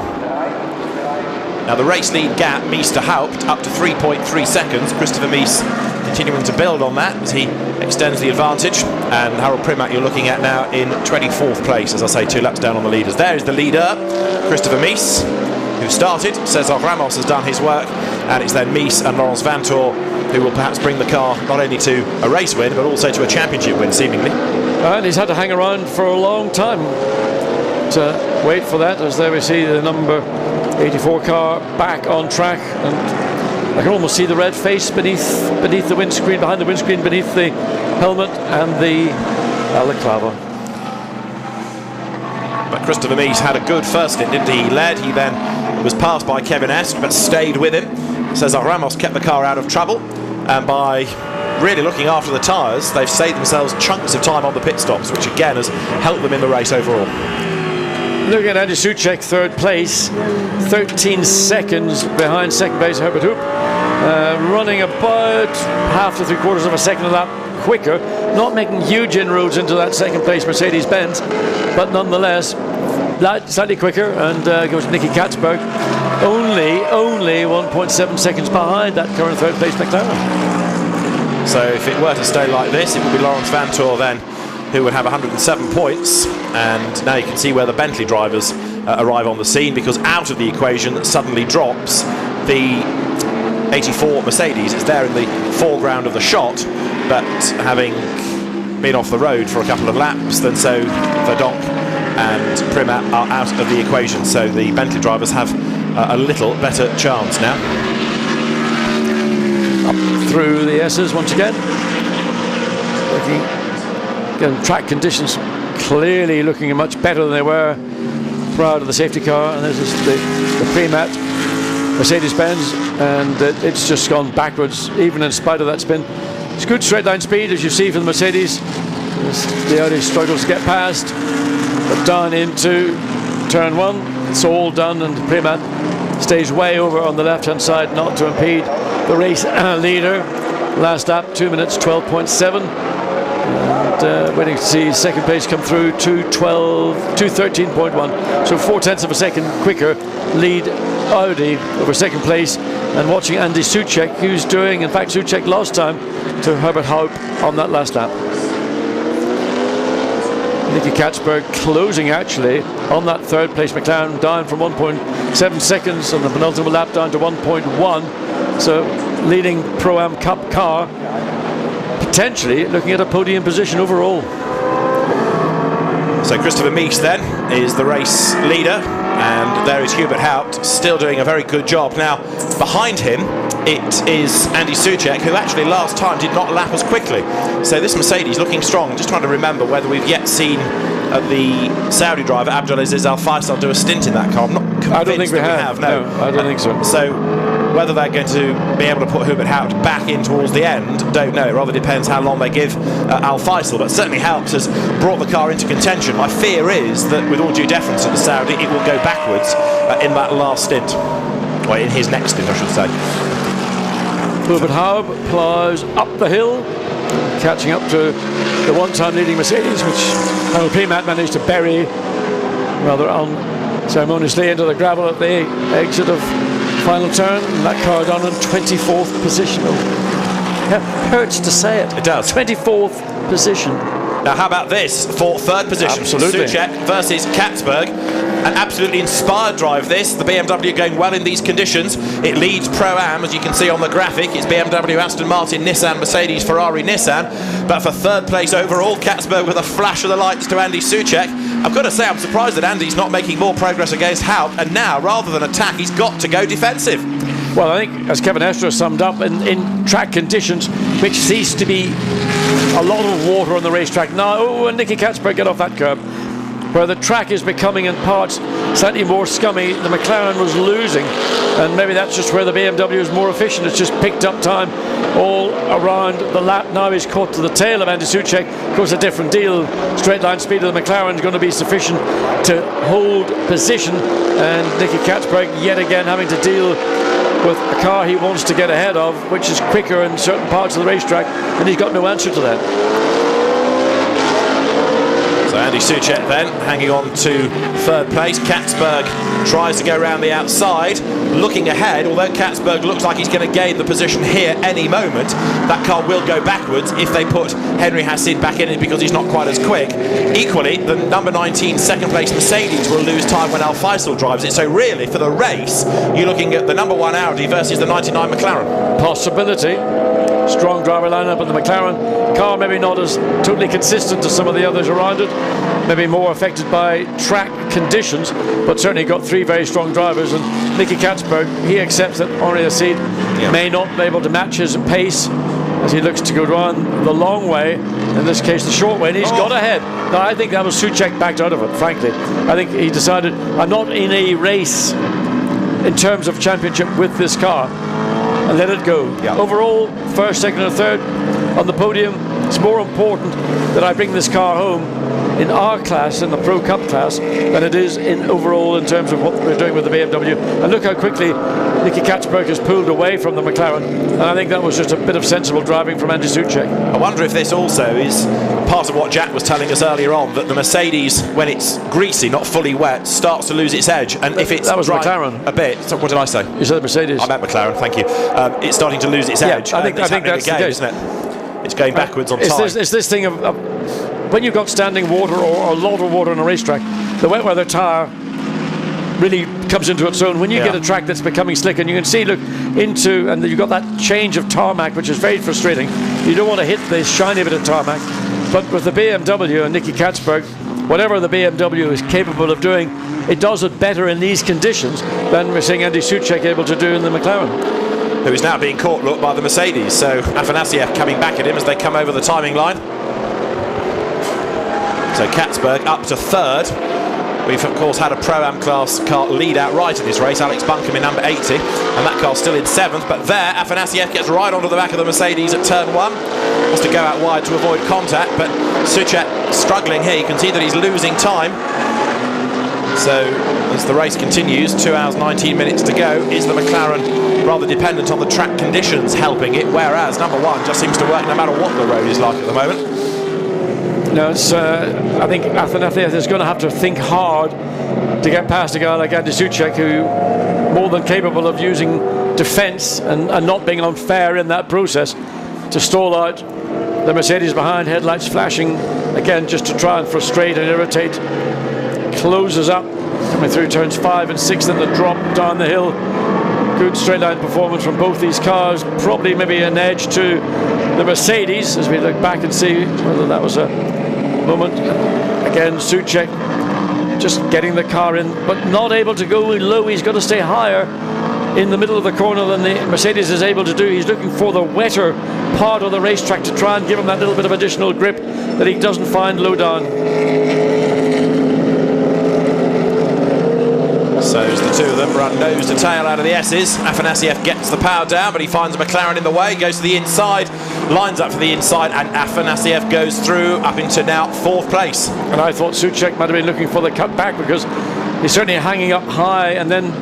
Now the race lead gap, Mies to Haupt, up to 3.3 seconds. Christopher Mies continuing to build on that as he extends the advantage. And Harold Premat you're looking at now in 24th place, as I say, 2 laps down on the leaders. There is the leader, Christopher Mies, who started. Cesar Ramos has done his work, and it's then Mies and Laurence Vantour who will perhaps bring the car not only to a race win, but also to a championship win, seemingly. And he's had to hang around for a long time to wait for that, as there we see the number 84 car back on track, and I can almost see the red face beneath the windscreen, behind the windscreen, beneath the helmet and the balaclava. But Christopher Mies had a good first stint, didn't he? He led, he then was passed by Kevin Est, but stayed with him. Cesar Ramos kept the car out of trouble, and by really looking after the tyres, they've saved themselves chunks of time on the pit stops, which again has helped them in the race overall. Looking at Andy Soucek, third place, 13 seconds behind second place Herbert Hoop, running about half to 3/4 of a second a lap quicker, not making huge inroads into that second place Mercedes-Benz, but nonetheless slightly quicker, and goes Nicky Katzberg, only 1.7 seconds behind that current third place McLaren. So if it were to stay like this, it would be Laurens Vanthoor then who would have 107 points, and now you can see where the Bentley drivers arrive on the scene, because out of the equation suddenly drops the 84 Mercedes. It's there in the foreground of the shot, but having been off the road for a couple of laps, then so Verdonk and Primat are out of the equation, so the Bentley drivers have a little better chance now. Up through the S's once again. Again, track conditions clearly looking much better than they were prior to the safety car, and there's the Primat Mercedes-Benz, and it's just gone backwards even in spite of that spin. It's good straight line speed, as you see from the Mercedes. The Audi struggles to get past, but down into turn one, it's all done, and Primat stays way over on the left hand side, not to impede the race leader. Last lap 2 minutes 12.7, and waiting to see second place come through, 2:13.1, so 0.4 of a second quicker lead Audi over second place. And watching Andy Soucek, who's doing, in fact Soucek lost time to Herbert Haupt on that last lap. Nicky Katzberg closing actually on that third place McLaren, down from 1.7 seconds on the penultimate lap down to 1.1, so leading Pro-Am Cup car, potentially looking at a podium position overall. So Christopher Mies then is the race leader, and there is Hubert Haupt still doing a very good job. Now behind him it is Andy Soucek, who actually last time did not lap as quickly, so this Mercedes looking strong. Just trying to remember whether we've yet seen the Saudi driver Abdulaziz Al Faisal do a stint in that car. I'm not convinced. I don't think we have. No, I don't think so. So whether they're going to be able to put Hubert Haupt back in towards the end, don't know. It rather depends how long they give Al Faisal, but certainly Haupt has brought the car into contention. My fear is that with all due deference to the Saudi, it will go backwards in that last stint, or in his next stint I should say. Hubert Haupt plows up the hill, catching up to the one-time leading Mercedes, which Harold Primat managed to bury rather unceremoniously into the gravel at the exit of final turn. And that car down in 24th position. It hurts to say it. It does. 24th position. Now how about this for third position? Absolutely. Soucek versus Katzberg. An absolutely inspired drive this. The BMW going well in these conditions. It leads Pro-Am, as you can see on the graphic. It's BMW, Aston Martin, Nissan, Mercedes, Ferrari, Nissan. But for third place overall, Katzberg with a flash of the lights to Andy Soucek. I've got to say, I'm surprised that Andy's not making more progress against Haupt, and now, rather than attack, he's got to go defensive. Well, I think, as Kevin Estre summed up, in track conditions, which cease to be a lot of water on the racetrack now, and Nicky Katzberg get off that curb, where the track is becoming in parts slightly more scummy, the McLaren was losing, and maybe that's just where the BMW is more efficient. It's just picked up time all around the lap. Now he's caught to the tail of Andy Soucek. Of course, a different deal. Straight line speed of the McLaren is going to be sufficient to hold position, and Nicky Katzberg yet again having to deal with a car he wants to get ahead of, which is quicker in certain parts of the racetrack, and he's got no answer to that. So Andy Soucek then hanging on to third place. Katzberg tries to go around the outside, looking ahead, although Katzberg looks like he's going to gain the position here any moment. That car will go backwards if they put Henry Hassid back in it because he's not quite as quick. Equally, the number 19 second place Mercedes will lose time when Al Faisal drives it. So really, for the race, you're looking at the number 1 Audi versus the 99 McLaren. Possibility. Strong driver lineup in the McLaren car, maybe not as totally consistent as some of the others around it, maybe more affected by track conditions, but certainly got 3 very strong drivers. And Nicky Katzberg, he accepts that Henri Hassid may not be able to match his pace as he looks to go down the long way, in this case the short way, and he's got ahead. Now I think that was Soucek backed out of it, frankly. I think he decided, I'm not in a race in terms of championship with this car, and let it go. Overall, first, second and third on the podium, it's more important that I bring this car home in our class, in the Pro Cup class, than it is in overall in terms of what we're doing with the BMW. And look how quickly Nicky Katzberg has pulled away from the McLaren, and I think that was just a bit of sensible driving from Andy Soucek. I wonder if this also is part of what Jack was telling us earlier on, that the Mercedes, when it's greasy, not fully wet, starts to lose its edge, and if it's that was McLaren a bit. So what did I say? You said Mercedes. I meant McLaren. Thank you. It's starting to lose its edge. I think that's the case, isn't it? It's going backwards on time. It's this thing of when you've got standing water or a lot of water on a racetrack, the wet weather tyre really comes into its own. When you get a track that's becoming slick, and you can see, look into, and you've got that change of tarmac, which is very frustrating. You don't want to hit this shiny bit of tarmac, but with the BMW and Nicky Katzberg, whatever the BMW is capable of doing, it does it better in these conditions than we're seeing Andy Soucek able to do in the McLaren. Who is now being caught, look, by the Mercedes. So Afanasieff coming back at him as they come over the timing line. So Katzberg up to third. We've of course had a Pro-Am class car lead out right in this race, Alex Buncombe in number 80, and that car's still in 7th, but there Afanasieff gets right onto the back of the Mercedes at turn 1, wants to go out wide to avoid contact, but Soucek struggling here. You can see that he's losing time. So as the race continues, 2 hours 19 minutes to go, is the McLaren rather dependent on the track conditions helping it, whereas number 1 just seems to work no matter what the road is like at the moment. No, it's, I think Afanasieff is going to have to think hard to get past a guy like Andy Soucek, who more than capable of using defence and not being unfair in that process to stall out the Mercedes behind, headlights flashing again just to try and frustrate and irritate. Closes up, coming through turns 5 and 6, then the drop down the hill. Good straight line performance from both these cars, probably maybe an edge to the Mercedes as we look back and see whether that was a moment. Again, Soucek just getting the car in, but not able to go low. He's got to stay higher in the middle of the corner than the Mercedes is able to do. He's looking for the wetter part of the racetrack to try and give him that little bit of additional grip that he doesn't find low down. So as the two of them run nose to tail out of the S's, Afanasieff gets the power down, but he finds a McLaren in the way, goes to the inside, lines up for the inside, and Afanasieff goes through up into now 4th place. And I thought Soucek might have been looking for the cut back, because he's certainly hanging up high, and then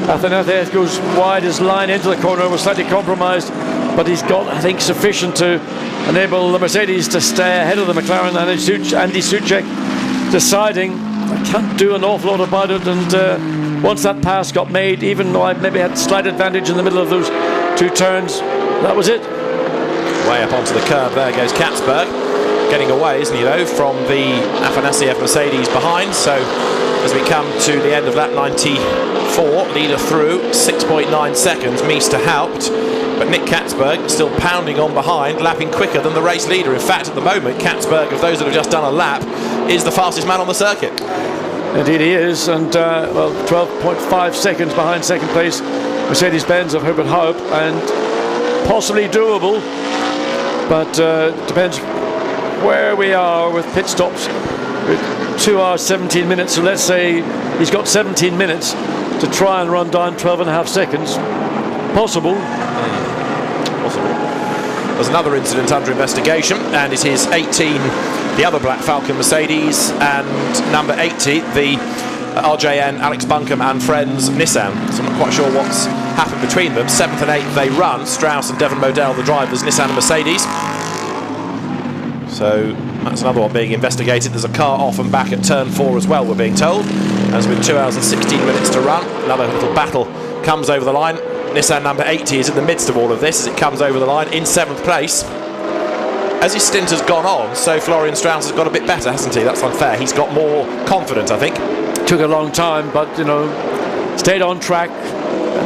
Afanasieff goes wide. His line into the corner was slightly compromised, but he's got, I think, sufficient to enable the Mercedes to stay ahead of the McLaren. And Andy Soucek deciding, I can't do an awful lot about it, and once that pass got made, even though I maybe had slight advantage in the middle of those 2 turns, that was it. Way up onto the curb there goes Katzberg, getting away, isn't he, though, from the Afanasieff Mercedes behind. So as we come to the end of that 94, leader through 6.9 seconds, Meester helped, but Nick Katzberg still pounding on behind, lapping quicker than the race leader. In fact, at the moment, Katzberg, of those that have just done a lap, is the fastest man on the circuit. Indeed he is, and well, 12.5 seconds behind second place Mercedes-Benz of Herbert Haupt, and possibly doable, but depends where we are with pit stops. With 2 hours 17 minutes, so let's say he's got 17 minutes to try and run down 12.5 seconds. Possible. There's another incident under investigation, and it is 18, the other Black Falcon Mercedes, and number 80, the RJN Alex Buncombe and friends Nissan. So I'm not quite sure what's happened between them. 7th and 8th they run, Strauss and Devon Modell the drivers, Nissan and Mercedes. So that's another one being investigated. There's a car off and back at turn 4 as well, we're being told. As with 2 hours and 16 minutes to run, another little battle comes over the line. Nissan number 80 is in the midst of all of this as it comes over the line in 7th place. As his stint has gone on, so Florian Strauss has got a bit better, hasn't he? That's unfair. He's got more confidence, I think. Took a long time, but, you know, stayed on track,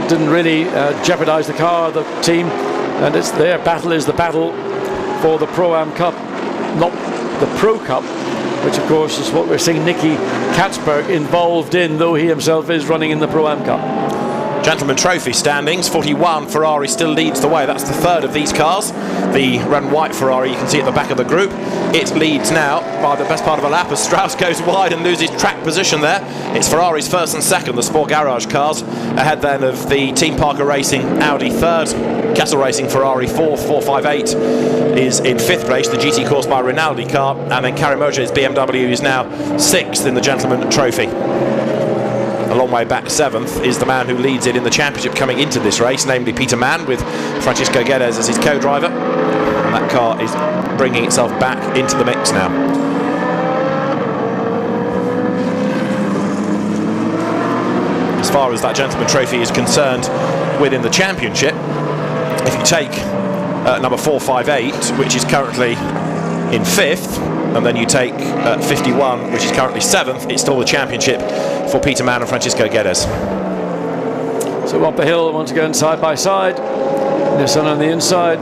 didn't really jeopardise the car, the team, and it's their battle is the battle for the Pro-Am Cup, not the Pro Cup, which of course is what we're seeing Nicky Katzberg involved in, though he himself is running in the Pro-Am Cup. Gentleman Trophy standings, 41, Ferrari still leads the way. That's the third of these cars. The red and white Ferrari you can see at the back of the group. It leads now by the best part of a lap as Strauss goes wide and loses track position there. It's Ferrari's first and second, the Sport Garage cars, ahead then of the Team Parker Racing Audi third, Castle Racing Ferrari fourth, 458 is in 5th place, the GT Course by Rinaldi car, and then Karimoge's BMW is now 6th in the Gentleman Trophy. A long way back 7th is the man who leads it in the championship coming into this race, namely Peter Mann, with Francisco Guedes as his co-driver. And that car is bringing itself back into the mix now. As far as that Gentleman Trophy is concerned within the championship, if you take number 458, which is currently in 5th, and then you take 51, which is currently 7th, it's still the championship for Peter Mann and Francisco Guedes. So up the hill once again, side by side. Nissan on the inside.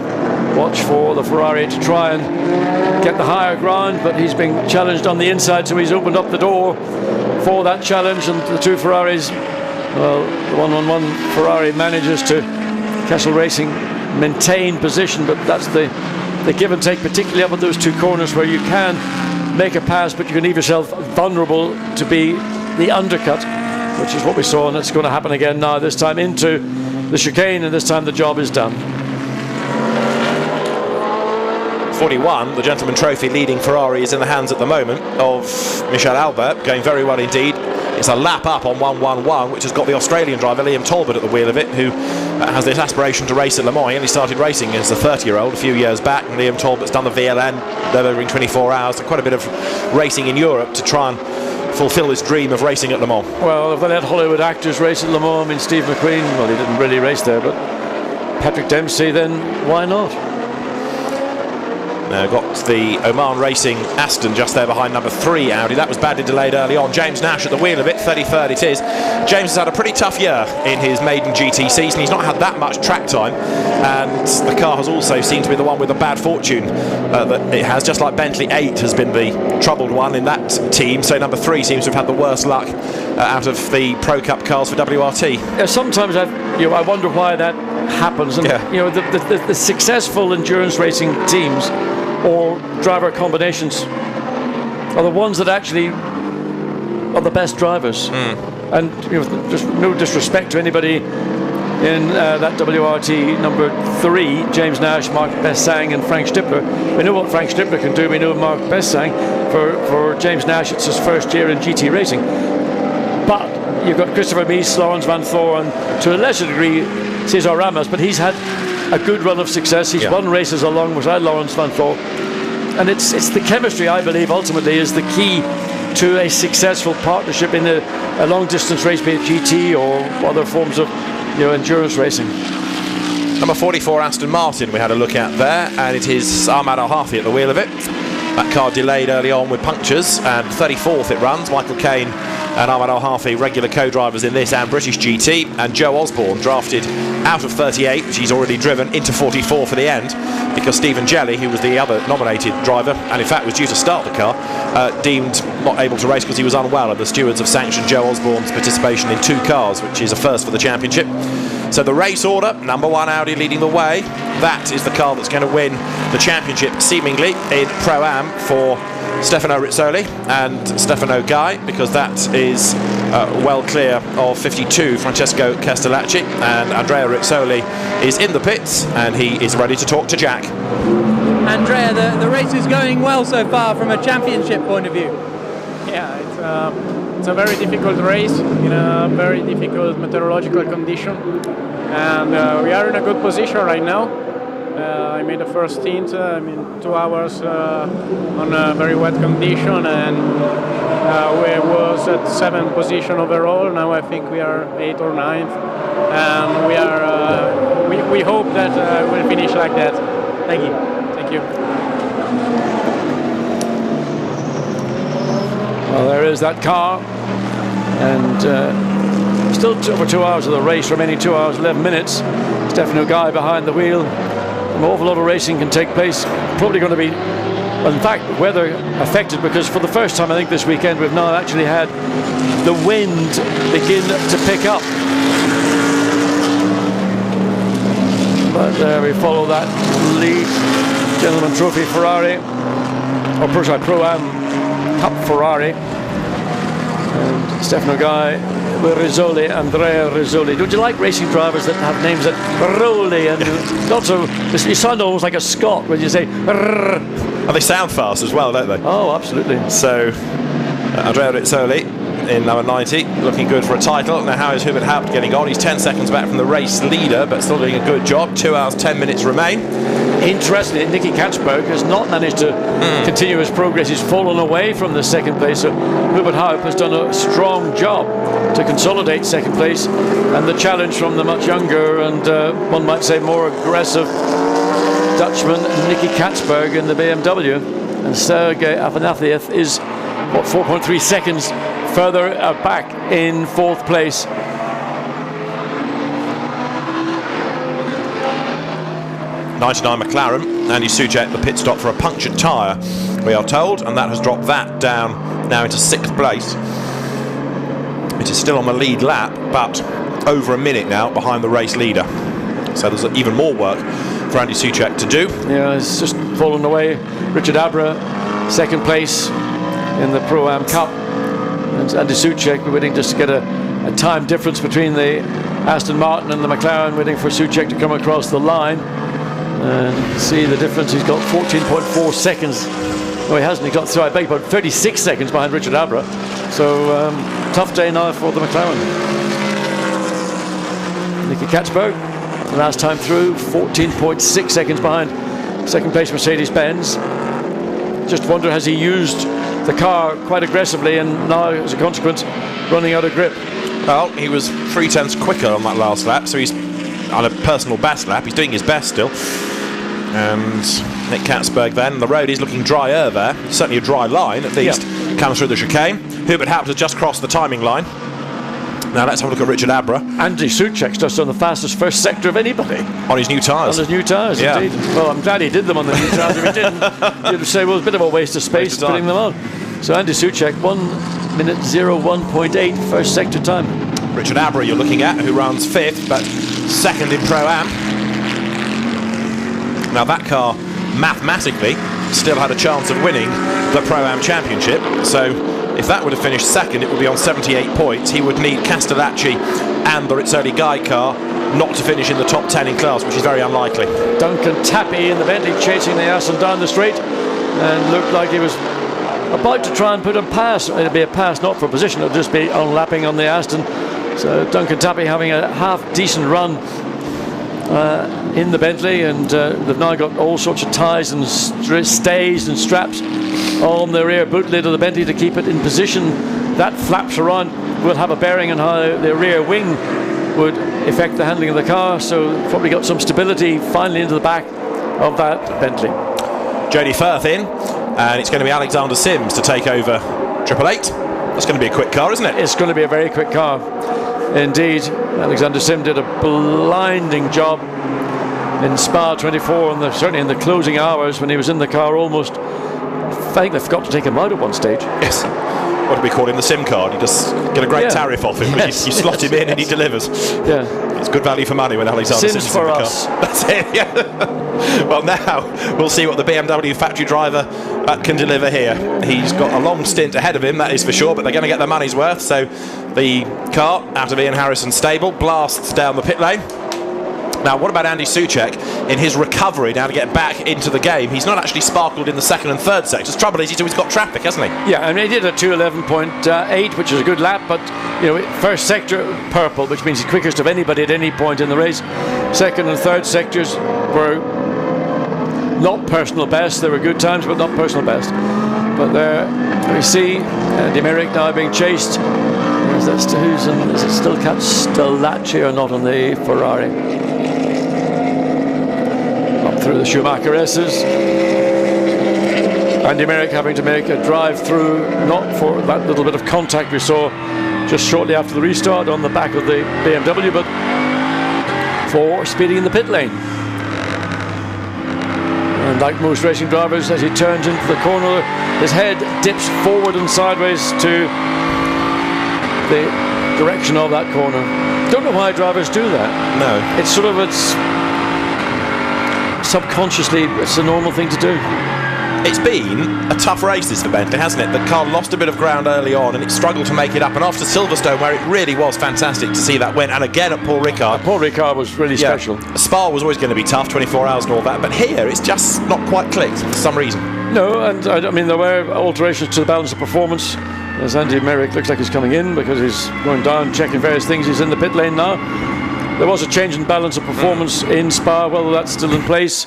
Watch for the Ferrari to try and get the higher ground, but he's being challenged on the inside, so he's opened up the door for that challenge, and the two Ferraris, well, the 111 Ferrari manages to, Castle Racing, maintain position, but that's the give and take, particularly up at those two corners where you can make a pass, but you can leave yourself vulnerable to be the undercut, which is what we saw, and it's going to happen again now, this time into the chicane, and this time the job is done. 41, the Gentleman Trophy leading Ferrari is in the hands at the moment of Michel Albert, going very well indeed. It's a lap up on 111, which has got the Australian driver Liam Talbot at the wheel of it, who has this aspiration to race at Le Mans. He only started racing as a 30-year-old a few years back, and Liam Talbot's done the VLN, Nurburgring 24 hours, quite a bit of racing in Europe to try and fulfill his dream of racing at Le Mans. Well, if they let Hollywood actors race at Le Mans, I mean, Steve McQueen, well, he didn't really race there, but Patrick Dempsey, then why not? Now got the Oman Racing Aston just there behind number 3 Audi. That was badly delayed early on. James Nash at the wheel of it, 33rd it is. James has had a pretty tough year in his maiden GT season. He's not had that much track time, and the car has also seemed to be the one with the bad fortune that it has, just like Bentley 8 has been the troubled one in that team. So number 3 seems to have had the worst luck out of the Pro Cup cars for WRT. Yeah, sometimes I wonder why that happens, and you know, the successful endurance racing teams or driver combinations are the ones that actually are the best drivers. And you know, just no disrespect to anybody in that WRT number 3, James Nash, Mark Bessang and Frank Stippler. We know what Frank Stippler can do, we know Mark Bessang. For James Nash, it's his first year in GT racing. But you've got Christopher Mies, Lawrence Van Thor, and to a lesser degree Cesar Ramos, but he's had a good run of success. He's won races alongside Lawrence Van Thor, and it's the chemistry, I believe, ultimately is the key to a successful partnership in a long distance race, be it GT or other forms of, you know, endurance racing. Number 44 Aston Martin we had a look at there, and it is Ahmad Al-Hafi at the wheel of it. That car delayed early on with punctures, and 34th it runs. Michael Caine and Ahmad Al-Hafi, regular co-drivers in this and British GT, and Joe Osborne drafted out of 38, which he's already driven, into 44 for the end, because Stephen Jelly, who was the other nominated driver, and in fact was due to start the car, deemed not able to race because he was unwell, and the stewards have sanctioned Joe Osborne's participation in 2 cars, which is a first for the championship. So the race order, number 1 Audi leading the way. That is the car that's going to win the championship, seemingly, in Pro-Am for Stefano Rizzoli and Stefano Guy, because that is well clear of 52 Francesco Castellacci, and Andrea Rizzoli is in the pits and he is ready to talk to Jack. Andrea, the race is going well so far from a championship point of view. Yeah, it's a very difficult race in a very difficult meteorological condition, and we are in a good position right now. I made the first stint, 2 hours on a very wet condition, and we was at 7th position overall. Now I think we are 8th or 9th, and we hope that we'll finish like that. Thank you. Thank you. Well, there is that car, and still over 2 hours of the race, remaining 2 hours 11 minutes. Stefano Guy behind the wheel. An awful lot of racing can take place. Probably going to be, well, in fact, weather affected, because for the first time I think this weekend we've now actually had the wind begin to pick up. But we follow that lead. Gentleman Trophy Ferrari, or Pro-Am Cup Ferrari. And Stefano Guy with Rizzoli, Andrea Rizzoli. Don't you like racing drivers that have names that Rowley and lots of? You sound almost like a Scot when you say. And they sound fast as well, don't they? Oh, absolutely. So Andrea Rizzoli in number 90, looking good for a title. Now, how is Hubert Haupt getting on? He's 10 seconds back from the race leader, but still doing a good job. 2 hours 10 minutes remain. Interestingly, Nicky Katzberg has not managed to continue his progress. He's fallen away from the second place. So Hubert Haupt has done a strong job to consolidate second place, and the challenge from the much younger and one might say more aggressive Dutchman Nicky Katzberg in the BMW, and Sergei Afanasiev is 4.3 seconds further back in 4th place. '99 McLaren, Andy Soucek, the pit stop for a punctured tyre, we are told, and that has dropped that down now into 6th place. It is still on the lead lap, but over a minute now behind the race leader. So there's even more work for Andy Soucek to do. Yeah, it's just fallen away. Richard Abra, 2nd place in the Pro-Am Cup. And Andy Soucek, we're waiting just to get a time difference between the Aston Martin and the McLaren, waiting for Soucek to come across the line. And see the difference. He's got 14.4 seconds. No, he hasn't. He got, so I beg about 36 seconds behind Richard Abra. So tough day now for the McLaren. Nicky Katzberg, last time through, 14.6 seconds behind 2nd place Mercedes-Benz. Just wonder, has he used the car quite aggressively and now, as a consequence, running out of grip? Well, he was 3/10 quicker on that last lap, so he's on a personal best lap. He's doing his best still. And Nick Katzberg then, the road is looking drier there. Certainly a dry line, at least. Yeah. Comes through the chicane. Hubert Haupt has just crossed the timing line. Now let's have a look at Richard Abra. Andy Soucek's just on the fastest first sector of anybody. On his new tyres. On his new tyres, yeah. Indeed. Well, I'm glad he did them on the new tyres. If he didn't, you'd say, well, it's a bit of a waste of space putting them on. So Andy Soucek, 1:01.8 first sector time. Richard Abra you're looking at, who runs 5th, but 2nd in Pro-Am. Now that car, mathematically, still had a chance of winning the Pro-Am Championship. So if that would have finished 2nd, it would be on 78 points. He would need Castellacci and the Rizzoli Guy car not to finish in the top 10 in class, which is very unlikely. Duncan Tappy in the Bentley chasing the Aston down the straight, and looked like he was about to try and put a pass. It'll be a pass not for position, it'll just be unlapping on the Aston. So Duncan Tappy having a half decent run in the Bentley, and they've now got all sorts of ties and stays and straps on the rear boot lid of the Bentley to keep it in position. That flaps around will have a bearing on how the rear wing would affect the handling of the car, so probably got some stability finally into the back of that Bentley. Jody Firth in, and it's going to be Alexander Sims to take over 888. That's going to be a quick car, isn't it? It's going to be a very quick car indeed. Alexander Sims did a blinding job in Spa 24, and certainly in the closing hours when he was in the car almost. I think they forgot to take him out at one stage. Yes. What do we call him? The SIM card. You just get a great tariff off him. Yes, you slot him in and he delivers. Yeah. It's good value for money when Alexander Sims for in the us. car. That's it, yeah. Well, now we'll see what the BMW factory driver can deliver here. He's got a long stint ahead of him, that is for sure, but they're going to get their money's worth. So the car out of Ian Harrison's stable blasts down the pit lane. Now, what about Andy Soucek in his recovery now to get back into the game? He's not actually sparkled in the 2nd and 3rd sectors. The trouble is he's always got traffic, hasn't he? Yeah, I mean, he did a 2:11.8, which is a good lap, but you know, first sector purple, which means he's quickest of anybody at any point in the race. 2nd and 3rd sectors were not personal best. There were good times, but not personal best. But there we see Demeric now being chased. Is it still Castellacci or not on the Ferrari? Up through the Schumacher S's. And Demeric having to make a drive through, not for that little bit of contact we saw just shortly after the restart on the back of the BMW, but for speeding in the pit lane. And like most racing drivers, as he turns into the corner, his head dips forward and sideways to the direction of that corner. Don't know why drivers do that. No. It's subconsciously, it's a normal thing to do. It's been a tough race this for Bentley, hasn't it? The car lost a bit of ground early on and it struggled to make it up. And after Silverstone, where it really was fantastic to see that win, and again at Paul Ricard. Paul Ricard was really special. Spa was always going to be tough, 24 hours and all that. But here, it's just not quite clicked for some reason. No, and I mean, there were alterations to the balance of performance. As Andy Merrick looks like he's coming in because he's going down, checking various things. He's in the pit lane now. There was a change in balance of performance in Spa, whether that's still in place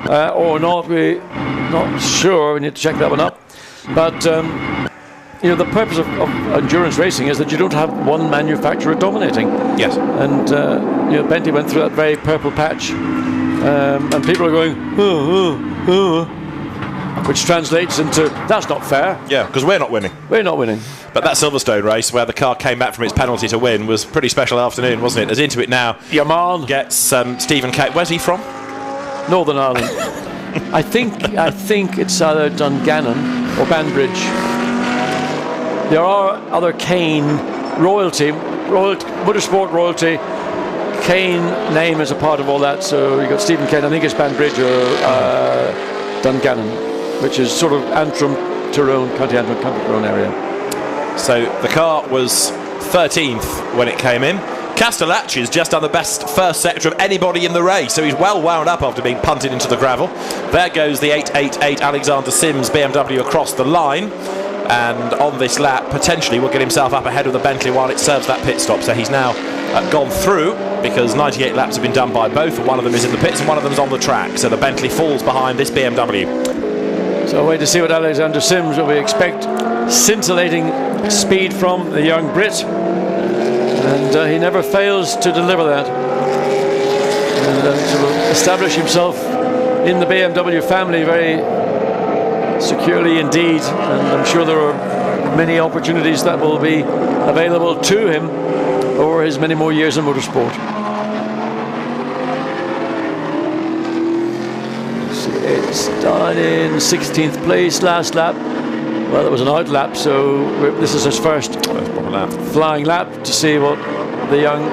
or not, we're not sure. We need to check that one up. But you know, the purpose of endurance racing is that you don't have one manufacturer dominating. Yes. And you know, Bentley went through that very purple patch, and people are going, which translates into, that's not fair. Yeah, because we're not winning. We're not winning. But that Silverstone race, where the car came back from its penalty to win, was a pretty special afternoon, wasn't it? As into it now, Yaman gets Stephen Kate. Where's he from? Northern Ireland. I think it's either Dungannon or Banbridge. There are other Kane royalty, motorsport royalty. Kane name is a part of all that. So you got Stephen Kane. I think it's Banbridge or Dungannon, which is sort of Antrim, Tyrone, County Antrim, County Tyrone area. So the car was 13th when it came in. Castellacci's just done the best first sector of anybody in the race, so he's well wound up after being punted into the gravel. There goes the 888 Alexander Sims BMW across the line, and on this lap potentially will get himself up ahead of the Bentley while it serves that pit stop. So he's now gone through, because 98 laps have been done by both, and one of them is in the pits and one of them is on the track, so the Bentley falls behind this BMW. So wait to see what Alexander Sims will we expect. Scintillating speed from the young Brit, and he never fails to deliver that, and to establish himself in the BMW family very securely indeed. And I'm sure there are many opportunities that will be available to him over his many more years in motorsport. It's done in 16th place last lap. Well, it was an out lap, so this is his first flying lap to see what the young...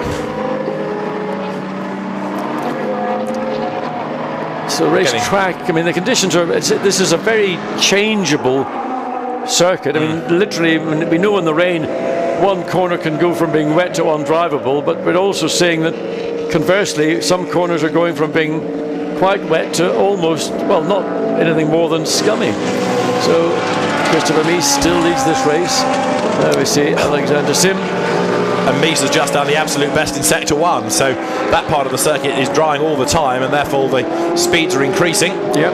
So racetrack, I mean, the conditions are... this is a very changeable circuit. I mean, literally, we know in the rain, one corner can go from being wet to undrivable, but we're also seeing that, conversely, some corners are going from being quite wet to almost, well, not anything more than scummy. So Christopher Mies still leads this race. There we see Alexander Sim. And Mies has just done the absolute best in Sector 1, so that part of the circuit is drying all the time, and therefore the speeds are increasing. Yep.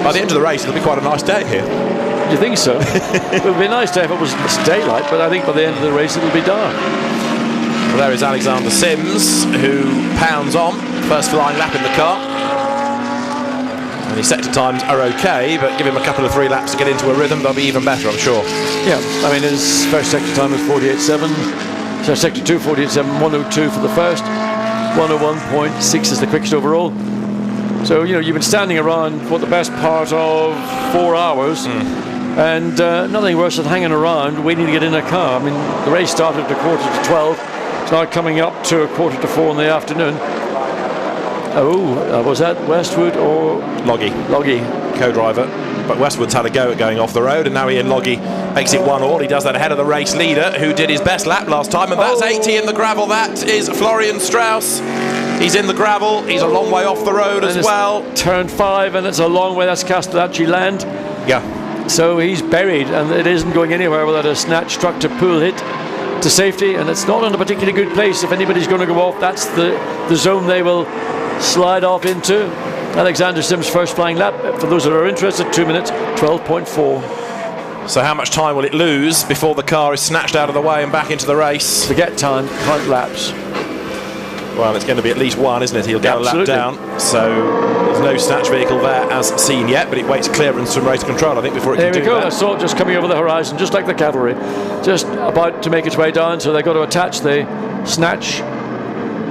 By the end of the race, it'll be quite a nice day here. Do you think so? It would be a nice day if it was daylight, but I think by the end of the race it'll be dark. Well, there is Alexander Sims, who pounds on. First flying lap in the car. And his sector times are okay, but give him a couple of 3 laps to get into a rhythm, they'll be even better, I'm sure. Yeah, I mean, his first sector time was 48.7. So sector 2, 48.7, 102 for the first. 101.6 is the quickest overall. So, you know, you've been standing around for the best part of 4 hours. And nothing worse than hanging around waiting to get in a car. I mean, the race started at 11:45. It's now coming up to 3:45 in the afternoon. Oh, was that Westwood or Loggy? Loggy, co-driver. But Westwood's had a go at going off the road, and now Ian Loggy makes it 1-1. He does that ahead of the race leader, who did his best lap last time, and that's 80 in the gravel. That is Florian Strauss. He's in the gravel. He's a long way off the road as well. Turn 5, and it's a long way. That's Castellacci land. Yeah. So he's buried, and it isn't going anywhere without a snatch struck to pull hit to safety, and it's not in a particularly good place. If anybody's going to go off, that's the zone they will slide off into. Alexander Sims' first flying lap. For those that are interested, 2 minutes 12.4. So how much time will it lose before the car is snatched out of the way and back into the race? Forget time, count laps. Well, it's going to be at least one, isn't it? He'll get a lap down. So there's no snatch vehicle there as seen yet, but it waits clearance from race control, I think, before it can do that. There we go. I saw it just coming over the horizon, just like the cavalry. Just about to make its way down, so they've got to attach the snatch.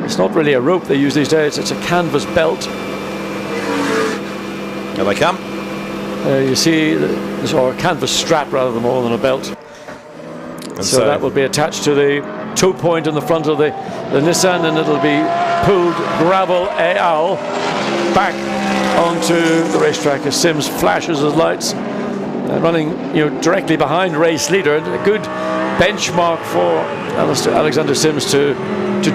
It's not really a rope they use these days, it's a canvas belt. Here they come. You see, or a canvas strap rather than more than a belt. And so that will be attached to the toe point in the front of the Nissan, and it'll be pulled gravel AL back onto the racetrack as Sims flashes his lights, running directly behind race leader. A good benchmark for Alexander Sims to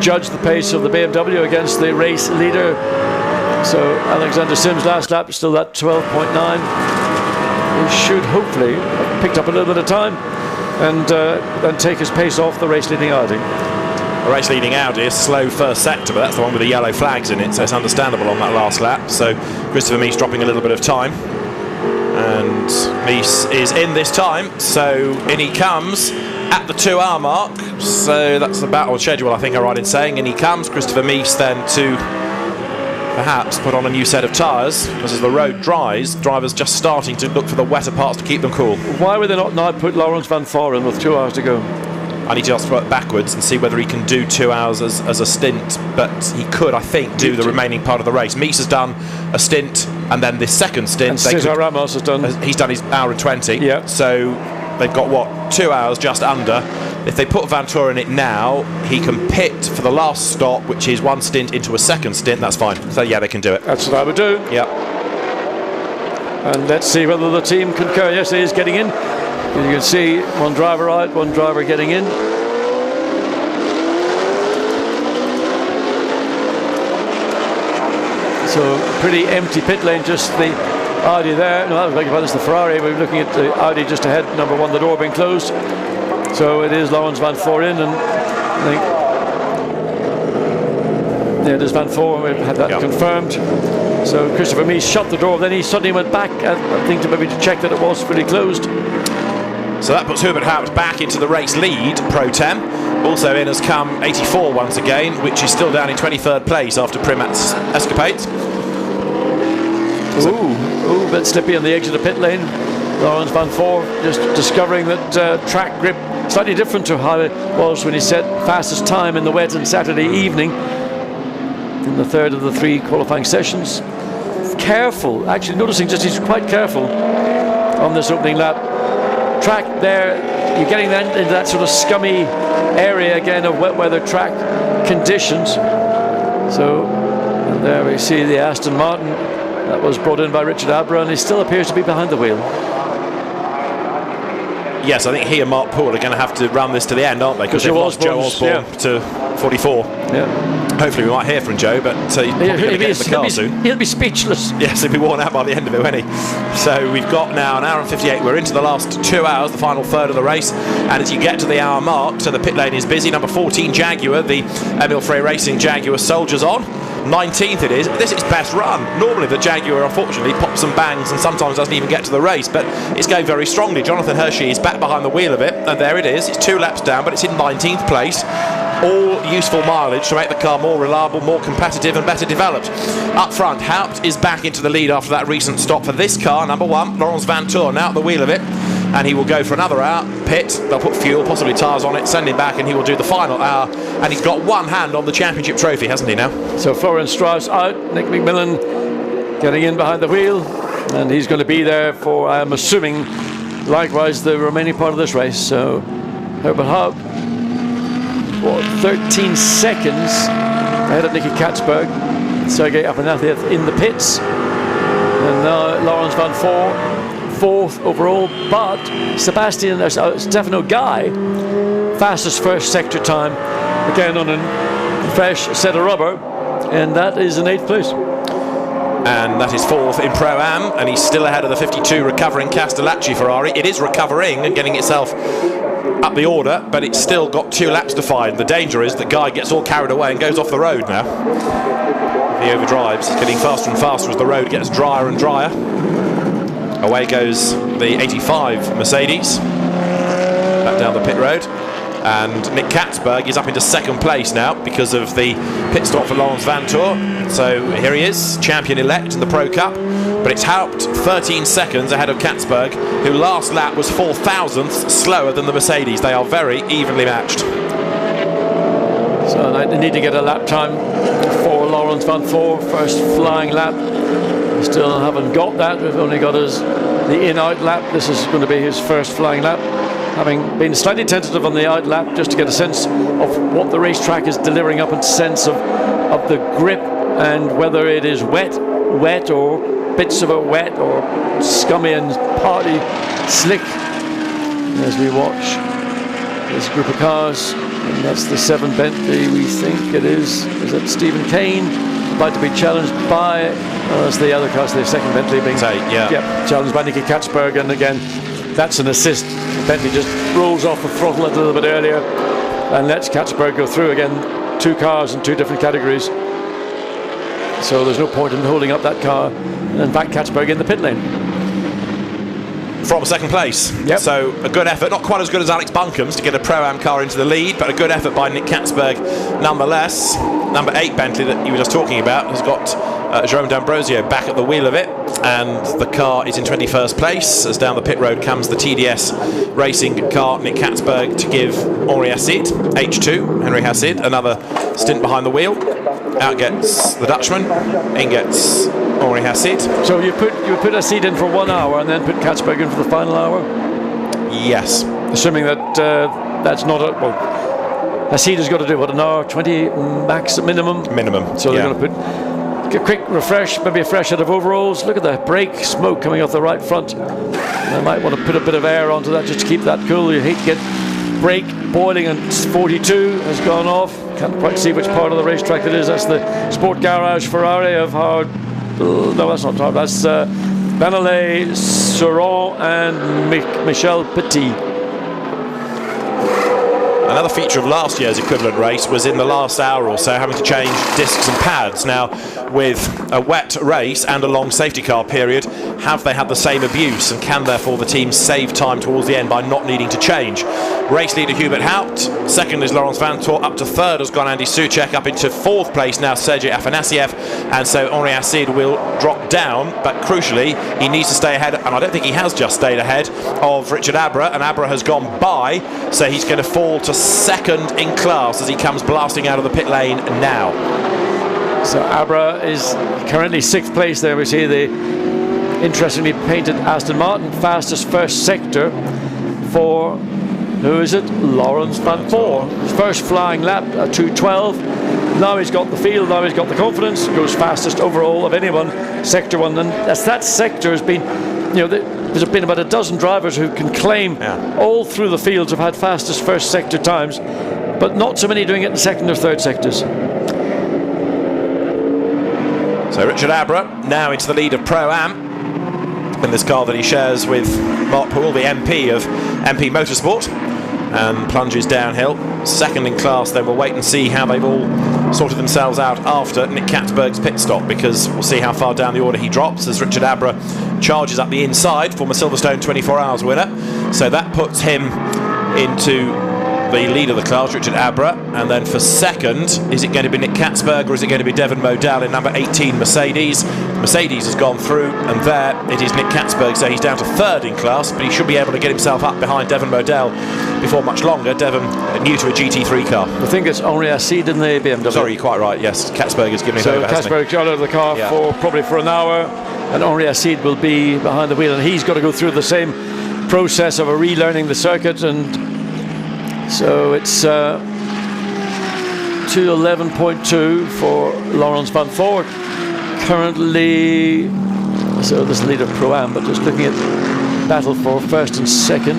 judge the pace of the BMW against the race leader. So Alexander Sims' last lap is still at 12.9. He should hopefully have picked up a little bit of time and then take his pace off the race-leading Audi. The race-leading Audi is slow first sector, but that's the one with the yellow flags in it, so it's understandable on that last lap. So Christopher Mies dropping a little bit of time. And Mies is in this time, so in he comes at the 2 hour mark. So that's the battle schedule, I think I'm right in saying. In he comes, Christopher Mies then to perhaps put on a new set of tyres, because as the road dries, drivers just starting to look for the wetter parts to keep them cool. Why would they not now put Laurens van Voor in with 2 hours to go? I need to just work backwards and see whether he can do 2 hours as a stint, but he could, I think, do the remaining part of the race. Mies has done a stint, and then this second stint, and Cesar Ramos has done. He's done his hour and 20. Yeah. So they've got what, 2 hours just under. If they put Vantour in it now, he can pit for the last stop, which is 1 stint into a second stint. That's fine. So yeah, they can do it. That's what I would do. Yeah. And let's see whether the team concur. Yes, he is getting in. You can see one driver out, one driver getting in. So pretty empty pit lane, just the Audi there. No, I beg your pardon, it's the Ferrari. We're looking at the Audi just ahead, number 1, the door being closed. So it is Laurens van Voor in, and I think there's Van Voor. We've had that confirmed. So Christopher Mies shut the door, then he suddenly went back, I think, to maybe to check that it was fully closed. So that puts Hubert Haupt back into the race lead, Pro Tem. Also in has come 84 once again, which is still down in 23rd place after Primat's escapades. Ooh, a bit slippy on the edge of the pit lane. Laurens van Voor just discovering that track grip slightly different to how it was when he set fastest time in the wet on Saturday evening in the 3rd of the 3 qualifying sessions. Careful, actually noticing just he's quite careful on this opening lap. Track there, you're getting then into that sort of scummy area again of wet weather track conditions. So and there we see the Aston Martin that was brought in by Richard Abra, and he still appears to be behind the wheel. Yes, I think he and Mark Poole are going to have to run this to the end, aren't they? Because they've lost Joe Osborne to 44. Yeah. Hopefully we might hear from Joe, but he's probably going to get in the car soon. He'll be speechless. Yes, he'll be worn out by the end of it, won't he? So we've got now an hour and 58. We're into the last 2 hours, the final third of the race. And as you get to the hour mark, so the pit lane is busy. Number 14 Jaguar, the Emile Frey Racing Jaguar, soldiers on. 19th it is. This is its best run. Normally the Jaguar, unfortunately, pops and bangs and sometimes doesn't even get to the race, but it's going very strongly. Jonathan Hershey is back behind the wheel of it, and there it is. It's 2 laps down, but it's in 19th place. All useful mileage to make the car more reliable, more competitive and better developed. Up front, Haupt is back into the lead after that recent stop for this car, number 1, Laurens Vantour, now at the wheel of it. And he will go for another hour, pit, they'll put fuel, possibly tyres on it, send him back, and he will do the final hour. And he's got one hand on the championship trophy, hasn't he now? So Florian Strauss out, Nick McMillan getting in behind the wheel, and he's going to be there for, I'm assuming, likewise the remaining part of this race. So Herbert Haupt, 13 seconds ahead of Nicky Katzberg, Sergei Afanasyev in the pits, and now Laurens van Voor 4th overall, but Stefano Guy, fastest first sector time, again on a fresh set of rubber, and that is in 8th place. And that is 4th in Pro-Am, and he's still ahead of the 52 recovering Castellacci Ferrari. It is recovering and getting itself up the order, but it's still got 2 laps to find. The danger is that Guy gets all carried away and goes off the road now. he overdrives. He's getting faster and faster as the road gets drier and drier. Away goes the 85 Mercedes, back down the pit road. And Nick Katzberg is up into second place now because of the pit stop for Laurens Vanthoor. So here he is, champion-elect in the Pro Cup, but it's Haupt 13 seconds ahead of Katzberg, who last lap was 4 thousandths slower than the Mercedes. They are very evenly matched. So they need to get a lap time for Laurens Vanthoor, first flying lap. We still haven't got that. We've only got the in-out lap. This is going to be his first flying lap, having been slightly tentative on the out lap just to get a sense of what the racetrack is delivering up, and sense of the grip and whether it is wet or bits of it wet or scummy and partly slick. As we watch this group of cars, and that's the 7 Bentley, we think it is that Stephen Kane, about to be challenged by, that's the other cars, the 2nd Bentley being challenged by Nicky Katzberg, and again, that's an assist. Bentley just rolls off the throttle a little bit earlier and lets Katzberg go through. Again, 2 cars in 2 different categories, so there's no point in holding up that car, and in fact Katzberg in the pit lane. From 2nd place. Yep. So a good effort, not quite as good as Alex Bunkum's to get a Pro-Am car into the lead, but a good effort by Nick Katzberg nonetheless. Number 8 Bentley that you were just talking about has got Jerome D'Ambrosio back at the wheel of it, and the car is in 21st place as down the pit road comes the TDS racing car Nick Katzberg to give Henri Hassid, H2 Henry Hassid, another stint behind the wheel. Out gets the Dutchman, in gets Henri Hassid. So you put Hassid in for 1 hour and then put Katzberg in for the final hour? Yes. Assuming that that's not a... Well, Hassid has got to do, what, an hour 20 max minimum? Minimum, so they're going to put a quick refresh, maybe a fresh set of overalls. Look at the brake smoke coming off the right front. They might want to put a bit of air onto that just to keep that cool. You hate to get brake boiling, and 42 has gone off. Can't quite see which part of the racetrack it is. That's the Sport Garage Ferrari of Howard. No, that's not Howard. That's Vanelay, Sauron and Michel Petit. Another feature of last year's equivalent race was in the last hour or so having to change discs and pads. Now, with a wet race and a long safety car period, have they had the same abuse, and can therefore the team save time towards the end by not needing to change? Race leader Hubert Haupt, 2nd is Laurens Vanthoor, up to 3rd has gone Andy Soucek, up into 4th place now Sergei Afanasiev, and so Henri Hassid will drop down, but crucially he needs to stay ahead, and I don't think he has just stayed ahead of Richard Abra, and Abra has gone by, so he's going to fall to 2nd in class as he comes blasting out of the pit lane now. So Abra is currently 6th place there. We see the interestingly painted Aston Martin, fastest first sector for, who is it? Laurens Vanthoor. First flying lap, 2:12. Now he's got the feel, now he's got the confidence, goes fastest overall of anyone, sector 1. And as that sector has been, you know, there's been about a dozen drivers who can claim all through the fields have had fastest first sector times, but not so many doing it in 2nd or 3rd sectors. So Richard Abra now into the lead of Pro-Am in this car that he shares with Mark Poole, the MP of MP Motorsport, and plunges downhill. 2nd in class, then we'll wait and see how they've all sorted themselves out after Nick Katzberg's pit stop, because we'll see how far down the order he drops as Richard Abra charges up the inside, former Silverstone 24 Hours winner. So that puts him into the lead of the class, Richard Abra, and then for 2nd, is it going to be Nick Katzberg or is it going to be Devon Modell in number 18 Mercedes? Mercedes has gone through, and there it is Nick Katzberg, so he's down to 3rd in class, but he should be able to get himself up behind Devon Modell before much longer. Devon, new to a GT3 car. I think it's Henri Hassid in the BMW. Sorry, you're quite right, yes. Katzberg is giving it over, hasn't he? Katzberg got out of the car for probably for an hour, and Henri Hassid will be behind the wheel, and he's got to go through the same process of relearning the circuit, and so it's 2:11.2 for Laurens Vanthoor currently. So this is leader of Pro-Am, but just looking at battle for 1st and 2nd.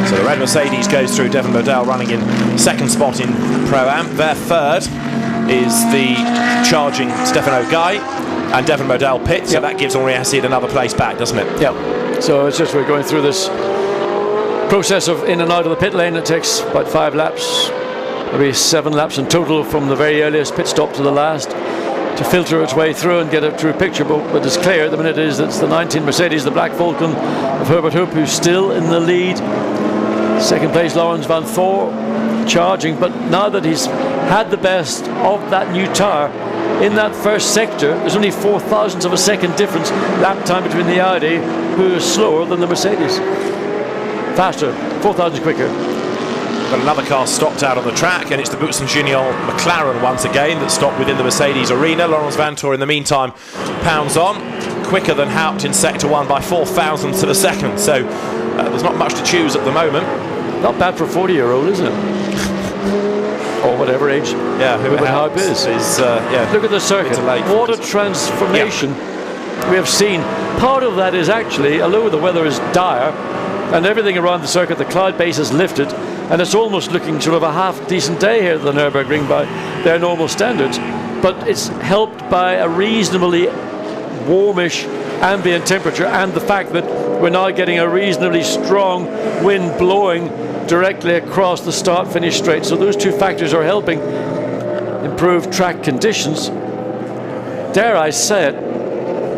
So the red Mercedes goes through, Devon Modell running in 2nd spot in Pro-Am. Their 3rd is the charging Stefano Guy, and Devon Modell pits, so that gives Henri Hassid another place back, doesn't it? Yeah. So it's just we're going through this process of in and out of the pit lane. It takes about 5 laps, maybe 7 laps in total from the very earliest pit stop to the last, to filter its way through and get a true picture. But it's clear at the minute it's the 19 Mercedes, the Black Falcon of Herbert Hoop, who's still in the lead. Second place Laurens van Thor charging, but now that he's had the best of that new tyre in that first sector, there's only 0.004 of a second difference lap time between the Audi, who is slower than the Mercedes. Faster, 4,000 quicker. But another car stopped out on the track, and it's the Boutsen Gignon McLaren once again that stopped within the Mercedes arena. Laurens van Thor in the meantime pounds on, quicker than Haupt in sector 1 by 0.004 of a second, so there's not much to choose at the moment. Not bad for a 40-year-old, isn't it? Or whatever age. Yeah, Hubert Haupt is. Yeah. Look at the circuit. What a transformation we have seen. Part of that is actually, although the weather is dire and everything around the circuit, the cloud base is lifted, and it's almost looking sort of a half-decent day here at the Nurburgring by their normal standards. But it's helped by a reasonably warmish ambient temperature and the fact that we're now getting a reasonably strong wind blowing directly across the start-finish straight. So those two factors are helping improve track conditions. Dare I say it,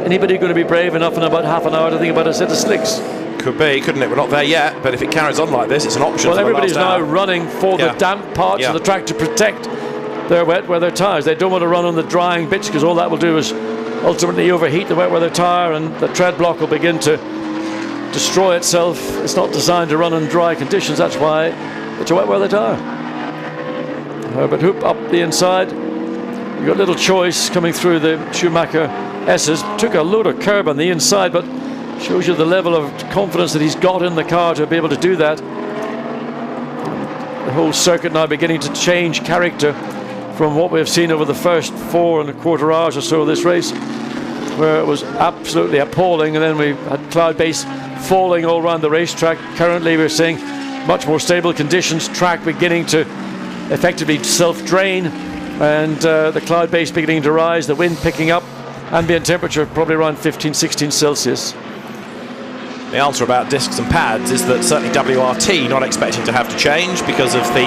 anybody going to be brave enough in about half an hour to think about a set of slicks? Could be, couldn't it? We're not there yet, but if it carries on like this, it's an option. Well, everybody's now running for the damp parts of the track to protect their wet weather tyres. They don't want to run on the drying bits, because all that will do is ultimately overheat the wet weather tyre, and the tread block will begin to destroy itself. It's not designed to run in dry conditions. That's why it's a wet weather tyre. Herbert Hoop up the inside. You've got little choice coming through the Schumacher S's. Took a load of curb on the inside, but shows you the level of confidence that he's got in the car to be able to do that. The whole circuit now beginning to change character from what we've seen over the first 4.25 hours or so of this race, where it was absolutely appalling, and then we had cloud base falling all around the racetrack. Currently we're seeing much more stable conditions, track beginning to effectively self-drain, and the cloud base beginning to rise, the wind picking up, ambient temperature probably around 15-16 Celsius. The answer about discs and pads is that certainly WRT not expecting to have to change because of the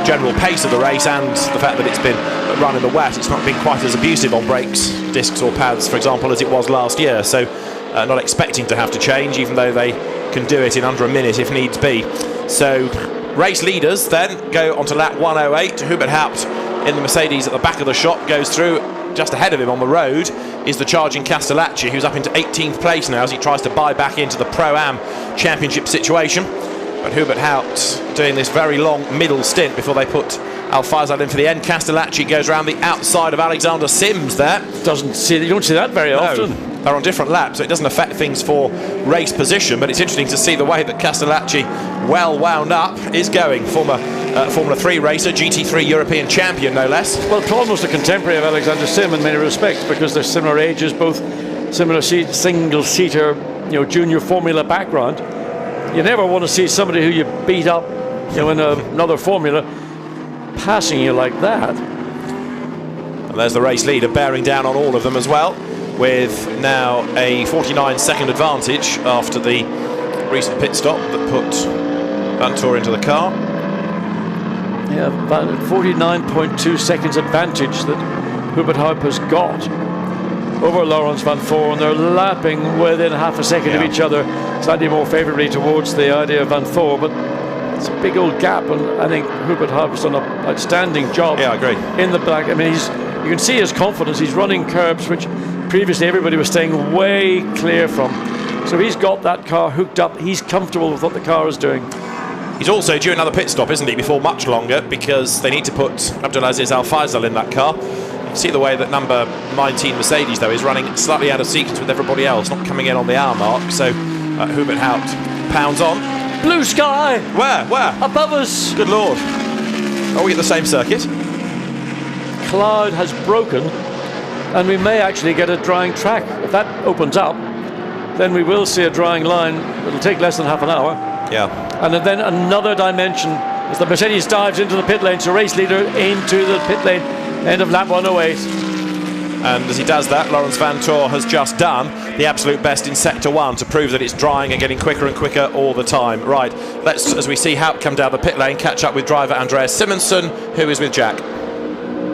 general pace of the race and the fact that it's been run in the wet. It's not been quite as abusive on brakes, discs or pads, for example, as it was last year. So not expecting to have to change, even though they can do it in under a minute if needs be. So race leaders then go onto lap 108. Hubert Haupt in the Mercedes at the back of the shop goes through. Just ahead of him on the road is the charging Castellacci, who's up into 18th place now as he tries to buy back into the Pro-Am championship situation. But Hubert Haupt doing this very long middle stint before they put Al Faisal in for the end. Castellacci goes around the outside of Alexander Sims there. You don't see that very often. They're on different laps, so it doesn't affect things for race position, but it's interesting to see the way that Castellacci, well wound up, is going. Former Formula 3 racer, GT3 European champion, no less. Well, almost a contemporary of Alexander Sim in many respects, because they're similar ages, both similar single-seater, junior Formula background. You never want to see somebody who you beat up, in another Formula, passing you like that. And there's the race leader bearing down on all of them as well, with now a 49-second advantage after the recent pit stop that put Van Thor into the car. Yeah, 49.2 seconds advantage that Hubert Haupt has got over Laurens van Thor, and they're lapping within half a second of each other, slightly more favourably towards the idea of Van Thor, but it's a big old gap, and I think Hubert Haupt has done an outstanding job. Yeah, I agree. In the back, I mean, you can see his confidence. He's running curbs which previously everybody was staying way clear from. So he's got that car hooked up. He's comfortable with what the car is doing. He's also due another pit stop, isn't he, before much longer, because they need to put Abdulaziz Al Faisal in that car. You see the way that number 19 Mercedes, though, is running slightly out of sequence with everybody else, not coming in on the hour mark. So Hubert Haupt pounds on. Blue sky! Where? Above us! Good Lord. Are we at the same circuit? Cloud has broken, and we may actually get a drying track. If that opens up, then we will see a drying line. It'll take less than half an hour. Yeah. And then another dimension as the Mercedes dives into the pit lane. So race leader into the pit lane, end of lap 108. And as he does that, Laurens Vanthoor has just done the absolute best in Sector 1 to prove that it's drying and getting quicker and quicker all the time. Right, let's, as we see Haupt come down the pit lane, catch up with driver Andreas Simonsen, who is with Jack.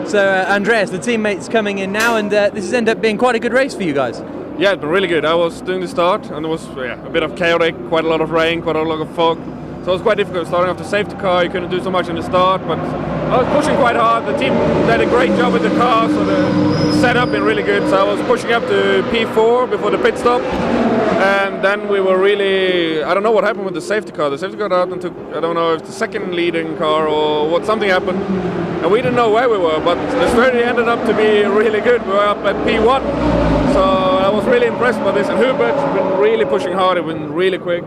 So Andreas, the teammates coming in now, and this has ended up being quite a good race for you guys. Yeah, it's been really good. I was doing the start and there was a bit of chaotic, quite a lot of rain, quite a lot of fog. So it was quite difficult starting off the safety car. You couldn't do so much in the start, but I was pushing quite hard. The team did a great job with the car, so the setup been really good. So I was pushing up to P4 before the pit stop, and then we were really, I don't know what happened with the safety car. The safety car out and took, I don't know if the second leading car or what, something happened, and we didn't know where we were, but the strategy ended up to be really good. We were up at P1, so I was really impressed by this, and Hubert's been really pushing hard. It's been really quick.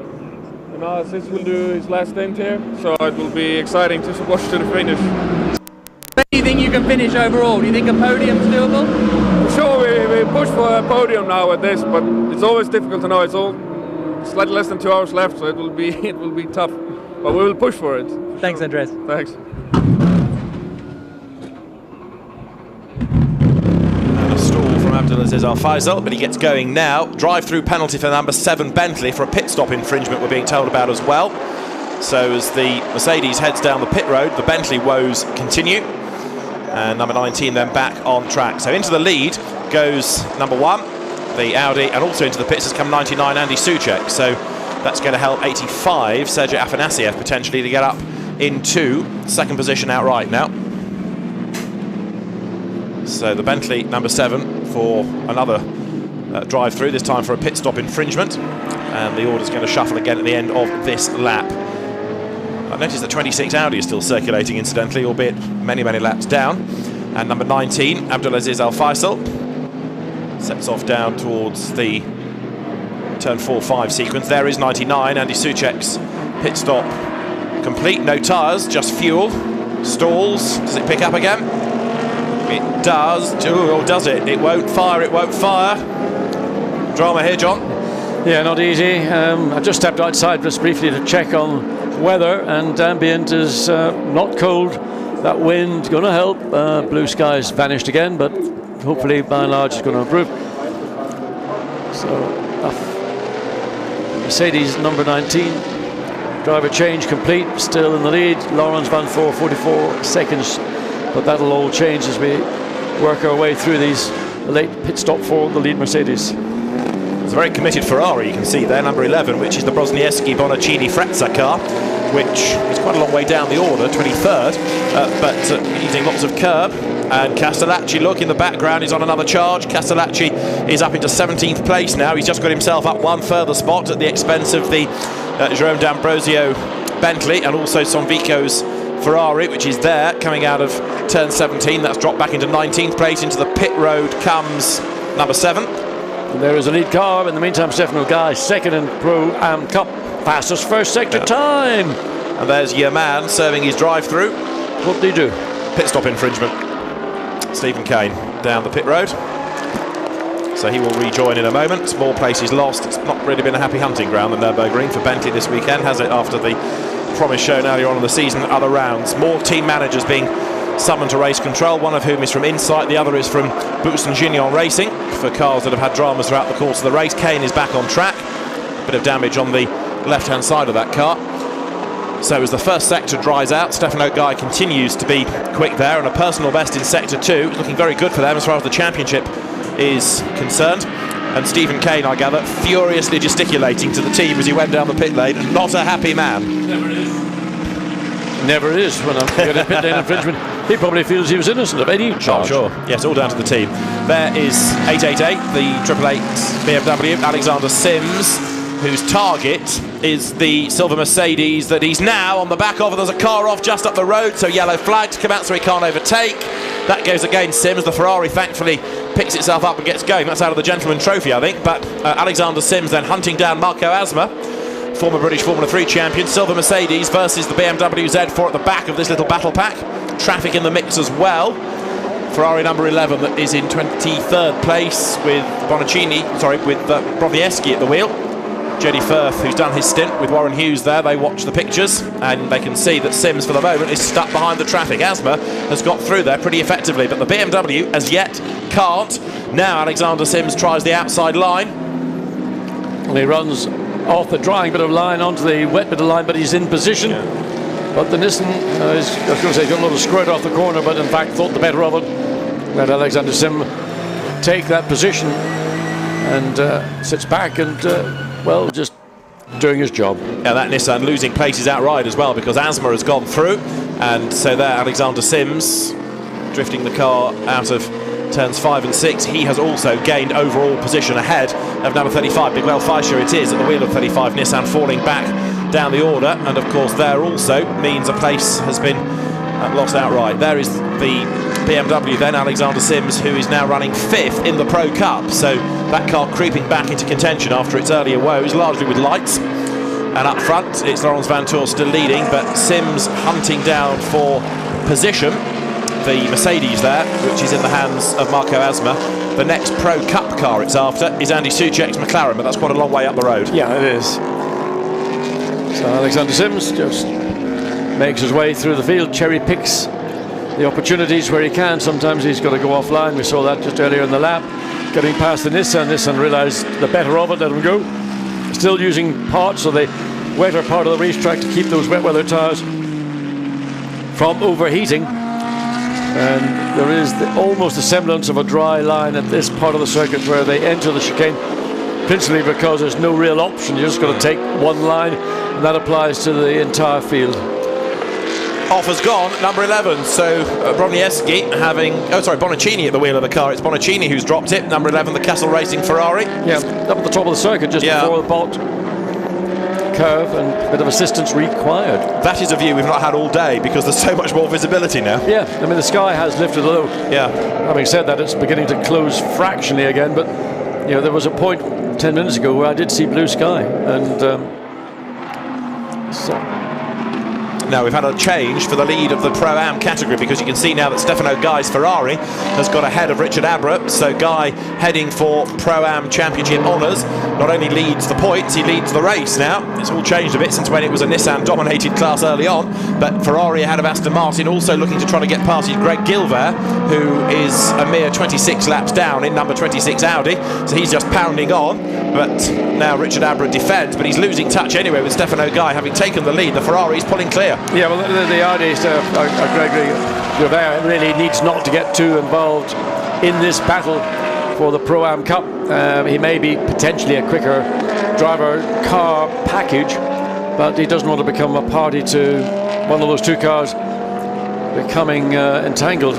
Sis will do his last stint here, so it will be exciting to watch to the finish. Do you think you can finish overall? Do you think a podium's doable? For sure, we push for a podium now at this, but it's always difficult to know. It's all slightly less than 2 hours left, so it will be tough. But we will push for it. Thanks, Andreas. Thanks. Abdulaziz Al Faisal, but he gets going now. Drive-through penalty for number 7 Bentley for a pit stop infringement we're being told about as well. So as the Mercedes heads down the pit road, the Bentley woes continue. And number 19 then back on track. So into the lead goes number 1, the Audi, and also into the pits has come 99 Andy Soucek. So that's going to help 85 Sergei Afanasiev potentially to get up into second position outright now. So the Bentley number 7 for another drive-through, this time for a pit stop infringement, and the order's going to shuffle again at the end of this lap. I noticed that 26 Audi is still circulating incidentally, albeit many laps down, and number 19 Abdulaziz Al Faisal sets off down towards the turn 4-5 sequence. There is 99 Andy Soucek's pit stop complete, no tyres, just fuel. Stalls, does it pick up again? It does. Oh, does it? It won't fire, it won't fire. Drama here, John. Yeah, not easy. I just stepped outside just briefly to check on weather, and ambient is not cold. That wind going to help. Blue skies vanished again, but hopefully by and large it's going to improve. So Mercedes number 19, driver change complete, still in the lead. Laurens Vanthoor 44 seconds. But that'll all change as we work our way through these late pit stop for the lead Mercedes. It's a very committed Ferrari, you can see there, number 11, which is the Brosniewski Bonaccini Frezza car, which is quite a long way down the order, 23rd, but using lots of curb. And Castellacci, look in the background, is on another charge. Castellacci is up into 17th place now. He's just got himself up one further spot at the expense of the Jerome D'Ambrosio Bentley, and also Sonvico's Ferrari, which is there coming out of turn 17. That's dropped back into 19th place. Into the pit road comes number 7. And there is a lead car. In the meantime, Stefano Guy second in Pro Am Cup, fastest first sector time. And there's your man serving his drive-through. What did he do? Pit stop infringement. Stephen Kane down the pit road. So he will rejoin in a moment. More places lost. It's not really been a happy hunting ground, the Nurburgring, for Bentley this weekend, has it, after the promise shown earlier on in the season, other rounds. More team managers being summoned to race control, one of whom is from Insight, the other is from Boutsen Gignon Racing, for cars that have had dramas throughout the course of the race. Kane is back on track. Bit of damage on the left-hand side of that car. So as the first sector dries out, Stefano Guy continues to be quick there, and a personal best in Sector 2, looking very good for them as far as the championship is concerned. And Stephen Kane, I gather, furiously gesticulating to the team as he went down the pit lane. Not a happy man. Never is. Never is when I'm getting a pit lane infringement. He probably feels he was innocent of any charge. Oh, sure. Yes, all down to the team. There is 888, the 888 BMW, Alexander Sims, whose target is the silver Mercedes that he's now on the back of. There's a car off just up the road, so yellow flag to come out so he can't overtake. That goes against Sims. The Ferrari thankfully picks itself up and gets going. That's out of the Gentleman Trophy, I think. But Alexander Sims then hunting down Marco Asma, former British Formula 3 champion. Silver Mercedes versus the BMW Z4 at the back of this little battle pack. Traffic in the mix as well. Ferrari number 11 that is in 23rd place with Broniewski at the wheel. Jody Firth, who's done his stint with Warren Hughes there, they watch the pictures and they can see that Sims for the moment is stuck behind the traffic. Asma has got through there pretty effectively, but the BMW as yet can't. Now Alexander Sims tries the outside line. And he runs off the drying bit of line onto the wet bit of line, but he's in position. But the Nissan, I was going to say, got a little squirt off the corner, but in fact thought the better of it. Let Alexander Sim take that position and sits back and, well, just doing his job. Yeah, that Nissan losing places outright as well because Asma has gone through, and so there Alexander Sims drifting the car out of turns 5 and 6. He has also gained overall position ahead of number 35, Miguel Fischer it is, at the wheel of 35. Nissan falling back down the order, and of course there also means a place has been lost outright. There is the BMW then, Alexander Sims, who is now running 5th in the Pro Cup, so that car creeping back into contention after its earlier woes, largely with lights. And up front it's Laurens Vanthoor still leading, but Sims hunting down for position. The Mercedes there, which is in the hands of Marco Asma. The next Pro Cup car it's after is Andy Soucek's McLaren, but that's quite a long way up the road. Yeah, it is. So Alexander Sims just makes his way through the field, cherry picks the opportunities where he can. Sometimes he's got to go offline. We saw that just earlier in the lap. Getting past the Nissan, Nissan realised the better of it, let him go. Still using parts of the wetter part of the racetrack to keep those wet weather tyres from overheating. And there is almost a semblance of a dry line at this part of the circuit where they enter the chicane, principally because there's no real option. You're just got to take one line, and that applies to the entire field. Off has gone, number 11, so Broniewski having, Bonaccini at the wheel of the car. It's Bonaccini who's dropped it, number 11, the Castle Racing Ferrari. Yeah, up at the top of the circuit just before the bolt curve, and a bit of assistance required. That is a view we've not had all day because there's so much more visibility now. Yeah, I mean the sky has lifted a little. Yeah. Having said that, it's beginning to close fractionally again, but you know there was a point 10 minutes ago where I did see blue sky, and so. Now we've had a change for the lead of the Pro-Am category because you can see now that Stefano Guy's Ferrari has got ahead of Richard Abra. So Guy heading for Pro-Am Championship honours. Not only leads the points, he leads the race now. It's all changed a bit since when it was a Nissan-dominated class early on. But Ferrari ahead of Aston Martin, also looking to try to get past Greg Gilbert, who is a mere 26 laps down in number 26 Audi. So he's just pounding on. But now Richard Abra defends, but he's losing touch anyway with Stefano Guy having taken the lead. The Ferrari's pulling clear. Yeah, well, the Audi, Gregory Gilbert really needs not to get too involved in this battle for the Pro-Am Cup. He may be potentially a quicker driver car package, but he doesn't want to become a party to one of those two cars becoming entangled.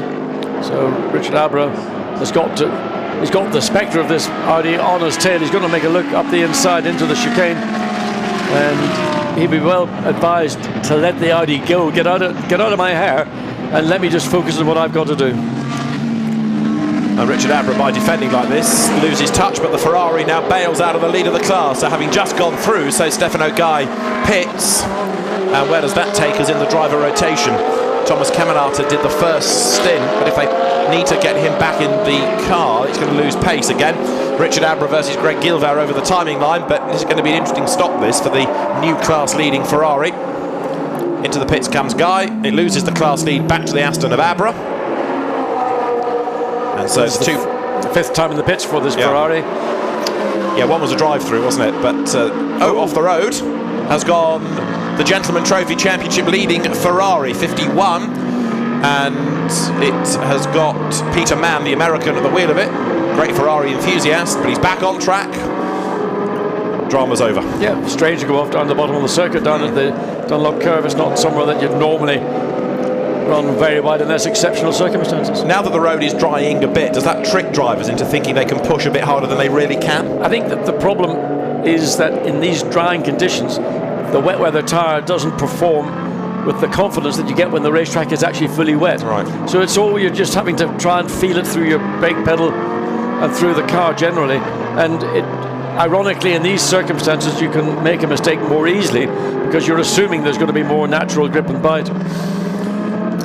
So Richard Abra has got to. He's got the spectre of this Audi on his tail. He's going to make a look up the inside into the chicane, and he'd be well advised to let the Audi go. Get out of my hair, and let me just focus on what I've got to do. And Richard Abra, by defending like this, loses touch, but the Ferrari now bails out of the lead of the class. So having just gone through, so Stefano Guy pits, and where does that take us in the driver rotation? Thomas Caminata did the first stint, but if they need to get him back in the car, it's going to lose pace again. Richard Abra versus Greg Gilbert over the timing line, but this is going to be an interesting stop, this, for the new class leading Ferrari. Into the pits comes Guy. It loses the class lead back to the Aston of Abra. And so it's the fifth time in the pits for this Ferrari. Yeah, one was a drive-through, wasn't it? But off the road has gone the Gentleman Trophy Championship leading Ferrari, 51, and it has got Peter Mann, the American, at the wheel of it. Great Ferrari enthusiast, but he's back on track. Drama's over. Yeah, strange to go off down the bottom of the circuit, down at the Dunlop curve. It's not somewhere that you'd normally run very wide unless exceptional circumstances. Now that the road is drying a bit, does that trick drivers into thinking they can push a bit harder than they really can? I think that the problem is that in these drying conditions, the wet weather tyre doesn't perform with the confidence that you get when the racetrack is actually fully wet. Right. So it's all, you're just having to try and feel it through your brake pedal and through the car generally. And ironically, in these circumstances, you can make a mistake more easily because you're assuming there's going to be more natural grip and bite.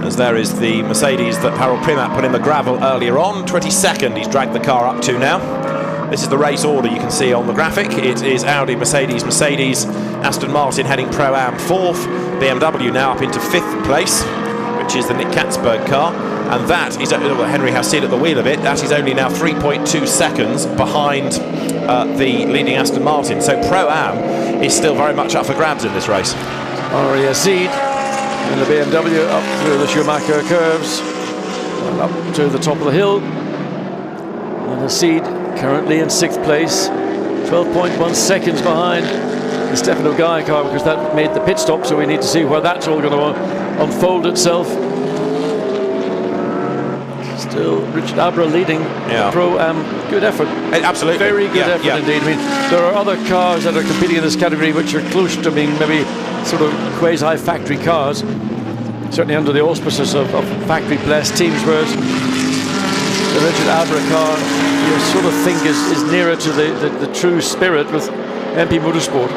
As there is the Mercedes that Harold Primat put in the gravel earlier on. 22nd he's dragged the car up to now. This is the race order you can see on the graphic. It is Audi, Mercedes, Aston Martin heading Pro-Am 4th, BMW now up into 5th place, which is the Nick Katzberg car. and that is Henry Hausside at the wheel of it. That is only now 3.2 seconds behind the leading Aston Martin. So Pro-Am is still very much up for grabs in this race. Henry Hausside in the BMW up through the Schumacher curves and up to the top of the hill. And Hausside currently in 6th place, 12.1 seconds behind the Stefano Guy car, because that made the pit stop, so we need to see where that's all going to unfold itself. Still Richard Abra leading the Pro-Am. Good effort. Absolutely. Very good effort indeed. I mean, there are other cars that are competing in this category which are close to being maybe sort of quasi-factory cars, certainly under the auspices of factory-blessed teams, whereas the Richard Abra car, you sort of think is nearer to the true spirit with MP Motorsport.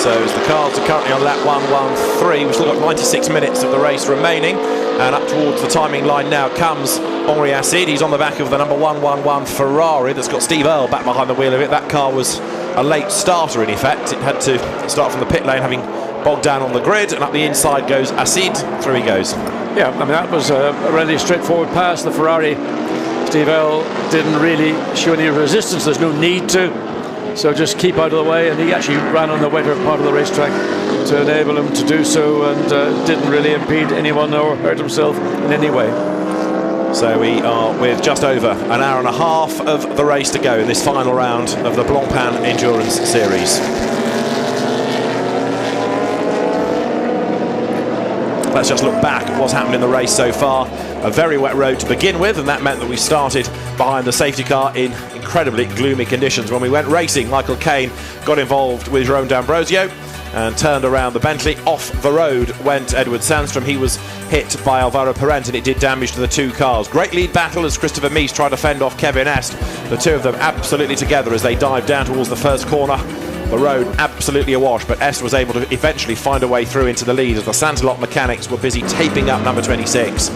So as the cars are currently on lap 113, we've still got 96 minutes of the race remaining, and up towards the timing line now comes Henry Hausside. He's on the back of the number 111 Ferrari that's got Steve Earle back behind the wheel of it. That car was a late starter in effect. It had to start from the pit lane, having bogged down on the grid, and up the inside goes Hausside. Through he goes. Yeah, I mean, that was a really straightforward pass. The Ferrari, Steve Earle didn't really show any resistance. There's no need to. So just keep out of the way, and he actually ran on the wetter part of the racetrack to enable him to do so, and didn't really impede anyone or hurt himself in any way. So we are with just over an hour and a half of the race to go in this final round of the Blancpain Endurance Series. Let's just look back at what's happened in the race so far. A very wet road to begin with, and that meant that we started behind the safety car in incredibly gloomy conditions. When we went racing, Michael Caine got involved with Jerome D'Ambrosio and turned around the Bentley. Off the road went Edward Sandstrom. He was hit by Alvaro Parent, and it did damage to the two cars. Great lead battle as Christopher Mies tried to fend off Kevin Est. The two of them absolutely together as they dived down towards the first corner. The road absolutely awash, but Est was able to eventually find a way through into the lead as the Santalot mechanics were busy taping up number 26.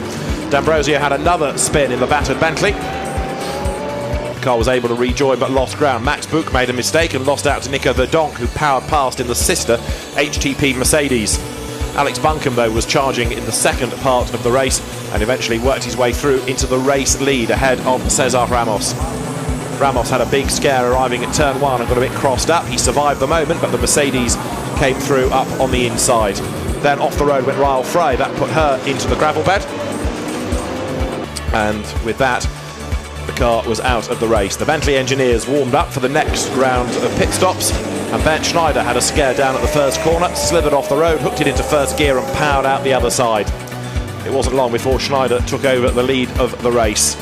D'Ambrosio had another spin in the battered Bentley. The car was able to rejoin but lost ground. Max Buch made a mistake and lost out to Nico Verdonk, who powered past in the sister HTP Mercedes. Alex Buncombe, though, was charging in the second part of the race and eventually worked his way through into the race lead ahead of Cesar Ramos. Ramos had a big scare arriving at turn 1 and got a bit crossed up. He survived the moment, but the Mercedes came through up on the inside. Then off the road went Ryle Frey. That put her into the gravel bed. And with that, the car was out of the race. The Bentley engineers warmed up for the next round of pit stops, and Bernd Schneider had a scare down at the first corner, slithered off the road, hooked it into first gear and powered out the other side. It wasn't long before Schneider took over the lead of the race.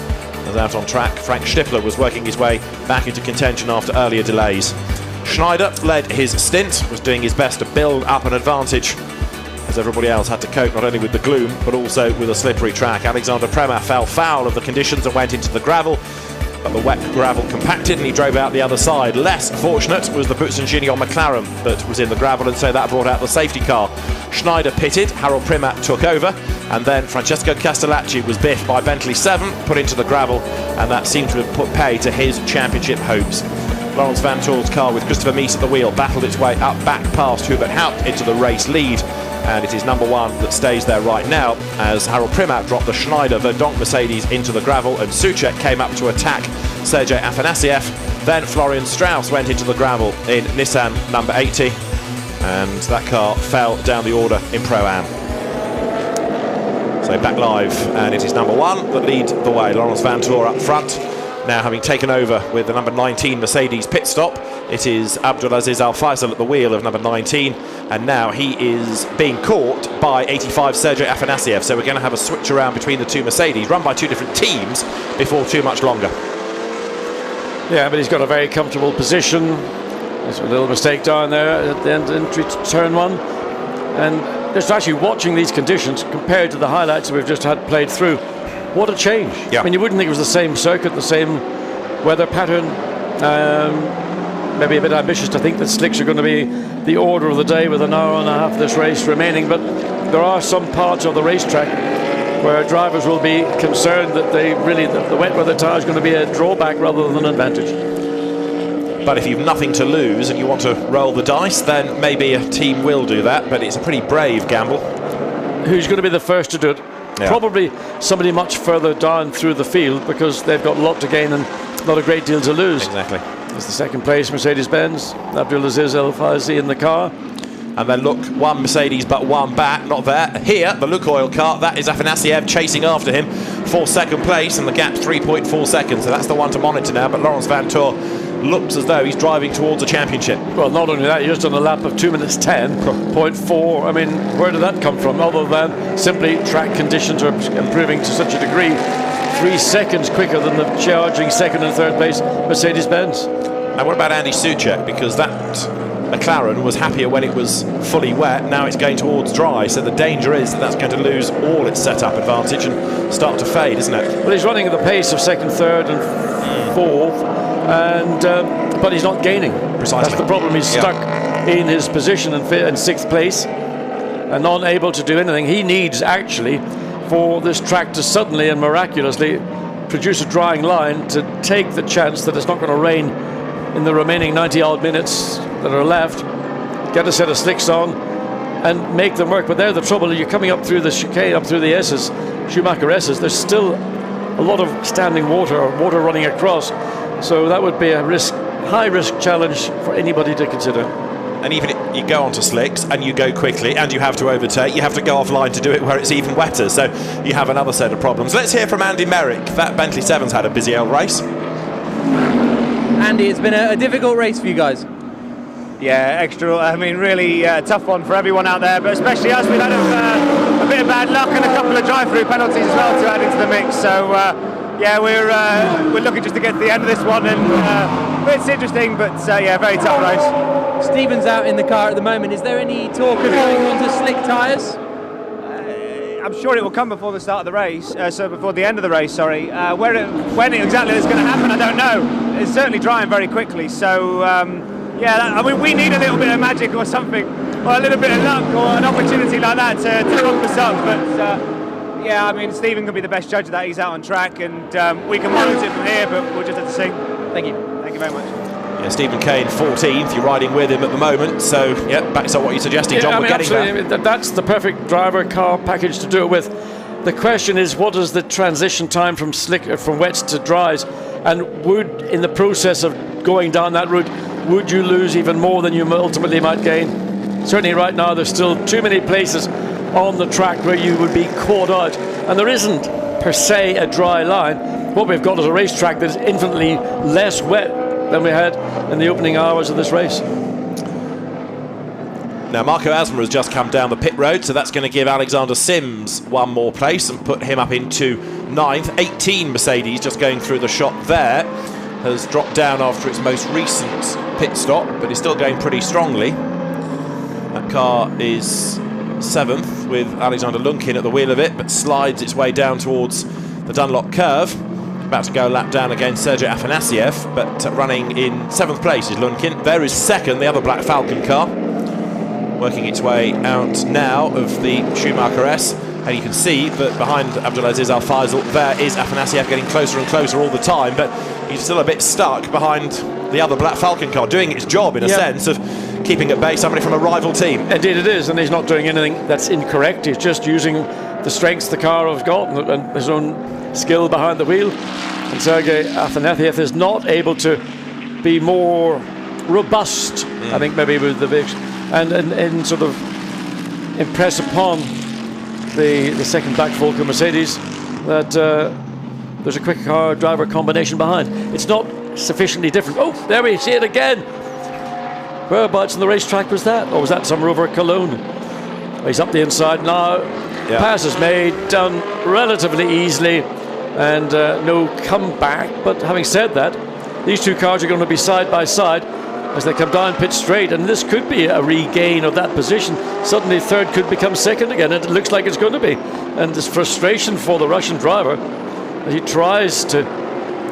As out on track, Frank Stippler was working his way back into contention after earlier delays. Schneider led his stint, was doing his best to build up an advantage, as everybody else had to cope not only with the gloom but also with a slippery track. Alexander Prema fell foul of the conditions and went into the gravel, but the wet gravel compacted and he drove out the other side. Less fortunate was the Butson-Gignon McLaren that was in the gravel, and so that brought out the safety car. Schneider pitted, Harold Primat took over, and then Francesco Castellacci was biffed by Bentley 7, put into the gravel, and that seemed to have put pay to his championship hopes. Lawrence Van Toor's car with Christopher Mies at the wheel battled its way up back past Hubert Haupt into the race lead, and it is number 1 that stays there right now as Harold Primat dropped the Schneider Verdonk Mercedes into the gravel, and Suchek came up to attack Sergei Afanasiev. Then Florian Strauss went into the gravel in Nissan number 80, and that car fell down the order in Pro-Am. So back live, and it is number 1 that lead the way. Lawrence Van Toor up front, now having taken over with the number 19 Mercedes pit stop. It is Abdulaziz Al Faisal at the wheel of number 19, and now he is being caught by 85 Sergei Afanasiev. So we're going to have a switch around between the two Mercedes, run by two different teams, before too much longer. Yeah, but he's got a very comfortable position. There's a little mistake down there at the entry to turn 1, and just actually watching these conditions compared to the highlights that we've just had played through, what a change. Yeah. I mean, you wouldn't think it was the same circuit, the same weather pattern. Maybe a bit ambitious to think that slicks are going to be the order of the day with an hour and a half of this race remaining, but there are some parts of the racetrack where drivers will be concerned that the wet weather tyre is going to be a drawback rather than an advantage. But if you've nothing to lose and you want to roll the dice, then maybe a team will do that, but it's a pretty brave gamble. Who's going to be the first to do it? Probably somebody much further down through the field, because they've got a lot to gain and not a great deal to lose. Exactly. It's the second place Mercedes-Benz. Abdulaziz El Faizi in the car. And then look, one Mercedes but one back, not there. Here, the Lukoil car, that is Afanasiev chasing after him for second place, and the gap 3.4 seconds, so that's the one to monitor now. But Laurens Vanthoor looks as though he's driving towards a championship. Well, not only that, he just done a lap of 2 minutes 10.4. I mean, where did that come from, other than simply track conditions are improving to such a degree? 3 seconds quicker than the charging second and third place Mercedes-Benz. Now what about Andy Soucek? Because that McLaren was happier when it was fully wet. Now it's going towards dry, so the danger is that that's going to lose all its setup advantage and start to fade, isn't it? Well, he's running at the pace of second, third and fourth, and but he's not gaining. Precisely. That's the problem. He's stuck in his position in sixth place and not able to do anything. He needs, actually, for this track to suddenly and miraculously produce a drying line to take the chance that it's not going to rain in the remaining 90-odd minutes that are left, get a set of slicks on and make them work. But they're the trouble. You're coming up through the chicane, up through the S's, Schumacher S's. There's still a lot of standing water or water running across. So that would be a high-risk challenge for anybody to consider. And even if you go onto slicks and you go quickly and you have to overtake, you have to go offline to do it where it's even wetter. So you have another set of problems. Let's hear from Andy Merrick. That Bentley 7's had a busy old race. Andy, it's been a difficult race for you guys. Yeah, extra. I mean, really tough one for everyone out there, but especially us. We've had a bit of bad luck and a couple of drive-through penalties as well to add into the mix. So yeah, we're looking just to get to the end of this one, and it's interesting, but yeah, very tough race. Stephen's out in the car at the moment. Is there any talk of going on to slick tyres? I'm sure it will come before the start of the race, so before the end of the race, sorry. When exactly it's going to happen, I don't know. It's certainly drying very quickly, so yeah, I mean, we need a little bit of magic or something, or a little bit of luck or an opportunity like that to bump us up, but yeah, I mean, Stephen can be the best judge of that. He's out on track, and we can monitor it from here, but we'll just have to see. Thank you. Thank you very much. Yeah, Stephen Kane 14th, you're riding with him at the moment, so yeah, backs up what you're suggesting, John. I mean, we're getting there. absolutely. That's the perfect driver car package to do it with. The question is, what is the transition time from wets to dries, and would, in the process of going down that route, would you lose even more than you ultimately might gain? Certainly right now there's still too many places on the track where you would be caught out, and there isn't per se a dry line. What we've got is a racetrack that is infinitely less wet than we had in the opening hours of this race. Now Marco Asma has just come down the pit road, so that's going to give Alexander Sims one more place and put him up into 9th. 18 Mercedes just going through the shot there, has dropped down after its most recent pit stop, but is still going pretty strongly. That car is 7th with Alexander Lunkin at the wheel of it, but slides its way down towards the Dunlop curve. About to go a lap down against Sergei Afanasiev, but running in 7th place is Lunkin. There is 2nd, the other Black Falcon car, working its way out now of the Schumacher S. And you can see that behind Abdulaziz Al Faisal, there is Afanasiev getting closer and closer all the time, but he's still a bit stuck behind the other Black Falcon car, doing its job in a sense of keeping at bay somebody from a rival team. Indeed it is, and he's not doing anything that's incorrect. He's just using the strengths the car has got and his own skill behind the wheel. And Sergei Afanasiev is not able to be more robust, I think, maybe with the big, and sort of impress upon the second Black Falcon Mercedes that there's a quick car driver combination behind. It's not sufficiently different. Oh, there we see it again. Whereabouts on the racetrack was that? Or was that somewhere over at Cologne? He's up the inside now. Yeah. Pass is made, done relatively easily, and no comeback. But having said that, these two cars are going to be side by side as they come down pit straight, and this could be a regain of that position. Suddenly third could become second again, and it looks like it's going to be. And this frustration for the Russian driver as he tries to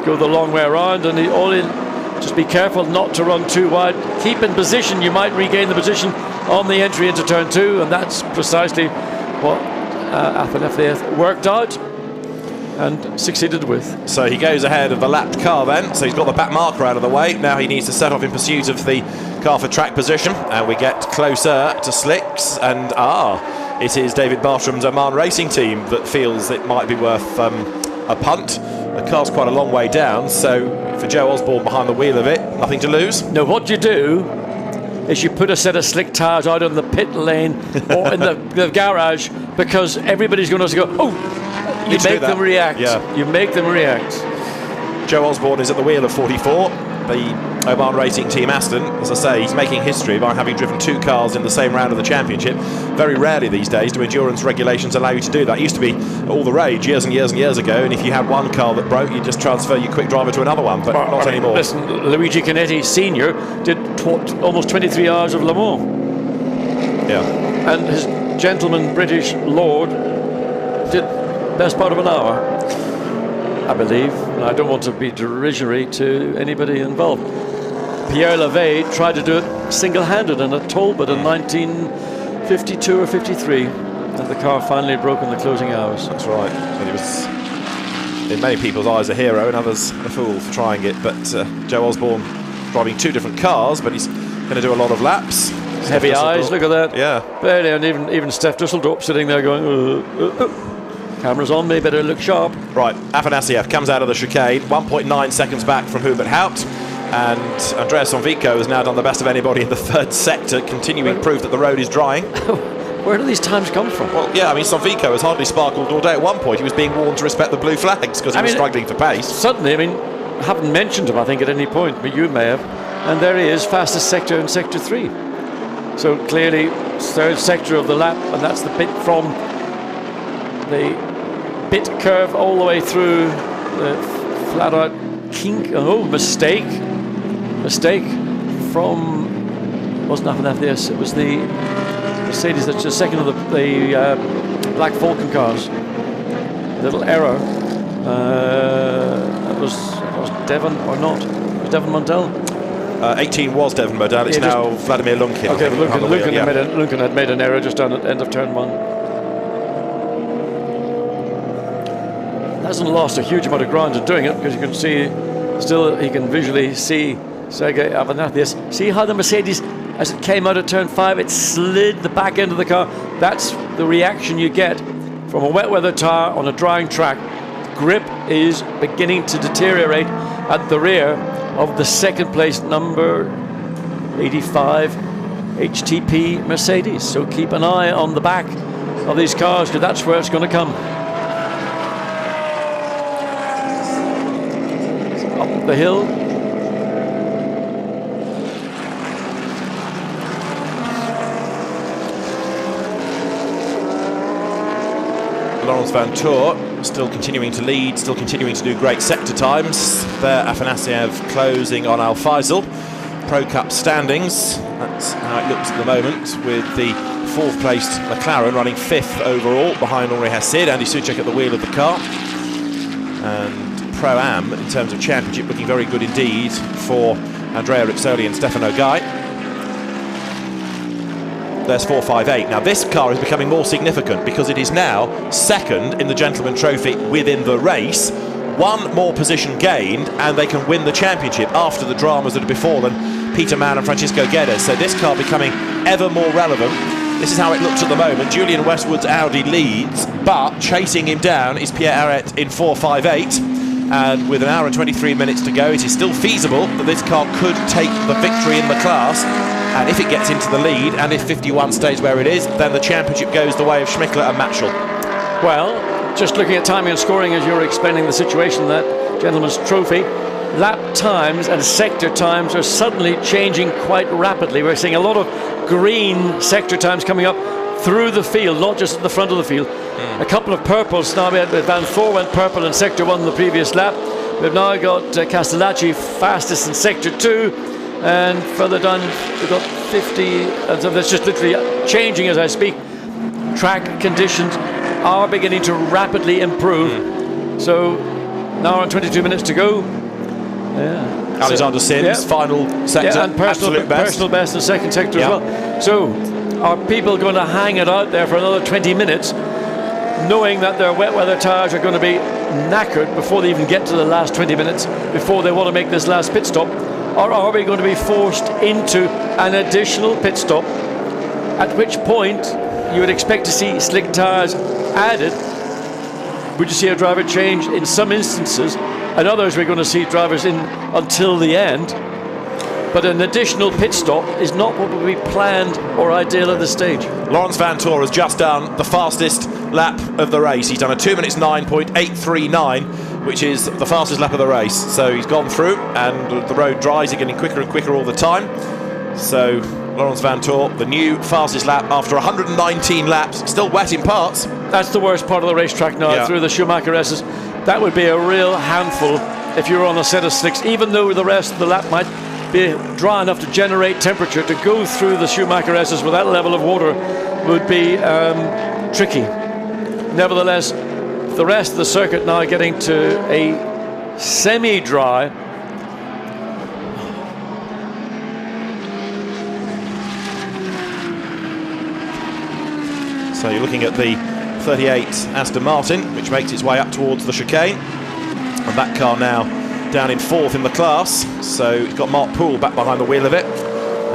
go the long way around, and just be careful not to run too wide. Keep in position, you might regain the position on the entry into turn 2, and that's precisely what Afanasiev worked out and succeeded with. So he goes ahead of the lapped car then, so he's got the back marker out of the way. Now he needs to set off in pursuit of the car for track position, and we get closer to slicks, and it is David Bartram's Oman Racing Team that feels it might be worth a punt. The car's quite a long way down, so for Joe Osborne behind the wheel of it, nothing to lose. No, what you do is you put a set of slick tyres out on the pit lane or in the garage, because everybody's going to go, oh, you make them react. Yeah. You make them react. Joe Osborne is at the wheel of 44. The Oman Racing Team Aston, as I say, he's making history by having driven 2 cars in the same round of the championship. Very rarely these days do endurance regulations allow you to do that. It used to be all the rage years and years and years ago, and if you had one car that broke, you just transfer your quick driver to another one, but not anymore. Listen, Luigi Canetti Sr. did almost 23 hours of Le Mans. Yeah. And his gentleman British Lord did best part of an hour, I believe. And I don't want to be derisory to anybody involved. Pierre Levey tried to do it single-handed in a Talbot in 1952 or 53, and the car finally broke in the closing hours. That's right. And he was, in many people's eyes, a hero, and others a fool for trying it. But Joe Osborne driving 2 different cars, but he's going to do a lot of laps. Heavy eyes, look at that. Yeah. Barely, and even Steph Dusseldorp sitting there going, Camera's on me, better look sharp. Right, Afanasiev comes out of the chicane, 1.9 seconds back from Hubert Haupt, and Andrea Sonvico has now done the best of anybody in the 3rd sector, continuing proof that the road is drying. Where do these times come from? Well, yeah, I mean, Sonvico has hardly sparkled all day. At one point, he was being warned to respect the blue flags because he was struggling for pace. Suddenly, I mean, I haven't mentioned him, I think, at any point, but you may have, and there he is, fastest sector in Sector 3. So clearly, 3rd sector of the lap, and that's the bit from the bit curve all the way through the flat out kink. Oh, mistake from, wasn't Afanasiev, it was the Mercedes that's just second of the Black Falcon cars. Little error. That was Devon or not? Was Devon Montel? 18 was Devon Modal, it's now Vladimir Lunkin. Okay, Lunkin had made an error just down at the end of turn 1. Hasn't lost a huge amount of ground in doing it, because you can see, still he can visually see Sergei Afanasiev. See how the Mercedes, as it came out of turn 5, it slid the back end of the car. That's the reaction you get from a wet weather tyre on a drying track. Grip is beginning to deteriorate at the rear of the 2nd place number 85 HTP Mercedes. So keep an eye on the back of these cars, because that's where it's going to come. Up the hill. Laurence Van Toor still continuing to lead, still continuing to do great sector times. There, Afanasiev closing on Al Faisal. Pro Cup standings, that's how it looks at the moment, with the 4th placed McLaren running 5th overall behind Henri Hassid. Andy Soucek at the wheel of the car. And Pro-Am, in terms of championship, looking very good indeed for Andrea Rizzoli and Stefano Gai. There's 458. Now this car is becoming more significant because it is now 2nd in the Gentleman Trophy within the race. 1 more position gained and they can win the championship after the dramas that are before them, Peter Mann and Francisco Guedes. So this car becoming ever more relevant. This is how it looks at the moment. Julian Westwood's Audi leads, but chasing him down is Pierre Arret in 458. And with an hour and 23 minutes to go, it is still feasible that this car could take the victory in the class. And if it gets into the lead, and if 51 stays where it is, then the championship goes the way of Schmickler and Matschel. Well, just looking at timing and scoring as you're explaining the situation, that Gentleman's Trophy, lap times and sector times are suddenly changing quite rapidly. We're seeing a lot of green sector times coming up through the field, not just at the front of the field. A couple of purples now. Van Thor went purple in sector 1 the previous lap. We've now got Castellacci fastest in sector 2. And further down, we've got 50, and so that's just literally changing as I speak. Track conditions are beginning to rapidly improve. So, now on 22 minutes to go. Yeah. Alexander Sims, final sector, and personal best in 2nd sector as well. So, are people going to hang it out there for another 20 minutes, knowing that their wet weather tyres are going to be knackered before they even get to the last 20 minutes, before they want to make this last pit stop? Or are we going to be forced into an additional pit stop, at which point you would expect to see slick tyres added. Would you see a driver change in some instances, and others we're going to see drivers in until the end. But an additional pit stop is not what would be planned or ideal at this stage. Laurens Vanthoor has just done the fastest lap of the race. He's done a 2 minutes 9.839, which is the fastest lap of the race. So he's gone through, and the road dries, are getting quicker and quicker all the time. So Laurens Vanthoor, the new fastest lap after 119 laps, still wet in parts. That's the worst part of the racetrack now, through the Schumacher S's. That would be a real handful if you were on a set of slicks, even though the rest of the lap might be dry enough to generate temperature. To go through the Schumacher S's with that level of water would be tricky. Nevertheless, the rest of the circuit now getting to a semi-dry. So you're looking at the 38 Aston Martin, which makes its way up towards the chicane, and that car now down in 4th in the class. So you've got Mark Poole back behind the wheel of it.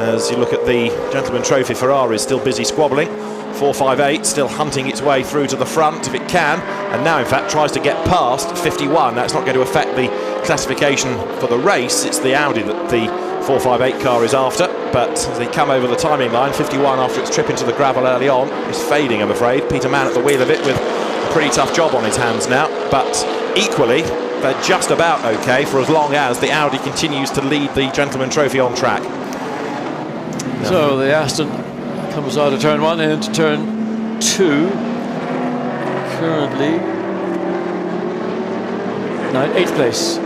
As you look at the Gentleman Trophy, Ferrari is still busy squabbling. 458 still hunting its way through to the front if it can, and now in fact tries to get past 51. That's not going to affect the classification for the race. It's the Audi that the 458 car is after, but as they come over the timing line, 51 after its trip into the gravel early on is fading, I'm afraid. Peter Mann at the wheel of it with a pretty tough job on his hands now, but equally they're just about okay for as long as the Audi continues to lead the Gentleman Trophy on track. So the Aston comes out of turn 1 into turn 2. Currently 8th place.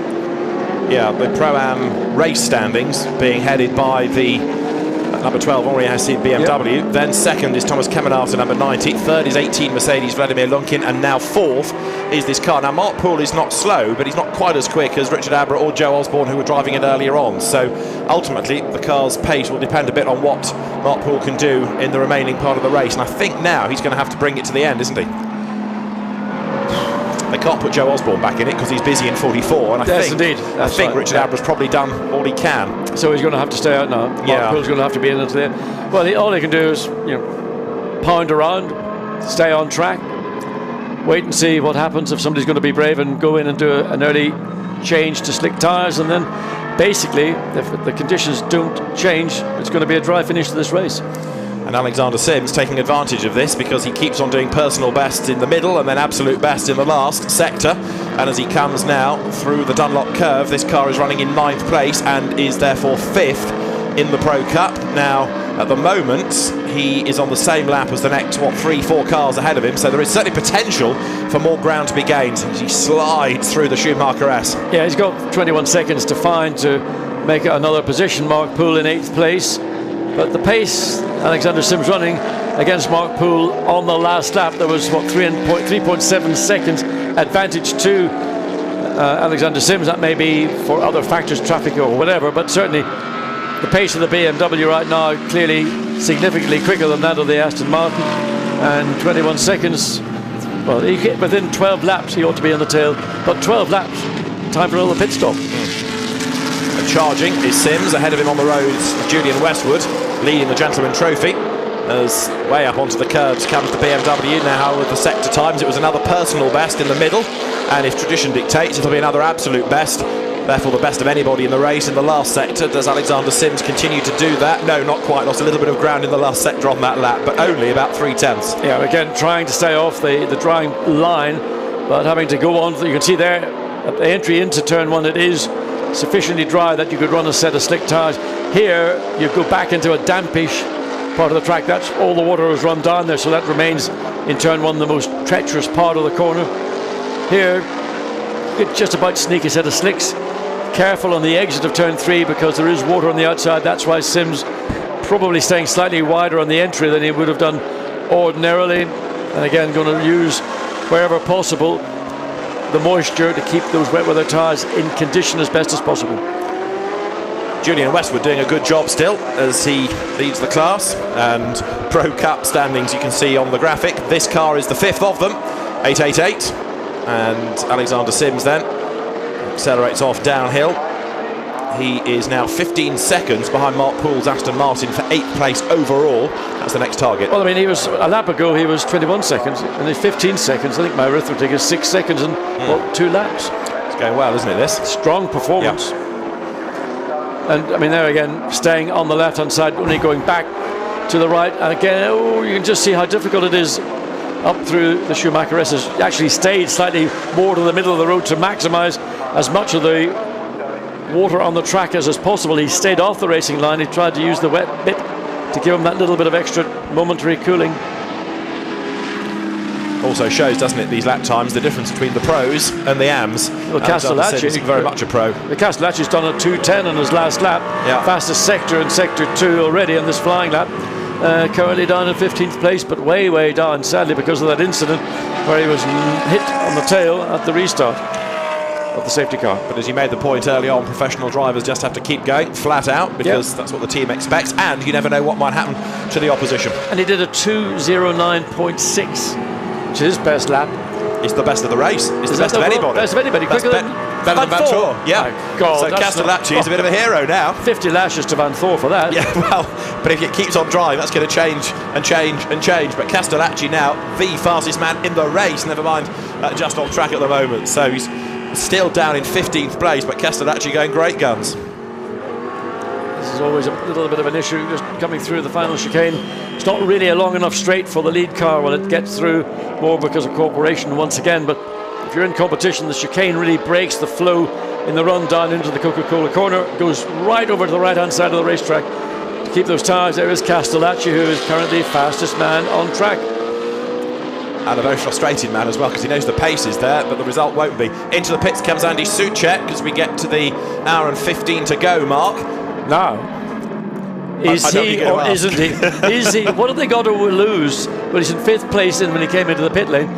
Yeah, the Pro-Am race standings being headed by the number 12 Henri Hassid BMW. Yep. Then second is Thomas Kemenarter, number 90. Third is 18 Mercedes Vladimir Lunkin, and now fourth is this car. Now Mark Poole is not slow, but he's not quite as quick as Richard Abra or Joe Osborne, who were driving it earlier on. So ultimately the car's pace will depend a bit on what Mark Poole can do in the remaining part of the race, and I think now he's going to have to bring it to the end, isn't he? They can't put Joe Osborne back in it because he's busy in 44, and I think Richard Abra's probably done all he can. So he's going to have to stay out now. Mark Poole's going to have to be in into there. Well, all he can do is, pound around, stay on track, wait and see what happens if somebody's going to be brave and go in and do an early change to slick tyres, and then basically, if the conditions don't change, it's going to be a dry finish to this race. And Alexander Sims taking advantage of this because he keeps on doing personal bests in the middle and then absolute best in the last sector. And as he comes now through the Dunlop curve, this car is running in 9th place and is therefore 5th in the Pro Cup. Now, at the moment, he is on the same lap as the next, 3-4 cars ahead of him. So there is certainly potential for more ground to be gained as he slides through the Schumacher S. Yeah, he's got 21 seconds to find to make it another position. Mark Poole in 8th place. But the pace Alexander Sims running against Mark Poole on the last lap, there was 3.7 seconds advantage to Alexander Sims. That may be for other factors, traffic or whatever, but certainly the pace of the BMW right now clearly significantly quicker than that of the Aston Martin, and 21 seconds. Well, within 12 laps he ought to be on the tail, but 12 laps, time for another pit stop. And charging is Sims. Ahead of him on the roads, Julian Westwood leading the Gentleman Trophy. As way up onto the curbs comes the BMW. Now with the sector times, it was another personal best in the middle, and if tradition dictates, it'll be another absolute best, therefore the best of anybody in the race in the last sector. Does Alexander Sims continue to do that? No, not quite. Lost a little bit of ground in the last sector on that lap, but only about 0.3. Yeah, again trying to stay off the drying line, but having to go on. You can see there at the entry into turn 1, it is sufficiently dry that you could run a set of slick tyres. Here you go back into a dampish part of the track. That's all the water has run down there, so that remains in turn 1 the most treacherous part of the corner. Here you could just about sneak a set of slicks. Careful on the exit of turn 3 because there is water on the outside. That's why Sims probably staying slightly wider on the entry than he would have done ordinarily, and again going to use wherever possible the moisture to keep those wet weather tyres in condition as best as possible. Julian Westwood doing a good job still as he leads the class, and Pro Cup standings you can see on the graphic. This car is the 5th of them, 888, and Alexander Sims then accelerates off downhill He is now 15 seconds behind Mark Poole's Aston Martin for 8th place overall. That's the next target. Well, I mean, he was a lap ago, he was 21 seconds, and he's 15 seconds. I think my arithmetic is 6 seconds and what, 2 laps. It's going well, isn't it, this? Strong performance. Yep. And I mean, there again, staying on the left-hand side, only going back to the right. And again, you can just see how difficult it is up through the Schumacher S's. Actually stayed slightly more to the middle of the road to maximise as much of the water on the track as possible. He stayed off the racing line. He tried to use the wet bit to give him that little bit of extra momentary cooling. Also shows, doesn't it, these lap times, the difference between the pros and the AMs. Well, Castellacci is very much a pro. Castellacci's done a 2:10 on his last lap. Yeah. Fastest sector in sector 2 already on this flying lap. Currently down in 15th place, but way down, sadly, because of that incident where he was hit on the tail at the restart of the safety car. But as you made the point early on, professional drivers just have to keep going flat out, because that's what the team expects, and you never know what might happen to the opposition. And he did a 2:09.6, which is his best lap. It's the best of the race. It's the best of anybody. Best of anybody. Quicker than better than Van Thor. Yeah. My God, so Castellacci is a bit of a hero now. 50 lashes to Van Thor for that. Yeah, well, but if it keeps on driving, that's going to change and change and change. But Castellacci now, the fastest man in the race, never mind just on track at the moment. So he's still down in 15th place, but Castellacci going great guns. This is always a little bit of an issue, just coming through the final chicane. It's not really a long enough straight for the lead car when it gets through, more because of cooperation once again. But if you're in competition, the chicane really breaks the flow in the run down into the Coca-Cola corner, goes right over to the right-hand side of the racetrack. To keep those tyres, there is Castellacci, who is currently fastest man on track. And a very frustrated man as well, because he knows the pace is there, but the result won't be. Into the pits comes Andy Soucek as we get to the hour and 15 to go mark. Now, is he or isn't he? Is he? What have they got to lose? Well, he's in 5th place when he came into the pit lane.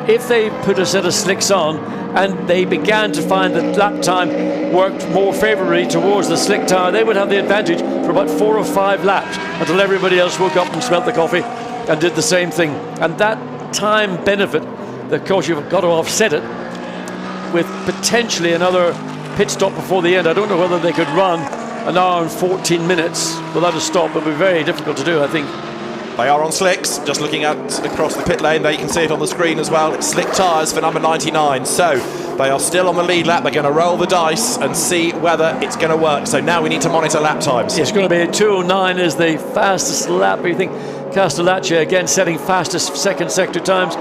If they put a set of slicks on and they began to find that lap time worked more favourably towards the slick tyre, they would have the advantage for about 4 or 5 laps until everybody else woke up and smelt the coffee and did the same thing. And that time benefit, of course, you've got to offset it with potentially another pit stop before the end. I don't know whether they could run an hour and 14 minutes without a stop. It would be very difficult to do, I think. They are on slicks, just looking out across the pit lane there, you can see it on the screen as well. It's slick tyres for number 99, so they are still on the lead lap. They're going to roll the dice and see whether it's going to work. So now we need to monitor lap times. It's going to be 2:09 is the fastest lap. You think Castellacci again setting fastest second sector times.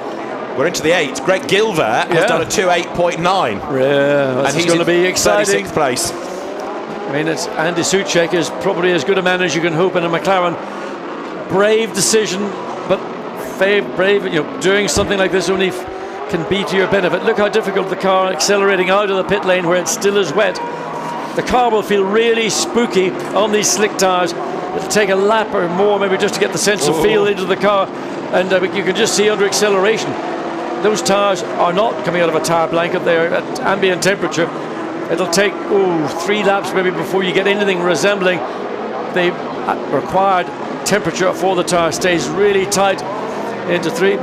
We're into the 8. Greg Gilver has done a 2:08.9. Yeah, and he's going to be exciting. 36th place. I mean, it's Andy Soucek is probably as good a man as you can hope in a McLaren. Brave decision, but brave. You know, doing something like this only can be to your benefit. Look how difficult the car accelerating out of the pit lane where it still is wet. The car will feel really spooky on these slick tyres. It'll take a lap or more maybe just to get the sense of feel into the car, and you can just see under acceleration those tyres are not coming out of a tyre blanket. They're at ambient temperature. It'll take 3 laps maybe before you get anything resembling the required temperature for the tyre. Stays really tight into 3.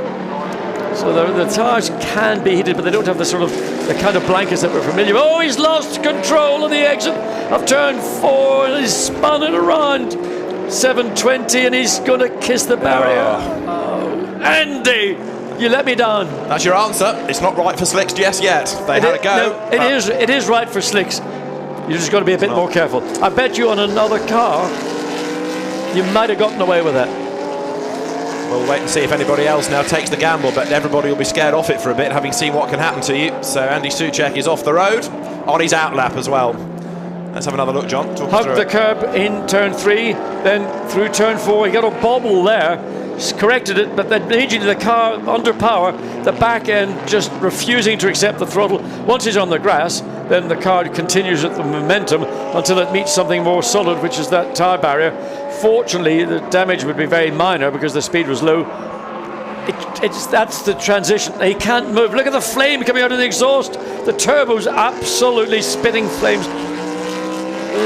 So the tyres can be heated, but they don't have the kind of blankets that we're familiar with. Oh, he's lost control of the exit of turn 4, and he's spun it around 720, and he's going to kiss the barrier. Oh, Andy, you let me down. That's your answer. It's not right for slicks just yet. They had a go. No, it is right for slicks. You just got to be a bit more careful. I bet you on another car, you might have gotten away with that. We'll wait and see if anybody else now takes the gamble, but everybody will be scared off it for a bit, having seen what can happen to you. So Andy Soucek is off the road, on his out lap as well. Let's have another look, John. Hugged the curb in turn 3, then through turn 4. He got a bobble there, corrected it, but then immediately the car under power, the back end just refusing to accept the throttle. Once he's on the grass, then the car continues at the momentum until it meets something more solid, which is that tyre barrier. Fortunately, the damage would be very minor because the speed was low. That's the transition. He can't move. Look at the flame coming out of the exhaust. The turbo's absolutely spitting flames.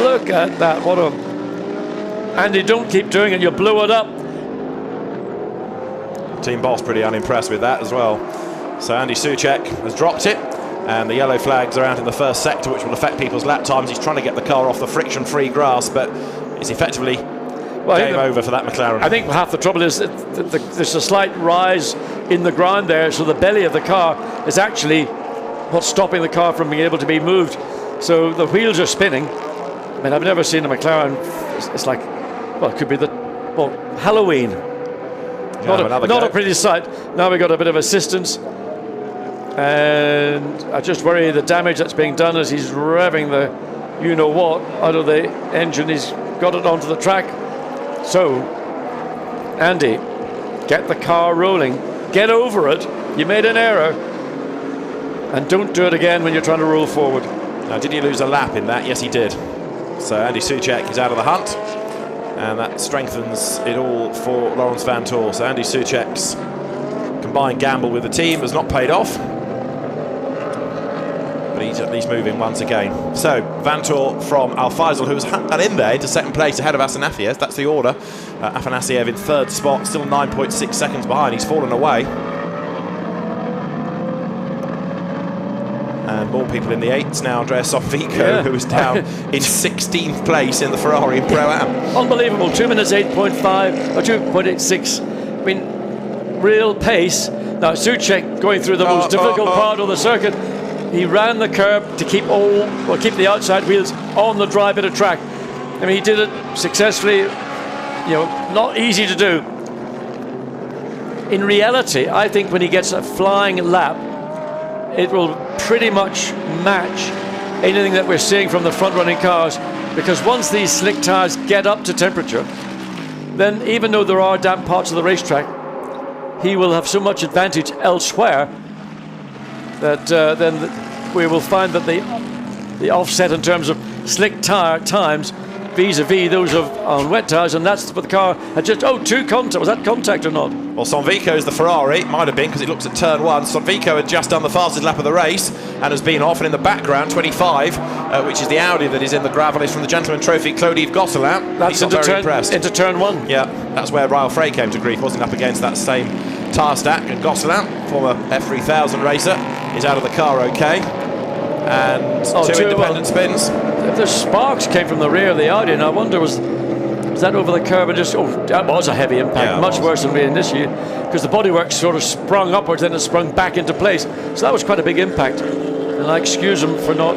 Look at that. What a... Andy, don't keep doing it. You'll blow it up. Team boss pretty unimpressed with that as well. So Andy Soucek has dropped it. And the yellow flags are out in the first sector, which will affect people's lap times. He's trying to get the car off the friction-free grass, but it's effectively game over for that McLaren. I think half the trouble is that there's a slight rise in the ground there, so the belly of the car is actually what's stopping the car from being able to be moved. So the wheels are spinning. I mean, I've never seen a McLaren. It's like, well, it could be Halloween. Not a pretty sight. Now we've got a bit of assistance. And I just worry the damage that's being done as he's revving the you-know-what out of the engine. He's got it onto the track. So, Andy, get the car rolling. Get over it. You made an error. And don't do it again when you're trying to roll forward. Now, did he lose a lap in that? Yes, he did. So Andy Soucek is out of the hunt. And that strengthens it all for Laurens Vanthoor. So Andy Soucek's combined gamble with the team has not paid off. But he's at least moving once again. So Vanthoor from Al Faisal, who was in there into second place ahead of Afanasiev. That's the order. Afanasiev in third spot, still 9.6 seconds behind. He's fallen away. And more people in the eights now. Andrea Sofvico, who is down in 16th place in the Ferrari Pro-Am. Unbelievable. 2 minutes 8.5 or 2.86. I mean, real pace. Now Soucek going through the most difficult part of the circuit. He ran the curb to keep keep the outside wheels on the dry bit of track. I mean, he did it successfully. You know, not easy to do. In reality, I think when he gets a flying lap, it will pretty much match anything that we're seeing from the front-running cars, because once these slick tyres get up to temperature, then even though there are damp parts of the racetrack, he will have so much advantage elsewhere that then we will find that the offset in terms of slick tyre times vis-a-vis those on wet tyres, and that's what the car had just, contact. Was that contact or not? Well, Sonvico's the Ferrari. Might have been, because it looks at turn one. Sonvico had just done the fastest lap of the race and has been off, and in the background, 25, which is the Audi that is in the gravel, is from the Gentleman Trophy, Claude-Yves Gosselin. That's into turn one. Yeah, that's where Ryle Frey came to grief, wasn't up against that same tyre stack, and Gosselin, former F3000 racer, is out of the car okay. And two independent spins. The sparks came from the rear of the Audi, and I wonder was that over the curb and just that was a heavy impact, much worse than we in this year, because the bodywork sort of sprung upwards, then it sprung back into place. So that was quite a big impact, and I excuse him for not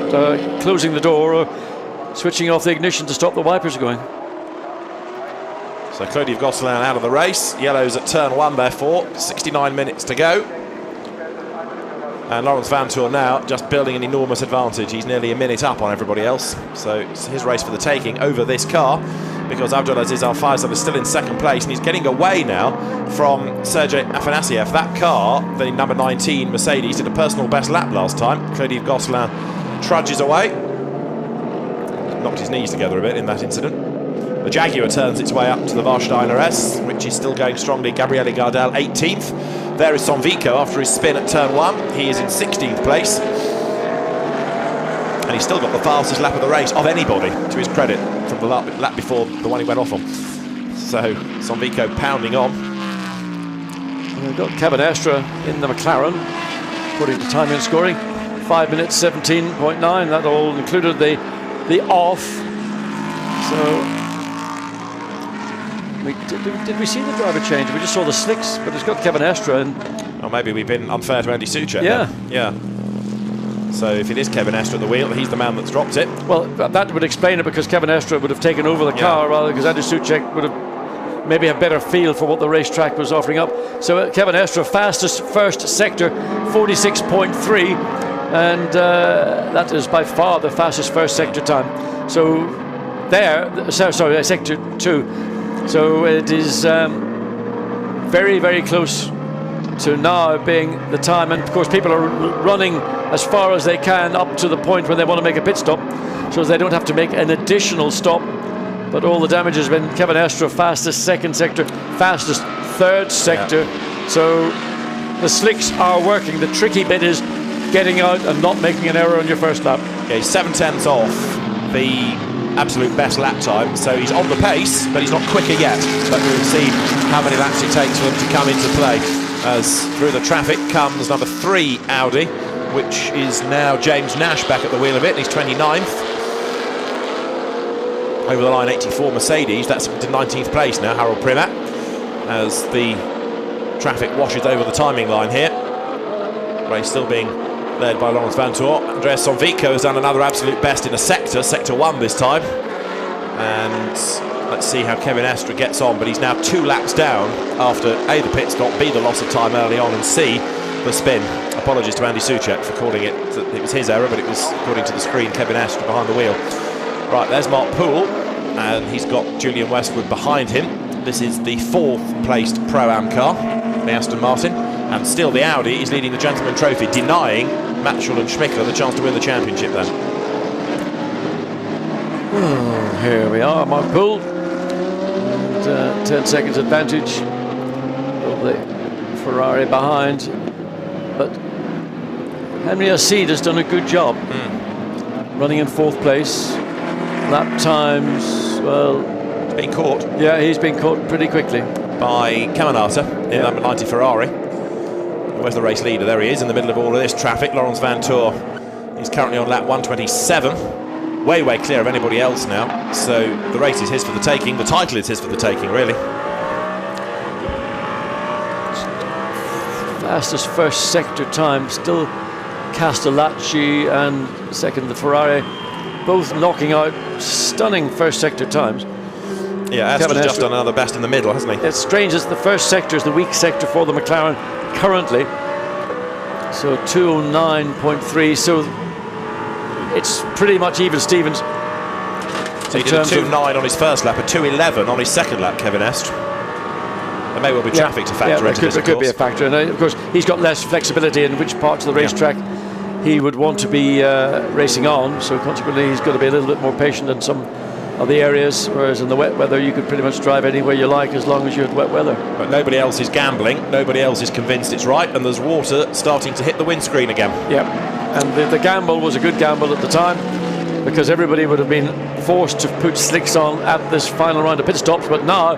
closing the door or switching off the ignition to stop the wipers going. So Claude-Yves Gosselin out of the race. Yellows at turn one, therefore. 69 minutes to go. And Laurens Vanthoor now just building an enormous advantage. He's nearly a minute up on everybody else. So it's his race for the taking over this car, because Abdulaziz Al Faisal is still in second place, and he's getting away now from Sergei Afanasiev. That car, the number 19 Mercedes, did a personal best lap last time. Claude-Yves Gosselin trudges away. Knocked his knees together a bit in that incident. The Jaguar turns its way up to the Warsteiner S, which is still going strongly. Gabriele Gardel 18th. There is Sonvico after his spin at turn one. He is in 16th place. And he's still got the fastest lap of the race of anybody, to his credit, from the lap before the one he went off on. So Sonvico pounding on. We've got Cabinastra in the McLaren, according to timing and scoring. 5 minutes 17.9. That all included the off. So did we see the driver change? We just saw the slicks, but it's got Cabinastra in. Or maybe we've been unfair to Andy Soucek. Yeah. Then. Yeah. So if it is Cabinastra at the wheel, he's the man that's dropped it. Well, that would explain it, because Cabinastra would have taken over the car, rather, because Andy Soucek would have maybe a better feel for what the racetrack was offering up. So Cabinastra, fastest first sector, 46.3, and that is by far the fastest first sector time. So sector 2. So it is very, very close to now being the time, and of course people are running as far as they can up to the point when they want to make a pit stop, so they don't have to make an additional stop. But all the damage has been Cabinastra, fastest second sector, fastest third sector. So the slicks are working. The tricky bit is getting out and not making an error on your first lap. Yeah, he's 7/10 off the absolute best lap time, so he's on the pace, but he's not quicker yet. But we'll see how many laps it takes for him to come into play, as through the traffic comes number 3 Audi, which is now James Nash back at the wheel of it, and he's 29th. Over the line, 84 Mercedes, that's to 19th place now, Harold Primat, as the traffic washes over the timing line here. Race still being led by Laurens Vanthoor. Andreas Sonvico has done another absolute best in a sector 1 this time. And let's see how Kevin Estre gets on, but he's now 2 laps down after A, the pit stop, B, the loss of time early on, and C, the spin. Apologies to Andy Soucek for calling it was his error, but it was, according to the screen, Kevin Estre behind the wheel. Right, there's Mark Poole, and he's got Julian Westwood behind him. This is the 4th placed Pro-Am car, the Aston Martin, and still the Audi is leading the Gentleman Trophy, denying Matchell and Schmickler the chance to win the championship then. Oh, here we are, Mark Poole, and 10 seconds advantage of the Ferrari behind, but Henry Assid has done a good job, running in 4th place. Lap times, well, he's been caught. Yeah, he's been caught pretty quickly by Caminata in the number 90 Ferrari. Where's the race leader? There he is in the middle of all of this traffic. Laurens Vanthoor is currently on lap 127, way clear of anybody else now. So the race is his for the taking. The title is his for the taking, really. Fastest first sector time still Castellacci and second the Ferrari, both knocking out stunning first sector times. Yeah, Estre's just done another best in the middle, hasn't he? It's strange as the first sector is the weak sector for the McLaren currently. So 209.3, so it's pretty much even Stevens. So he did a 2.9 on his first lap, a 2.11 on his second lap, Kevin Estre. There may well be traffic to factor into this, there could be a factor, and of course he's got less flexibility in which parts of the racetrack he would want to be racing on, so consequently he's got to be a little bit more patient in some of the areas, whereas in the wet weather you could pretty much drive anywhere you like as long as you had wet weather. But nobody else is gambling, nobody else is convinced it's right, and there's water starting to hit the windscreen again. Yeah, and the gamble was a good gamble at the time, because everybody would have been forced to put slicks on at this final round of pit stops, but now...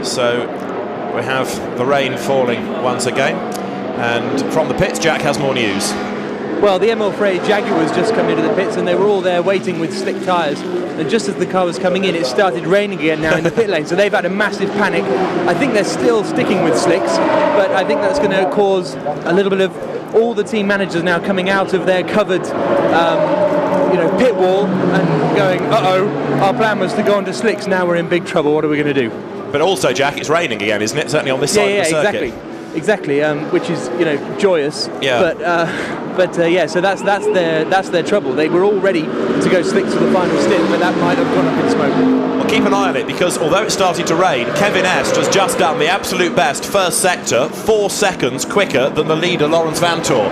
So we have the rain falling once again. And from the pits, Jack has more news. Well, the Emil Frey Jaguars just come into the pits and they were all there waiting with slick tyres. And just as the car was coming in, it started raining again now in the pit lane. So they've had a massive panic. I think they're still sticking with slicks, but I think that's going to cause a little bit of all the team managers now coming out of their covered pit wall and going, uh-oh, our plan was to go onto slicks, now we're in big trouble, what are we going to do? But also, Jack, it's raining again, isn't it? Certainly on this side of the circuit. Exactly, which is joyous. Yeah. But so that's their trouble. They were all ready to go slicks for the final stint, but that might have gone up in smoke. Well, keep an eye on it, because although it started to rain, Kevin Estre has just done the absolute best first sector, 4 seconds quicker than the leader Laurens Vanthoor.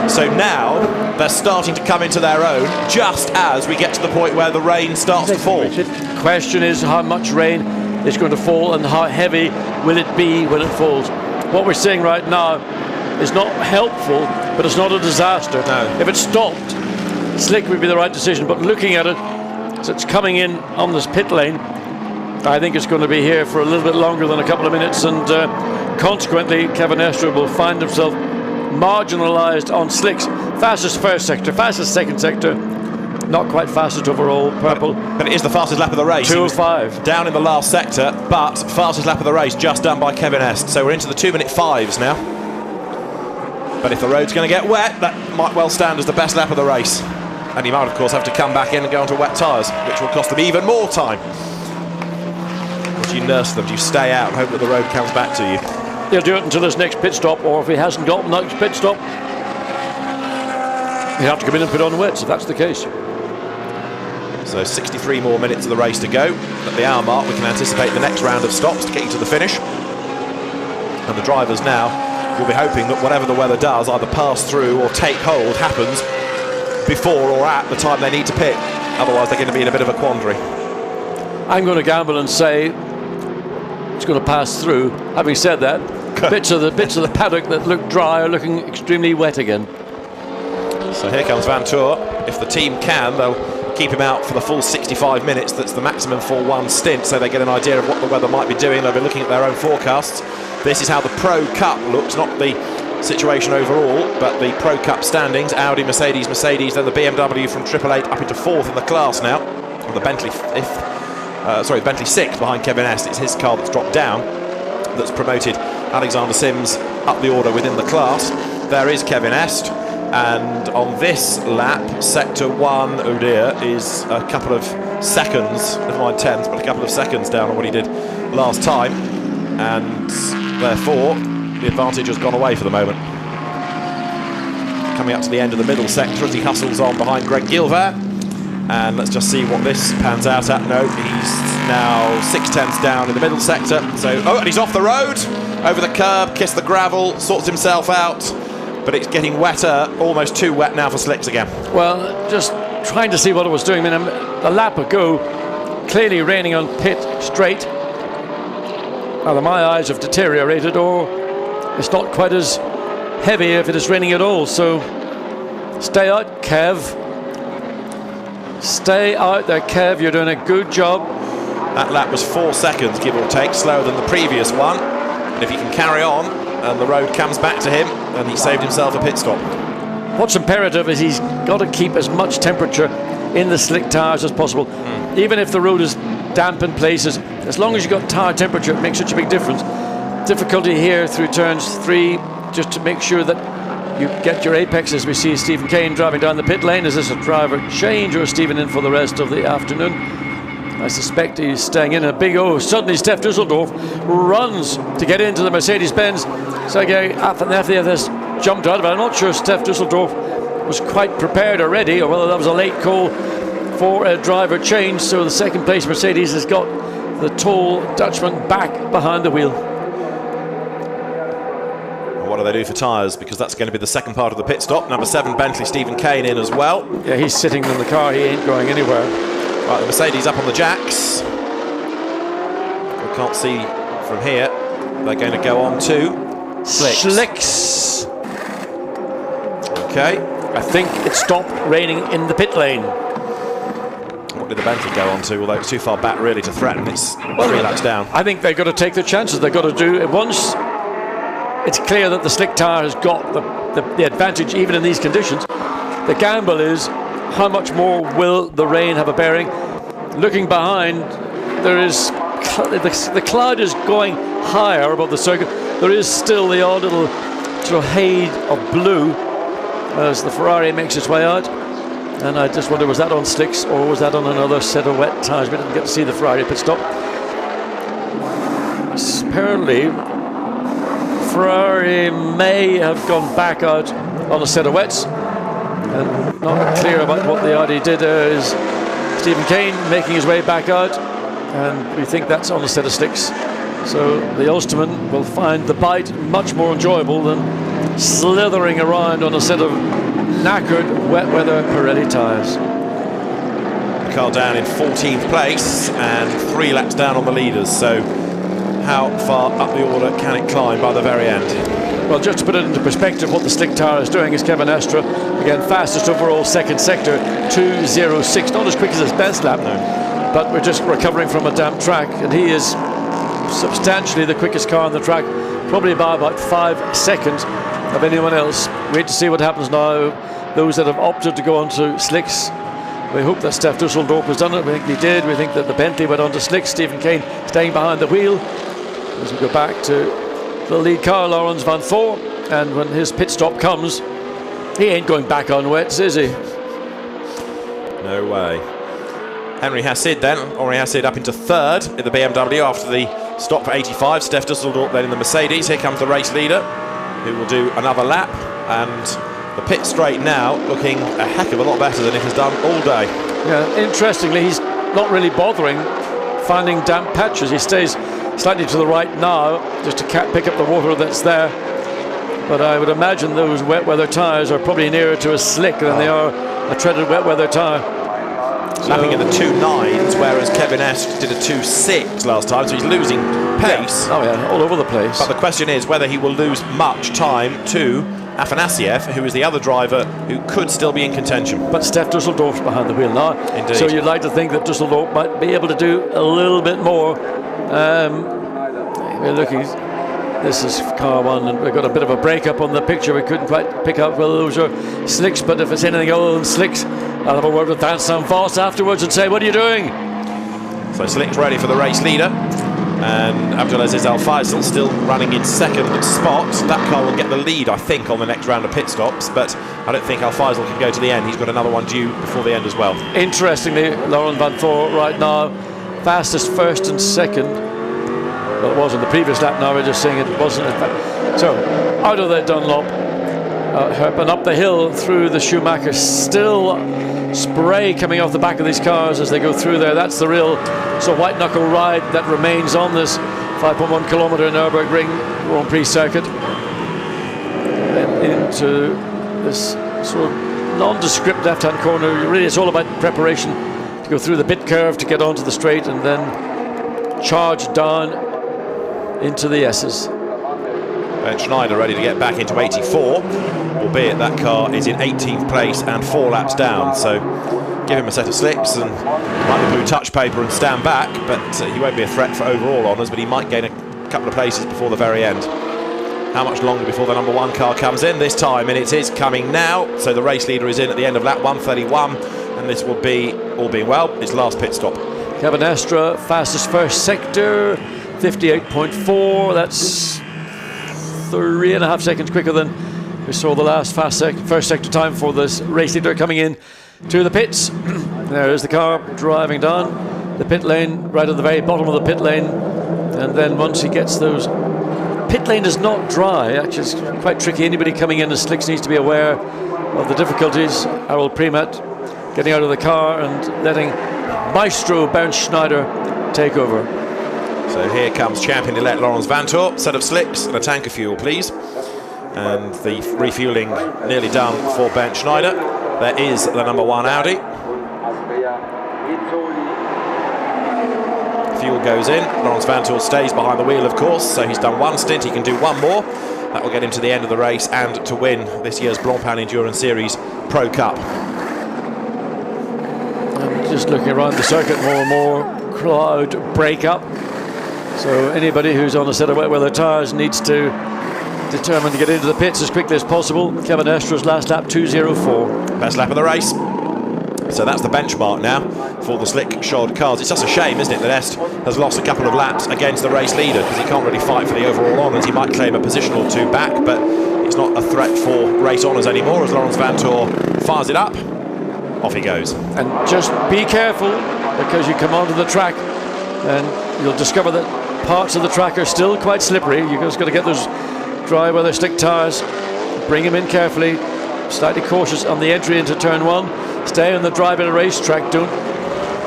So now they're starting to come into their own, just as we get to the point where the rain starts to fall. The question is how much rain is going to fall and how heavy will it be when it falls. What we're seeing right now is not helpful, but it's not a disaster. No. If it stopped, slick would be the right decision, but looking at it, so it's coming in on this pit lane, I think it's going to be here for a little bit longer than a couple of minutes, and consequently Kevin Estre will find himself marginalised on slicks. Fastest first sector, fastest second sector, not quite fastest overall, purple. But it is the fastest lap of the race. 2:05. Down in the last sector, but fastest lap of the race just done by Kevin Estre. So we're into the 2-minute 5s now. But if the road's going to get wet, that might well stand as the best lap of the race. And he might, of course, have to come back in and go onto wet tyres, which will cost them even more time. Or do you nurse them? Do you stay out and hope that the road comes back to you? He'll do it until his next pit stop, or if he hasn't got the next pit stop, he'll have to come in and put on wets, if that's the case. So 63 more minutes of the race to go. At the hour mark, we can anticipate the next round of stops to get you to the finish. And the drivers now will be hoping that whatever the weather does, either pass through or take hold, happens before or at the time they need to pit. Otherwise, they're going to be in a bit of a quandary. I'm going to gamble and say it's going to pass through. Having said that, bits of the paddock that look dry are looking extremely wet again. So here comes Vanthoor. If the team can, they'll keep him out for the full 65 minutes. That's the maximum for one stint, so they get an idea of what the weather might be doing. They'll be looking at their own forecasts. This is how the Pro Cup looks, not the situation overall, but the Pro Cup standings, Audi, Mercedes, then the BMW from 888 up into 4th in the class now, and the Bentley 5th, Bentley 6th behind Kevin Est. It's his car that's dropped down, that's promoted Alexander Sims up the order within the class. There is Kevin Est, and on this lap, sector 1, oh dear, is a couple of seconds, never mind tenths, but a couple of seconds down on what he did last time, and therefore the advantage has gone away for the moment. Coming up to the end of the middle sector as he hustles on behind Greg Gilvaire, and let's just see what this pans out at. No, he's now 6 tenths down in the middle sector, so and he's off the road, over the curb, kissed the gravel, sorts himself out, but it's getting wetter, almost too wet now for slicks again. Well, just trying to see what it was doing. I mean, a lap ago, clearly raining on pit straight. Either my eyes have deteriorated, or it's not quite as heavy if it is raining at all. So stay out, Kev. Stay out there, Kev. You're doing a good job. That lap was 4 seconds, give or take, slower than the previous one. And if he can carry on, and the road comes back to him, then he saved himself a pit stop. What's imperative is he's got to keep as much temperature in the slick tyres as possible. Even if the road is damp in places, as long as you've got tyre temperature, it makes such a big difference. Difficulty here through turns 3, just to make sure that you get your apex, as we see Stephen Kane driving down the pit lane. Is this a driver change, or is Stephen in for the rest of the afternoon? I suspect he's staying in a big suddenly Steph Dusseldorf runs to get into the Mercedes-Benz. Sergei Afanathiev has jumped out of it. I'm not sure Steph Dusseldorf was quite prepared already, or whether that was a late call for a driver change. So the second place Mercedes has got the tall Dutchman back behind the wheel. What do they do for tyres? Because that's going to be the second part of the pit stop. Number 7 Bentley, Stephen Kane in as well. Yeah, he's sitting in the car, he ain't going anywhere. Right, the Mercedes up on the jacks. We can't see from here. They're going to go on to slicks. Okay. I think it stopped raining in the pit lane. What did the Bentley go on to? Although it's too far back really to threaten. It's 3 laps down. I think they've got to take the chances. They've got to do it once. It's clear that the slick tyre has got the advantage even in these conditions. The gamble is, how much more will the rain have a bearing? Looking behind, there is the cloud is going higher above the circuit. There is still the odd little sort of haze of blue as the Ferrari makes its way out. And I just wonder, was that on slicks or was that on another set of wet tyres? We didn't get to see the Ferrari pit stop. Apparently, Ferrari may have gone back out on a set of wets. And not clear about what the Audi did. Is Stephen Kane making his way back out, and we think that's on a set of slicks. So the Ulsterman will find the bite much more enjoyable than slithering around on a set of knackered wet weather Pirelli tyres. The car down in 14th place and 3 laps down on the leaders. So how far up the order can it climb by the very end? Well, just to put it into perspective, what the slick tyre is doing is Kevin Estre, again, fastest overall second sector, 2:06. Not as quick as his best lap, but we're just recovering from a damp track, and he is substantially the quickest car on the track, probably by about 5 seconds of anyone else. Wait to see what happens now. Those that have opted to go onto slicks, we hope that Steph Dusseldorf has done it. We think he did. We think that the Bentley went onto slicks. Stephen Kane staying behind the wheel. As we go back to the lead car, Laurens van Voor, and when his pit stop comes, he ain't going back on wets, is he? No way. Henry Hassid then, Henry Hassid up into 3rd in the BMW after the stop for 85. Steph Dusseldorf then in the Mercedes. Here comes the race leader, who will do another lap, and the pit straight now looking a heck of a lot better than it has done all day. Yeah, interestingly, he's not really bothering finding damp patches. He stays slightly to the right now, just to pick up the water that's there. But I would imagine those wet weather tyres are probably nearer to a slick than they are a treaded wet weather tyre. Lapping in the 2.9s, whereas Kevin Est did a 2.6 last time, so he's losing pace. Yeah. Oh yeah, all over the place. But the question is whether he will lose much time to Afanasiev, who is the other driver who could still be in contention. But Steph Dusseldorf's behind the wheel now. Indeed. So you'd like to think that Dusseldorf might be able to do a little bit more. We're looking this is car 1, and we've got a bit of a break-up on the picture. We couldn't quite pick out whether those are slicks, but if it's anything other than slicks, I'll have a word with Vincent Voss afterwards and say, what are you doing? So slicks ready for the race leader, and Abdulaziz Al Faisal still running in second spot. That car will get the lead, I think, on the next round of pit stops, but I don't think Al Faisal can go to the end. He's got another one due before the end as well. Interestingly, Laurent Vanthoor right now fastest first and second. Well, it was on the previous lap. Now we're just saying it wasn't. So out of the Dunlop, and up the hill through the Schumacher. Still spray coming off the back of these cars as they go through there. That's the real white knuckle ride that remains on this 5.1 kilometer Nurburgring Grand Prix circuit. Then into this sort of nondescript left-hand corner. Really, it's all about preparation to go through the bit curve to get onto the straight and then charge down into the S's. Ben Schneider ready to get back into 84, albeit that car is in 18th place and 4 laps down, so give him a set of slicks and might be blue touch paper and stand back, but he won't be a threat for overall honours, but he might gain a couple of places before the very end. How much longer before the number 1 car comes in this time? And it is coming now, so the race leader is in at the end of lap 131, and this will be, all being well, his last pit stop. Kevin Estre, fastest first sector, 58.4, that's 3.5 seconds quicker than we saw the last first sector time for this race leader coming in to the pits. There is the car driving down the pit lane, right at the very bottom of the pit lane, and then once he gets those... Pit lane is not dry, actually it's quite tricky. Anybody coming in as slicks needs to be aware of the difficulties. Harold Premat getting out of the car and letting Maestro Bernd Schneider take over. So here comes champion-elect Laurens Vanthoor. Set of slicks and a tank of fuel, please. And the refuelling nearly done for Bernd Schneider. There is the number 1 Audi. Fuel goes in. Laurens Vanthoor stays behind the wheel, of course, so he's done 1 stint. He can do 1 more. That will get him to the end of the race and to win this year's Blancpain Endurance Series Pro Cup. And just looking around the circuit, more and more crowd break up. So anybody who's on a set of wet weather tyres needs to determine to get into the pits as quickly as possible. Kevin Estre's last lap 2:04. Best lap of the race. So that's the benchmark now for the slick shod cars. It's just a shame, isn't it, that Est has lost a couple of laps against the race leader, because he can't really fight for the overall honours. He might claim a position or 2 back, but it's not a threat for race honours anymore as Laurens Vanthoor fires it up. Off he goes. And just be careful, because you come onto the track and you'll discover that parts of the track are still quite slippery. You've just got to get those dry weather slick tyres, bring them in carefully, slightly cautious on the entry into turn 1, stay on the dry bit of racetrack, don't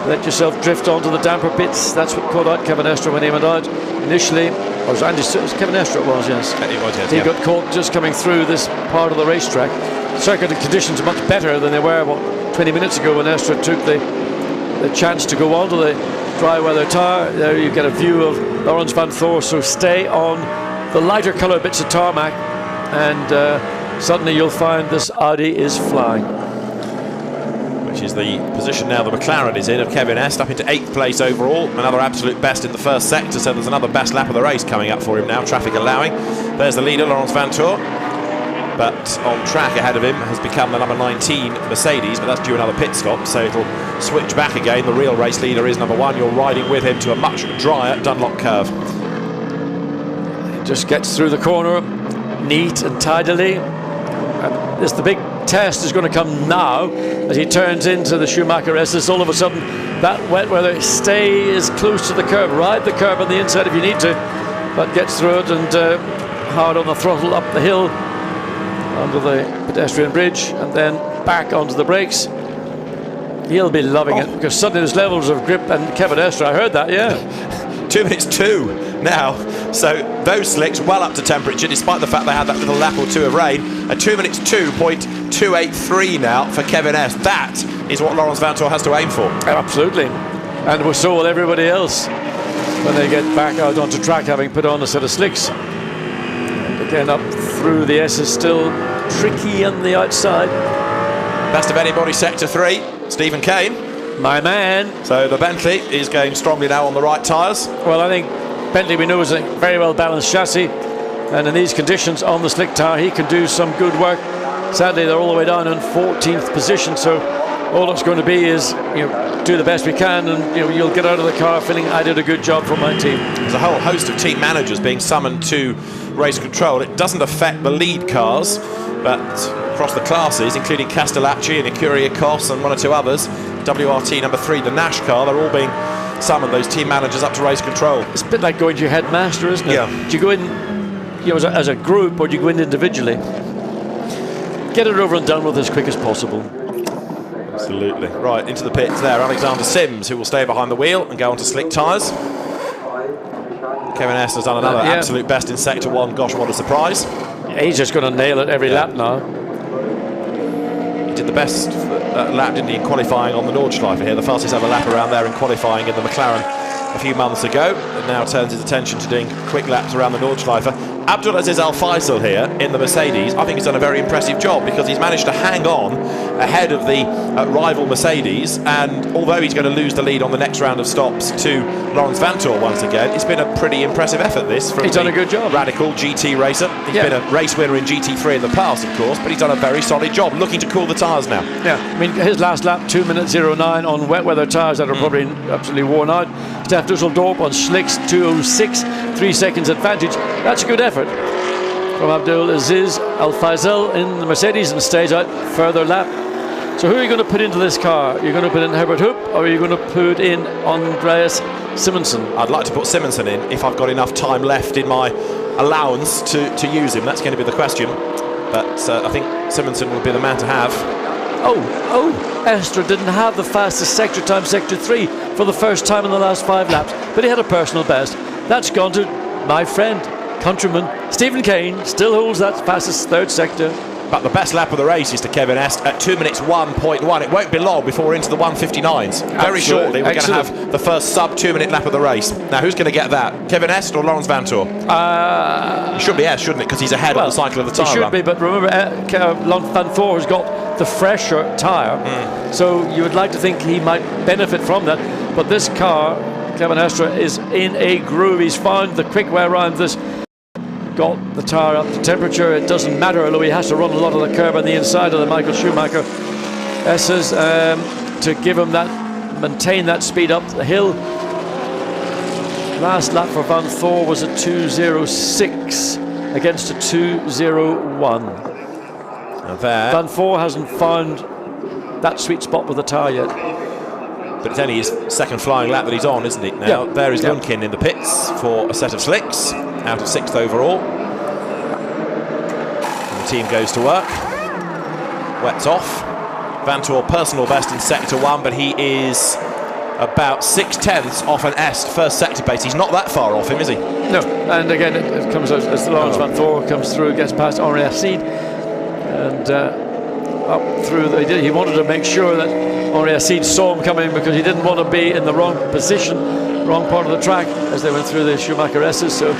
let yourself drift onto the damper bits. That's what caught out Kevin Estre when he went out initially. Or was Kevin Estre, it was, yes. He got caught just coming through this part of the racetrack. Circuit and conditions are much better than they were 20 minutes ago when Estre took the chance to go onto the dry weather tyre. There you get a view of Laurens Vanthoor, so stay on the lighter coloured bits of tarmac, and suddenly you'll find this Audi is flying. Which is the position now the McLaren is in of Kevin Est, up into 8th place overall. Another absolute best in the first sector, so there's another best lap of the race coming up for him now, traffic allowing. There's the leader, Laurens Vanthoor. But on track ahead of him has become the number 19 Mercedes, but that's due another pit stop, so it'll switch back again. The real race leader is number 1. You're riding with him to a much drier Dunlop curve. Just gets through the corner neat and tidily, and this the big test is going to come now as he turns into the Schumacher SS. All of a sudden that wet weather, stay as close to the curb, ride the curb on the inside if you need to, but gets through it and hard on the throttle up the hill under the pedestrian bridge and then back onto the brakes. He'll be loving it, because suddenly there's levels of grip, and Kevin Estre, I heard that, yeah. 2 minutes 2 now, so those slicks well up to temperature, despite the fact they had that little lap or 2 of rain. A 2 minutes 2.283 now for Kevin Est. That is what Laurens Vanthoor has to aim for. Absolutely, and so will everybody else when they get back out onto track, having put on a set of slicks. And again, up through the S is still tricky on the outside. Best of anybody, sector 3, Stephen Kane. My man. So the Bentley is going strongly now on the right tyres. Well, I think Bentley, we know, is a very well balanced chassis. And in these conditions on the slick tyre, he can do some good work. Sadly, they're all the way down in 14th position, so all it's going to be is, do the best we can, and you'll get out of the car feeling I did a good job for my team. There's a whole host of team managers being summoned to race control. It doesn't affect the lead cars, but across the classes, including Castellacci and Ecuria Kos and one or two others, WRT number 3, the Nash car, they're all being summoned, those team managers, up to race control. It's a bit like going to your headmaster, isn't it? Yeah. Do you go in as a group, or do you go in individually? Get it over and done with as quick as possible. Absolutely. Right, into the pits there, Alexander Sims, who will stay behind the wheel and go onto slick tyres. Kevin S has done another absolute best in Sector 1. Gosh, what a surprise. Yeah, he's just going to nail it every lap now. He did the best lap, didn't he, in qualifying on the Nordschleife here, the fastest ever lap around there in qualifying in the McLaren a few months ago, and now turns his attention to doing quick laps around the Nordschleife. Abdulaziz Al Faisal here in the Mercedes, I think he's done a very impressive job, because he's managed to hang on ahead of the rival Mercedes, and although he's going to lose the lead on the next round of stops to Lawrence Vanthoor once again, it's been a pretty impressive effort, this, from he's done a good job. Radical GT racer. He's been a race winner in GT3 in the past, of course, but he's done a very solid job, looking to cool the tyres now. Yeah, I mean, his last lap, 2:09 on wet weather tyres that are probably absolutely worn out. Stef Dusseldorp on slicks, 2:06, 3 seconds advantage. That's a good effort from Abdulaziz Al Faisal in the Mercedes, and stays out further lap. So who are you going to put into this car? You're going to put in Herbert Hoop, or are you going to put in Andreas Simonsen? I'd like to put Simonsen in if I've got enough time left in my allowance to use him. That's going to be the question. But I think Simonsen would be the man to have. Estre didn't have the fastest sector time, Sector 3, for the first time in the last 5 laps, but he had a personal best. That's gone to my friend, countryman Stephen Kane. Still holds that fastest third sector. But the best lap of the race is to Kevin Est at 2 minutes 1.1. It won't be long before we're into the 159s. Very shortly we're going to have the first sub 2 minute lap of the race. Now who's going to get that? Kevin Est or Lawrence Vanthoor? It should be Est, shouldn't it? Because he's ahead on the cycle of the tyre He should run. be, but remember, Lawrence Vanthoor has got the fresher tyre, so you would like to think he might benefit from that. But this car, Kevin Estre, is in a groove. He's found the quick way around this. Got the tyre up to temperature. It doesn't matter, although he has to run a lot of the curb on the inside of the Michael Schumacher S's to give him that, maintain that speed up the hill. Last lap for Vanthoor was a 2:06 against a 2:01. Vanthoor hasn't found that sweet spot with the tyre yet. But it's only his second flying lap that he's on, isn't it? Now there is Lunkin in the pits for a set of slicks, out of 6th overall. And the team goes to work. Wets off. Vanthoor personal best in Sector 1, but he is about 6/10 off an Est first sector pace. He's not that far off him, is he? No, and again it comes as Lawrence Vanthoor comes through, gets past Henri Acide, and up through he wanted to make sure that Henri Acide saw him coming, because he didn't want to be in the wrong position, wrong part of the track as they went through the Schumacher S's. So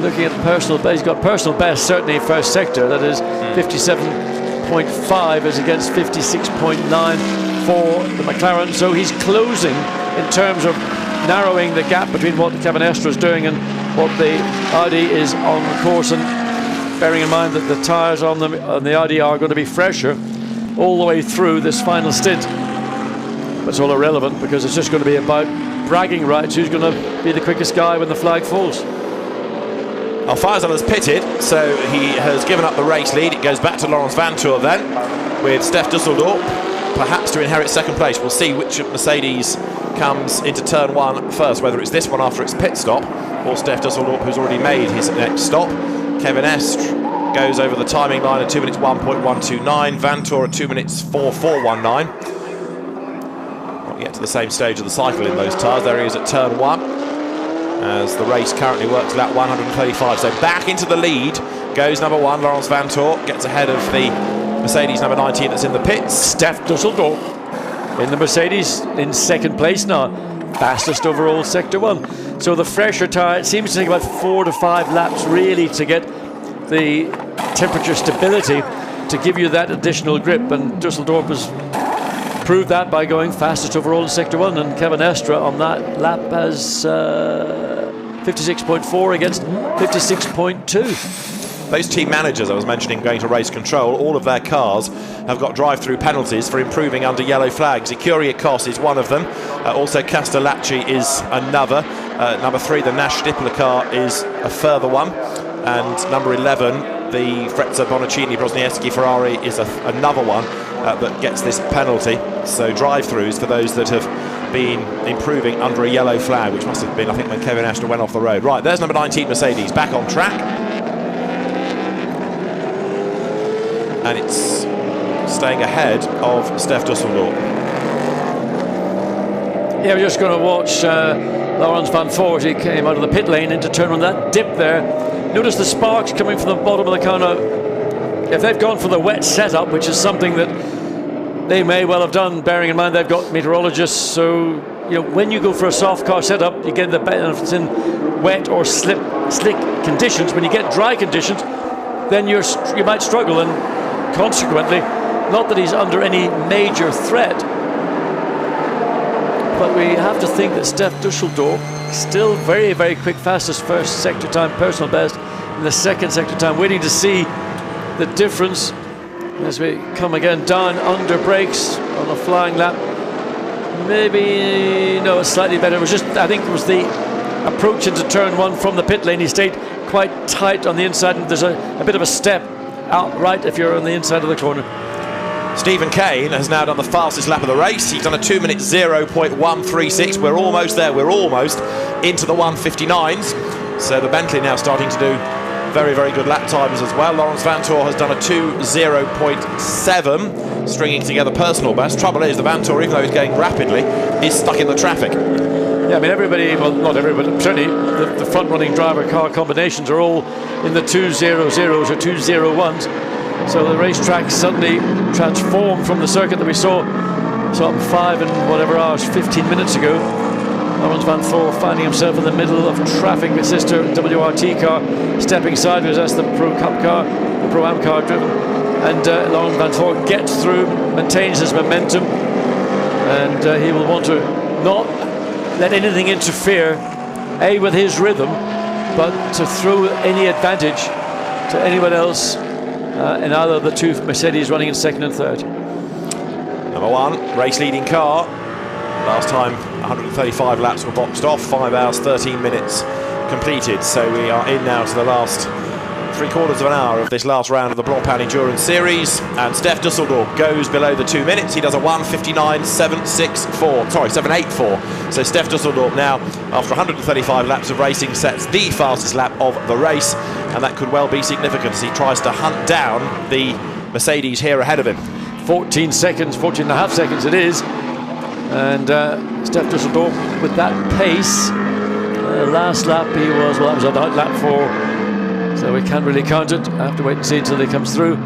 looking at personal best, he's got personal best certainly first sector, that is 57.5 as against 56.9 for the McLaren. So he's closing in terms of narrowing the gap between what Kevin Estre is doing and what the Audi is on the course, and bearing in mind that the tyres on the Audi are going to be fresher all the way through this final stint. But it's all irrelevant, because it's just going to be about bragging rights. Who's going to be the quickest guy when the flag falls? Al Faisal has pitted, so he has given up the race lead. It goes back to Lawrence Vanthoor then, with Stef Dusseldorp perhaps to inherit second place. We'll see which Mercedes comes into turn 1 first, whether it's this one after its pit stop, or Stef Dusseldorp, who's already made his next stop. Kevin Estre goes over the timing line at 2 minutes 1.129. Vanthoor at 2 minutes 4.419. Not yet to the same stage of the cycle in those tyres. There he is at turn 1, as the race currently works lap 135. So back into the lead goes number 1, Lawrence Vanthoor, gets ahead of the Mercedes number 19 that's in the pits. Stef Dusseldorp in the Mercedes in second place now, fastest overall Sector 1. So the fresher tyre, it seems to take about 4 to 5 laps really to get the temperature stability to give you that additional grip, and Dusseldorp has proved that by going fastest overall in Sector 1, and Kevin Estre on that lap has 56.4 against 56.2. Those team managers I was mentioning going to race control, all of their cars have got drive-through penalties for improving under yellow flags. Ikuria Kos is one of them. Also Castellacci is another. Number 3, the Nash Stippler car, is a further one. And number 11, the Frezza Bonaccini Brosniewski Ferrari, is another one that gets this penalty. So drive-throughs for those that have been improving under a yellow flag, which must have been, I think, when Kevin Ashton went off the road. Right, there's number 19 Mercedes back on track. And it's staying ahead of Stef Dusseldorp. Yeah, we're just going to watch Laurens van Voort. He came out of the pit lane into turn on that dip there. Notice the sparks coming from the bottom of the car. Now, if they've gone for the wet setup, which is something that they may well have done, bearing in mind they've got meteorologists, so you know, when you go for a soft car setup, you get the benefits in wet or slick conditions. When you get dry conditions, then you might struggle, and consequently, not that he's under any major threat, but we have to think that Stef Dusseldorp still very, very quick, fastest first sector time, personal best in the second sector time, waiting to see the difference as we come again down under brakes on a flying lap. Maybe, no, it's slightly better. It was just, I think it was the approach into turn 1 from the pit lane. He stayed quite tight on the inside, and there's a bit of a step out right if you're on the inside of the corner. Stephen Kane has now done the fastest lap of the race. He's done a 2 minute 0.136. We're almost there. We're almost into the 159s. So the Bentley now starting to do very, very good lap times as well. Laurens Vanthoor has done a 2:0.7, stringing together personal best. Trouble is, the Vanthoor, even though he's going rapidly, is stuck in the traffic. Yeah, I mean, everybody, well, not everybody, certainly the front-running driver car combinations are all in the 2:00s or 2:01s. So the racetrack suddenly transformed from the circuit that we saw 5 and whatever hours, 15 minutes ago. Laurens Vanthoor finding himself in the middle of traffic with sister WRT car, stepping sideways. That's the Pro Cup car, the Pro-Am car driven. And Laurens Vanthoor gets through, maintains his momentum, and he will want to not let anything interfere, A, with his rhythm, but to throw any advantage to anyone else in either of the two Mercedes running in second and third. Number 1, race leading car. Last time 135 laps were boxed off, 5 hours 13 minutes completed. So we are in now to the last 3/4 of an hour of this last round of the Blancpain Endurance Series, and Stef Dusseldorp goes below the 2 minutes. He does a 1:59.784. So Stef Dusseldorp now, after 135 laps of racing, sets the fastest lap of the race, and that could well be significant as he tries to hunt down the Mercedes here ahead of him. 14 seconds, 14 and a half seconds it is, and Stef Dusseldorp with that pace. Last lap he was, well, that was a night lap 4. So we can't really count it. I have to wait and see until he comes through.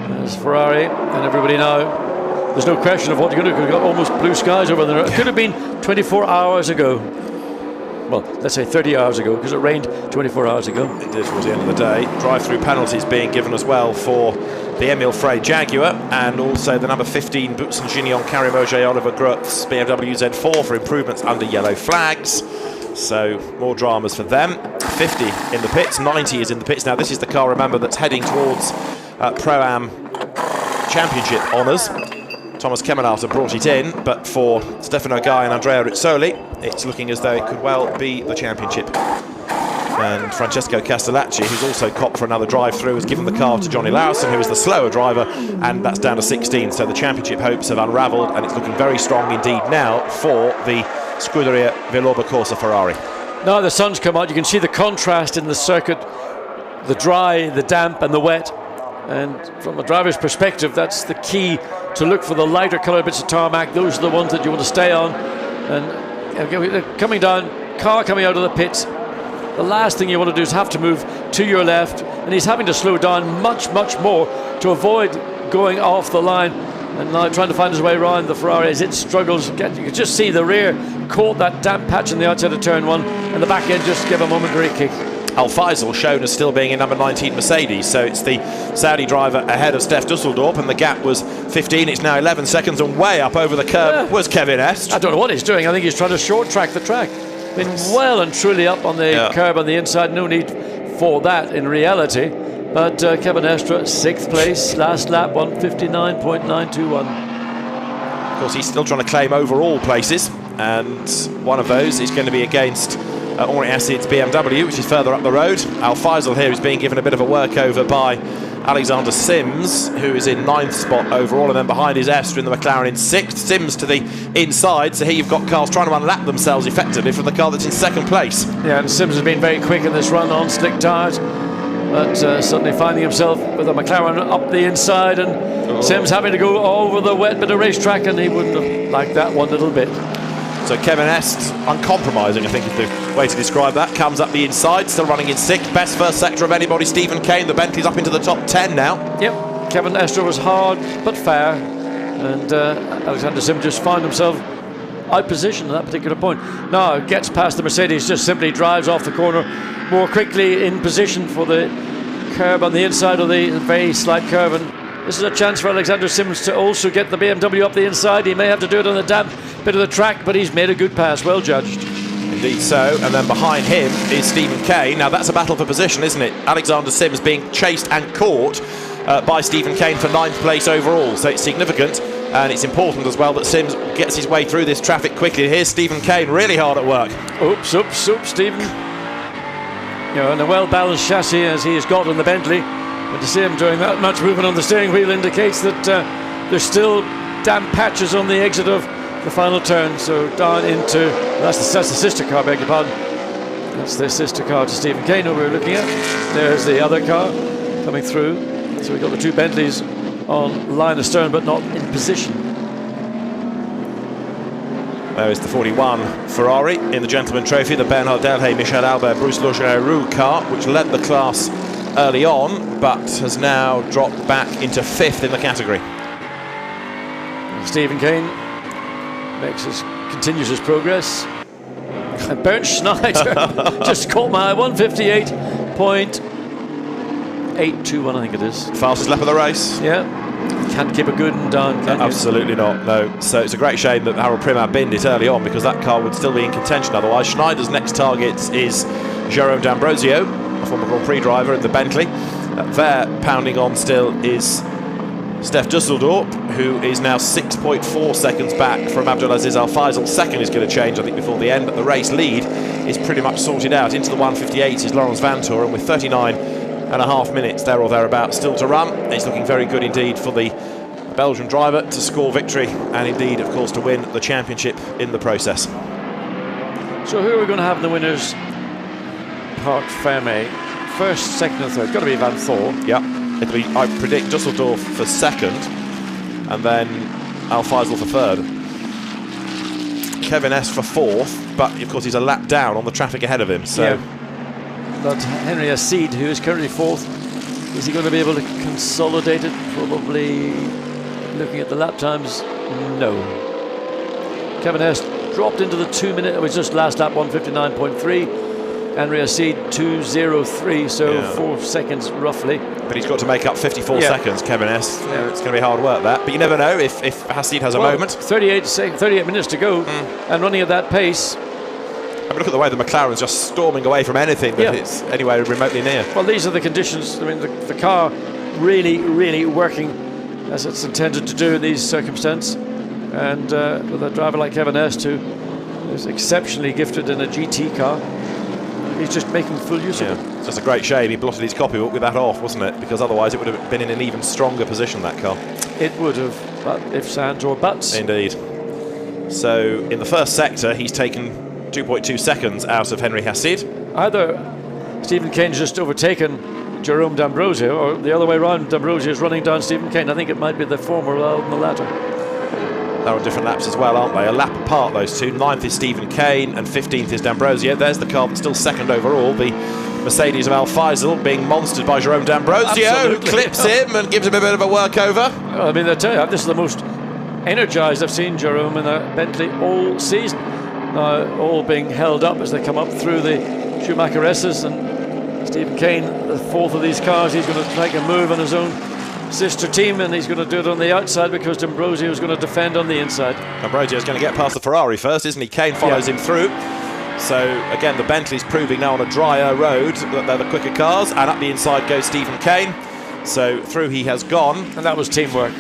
There's Ferrari and everybody now. There's no question of what you're going to do. We've got almost blue skies over there. It could have been 24 hours ago. Well, let's say 30 hours ago, because it rained 24 hours ago. It did towards the end of the day. Drive-through penalties being given as well for the Emile Frey Jaguar, and also the number 15 Boutsen Gignon Carimoge Oliver Grutz BMW Z4 for improvements under yellow flags. So more dramas for them. 50 in the pits, 90 is in the pits. Now this is the car, remember, that's heading towards Pro-Am Championship honours. Thomas Kemenarter brought it in, but for Stefano Guy and Andrea Rizzoli, it's looking as though it could well be the championship. And Francesco Castellacci, who's also copped for another drive-through, has given the car to Johnny Lawson, who is the slower driver, and that's down to 16. So the championship hopes have unravelled, and it's looking very strong indeed now for the Scuderia Villorba Corsa Ferrari. Now the sun's come out, you can see the contrast in the circuit, the dry, the damp and the wet. And from a driver's perspective, that's the key, to look for the lighter coloured bits of tarmac. Those are the ones that you want to stay on. And coming down, car coming out of the pits, the last thing you want to do is have to move to your left, and he's having to slow down much, much more to avoid going off the line. And now trying to find his way around the Ferrari as it struggles. You can just see the rear caught that damp patch on the outside of turn 1, and the back end just gave a momentary kick. Al Faisal shown as still being in number 19 Mercedes, so it's the Saudi driver ahead of Stef Dusseldorp, and the gap was 15, it's now 11 seconds, and way up over the curb was Kevin Est. I don't know what he's doing. I think he's trying to short track the track. been well and truly up on the curb on the inside. No need for that in reality. But Kevin Estre, 6th place, last lap, 1:59.921. Of course, he's still trying to claim overall places, and one of those is going to be against Henri Acid's BMW, which is further up the road. Al Faisal here is being given a bit of a workover by Alexander Sims, who is in 9th spot overall, and then behind is Estre in the McLaren in 6th. Sims to the inside, so here you've got cars trying to unlap themselves effectively from the car that's in 2nd place. Yeah, and Sims has been very quick in this run on slick tyres, but suddenly finding himself with a McLaren up the inside, and Sims having to go over the wet bit of racetrack, and he wouldn't have liked that one little bit. So Kevin Est, uncompromising, I think is the way to describe that, comes up the inside, still running in 6th. Best first sector of anybody, Stephen Kane. The Bentley's up into the top 10 now. Yep, Kevin Estre was hard but fair, and Alexander Sims just found himself out position at that particular point. Now gets past the Mercedes, just simply drives off the corner more quickly in position for the curb on the inside of the very slight curve, and this is a chance for Alexander Sims to also get the BMW up the inside. He may have to do it on the damp bit of the track, but he's made a good pass, well judged. Indeed so, and then behind him is Stephen Kane. Now that's a battle for position, isn't it? Alexander Sims being chased and caught by Stephen Kane for 9th place overall, so it's significant, and it's important as well that Sims gets his way through this traffic quickly. Here's Stephen Kane, really hard at work. Oops, Stephen. You know, and a well-balanced chassis as he has got on the Bentley, but to see him doing that much movement on the steering wheel indicates that there's still damp patches on the exit of the final turn. So down into, that's the sister car, beg your pardon. That's the sister car to Stephen Kane who we're looking at. There's the other car coming through. So we've got the two Bentleys on line astern but not in position. There is the 41 Ferrari in the Gentleman Trophy, the Bernard Delhay, Michel Albert, Bruce Logereau car, which led the class early on, but has now dropped back into 5th in the category. Stephen Kane continues his progress. Bernd Schneider just caught my eye, 1:58.821, I think it is. Fastest lap of the race. Yeah. Can't keep a good and down, can you? Absolutely not, no. So it's a great shame that Harold Primard binned it early on, because that car would still be in contention otherwise. Schneider's next target is Jérôme D'Ambrosio, a former Grand Prix driver in the Bentley. There, pounding on still, is Steph Dusseldorp, who is now 6.4 seconds back from Abdulaziz Al Faisal. Second is going to change, I think, before the end, but the race lead is pretty much sorted out. Into the 1:58 is Laurens Vanthoor, and with 39.5 minutes there or thereabouts still to run, it's looking very good indeed for the Belgian driver to score victory, and indeed, of course, to win the championship in the process. So who are we going to have in the winners' Parc Fermé? First, second and third. Got to be Vanthoor. Yeah, it'll be, I predict, Dusseldorf for second, and then Al Faisal for third. Kevin Est for fourth, but of course he's a lap down on the traffic ahead of him. So. Yeah. But Henry Acide, who is currently fourth, is he going to be able to consolidate it? Probably. Looking at the lap times, no. Kevin Est dropped into the 2 minute, it was just last lap, 1:59.3. Henry Acide 2:03, so 4 seconds roughly. But he's got to make up 54 seconds, Kevin Est. Yeah, it's going to be hard work, that. But you never know if Acide has a moment. 38 minutes to go, and running at that pace. I mean, look at the way the McLaren's just storming away from anything that it's anywhere remotely near. Well, these are the conditions. I mean, the car really, really working as it's intended to do in these circumstances. And with a driver like Kevin Est, who is exceptionally gifted in a GT car, he's just making full use of it. It's just a great shame he blotted his copybook with that off, wasn't it? Because otherwise it would have been in an even stronger position, that car. It would have, but ifs, ands or buts. Indeed. So in the first sector, he's taken 2.2 seconds out of Henry Acide. Either Stephen Kane's just overtaken Jérôme D'Ambrosio, or the other way around, D'Ambrosio is running down Stephen Kane. I think it might be the former rather than the latter. They're on different laps as well, aren't they? A lap apart, those two. 9th is Stephen Kane and 15th is D'Ambrosio. There's the car that's still second overall, the Mercedes of Al Faisal, being monstered by Jérôme D'Ambrosio, who clips him and gives him a bit of a workover. I mean, I tell you, this is the most energised I've seen Jérôme in a Bentley all season. Now, all being held up as they come up through the Schumacher S's, and Stephen Kane, the fourth of these cars, he's going to make a move on his own sister team, and he's going to do it on the outside because D'Ambrosio is going to defend on the inside. D'Ambrosio is going to get past the Ferrari first, isn't he? Kane follows him through. So again, the Bentley's proving now on a drier road that they're the quicker cars, and up the inside goes Stephen Kane. So through he has gone. And that was teamwork.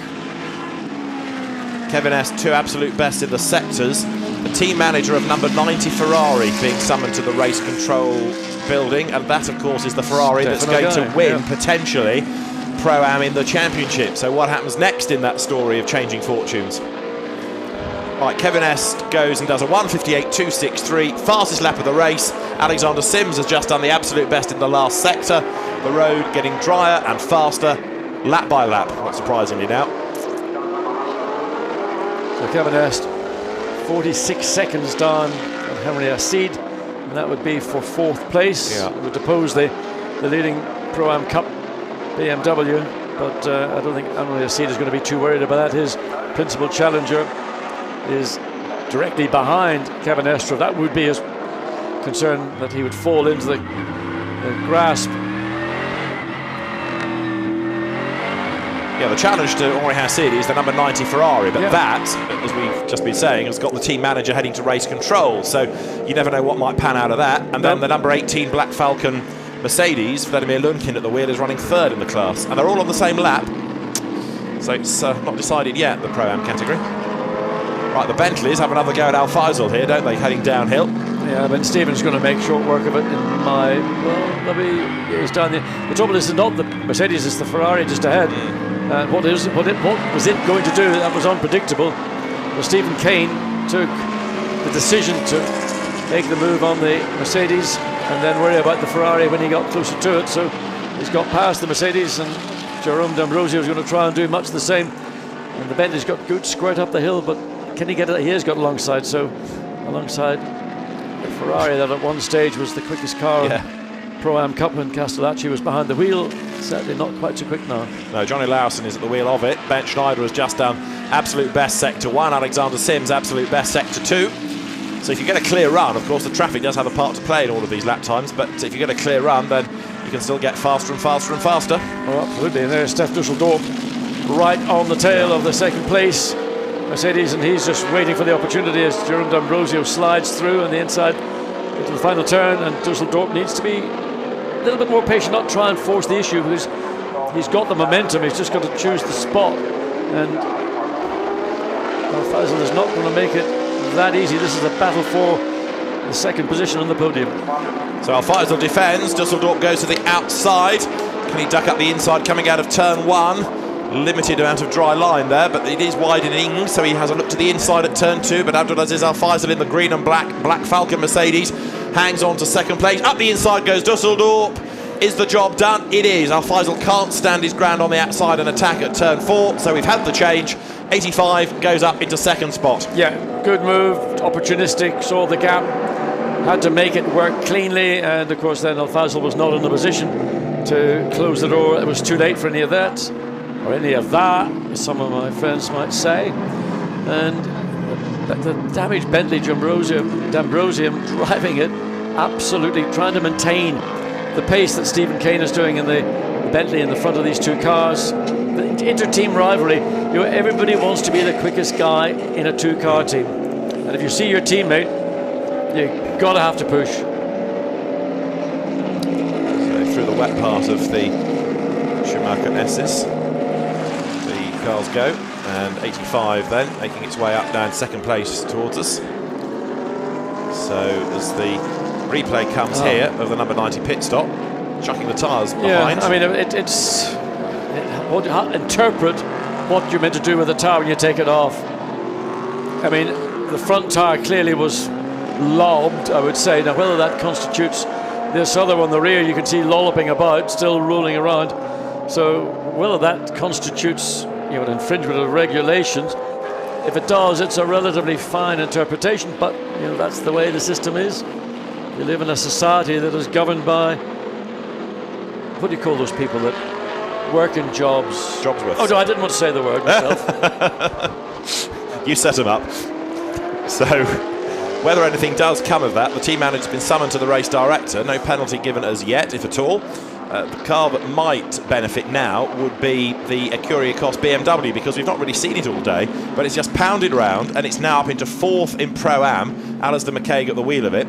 Kevin S, 2 absolute best in the sectors. The team manager of number 90 Ferrari being summoned to the race control building, and that of course is the Ferrari that's going to win, potentially, Pro-Am in the championship. So what happens next in that story of changing fortunes? Right, Kevin S goes and does a 1:58.263, fastest lap of the race. Alexander Sims has just done the absolute best in the last sector. The road getting drier and faster, lap by lap, not surprisingly now. So Kevin S, 46 seconds down on Henry Assid, and that would be for 4th place. Yeah. It would oppose the leading Pro-Am Cup BMW, but I don't think Henry Assid is going to be too worried about that. His principal challenger is directly behind Kevin Estre. That would be his concern, that he would fall into the grasp. Yeah, the challenge to Henri Hassid is the number 90 Ferrari, but that, as we've just been saying, has got the team manager heading to race control, so you never know what might pan out of that. And then the number 18 Black Falcon Mercedes, Vladimir Lunkin at the wheel, is running 3rd in the class, and they're all on the same lap, so it's not decided yet, the Pro-Am category. Right, the Bentleys have another go at Al Faisal here, don't they, heading downhill? Yeah, but Stephen's going to make short work of it in my... Well, maybe he's down there. The trouble is not the Mercedes, it's the Ferrari just ahead. What was it going to do? That was unpredictable. Well, Stephen Kane took the decision to make the move on the Mercedes and then worry about the Ferrari when he got closer to it. So he's got past the Mercedes, and Jerome D'Ambrosio is going to try and do much the same. And the Bentley's got good squirt up the hill, but can he get it? He has got alongside. So alongside the Ferrari, that at one stage was the quickest car. Pro-Am Cup when Castellacci was behind the wheel. Certainly not quite so quick now. No, Johnny Lawson is at the wheel of it. Ben Schneider has just done absolute best sector 1. Alexander Sims absolute best sector 2. So if you get a clear run, of course the traffic does have a part to play in all of these lap times, but if you get a clear run, then you can still get faster and faster and faster. Oh, absolutely. And there's Steph Dusseldorp right on the tail of the 2nd place Mercedes, and he's just waiting for the opportunity as Jerome D'Ambrosio slides through on the inside into the final turn, and Dusseldorp needs to be a little bit more patient, not try and force the issue, because he's got the momentum. He's just got to choose the spot, and Al Faisal is not going to make it that easy. This is a battle for the 2nd position on the podium. So Al Faisal defends. Dusseldorp goes to the outside. Can he duck up the inside coming out of turn 1? Limited amount of dry line there, but it is widening, so he has a look to the inside at turn 2. But Abdulaziz Al Faisal in the green and black Falcon Mercedes hangs on to 2nd place. Up the inside goes Dusseldorp. Is the job done? It is. Al Faisal can't stand his ground on the outside and attack at turn 4, so we've had the change. 85 goes up into 2nd spot. Yeah, good move, opportunistic, saw the gap, had to make it work cleanly, and of course then Al Faisal was not in a position to close the door. It was too late for any of that, or any of that, as some of my friends might say. And the damaged Bentley, D'Ambrosio driving it, absolutely trying to maintain the pace that Stephen Kane is doing in the Bentley in the front of these 2 cars. The inter-team rivalry, everybody wants to be the quickest guy in a 2-car team. And if you see your teammate, you've got to have to push. So through the wet part of the Schumacher S's, the cars go, and 85 then making its way up down 2nd place towards us. So as the replay comes here of the number 90 pit stop, chucking the tyres behind. I mean, interpret what you're meant to do with the tyre when you take it off. I mean, the front tyre clearly was lobbed, I would say. Now, whether that constitutes this other one, the rear, you can see lolloping about, still rolling around. So whether that constitutes an infringement of regulations, if it does, it's a relatively fine interpretation, but that's the way the system is. You live in a society that is governed by, what do you call those people that work in jobs? Jobs with. Oh, no, I didn't want to say the word myself. You set them up. So whether anything does come of that, the team manager's been summoned to the race director. No penalty given as yet, if at all. The car that might benefit now would be the Ecurie Cost BMW, because we've not really seen it all day, but it's just pounded around, and it's now up into 4th in Pro-Am. Alistair McCaig at the wheel of it.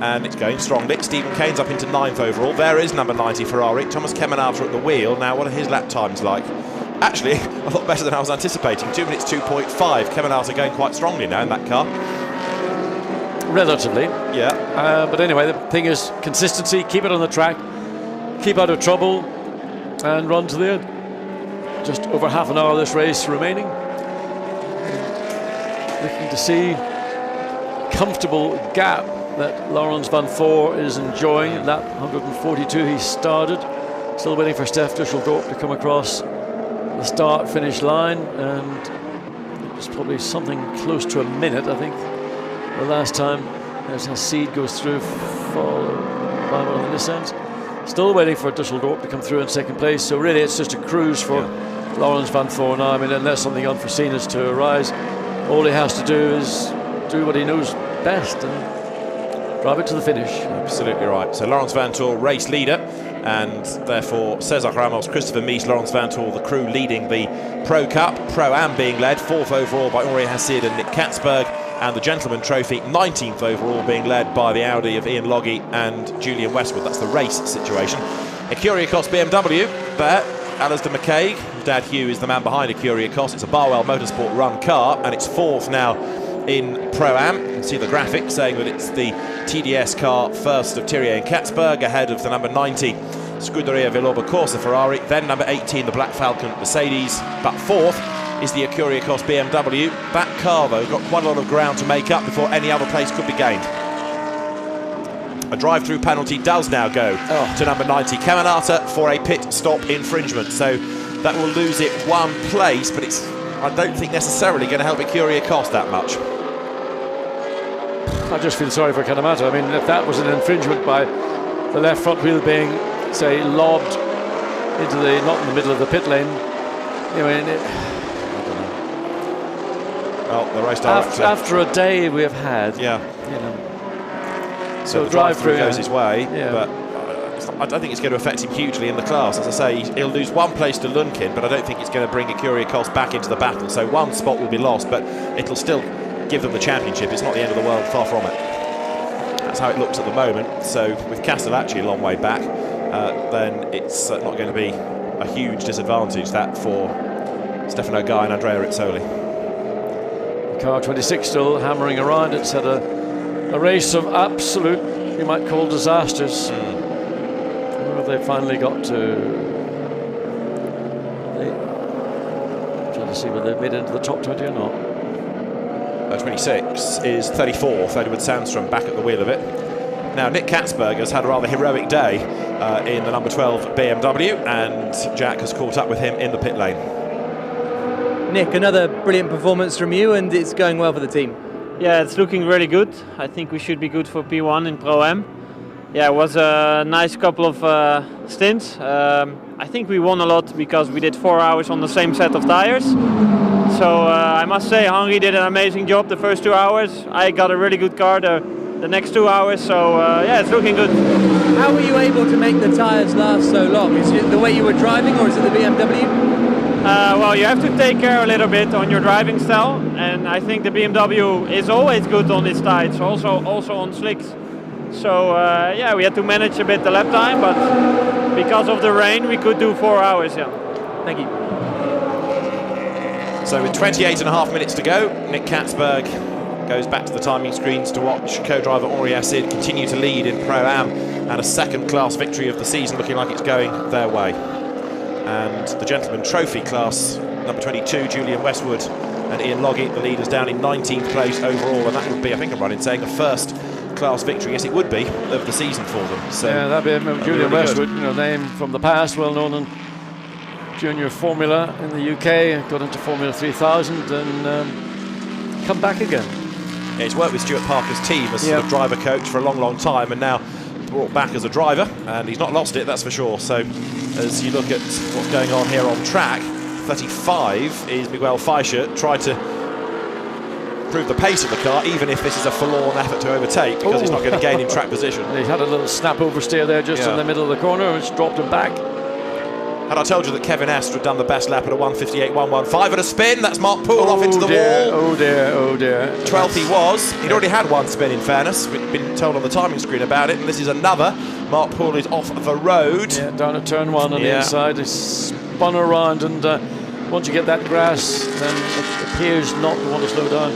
and it's going strongly. Stephen Kane's up into 9th overall. There is number 90 Ferrari, Thomas Kemenata at the wheel. Now, what are his lap times like? Actually, a lot better than I was anticipating. 2 minutes 2.5. Kemenata going quite strongly now in that car. Relatively. Yeah. But anyway, the thing is consistency, keep it on the track, keep out of trouble, and run to the end. Just over half an hour of this race remaining. Looking to see comfortable gap that Laurens van Voor is enjoying. Lap 142 he started. Still waiting for Stef Dusseldorp to come across the start-finish line, and it's probably something close to a minute, I think. The last time as Hasid goes through, followed by one of the Nissans. Still waiting for Dusseldorp to come through in second place, so really it's just a cruise for Laurens van Voor now. I mean, unless something unforeseen is to arise, all he has to do is do what he knows best and drive it to the finish. Absolutely right. So Laurens van Voor, race leader, and therefore Cesar Ramos, Christopher Mies, Laurens van Voor, the crew leading the Pro Cup. Pro-Am being led 4th overall by Henri Hasid and Nick Katzberg, and the Gentleman Trophy 19th overall being led by the Audi of Ian Logie and Julian Westwood. That's the race situation. A Curiacos BMW there, Alistair McCaig. Dad Hugh is the man behind a Curiacos. It's a Barwell Motorsport run car, and it's 4th now in Pro-Am. You can see the graphic saying that it's the TDS car first of Thierry and Katzberg, ahead of the number 90 Scuderia Villoba Corsa Ferrari, then number 18 the Black Falcon Mercedes, but 4th is the Curiacos BMW. That car, though, got quite a lot of ground to make up before any other place could be gained. A drive-through penalty does now go to number 90 Kemenata for a pit stop infringement, so that will lose it 1 place, but it's, I don't think, necessarily going to help a Curiacos that much. I just feel sorry for Kemenata. I mean, if that was an infringement by the left front wheel being, say, lobbed into the, not in the middle of the pit lane, you know, well, the race director, after a day we have had, you know, so the drive-through goes his way, but I don't think it's going to affect him hugely in the class. As I say, he'll lose 1 place to Lunkin, but I don't think it's going to bring a Curiacos back into the battle. So 1 spot will be lost, but it'll still give them the championship. It's not the end of the world, far from it. That's how it looks at the moment. So with Castellacci a long way back, then it's not going to be a huge disadvantage, that, for Stefano Guy and Andrea Rizzoli. Car 26 still hammering around. It's had a race of absolute, you might call, disasters. I wonder if they finally got to... trying to see whether they made it into the top 20 or not. 26 is 34th, Edward Sandstrom back at the wheel of it. Now, Nick Katzberg has had a rather heroic day in the number 12 BMW, and Jack has caught up with him in the pit lane. Nick, another brilliant performance from you, and it's going well for the team. Yeah, it's looking really good. I think we should be good for P1 in Pro-Am. Yeah, it was a nice couple of stints. I think we won a lot because we did 4 hours on the same set of tires. So I must say, Henri did an amazing job the first 2 hours. I got a really good car the next 2 hours, so yeah, it's looking good. How were you able to make the tires last so long? Is it the way you were driving, or is it the BMW? Well, you have to take care a little bit on your driving style, and I think the BMW is always good on its tires, also on slicks. So yeah, we had to manage a bit the lap time, but because of the rain, we could do 4 hours. Yeah. Thank you. So with 28.5 minutes to go, Nick Katzberg goes back to the timing screens to watch co-driver Henri Hasid continue to lead in Pro-Am, and a second-class victory of the season looking like it's going their way. And the Gentleman Trophy class, number 22, Julian Westwood and Ian Logie, the leaders, down in 19th place overall, and that would be, I think I'm right in saying, a first-class victory, yes it would be, of the season for them. So yeah, that'd be Julian Westwood, you know, name from the past, well known in junior Formula in the UK, got into Formula 3000 and come back again. Yeah, he's worked with Stuart Parker's team as sort of driver coach for a long time, and now brought back as a driver, and he's not lost it, that's for sure. So as you look at what's going on here on track, 35 is Miguel Feischert, tried to prove the pace of the car, even if this is a forlorn effort to overtake, because he's not going to gain him track position. And he's had a little snap oversteer there just in the middle of the corner, which dropped him back. And I told you that Kevin Astor had done the best lap at a 1:58.115 at a spin. That's Mark Poole off into the wall. Oh dear, oh dear. 12th he was. He'd already had one spin, in fairness. We'd been told on the timing screen about it, and this is another. Mark Poole is off the road. Yeah, down at turn 1 on the inside. He spun around, and once you get that grass, then it appears not to want to slow down.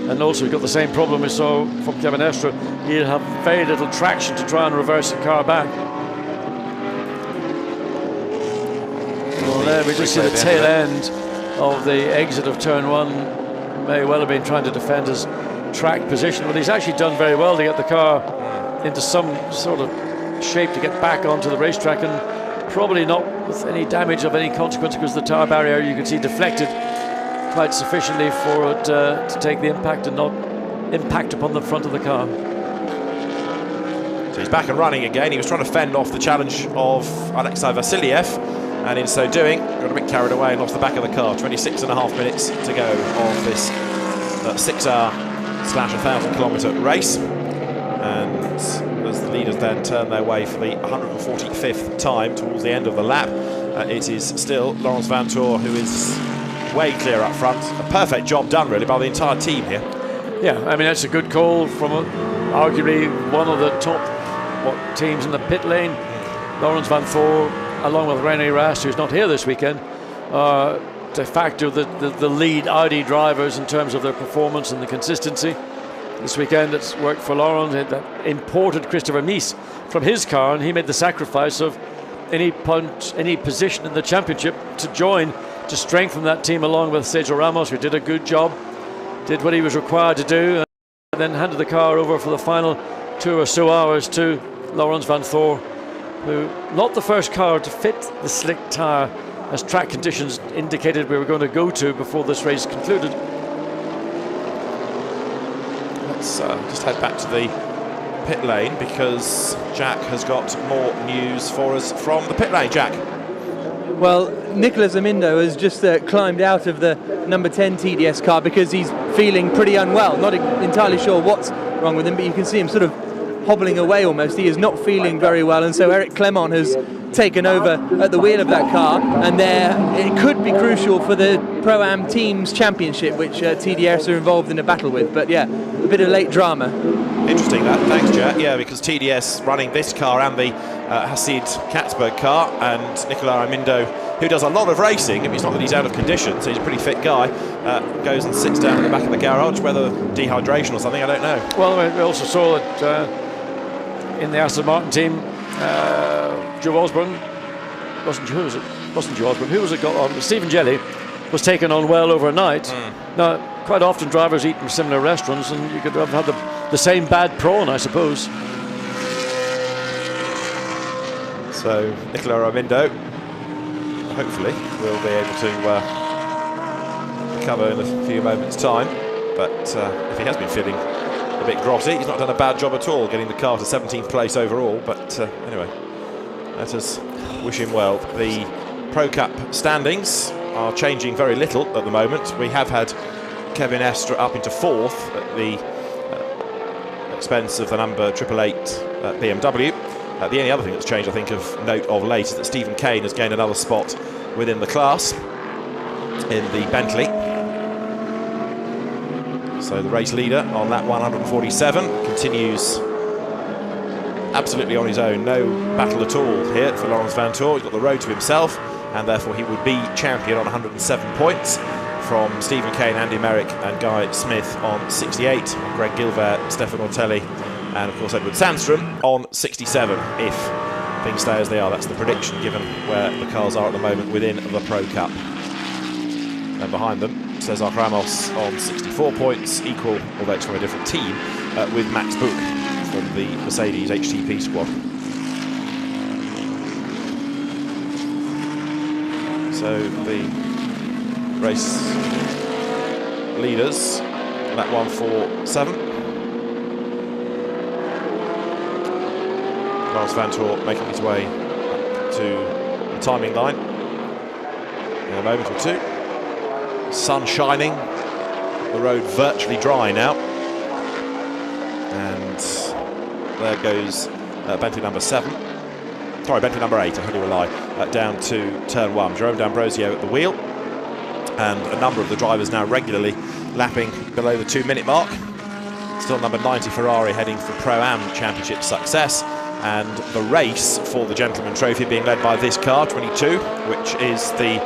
And also we've got the same problem we saw from Kevin Astor. He'll have very little traction to try and reverse the car back. Well, there we just see the tail end of the exit of turn 1. May well have been trying to defend his track position, but he's actually done very well to get the car into some sort of shape to get back onto the racetrack, and probably not with any damage of any consequence, because the tire barrier, you can see, deflected quite sufficiently for it to take the impact and not impact upon the front of the car. So he's back and running again. He was trying to fend off the challenge of Alexei Vasiliev, and in so doing got a bit carried away and lost the back of the car. 26.5 minutes to go of this 6-hour/1,000 kilometre race, and as the leaders then turn their way for the 145th time towards the end of the lap, it is still Laurens Vanthoor who is way clear up front. A perfect job done really by the entire team here. Yeah, I mean, that's a good call from arguably one of the top teams in the pit lane. Laurens Vanthoor, along with René Rast, who's not here this weekend, are de facto the lead Audi drivers in terms of their performance and the consistency. This weekend it's worked for Laurens. That imported Christopher Mies from his car, and he made the sacrifice of any position in the championship to join, to strengthen that team, along with Sergio Ramos, who did a good job, did what he was required to do, and then handed the car over for the final 2 or so hours to Laurens Vanthoor, who, not the first car to fit the slick tyre as track conditions indicated we were going to go to before this race concluded. Let's just head back to the pit lane, because Jack has got more news for us from the pit lane. Jack. Well, Nicolas Amindo has just climbed out of the number 10 TDS car because he's feeling pretty unwell. Not entirely sure what's wrong with him, but you can see him sort of hobbling away almost. He is not feeling very well, and so Eric Clement has taken over at the wheel of that car, and it could be crucial for the Pro-Am Teams Championship, which TDS are involved in a battle with. But yeah, a bit of late drama. Interesting that, thanks Jack. Yeah, because TDS running this car and the Hasid Katzberg car, and Nicolas Amindo, who does a lot of racing, it's not that he's out of condition, so he's a pretty fit guy, goes and sits down at the back of the garage, whether dehydration or something, I don't know. Well, we also saw that in the Aston Martin team, Joe Osborne, wasn't Joe Osborne, who was it got on? Stephen Jelly was taken on well overnight. Now, quite often drivers eat in similar restaurants, and you could have had the same bad prawn, I suppose. So Nicolas Amindo hopefully will be able to recover in a few moments' time, but if he has been feeling a bit grotty, he's not done a bad job at all getting the car to 17th place overall. But anyway, let us wish him well. The Pro Cup standings are changing very little at the moment. We have had Kevin Astor up into 4th at the expense of the number 888 BMW. The only other thing that's changed, I think, of note of late, is that Stephen Kane has gained another spot within the class in the Bentley. So the race leader on lap 147 continues absolutely on his own. No battle at all here for Laurens Vanthoor. He's got the road to himself, and therefore he would be champion on 107 points from Stephen Kane, Andy Merrick and Guy Smith on 68, Greg Gilbert, Stefan Ortelli and of course Edward Sandstrom on 67, if things stay as they are. That's the prediction given where the cars are at the moment within the Pro Cup. And behind them, Cesar Ramos on 64 points, equal, although it's from a different team, with Max Buch from the Mercedes HTP squad. So the race leaders, lap 147. Laurens Vanthoor making his way up to the timing line in a moment or two. Sun shining, the road virtually dry now, and there goes Bentley number 7. Sorry, Bentley number 8, I heard you a lie. down to turn 1. Jerome D'Ambrosio at the wheel, and a number of the drivers now regularly lapping below the 2-minute mark. Still number 90 Ferrari heading for Pro-Am Championship success, and the race for the Gentleman Trophy being led by this car, 22, which is the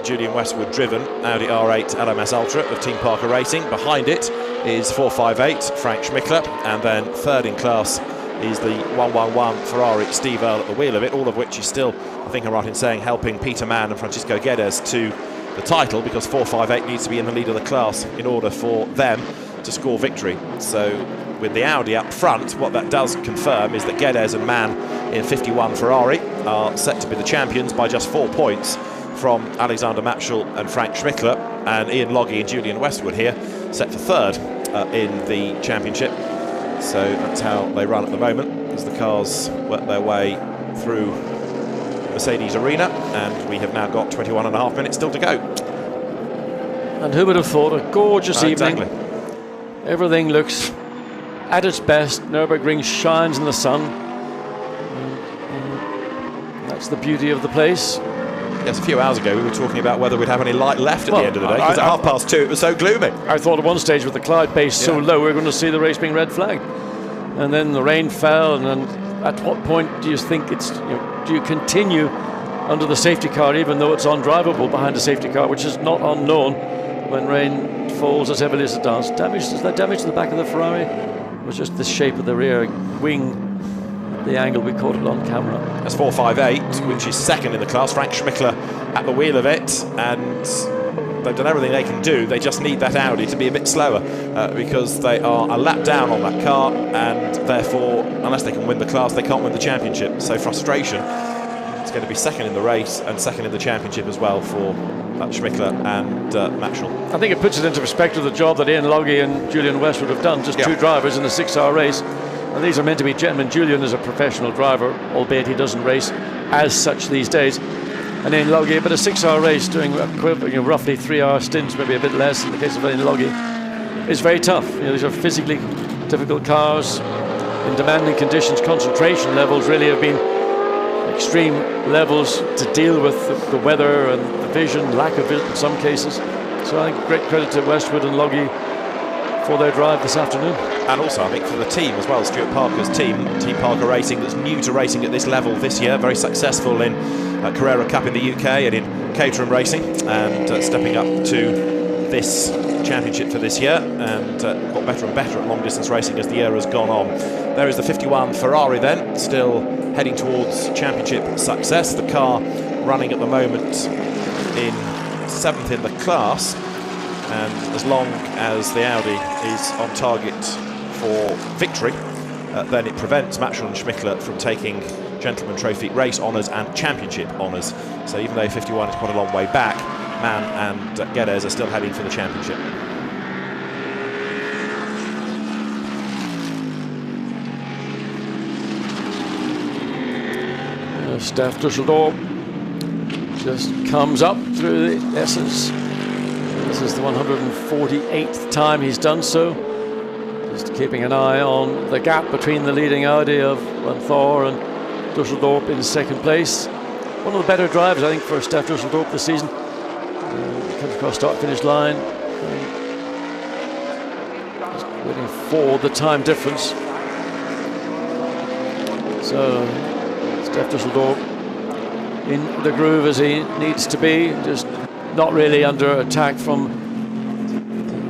Julian Westwood driven Audi R8 LMS Ultra of Team Parker Racing. Behind it is 458 Frank Schmickler, and then third in class is the 111 Ferrari Steve Earle at the wheel of it, all of which is still, I think I'm right in saying, helping Peter Mann and Francisco Guedes to the title, because 458 needs to be in the lead of the class in order for them to score victory. So with the Audi up front, what that does confirm is that Guedes and Mann in 51 Ferrari are set to be the champions by just 4 points from Alexander Matschel and Frank Schmickler, and Ian Loggie and Julian Westwood here set for third in the championship. So that's how they run at the moment, as the cars work their way through Mercedes Arena, and we have now got 21.5 minutes still to go. And who would have thought, a gorgeous evening. Exactly. Everything looks at its best. Nurburgring shines in the sun. That's the beauty of the place. Yes, a few hours ago we were talking about whether we'd have any light left at the end of the day, because at 2:30 it was so gloomy. I thought at one stage with the cloud base so low we were going to see the race being red flagged, and then the rain fell. And then at what point do you think it's, do you continue under the safety car even though it's undrivable behind a safety car, which is not unknown when rain falls as heavily as it does? Is that damage to the back of the Ferrari? It was just the shape of the rear wing, the angle we caught it on camera. That's 458, which is second in the class. Frank Schmickler at the wheel of it, and they've done everything they can do. They just need that Audi to be a bit slower, because they are a lap down on that car, and therefore, unless they can win the class, they can't win the championship. So frustration. It's going to be second in the race and second in the championship as well for Schmickler and Matschel. I think it puts it into perspective the job that Ian Loggie and Julian Westwood have done. Just two drivers in a 6-hour race. And these are meant to be gentlemen. Julian is a professional driver, albeit he doesn't race as such these days. And Ian Loggie, but a 6-hour race doing roughly 3-hour stints, maybe a bit less in the case of Ian Loggie, is very tough. These are physically difficult cars in demanding conditions. Concentration levels really have been extreme levels to deal with the weather and the vision, lack of vision in some cases. So I think great credit to Westwood and Loggie for their drive this afternoon. And also I think for the team as well, Stuart Parker's team, Team Parker Racing, that's new to racing at this level this year, very successful in Carrera Cup in the UK and in Caterham Racing, and stepping up to this championship for this year, and got better and better at long distance racing as the year has gone on. There is the 51 Ferrari then, still heading towards championship success. The car running at the moment in 7th in the class, and as long as the Audi is on target for victory, then it prevents Matschel and Schmickler from taking Gentleman Trophy race honours and championship honours. So even though 51 is quite a long way back, Mann and Guedes are still heading for the championship. Steph Dusseldorp just comes up through the S's. This is the 148th time he's done so. Just keeping an eye on the gap between the leading Audi of Van Thor and Dusseldorp in second place. One of the better drivers, I think, for Steph Dusseldorp this season. Comes across start-finish line. Just waiting for the time difference. So Steph Dusseldorp in the groove as he needs to be, just not really under attack from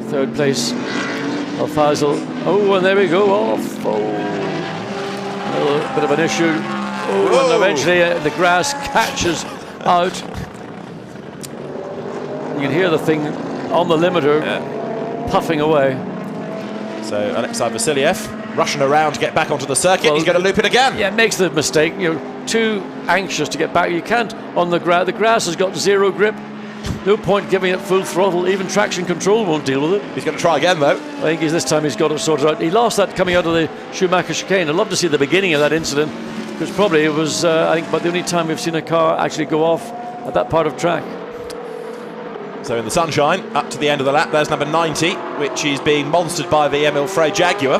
third place Al-Faisal. Oh, and there we go, off. Oh, a little bit of an issue. Oh, and eventually the grass catches out. You can hear the thing on the limiter puffing away. So Alexei Vasiliev rushing around to get back onto the circuit. He's going to loop it again. Yeah, makes the mistake. You're too anxious to get back. You can't on the grass. The grass has got zero grip. No point giving it full throttle. Even traction control won't deal with it. He's going to try again, though. I think this time he's got it sorted out. He lost that coming out of the Schumacher chicane. I'd love to see the beginning of that incident, because probably it was, I think, but the only time we've seen a car actually go off at that part of track. So in the sunshine, up to the end of the lap, there's number 90, which is being monstered by the Emil Frey Jaguar.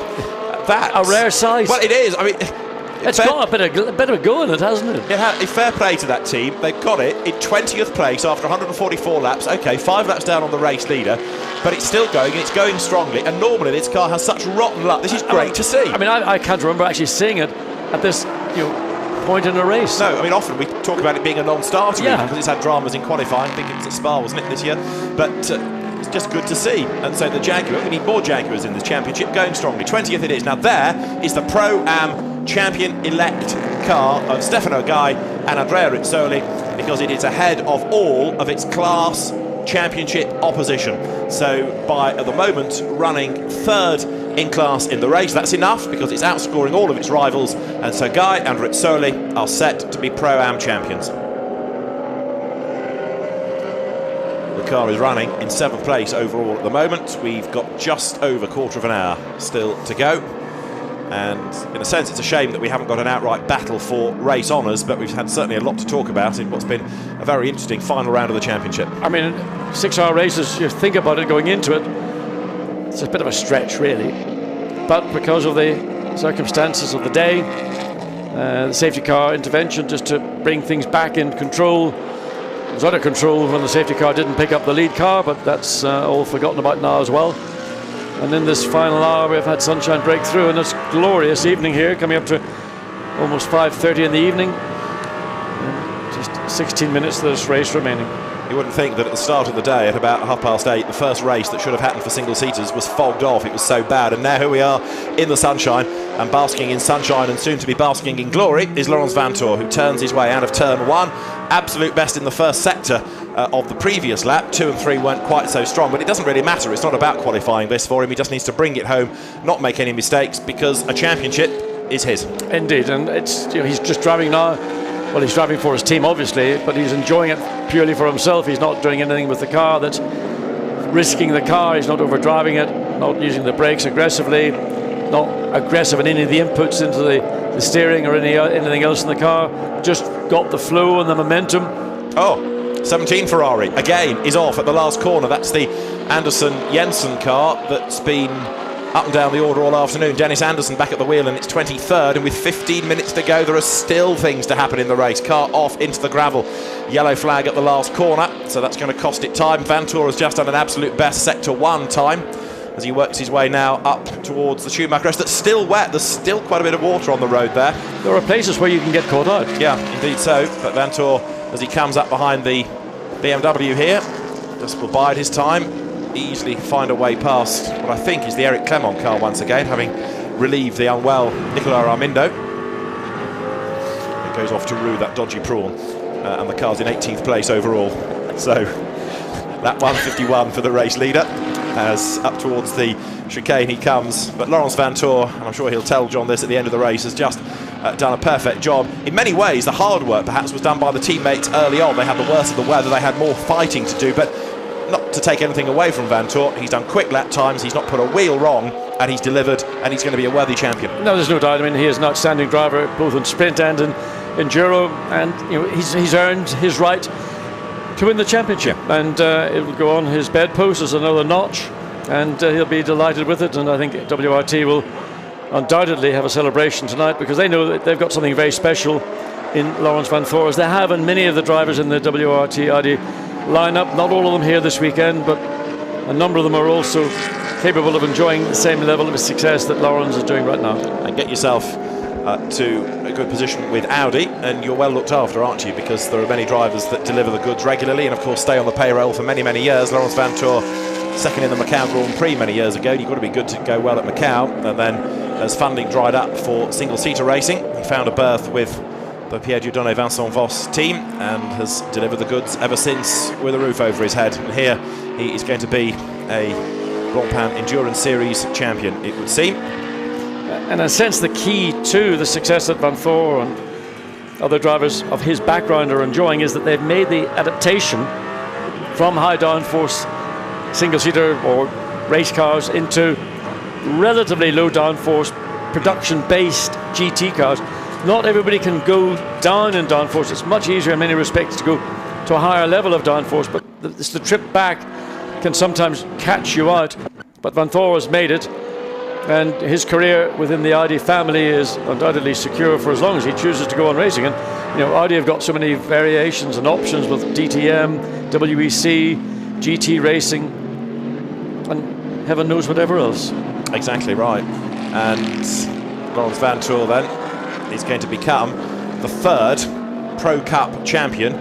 That's a rare sight. Well, it is. I mean, It's got a bit of a go in it, hasn't it? Fair play to that team. They've got it in 20th place after 144 laps. Okay, 5 laps down on the race leader, but it's still going, and it's going strongly. And normally this car has such rotten luck. This is great to see. I mean, I can't remember actually seeing it at this point in a race. No, I mean, often we talk about it being a non-starter because it's had dramas in qualifying. I think it was at Spa, wasn't it, this year? But it's just good to see. And so the Jaguar, we need more Jaguars in this championship, going strongly. 20th it is. Now there is the Pro-Am champion-elect car of Stefano Gai and Andrea Rizzoli, because it is ahead of all of its class championship opposition. So by, at the moment, running 3rd in class in the race. That's enough because it's outscoring all of its rivals, and so Gai and Rizzoli are set to be Pro-Am champions. The car is running in 7th place overall at the moment. We've got just over a quarter of an hour still to go, and in a sense it's a shame that we haven't got an outright battle for race honours, but we've had certainly a lot to talk about in what's been a very interesting final round of the championship. I mean, 6-hour races, you think about it going into it, it's a bit of a stretch really, but because of the circumstances of the day, the safety car intervention just to bring things back in control. It was out of control when the safety car didn't pick up the lead car, but that's all forgotten about now as well. And in this final hour we've had sunshine break through, and it's a glorious evening here, coming up to almost 5:30 in the evening. And just 16 minutes to this race remaining. You wouldn't think that at the start of the day, at about 8:30, the first race that should have happened for single-seaters was fogged off. It was so bad, and now here we are in the sunshine, and basking in sunshine and soon to be basking in glory is Laurens Vanthoor, who turns his way out of turn 1. Absolute best in the first sector of the previous lap. 2 and 3 weren't quite so strong, but it doesn't really matter. It's not about qualifying this for him. He just needs to bring it home, not make any mistakes, because a championship is his. Indeed, and it's, he's just driving now. Well, he's driving for his team, obviously, but he's enjoying it purely for himself. He's not doing anything with the car that's risking the car. He's not overdriving it, not using the brakes aggressively, not aggressive in any of the inputs into the steering or anything else in the car. Just got the flow and the momentum. Oh, 17 Ferrari, again, is off at the last corner. That's the Anderson Jensen car that's been up and down the order all afternoon. Dennis Anderson back at the wheel, and it's 23rd, and with 15 minutes to go there are still things to happen in the race. Car off into the gravel, yellow flag at the last corner, so that's going to cost it time. Vanthoor has just done an absolute best sector 1 time as he works his way now up towards the Schumacher crest. That's still wet, there's still quite a bit of water on the road there. There are places where you can get caught out. Yeah, indeed so, but Vanthoor, as he comes up behind the BMW here, just will bide his time, easily find a way past what I think is the Eric Clement car once again, having relieved the unwell Nicolas Armindo. It goes off to rue that dodgy prawn, and the car's in 18th place overall. So that 151 for the race leader, as up towards the chicane he comes. But Laurens Vanthoor, and I'm sure he'll tell John this at the end of the race, has just done a perfect job. In many ways, the hard work perhaps was done by the teammates early on. They had the worst of the weather, they had more fighting to do, but not to take anything away from Vanthoor. He's done quick lap times, he's not put a wheel wrong, and he's delivered, and he's going to be a worthy champion. No, there's no doubt. I mean, he is an outstanding driver, both in sprint and in enduro, and he's earned his right to win the championship, and it will go on his bedpost as another notch, and he'll be delighted with it. And I think WRT will undoubtedly have a celebration tonight, because they know that they've got something very special in Laurens Vanthoor, as they have in many of the drivers in the WRT Audi lineup. Not all of them here this weekend, but a number of them are also capable of enjoying the same level of success that Laurens is doing right now. And get yourself to a good position with Audi, and you're well looked after, aren't you? Because there are many drivers that deliver the goods regularly and of course stay on the payroll for many, many years. Laurens Vanthoor, second in the Macau Grand Prix many years ago. You've got to be good to go well at Macau, and then as funding dried up for single-seater racing, he found a berth with the Pierre Dieudonné Vincent Voss team and has delivered the goods ever since, with a roof over his head. And here he is going to be a Blancpain Endurance Series champion, it would seem. And in a sense, the key to the success that Vanthoor and other drivers of his background are enjoying is that they've made the adaptation from high downforce single-seater or race cars into relatively low downforce production-based GT cars. Not everybody can go down in downforce. It's much easier in many respects to go to a higher level of downforce, but the trip back can sometimes catch you out. But Vanthoor has made it and his career within the Audi family is undoubtedly secure for as long as he chooses to go on racing. And Audi have got so many variations and options with DTM, WEC, GT racing, and heaven knows whatever else. Exactly right. And Laurens Vanthoor then is going to become the 3rd Pro Cup champion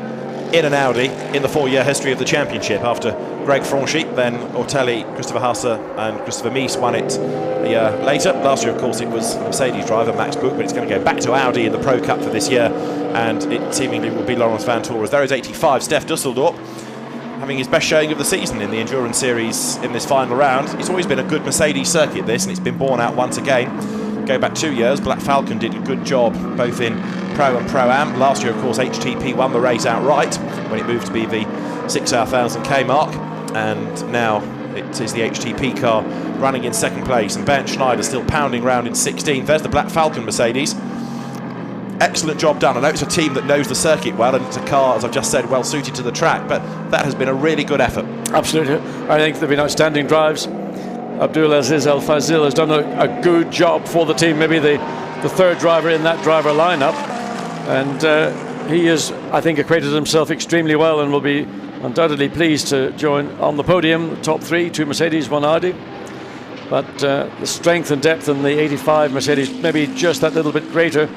in an Audi in the 4-year history of the championship, after Greg Franchi, then Ortelli, Christopher Hasse and Christopher Mies won it a year later. Last year, of course, it was Mercedes driver Max Buch, but it's going to go back to Audi in the Pro Cup for this year, and it seemingly will be Laurens Vanthoor, as there is 85. Stef Dusseldorp having his best showing of the season in the Endurance Series in this final round. It's always been a good Mercedes circuit, this, and it's been borne out once again. Go back 2 years, Black Falcon did a good job both in Pro and Pro-Am. Last year, of course, HTP won the race outright when it moved to be the 6,000k mark, and now it is the HTP car running in 2nd place, and Bernd Schneider still pounding round in 16th. There's the Black Falcon Mercedes. Excellent job done. I know it's a team that knows the circuit well, and it's a car, as I've just said, well suited to the track, but that has been a really good effort. Absolutely. I think they've been outstanding drives. Abdulaziz Al Fazil has done a good job for the team, maybe the 3rd driver in that driver lineup, and he has, I think, acquitted himself extremely well and will be undoubtedly pleased to join on the podium, top 3, 2 Mercedes, 1 Audi. But the strength and depth in the 85 Mercedes, maybe just that little bit greater,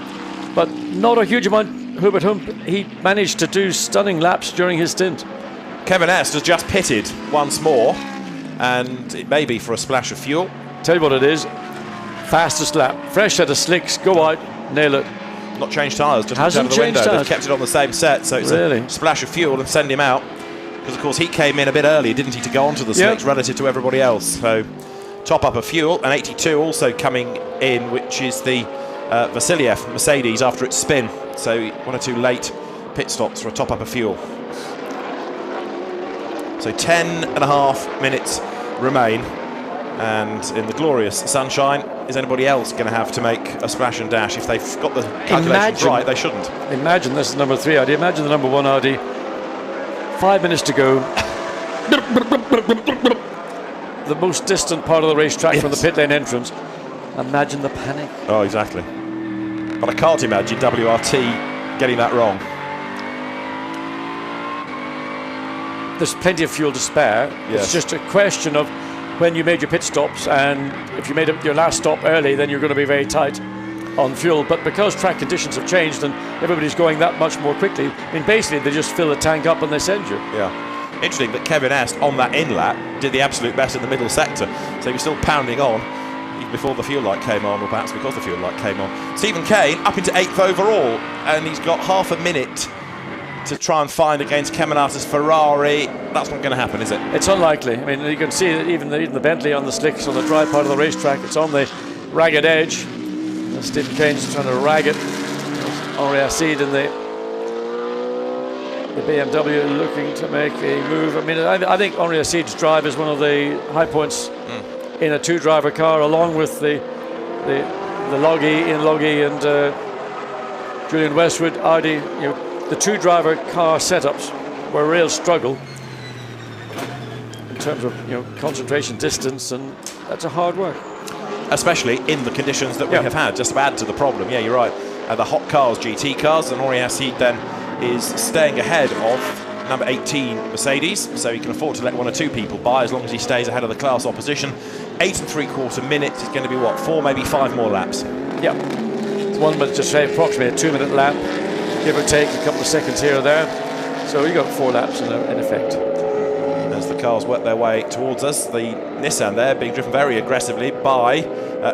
but not a huge amount. Hubert Hump, he managed to do stunning laps during his stint. Kevin Est has just pitted once more, and it may be for a splash of fuel. Tell you what it is, fastest lap, fresh set of slicks, go out, nail it. Not changed tyres, just hasn't out of the changed window. tyres. They've kept it on the same set, so it's really a splash of fuel and send him out. Because of course he came in a bit early, didn't he, to go onto the slicks relative to everybody else. So top up of fuel, and 82 also coming in, which is the Vasiliev Mercedes after its spin. So 1 or 2 late pit stops for a top up of fuel. So 10.5 minutes remain, and in the glorious sunshine, is anybody else going to have to make a splash and dash? If they've got the calculations right, they shouldn't. Imagine this is number 3 Audi, imagine the number 1 Audi, 5 minutes to go, the most distant part of the racetrack from the pit lane entrance. Imagine the panic. Oh, exactly. But I can't imagine WRT getting that wrong. There's plenty of fuel to spare. Yes. It's just a question of when you made your pit stops, and if you made your last stop early, then you're going to be very tight on fuel. But because track conditions have changed and everybody's going that much more quickly, I mean, basically they just fill the tank up and they send you. Yeah. Interesting that Kevin Est on that in lap did the absolute best in the middle sector, so he was still pounding on even before the fuel light came on, or perhaps because the fuel light came on. Stephen Kane up into 8th overall, and he's got half a minute to try and find against Kemenata's Ferrari. That's not going to happen, is it? It's unlikely. I mean, you can see that even the Bentley on the slicks on the dry part of the racetrack, it's on the ragged edge. And Stephen Kane's trying to rag it. Henri Acide in the BMW looking to make a move. I mean, I think Henri Acide's drive is one of the high points in a 2-driver car, along with the Ian Loggy and Julian Westwood. Audi, the 2-driver car setups were a real struggle in terms of concentration, distance, and that's a hard work. Especially in the conditions that we have had, just to add to the problem. Yeah, you're right. The hot cars, GT cars, and Henri Acide then is staying ahead of number 18 Mercedes, so he can afford to let 1 or 2 people by as long as he stays ahead of the class opposition. 8 3/4 minutes is going to be what, 4, maybe 5 more laps. Yeah, it's 1 minute to say approximately a 2-minute lap, give or take a couple of seconds here or there. So you got 4 laps in effect. As the cars work their way towards us, the Nissan there being driven very aggressively by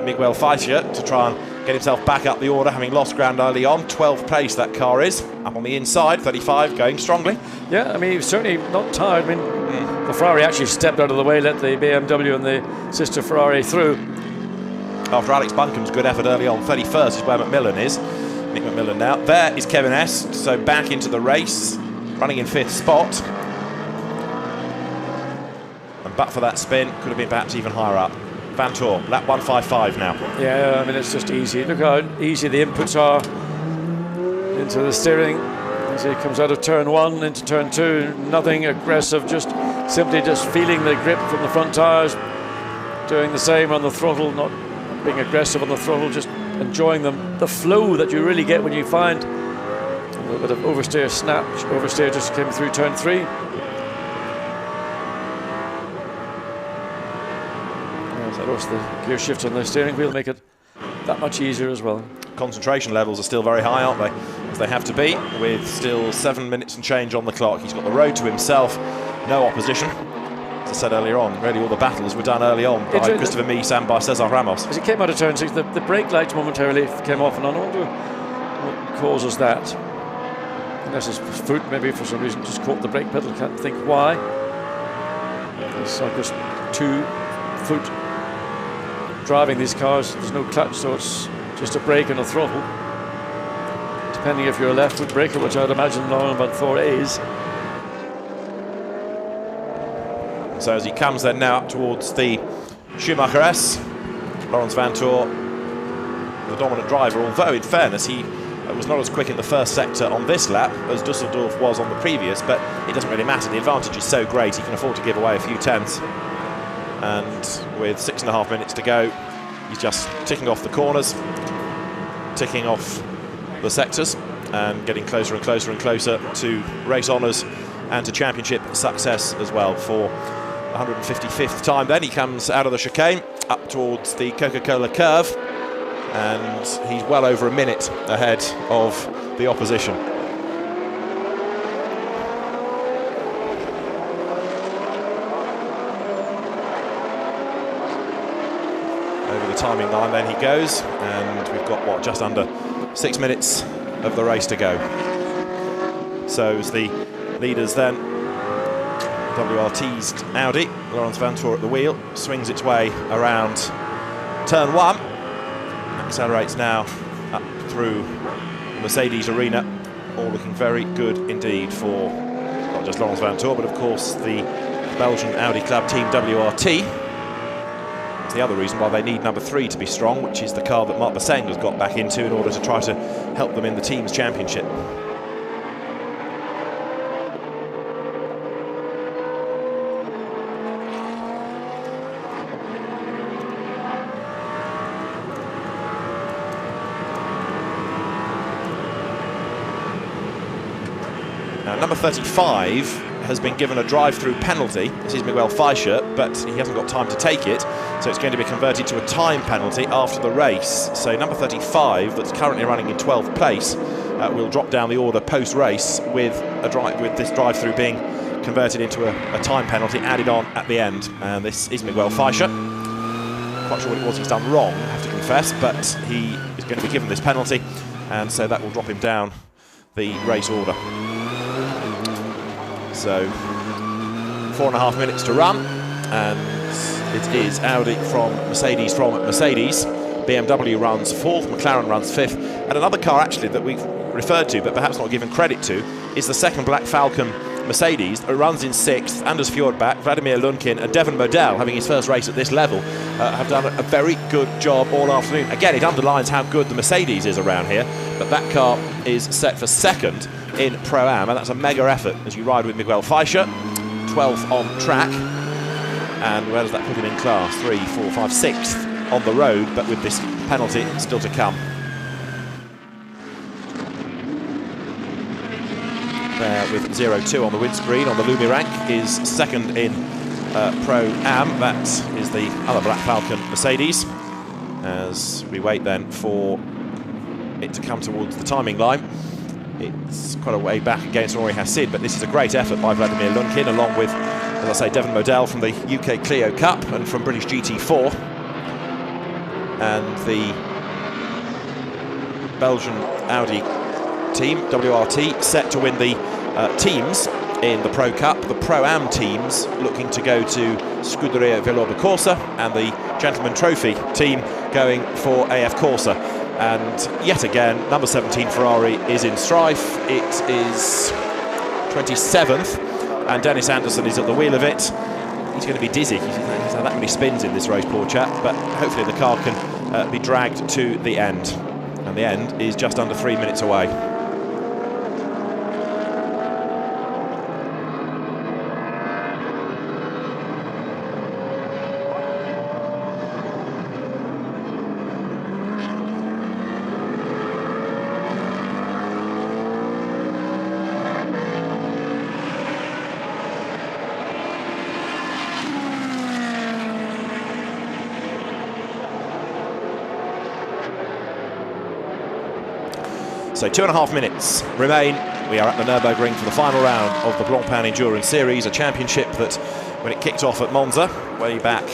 Miguel Feitia to try and get himself back up the order, having lost ground early on. 12th place that car is, up on the inside, 35, going strongly. Yeah, I mean, he was certainly not tired. I mean, the Ferrari actually stepped out of the way, let the BMW and the sister Ferrari through. After Alex Bunkum's good effort early on, 31st is where McMillan is. Nick McMillan now. There is Kevin Est, so back into the race, running in 5th spot. And but for that spin, could have been perhaps even higher up. Vanthoor, lap 155 now. Yeah, I mean, it's just easy. Look how easy the inputs are into the steering as he comes out of turn 1 into turn 2. Nothing aggressive, simply just feeling the grip from the front tyres, doing the same on the throttle, not being aggressive on the throttle, just enjoying the flow that you really get when you find a little bit of oversteer snap. Oversteer just came through turn 3. As I notice the gear shifts on the steering wheel make it that much easier as well. Concentration levels are still very high, aren't they? As they have to be, with still 7 minutes and change on the clock. He's got the road to himself, no opposition. As I said earlier on, really all the battles were done early on by Christopher Mies and by Cesar Ramos. As he came out of turn 6, the brake lights momentarily came off and on. I wonder what causes that. Unless his foot maybe for some reason just caught the brake pedal, can't think why. It's like just 2 foot driving these cars, there's no clutch, so it's just a brake and a throttle. Depending if you're a left foot braker, which I'd imagine Laurent Vanthoor is. So as he comes then now up towards the Schumacher S, Laurens Vanthoor, the dominant driver, although in fairness he was not as quick in the first sector on this lap as Dusseldorf was on the previous, but it doesn't really matter. The advantage is so great, he can afford to give away a few tenths. And with 6.5 minutes to go, he's just ticking off the corners, ticking off the sectors, and getting closer and closer and closer to race honours and to championship success as well for 155th time. Then he comes out of the chicane up towards the Coca-Cola curve, and he's well over a minute ahead of the opposition. Over the timing line then he goes, and we've got, what, just under 6 minutes of the race to go. So as the leaders then, WRT's Audi, Laurens Vanthoor at the wheel, swings its way around turn 1, accelerates now up through the Mercedes arena, all looking very good indeed for not just Laurens Vanthoor, but of course the Belgian Audi Club team WRT. It's the other reason why they need number 3 to be strong, which is the car that Marc Basseng has got back into in order to try to help them in the team's championship. Now, number 35 has been given a drive-through penalty. This is Miguel Feicher, but he hasn't got time to take it, so it's going to be converted to a time penalty after the race. So number 35, that's currently running in 12th place, will drop down the order post-race with this drive-through being converted into a time penalty added on at the end. And this is Miguel Feicher. Quite sure what it was he's done wrong, I have to confess, but he is going to be given this penalty, and so that will drop him down the race order. So 4.5 minutes to run, and it is Audi from Mercedes BMW runs 4th, McLaren runs 5th, and another car actually that we've referred to but perhaps not given credit to is the second Black Falcon Mercedes, that runs in 6th. Anders Fjordbach, Vladimir Lunkin and Devon Modell, having his first race at this level, have done a very good job all afternoon. Again, it underlines how good the Mercedes is around here, but that car is set for 2nd in Pro-Am, and that's a mega effort as you ride with Miguel Feicher, 12th on track, and where does that put him in class? 3, 4, 5, 6th on the road, but with this penalty still to come. There with 0-2 on the windscreen on the Lumi rank is 2nd in Pro-Am. That is the other Black Falcon Mercedes, as we wait then for it to come towards the timing line. It's quite a way back against Rory Hassid, but this is a great effort by Vladimir Lunkin, along with, as I say, Devon Modell from the UK Clio Cup and from British GT4. And the Belgian Audi team, WRT, set to win the teams in the Pro Cup. The Pro-Am teams looking to go to Scuderia Veloce Corsa, and the Gentleman Trophy team going for AF Corsa. And yet again, number 17 Ferrari is in strife. It is 27th, and Dennis Anderson is at the wheel of it. He's going to be dizzy. He's had that many spins in this race, poor chap, but hopefully the car can be dragged to the end. And the end is just under 3 minutes away. So 2.5 minutes remain. We are at the Nurburgring for the final round of the Blancpain Endurance Series, a championship that, when it kicked off at Monza way back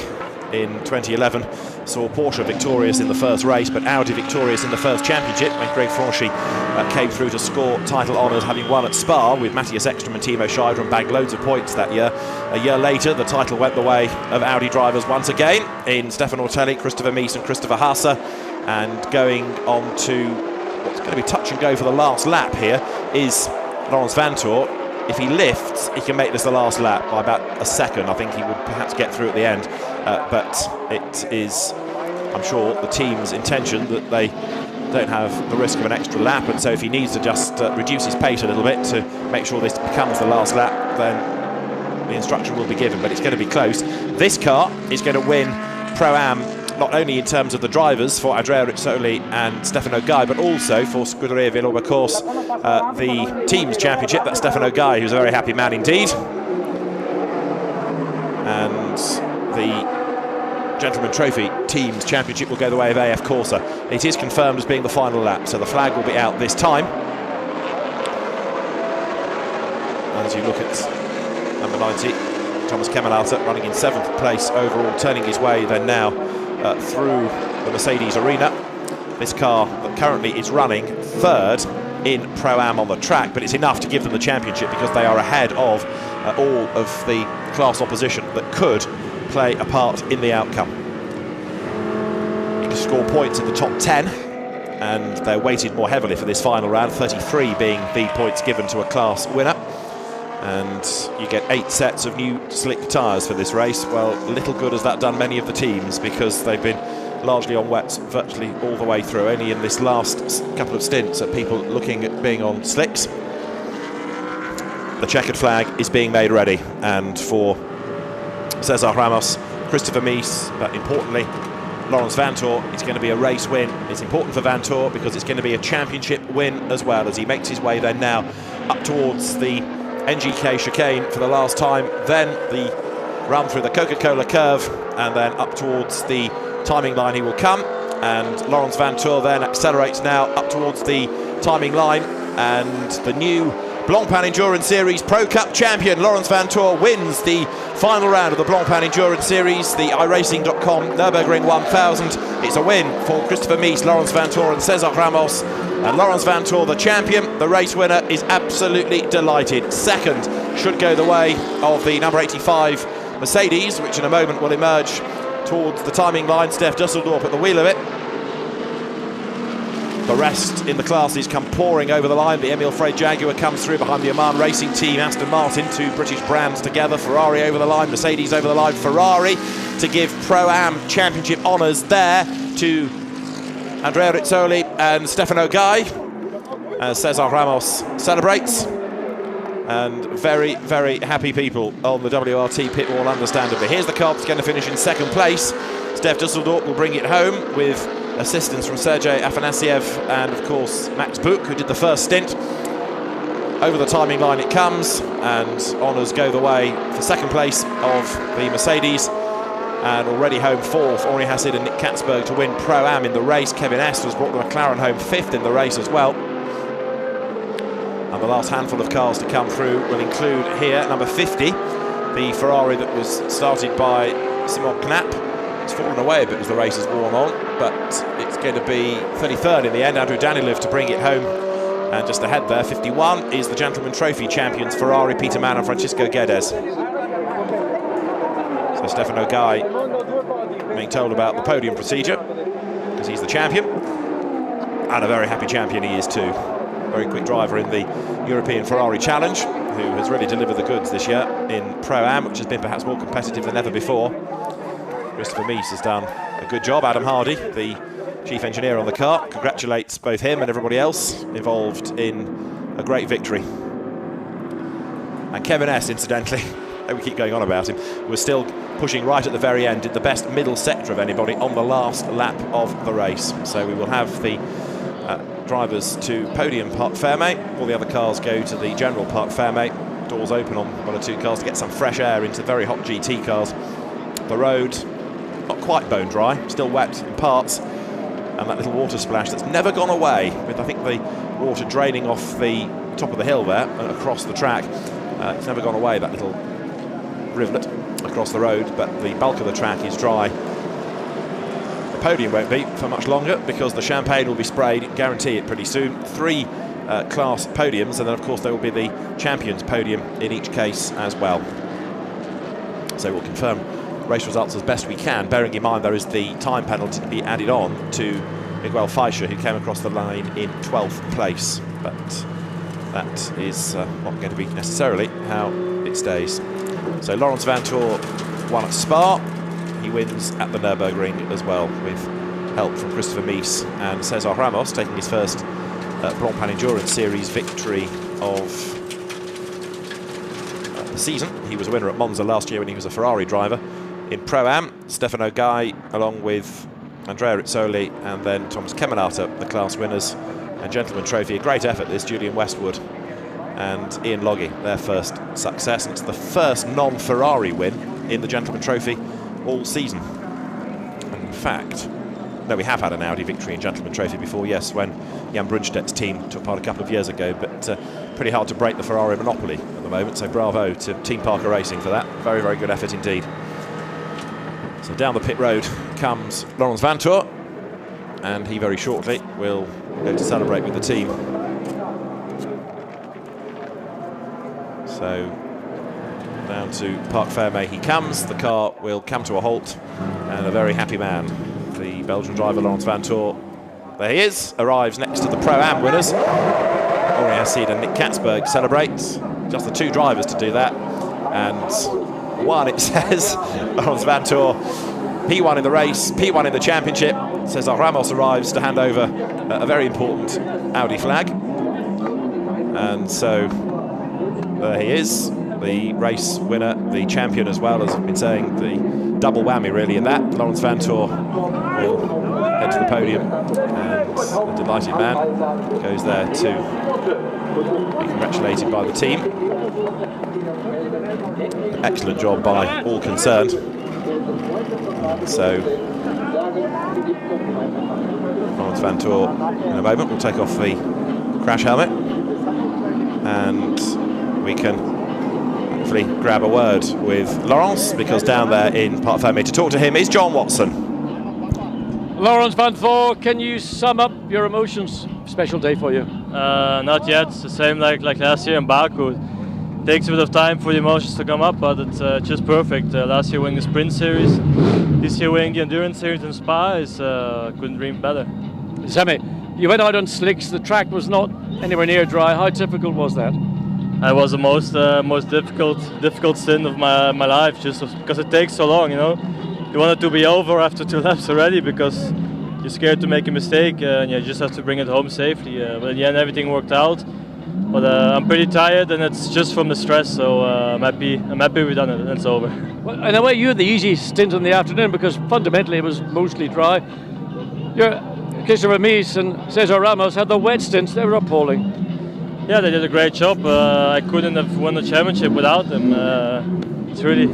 in 2011, saw Porsche victorious in the first race, but Audi victorious in the first championship when Greg Franchi came through to score title honours, having won at Spa with Matthias Ekstrom and Timo Scheider and bagged loads of points that year. A year later, the title went the way of Audi drivers once again in Stefan Ortelli, Christopher Mies and Christopher Haase, and going on to what's going to be touch and go for the last lap here is Laurens Vanthoor. If he lifts, he can make this the last lap by about a second. I think he would perhaps get through at the end, but it is, I'm sure, the team's intention that they don't have the risk of an extra lap, and so if he needs to just reduce his pace a little bit to make sure this becomes the last lap, then the instruction will be given, but it's going to be close. This car is going to win Pro-Am, not only in terms of the drivers for Andrea Rizzoli and Stefano Gai, but also for Scuderia Villorba Corse, the team's championship. That's Stefano Gai, who's a very happy man indeed. And the Gentleman Trophy Teams Championship will go the way of AF Corsa. It is confirmed as being the final lap, so the flag will be out this time. As you look at number 90, Thomas Kemalauter running in 7th place overall, turning his way then now through the Mercedes arena. This car that currently is running 3rd in Pro-Am on the track, but it's enough to give them the championship because they are ahead of all of the class opposition that could play a part in the outcome. You can score points in the top 10, and they're weighted more heavily for this final round, 33 being the points given to a class winner. And you get 8 sets of new slick tyres for this race. Well, little good has that done many of the teams because they've been largely on wets virtually all the way through. Only in this last couple of stints are people looking at being on slicks. The checkered flag is being made ready, and for Cesar Ramos, Christopher Mies, but importantly Laurens Vanthoor, it's going to be a race win. It's important for Vanthoor because it's going to be a championship win as well, as he makes his way then now up towards the NGK chicane for the last time, then the run through the Coca-Cola curve, and then up towards the timing line he will come. And Laurens Vanthoor then accelerates now up towards the timing line, and the new Blancpain Endurance Series Pro Cup champion Laurens Vanthoor wins the final round of the Blancpain Endurance Series, the iRacing.com Nurburgring 1000. It's a win for Christopher Mies, Laurens Vanthoor and Cesar Ramos. And Laurens Vanthoor, the champion, the race winner, is absolutely delighted. 2nd should go the way of the number 85 Mercedes, which in a moment will emerge towards the timing line. Steph Dusseldorp at the wheel of it. The rest in the classes come pouring over the line. The Emil Frey Jaguar comes through behind the Oman Racing Team, Aston Martin, 2 British brands together. Ferrari over the line, Mercedes over the line. Ferrari to give Pro-Am championship honours there to Andrea Rizzoli and Stefano Gai as Cesar Ramos celebrates. And very, very happy people on the WRT pit wall, understandably. Here's the car that's going to finish in 2nd place. Steph Dusseldorp will bring it home with assistance from Sergei Afanasiev and, of course, Max Buch, who did the first stint. Over the timing line it comes, and honours go the way for 2nd place of the Mercedes. And already home 4th, Henri Hassid and Nick Katzberg to win Pro-Am in the race. Kevin S has brought the McLaren home 5th in the race as well. And the last handful of cars to come through will include here number 50, the Ferrari that was started by Simon Knapp. It's fallen away a bit as the race has worn on, but it's going to be 33rd in the end, Andrew Danilov to bring it home. And just ahead there, 51, is the Gentleman Trophy champions Ferrari, Peter Mann and Francisco Guedes. So Stefano Gai being told about the podium procedure, because he's the champion, and a very happy champion he is too. Very quick driver in the European Ferrari Challenge, who has really delivered the goods this year in Pro-Am, which has been perhaps more competitive than ever before. Christopher Mies has done a good job. Adam Hardy, the chief engineer on the car, congratulates both him and everybody else involved in a great victory. And Kevin S, incidentally, we keep going on about him, was still pushing right at the very end, did the best middle sector of anybody on the last lap of the race. So we will have the drivers to podium Parc Fermé. All the other cars go to the general Parc Fermé. Doors open on 1 or 2 cars to get some fresh air into very hot GT cars. The road, not quite bone dry, still wet in parts. and that little water splash that's never gone away, with I think the water draining off the top of the hill there and across the track. It's never gone away, that little rivulet across the road, but the bulk of the track is dry. The podium won't be for much longer because the champagne will be sprayed, guarantee it, pretty soon. 3 class podiums, and then of course there will be the champions podium in each case as well. So we'll confirm race results as best we can, bearing in mind there is the time penalty to be added on to Miguel Feicher, who came across the line in 12th place, but that is not going to be necessarily how it stays. So Laurens Vanthoor won at Spa, he wins at the Nurburgring as well, with help from Christopher Mies and Cesar Ramos taking his first Blancpain Endurance Series victory of the season. He was a winner at Monza last year when he was a Ferrari driver. In Pro-Am, Stefano Gai along with Andrea Rizzoli and then Thomas Kemenata, the class winners. And Gentleman Trophy, a great effort this, Julian Westwood and Ian Loggie, their first success. And it's the first non-Ferrari win in the Gentleman Trophy all season. And in fact, no, we have had an Audi victory in Gentleman Trophy before, yes, when Jan Brunstedt's team took part a couple of years ago, but pretty hard to break the Ferrari monopoly at the moment, so bravo to Team Parker Racing for that. Very, very good effort indeed. So down the pit road comes Laurens Vanthoor, and he very shortly will go to celebrate with the team. So down to Parc Fermé he comes. The car will come to a halt, and a very happy man, the Belgian driver Laurens Vanthoor. There he is, arrives next to the Pro-Am winners. Henri Hessid and Nick Katzberg celebrate. Just the 2 drivers to do that, and 1, it says, Laurens Vanthoor, P1 in the race, P1 in the championship. Cesar Ramos arrives to hand over a very important Audi flag. And so there he is, the race winner, the champion as well, as I've been saying, the double whammy really in that. Laurens Vanthoor will head to the podium, and the delighted man goes there to be congratulated by the team. Excellent job by all concerned. So Laurens Vanthoor in a moment will take off the crash helmet, and we can hopefully grab a word with Laurens, because down there in Parc Fermé to talk to him is John Watson. Laurens Vanthoor, can you sum up your emotions? Special day for you. Not yet. It's the same like last year in Baku. Takes a bit of time for the emotions to come up, but it's just perfect. Last year winning the Sprint Series, this year winning the Endurance Series in Spa is couldn't dream better. Sammy, you went out on slicks. The track was not anywhere near dry. How difficult was that? It was the most difficult stint of my life, just because it takes so long. You know, you want it to be over after 2 laps already because you're scared to make a mistake, and you just have to bring it home safely. But in the end, everything worked out. But I'm pretty tired, and it's just from the stress. So I'm happy we've done it, and it's over. Well, in a way, you had the easy stint in the afternoon because fundamentally it was mostly dry. Christopher Mies and Cesar Ramos had the wet stints. They were appalling. Yeah, they did a great job. I couldn't have won the championship without them. It's really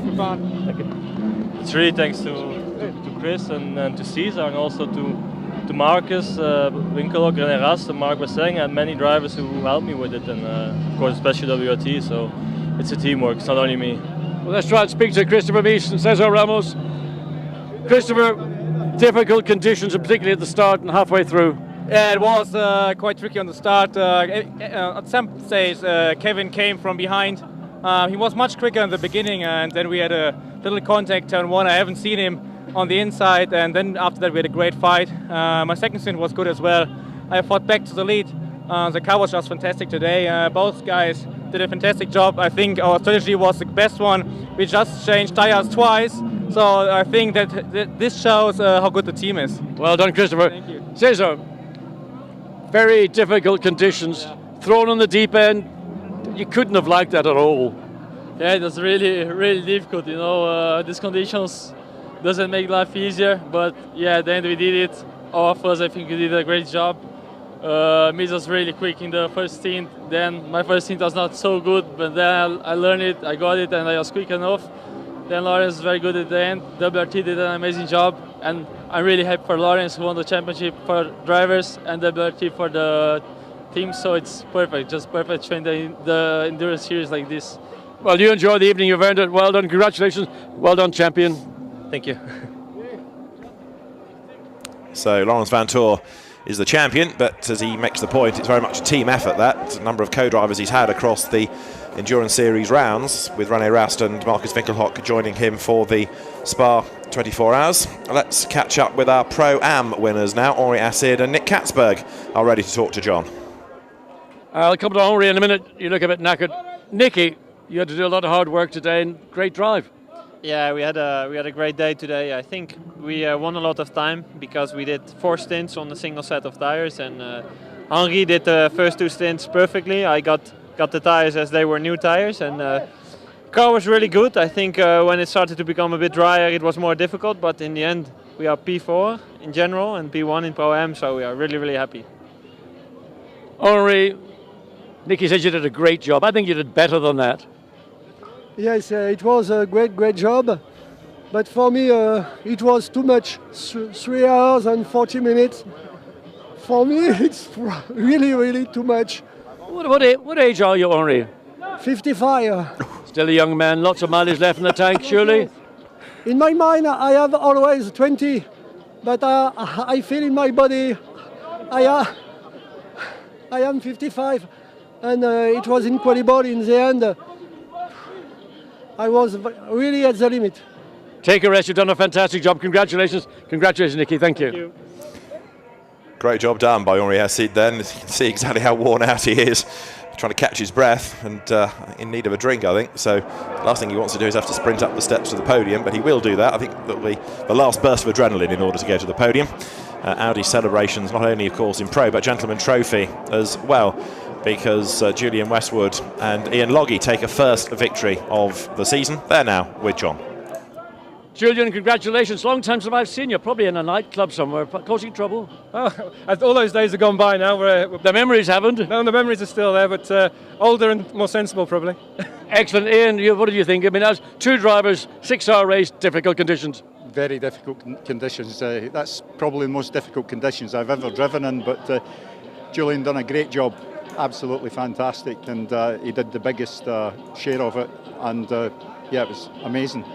thanks to Chris and to Cesar, and also to Marcus, Winkelhock, René Rast, and Mark Basseng, and many drivers who helped me with it, and of course especially WRT. So it's a teamwork. It's not only me. Well, let's try and speak to Christopher Mies and Cesar Ramos. Christopher, difficult conditions, particularly at the start and halfway through. Yeah, it was quite tricky on the start. At some stage, Kevin came from behind. He was much quicker in the beginning, and then we had a little contact turn 1. I haven't seen him on the inside, and then after that we had a great fight. My second stint was good as well. I fought back to the lead. The car was just fantastic today. Both guys did a fantastic job. I think our strategy was the best one. We just changed tires twice, so I think that this shows how good the team is. Well done, Christopher. Thank you. Cesar, very difficult conditions, thrown on the deep end. You couldn't have liked that at all. Yeah, it was really difficult. You know, these conditions doesn't make life easier, but yeah, at the end we did it. All of us, I think we did a great job. Mies was really quick in the first stint. Then my first stint was not so good, but then I learned it, I got it, and I was quick enough. Then Laurens was very good at the end. WRT did an amazing job, and I'm really happy for Lawrence, who won the championship for drivers, and WRT for the team. So it's perfect, just perfect to train the endurance series like this. Well, you enjoy the evening. You've earned it. Well done. Congratulations. Well done, champion. Thank you. So Laurens Vanthoor is the champion, but as he makes the point, it's very much a team effort. That number of co-drivers he's had across the Endurance Series rounds, with René Rast and Marcus Winkelhock joining him for the Spa 24 Hours. Let's catch up with our Pro-Am winners now. Henri Acid and Nick Katzberg are ready to talk to John. I'll come to Henri in a minute. You look a bit knackered. Nicky, you had to do a lot of hard work today and great drive. Yeah, we had a great day today. I think we won a lot of time because we did 4 stints on a single set of tires, and Henri did the first 2 stints perfectly. I got the tires as they were new tires, and car was really good. I think when it started to become a bit drier, it was more difficult, but in the end we are P4 in general and P1 in Pro-Am, so we are really, really happy. Henri, Nicky said you did a great job. I think you did better than that. Yes, it was a great job, but for me it was too much. 3 hours and 40 minutes. For me, it's really too much. What age are you, Henri? 55. Still a young man, lots of mileage left in the tank, surely? In my mind, I have always 20, but I feel in my body I am 55, and it was incredible in the end. I was really at the limit. Take a rest. You've done a fantastic job. Congratulations. Congratulations, Nicky. Thank you. Thank you. Great job done by Henri Acid then. You can see exactly how worn out he is, trying to catch his breath and in need of a drink, I think. So the last thing he wants to do is have to sprint up the steps to the podium, but he will do that. I think that'll be the last burst of adrenaline in order to go to the podium. Audi celebrations, not only, of course, in Pro, but Gentleman Trophy as well, because Julian Westwood and Ian Loggy take a first victory of the season. They're now with John. Julian, congratulations. Long time since I've seen you. Probably in a nightclub somewhere, causing trouble. Oh, all those days are gone by now. The memories haven't? No, the memories are still there, but older and more sensible, probably. Excellent. Ian, what do you think? I mean, as 2 drivers, 6-hour race, difficult conditions. Very difficult conditions. That's probably the most difficult conditions I've ever driven in, but Julian done a great job. Absolutely fantastic, and he did the biggest share of it, and yeah, it was amazing.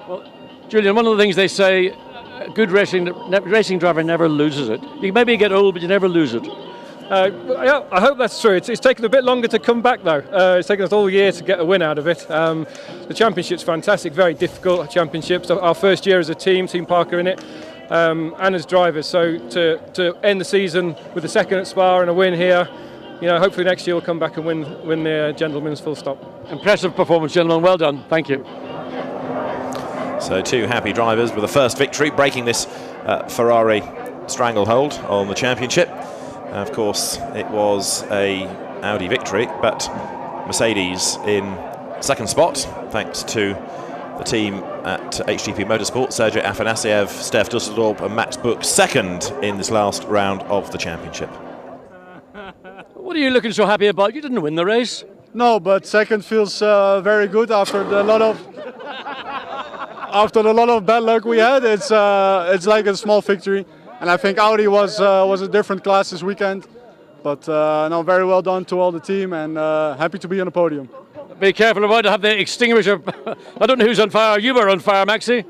Well, Julian, one of the things they say, a good racing driver never loses it. You maybe get old, but you never lose it. Yeah, I hope that's true. It's taken a bit longer to come back, though. It's taken us all year to get a win out of it. The championship's fantastic, very difficult championship. Our first year as a team, Team Parker in it, and as drivers. So to end the season with a second at Spa and a win here, you know, hopefully next year we'll come back and win the gentleman's full stop. Impressive performance, gentlemen. Well done. Thank you. So 2 happy drivers with a first victory, breaking this Ferrari stranglehold on the championship. Of course, it was a Audi victory, but Mercedes in second spot, thanks to the team at HTP Motorsport, Sergei Afanasiev, Steph Dusseldorp and Max Buch, second in this last round of the championship. What are you looking so happy about? You didn't win the race. No, but second feels very good after the lot of bad luck we had. It's like a small victory, and I think Audi was a different class this weekend. But no, very well done to all the team, and happy to be on the podium. Be careful about to have the extinguisher. I don't know who's on fire. You were on fire, Maxi.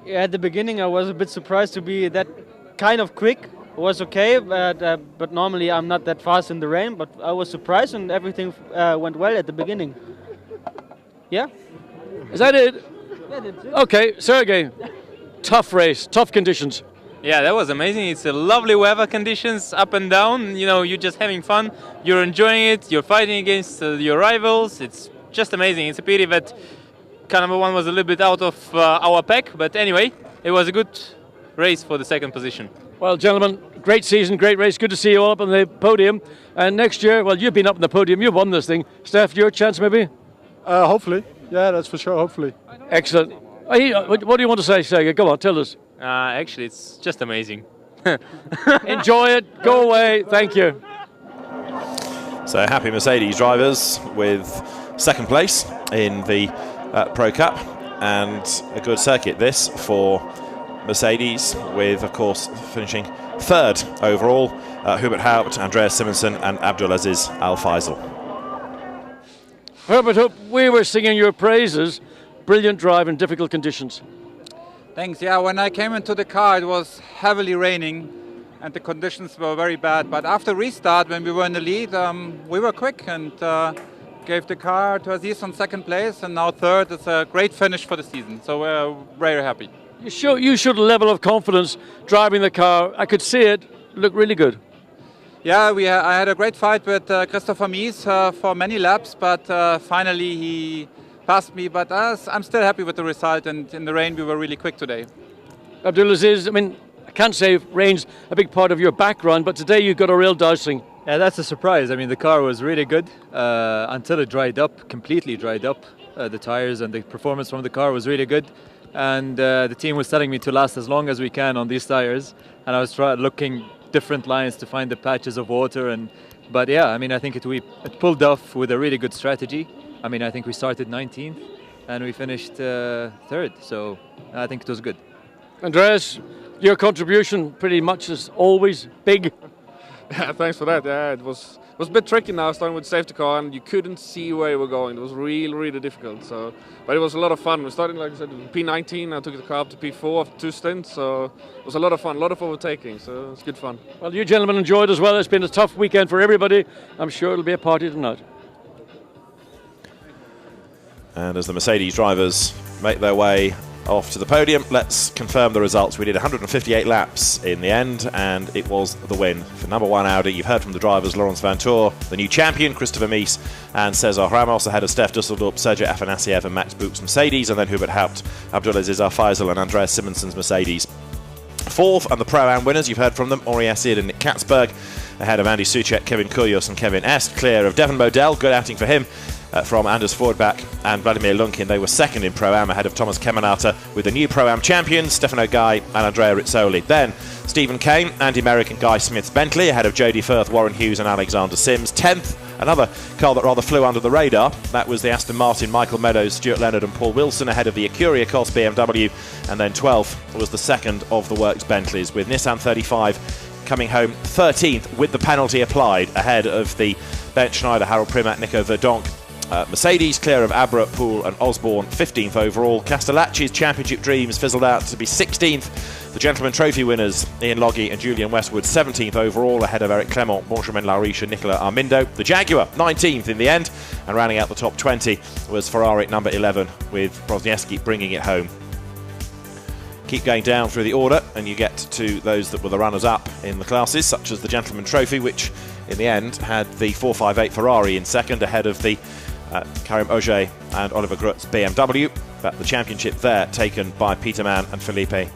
Yeah, at the beginning I was a bit surprised to be that kind of quick. It was okay, but normally I'm not that fast in the rain. But I was surprised, and everything went well at the beginning. Yeah. Is that it? Yeah, that's it. Okay, Sergey. Tough race, tough conditions. Yeah, that was amazing. It's a lovely weather conditions, up and down. You know, you're just having fun. You're enjoying it. You're fighting against your rivals. It's just amazing. It's a pity that car number 1 was a little bit out of our pack, but anyway, it was a good race for the second position. Well, gentlemen, great season, great race. Good to see you all up on the podium. And next year, well, you've been up on the podium. You've won this thing. Steph, your chance maybe? Hopefully. Yeah, that's for sure. Hopefully. Excellent. What do you want to say, Sergey? Go on, tell us. Actually, it's just amazing. Enjoy it. Go away. Thank you. So happy Mercedes drivers with second place in the Pro Cup, and a good circuit this for Mercedes, with, of course, finishing third overall, Hubert Haupt, Andreas Simonsen and Abdulaziz Al Faisal. Herbert, we were singing your praises. Brilliant drive in difficult conditions. Thanks. Yeah, when I came into the car, it was heavily raining and the conditions were very bad. But after restart, when we were in the lead, we were quick and gave the car to Aziz on second place, and now third. It's a great finish for the season, so we're very happy. You showed a level of confidence driving the car. I could see it look really good. Yeah, I had a great fight with Christopher Mies for many laps, but finally he passed me. But I'm still happy with the result, and in the rain we were really quick today. Abdulaziz, I mean, I can't say rain's a big part of your background, but today you got a real dousing. Yeah, that's a surprise. I mean, the car was really good until it dried up, completely dried up. The tires and the performance from the car was really good. And the team was telling me to last as long as we can on these tires. And I was looking different lines to find the patches of water. But yeah, I mean, I think it pulled off with a really good strategy. I mean, I think we started 19th and we finished third. So I think it was good. Andreas, your contribution pretty much as always big. Yeah, thanks for that. Yeah, it was a bit tricky now, starting with safety car, and you couldn't see where you were going. It was really difficult. So, but it was a lot of fun. We started, like I said, with P19. I took the car up to P4 after 2 stints. So it was a lot of fun, a lot of overtaking. So it's good fun. Well, you gentlemen enjoyed as well. It's been a tough weekend for everybody. I'm sure it'll be a party tonight. And as the Mercedes drivers make their way off to the podium, let's confirm the results. We did 158 laps in the end, and it was the win for number 1 Audi. You've heard from the drivers, Laurens Vanthoor, the new champion, Christopher Mies and Cesar Ramos, ahead of Steph Dusseldorp, Sergio Afanasiev and Max Buch's Mercedes, and then Hubert Haupt, Abdulaziz Al Faisal and Andreas Simonsen's Mercedes. Fourth, and the Pro-Am winners, you've heard from them, Ori Assid and Nick Katzberg, ahead of Andy Soucek, Kevin Koulios and Kevin Est, clear of Devon Modell, good outing for him, from Anders Fordbach and Vladimir Lunkin. They were second in Pro-Am, ahead of Thomas Kemenata, with the new Pro-Am champions, Stefano Guy and Andrea Rizzoli. Then Stephen Kane, Andy Merrick and Guy Smith's Bentley, ahead of Jody Firth, Warren Hughes and Alexander Sims. 10th, another car that rather flew under the radar, that was the Aston Martin, Michael Meadows, Stuart Leonard and Paul Wilson, ahead of the Acuria Cos BMW. And then 12th was the second of the works Bentleys, with Nissan 35 coming home 13th with the penalty applied, ahead of the Bent Schneider, Harold Primac, Nico Verdonk. Mercedes clear of Abra, Poole and Osborne, 15th overall. Castellacci's championship dreams fizzled out to be 16th. The Gentleman Trophy winners, Ian Loggie and Julian Westwood, 17th overall, ahead of Eric Clement, Benjamin Lariche and Nicola Armindo. The Jaguar, 19th in the end, and rounding out the top 20 was Ferrari number 11, with Brozniewski bringing it home. Keep going down through the order and you get to those that were the runners-up in the classes, such as the Gentleman Trophy, which in the end had the 458 Ferrari in second, ahead of the Karim Auger and Oliver Grutz BMW. But the championship there taken by Peter Mann and Felipe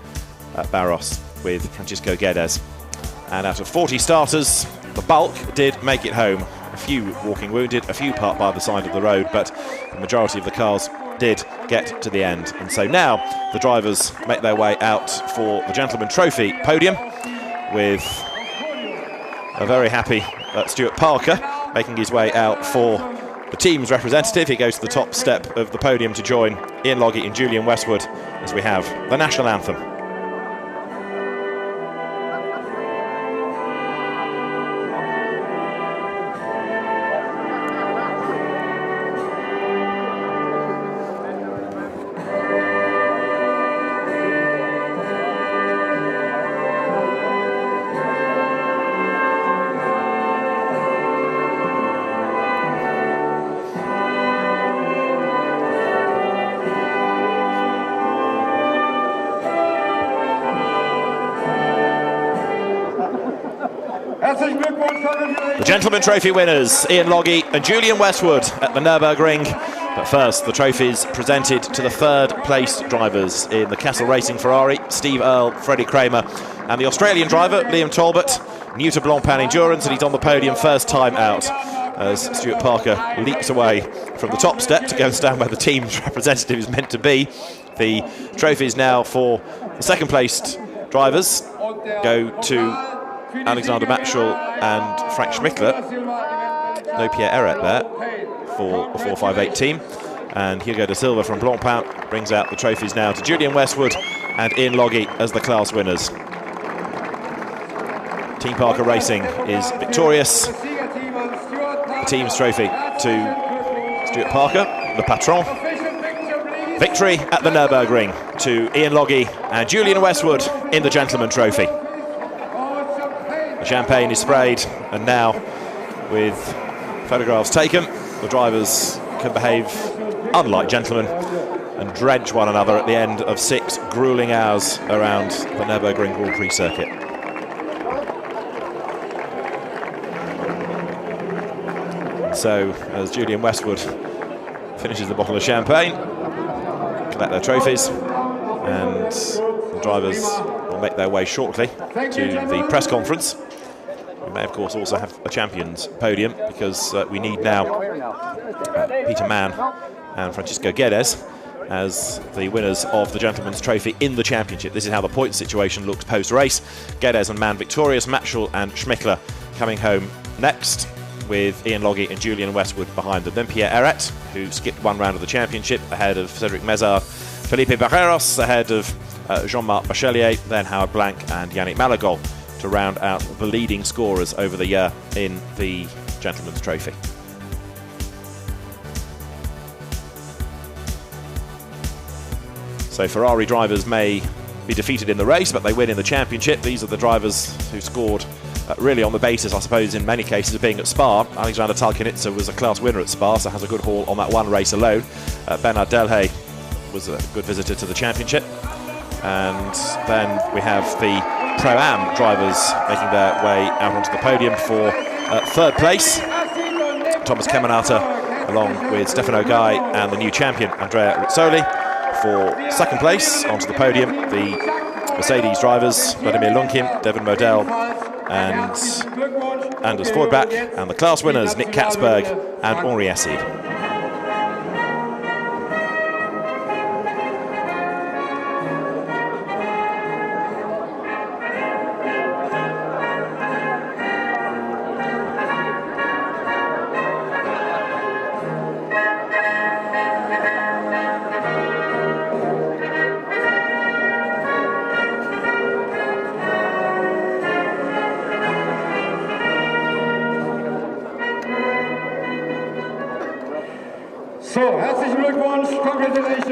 Barros, with Francisco Guedes. And out of 40 starters, the bulk did make it home. A few walking wounded, a few parked by the side of the road, but the majority of the cars did get to the end. And so now the drivers make their way out for the Gentleman Trophy podium, with a very happy Stuart Parker making his way out for the team's representative. He goes to the top step of the podium to join Ian Loggie and Julian Westwood as we have the national anthem. The Gentleman Trophy winners, Ian Loggie and Julian Westwood at the Nurburgring. But first, the trophies presented to the third place drivers in the Castle Racing Ferrari, Steve Earle, Freddie Kramer, and the Australian driver, Liam Talbot, new to Blancpain Endurance, and he's on the podium first time out, as Stuart Parker leaps away from the top step to go and stand where the team's representative is meant to be. The trophies now for the second placed drivers go to Alexander Matschel and Frank Schmittler. No Pierre Eret there for the 458 team. And Hugo da Silva from Blancpain brings out the trophies now to Julian Westwood and Ian Logie as the class winners. Team Parker Racing is victorious. The team's trophy to Stuart Parker, the patron. Victory at the Nurburgring to Ian Logie and Julian Westwood in the Gentleman Trophy. The champagne is sprayed, and now, with photographs taken, the drivers can behave unlike gentlemen and drench one another at the end of 6 gruelling hours around the Nurburgring Grand Prix circuit. So, as Julian Westwood finishes the bottle of champagne, collect their trophies, and the drivers will make their way shortly to the press conference. We may, of course, also have a champions podium, because we need now Peter Mann and Francisco Guedes as the winners of the Gentleman's Trophy in the championship. This is how the point situation looks post-race. Guedes and Mann victorious, Matschel and Schmickler coming home next, with Ian Logie and Julian Westwood behind them. Then Pierre Eret, who skipped one round of the championship, ahead of Cedric Mézard, Felipe Barreiros, ahead of Jean-Marc Bachelier, then Howard Blanc and Yannick Malagol to round out the leading scorers over the year in the Gentleman's Trophy. So Ferrari drivers may be defeated in the race, but they win in the championship. These are the drivers who scored really on the basis, I suppose, in many cases of being at Spa. Alexander Talkinitsa was a class winner at Spa, so has a good haul on that one race alone. Bernard Delhay was a good visitor to the championship. And then we have the Pro-Am drivers making their way out onto the podium for third place. Thomas Kemenata, along with Stefano Gai and the new champion Andrea Rizzoli. For second place onto the podium, the Mercedes drivers Vladimir Lunkin, Devin Modell and Anders Fordbach, and the class winners Nick Katzberg and Henri Esside.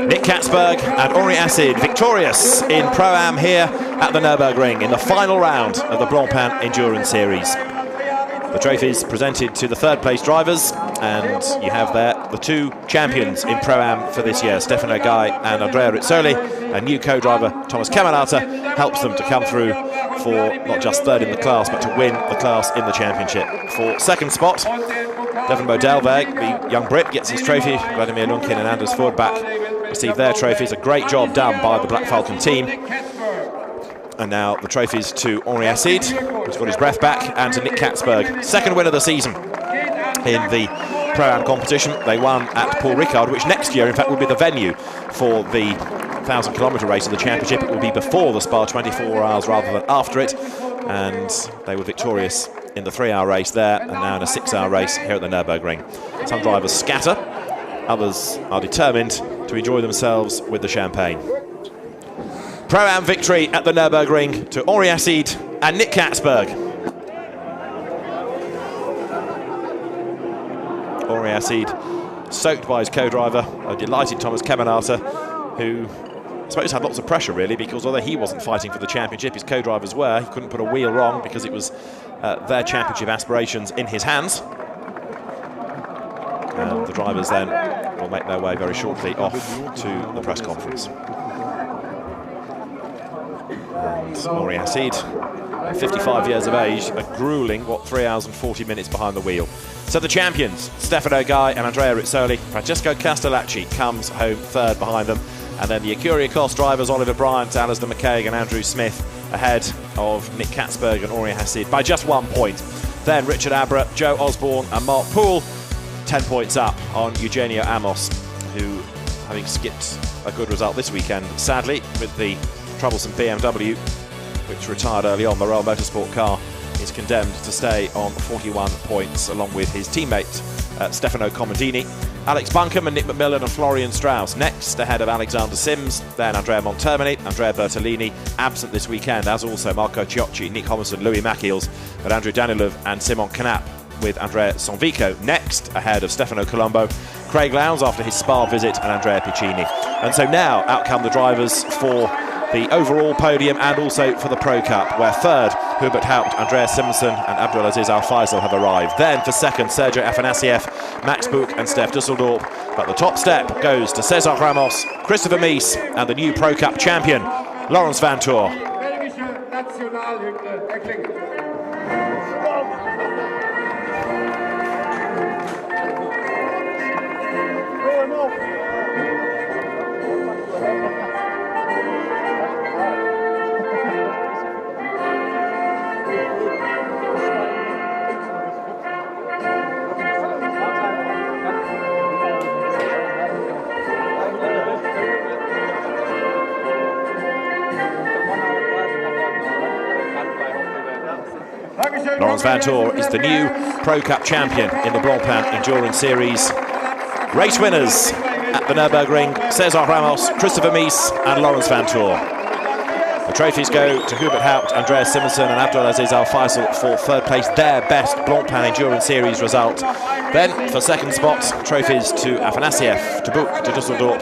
Nick Katzberg and Henri Esside victorious in Pro-Am here at the Nurburgring in the final round of the Blancpain Endurance Series. The trophies presented to the third place drivers, and you have there the 2 champions in Pro-Am for this year, Stefano Gai and Andrea Rizzoli. A new co-driver, Thomas Kemenata, helps them to come through for not just third in the class, but to win the class in the championship. For second spot, Devin Modell, the young Brit, gets his trophy. Vladimir Lunkin and Anders Fordbach receive their trophies. A great job done by the Black Falcon team. And now the trophies to Henri Esside, who's got his breath back, and to Nick Katzberg, second win of the season in the Pro-Am competition. They won at Paul Ricard, which next year, in fact, will be the venue for the 1,000-kilometre race of the championship. It will be before the Spa 24 hours rather than after it. And they were victorious in the 3-hour race there, and now in a 6-hour race here at the Nurburgring. Some drivers scatter, others are determined to enjoy themselves with the champagne. Pro-Am victory at the Nurburgring to Henri Esside and Nick Katzberg. Henri Esside soaked by his co-driver, a delighted Thomas Kemenata, who I suppose had lots of pressure really, because although he wasn't fighting for the championship, his co-drivers were. He couldn't put a wheel wrong because it was their championship aspirations in his hands. And the drivers then will make their way very shortly off to the press conference. And Henri Esside, 55 years of age, a gruelling, 3 hours and 40 minutes behind the wheel. So the champions, Stefano Gai and Andrea Rizzoli. Francesco Castellacci comes home third behind them. And then the Ecuria Cost drivers, Oliver Bryant, Alistair McCaig and Andrew Smith, ahead of Nick Katzberg and Henri Esside by just 1 point. Then Richard Abra, Joe Osborne and Mark Poole, 10 points up on Eugenio Amos, who, having skipped a good result this weekend, sadly, with the troublesome BMW, which retired early on, the Royal Motorsport car, is condemned to stay on 41 points, along with his teammate Stefano Comodini, Alex Buncombe and Nick McMillan and Florian Strauss next, ahead of Alexander Sims, then Andrea Montermini, Andrea Bertolini, absent this weekend, as also Marco Ciocci, Nick Homerson, Louis Mackiels, but Andrew Danilov and Simon Knapp, with Andrea Sonvico next, ahead of Stefano Colombo, Craig Lowndes after his Spa visit, and Andrea Piccini. And so now out come the drivers for the overall podium and also for the Pro Cup, where third, Hubert Haupt, Andreas Simonsen and Abdulaziz Al Faisal have arrived. Then for second, Sergio Afanasiev, Max Buch and Steph Dusseldorp. But the top step goes to Cesar Ramos, Christopher Mies and the new Pro Cup champion, Laurens Vanthoor. Laurens Vanthoor is the new Pro Cup champion in the Blancpain Endurance Series. Race winners at the Nurburgring, Cesar Ramos, Christopher Mies and Laurens Vanthoor. The trophies go to Hubert Haupt, Andreas Simonsen and Abdulaziz Al Faisal for third place, their best Blancpain Endurance Series result. Then for second spot, trophies to Afanasiev, to Buch, to Dusseldorp.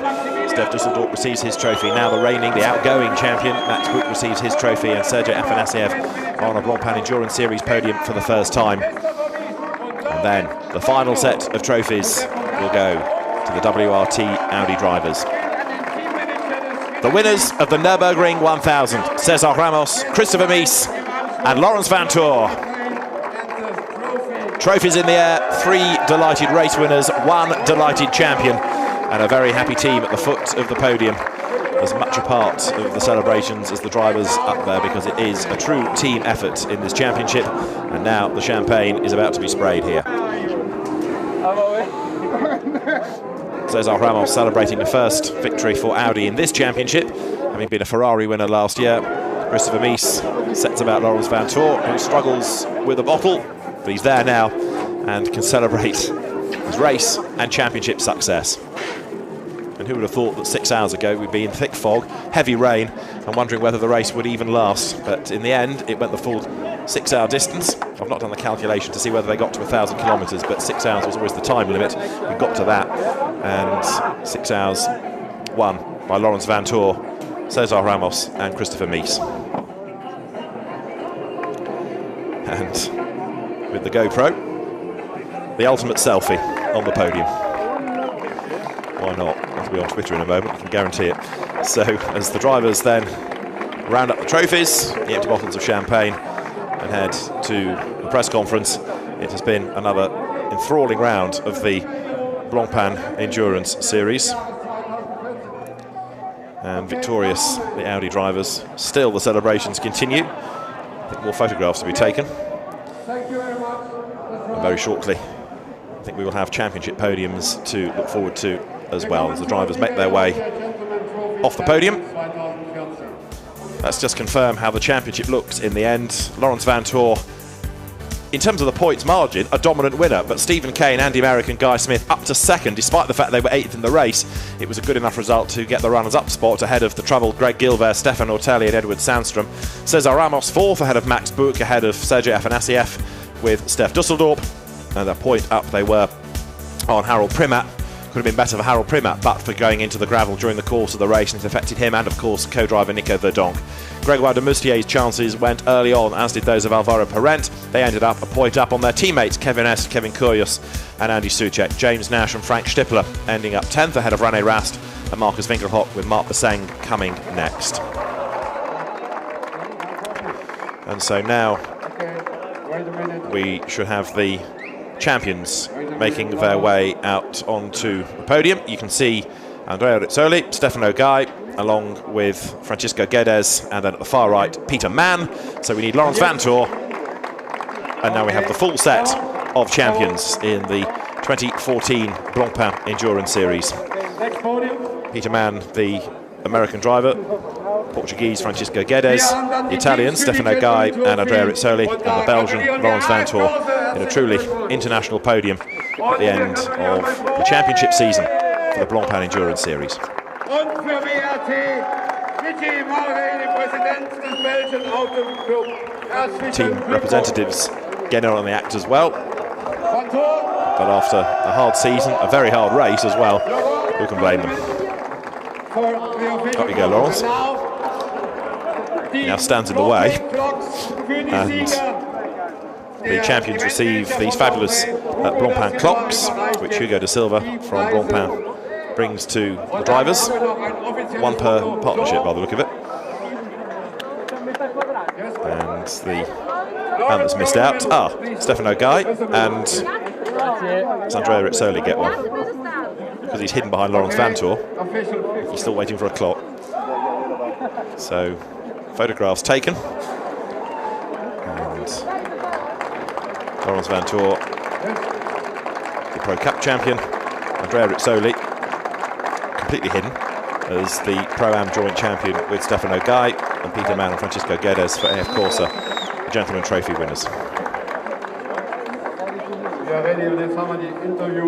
Steph Dusseldorp receives his trophy. Now the reigning, the outgoing champion, Max Buch, receives his trophy, and Sergio Afanasiev on a Blancpain Endurance Series podium for the first time. And then the final set of trophies will go to the WRT Audi drivers. The winners of the Nurburgring 1000, Cesar Ramos, Christopher Mies and Laurens Vanthoor. Trophies in the air, 3 delighted race winners, 1 delighted champion, and a very happy team at the foot of the podium. As much a part of the celebrations as the drivers up there, because it is a true team effort in this championship. And now the champagne is about to be sprayed here. Cesar Ramos celebrating the first victory for Audi in this championship, having been a Ferrari winner last year. Christopher Mies sets about Laurens Vanthoor, who struggles with a bottle, but he's there now and can celebrate his race and championship success. And who would have thought that 6 hours ago we'd be in thick fog, heavy rain, and wondering whether the race would even last. But in the end, it went the full 6-hour distance. I've not done the calculation to see whether they got to 1,000 kilometres, but 6 hours was always the time limit. We got to that, and 6 hours won by Laurens Vanthoor, Cesar Ramos and Christopher Mies. And with the GoPro, the ultimate selfie on the podium. Why not? I'll be on Twitter in a moment, I can guarantee it. So as the drivers then round up the trophies, the empty bottles of champagne, and head to the press conference, it has been another enthralling round of the Blancpain Endurance Series. And victorious, the Audi drivers. Still the celebrations continue. I think more photographs to be taken. And very shortly, I think we will have championship podiums to look forward to as well, as the drivers make their way off the podium. Let's just confirm how the championship looks in the end. Laurens Vanthoor, in terms of the points margin, a dominant winner, but Stephen Kane, Andy Merrick and Guy Smith up to second, despite the fact they were 8th in the race. It was a good enough result to get the runners-up spot ahead of the troubled Greg Gilbert, Stefan Ortelli and Edward Sandstrom. Cesar Ramos 4th ahead of Max Buch, ahead of Sergio Afanasiev with Steph Dusseldorp, and a point up they were on Harold Primat. Could have been better for Harold Primat, but for going into the gravel during the course of the race, and it affected him and, of course, co-driver Nico Verdonk. Gregoire de Moustier's chances went early on, as did those of Alvaro Parent. They ended up a point up on their teammates Kevin Est, Kevin Kyrgios and Andy Soucek. James Nash and Frank Stippler ending up 10th ahead of René Rast and Marcus Winkelhock, with Mark Baseng coming next. And so now we should have the champions making their way out onto the podium. You can see Andrea Rizzoli, Stefano Gai, along with Francisco Guedes, and then at the far right, Peter Mann. So we need Laurens Vanthoor, and now we have the full set of champions in the 2014 Blancpain Endurance Series. Peter Mann, the American driver, Portuguese Francisco Guedes, the Italian Stefano Gai and Andrea Rizzoli, and the Belgian Laurens Vanthoor. in a truly international podium at the end of the championship season for the Blancpain Endurance Series. Team representatives getting on the act as well, but after a hard season, a very hard race as well, who can blame them? Up you go, Laurence. He now stands in the way, and the champions receive these fabulous Blancpain clocks, which Hugo de Silva from Blancpain brings to the drivers. One per partnership by the look of it. And the man that's missed out, Stefano Guy, and Andrea Rizzoli get one, because he's hidden behind Laurens Vanthoor. He's still waiting for a clock. So, photographs taken. And Laurens Vanthoor, the Pro Cup champion, Andrea Rizzoli, completely hidden as the Pro-Am joint champion with Stefano Guy, and Peter Mann and Francisco Guedes for AF Corsa, the Gentleman Trophy winners.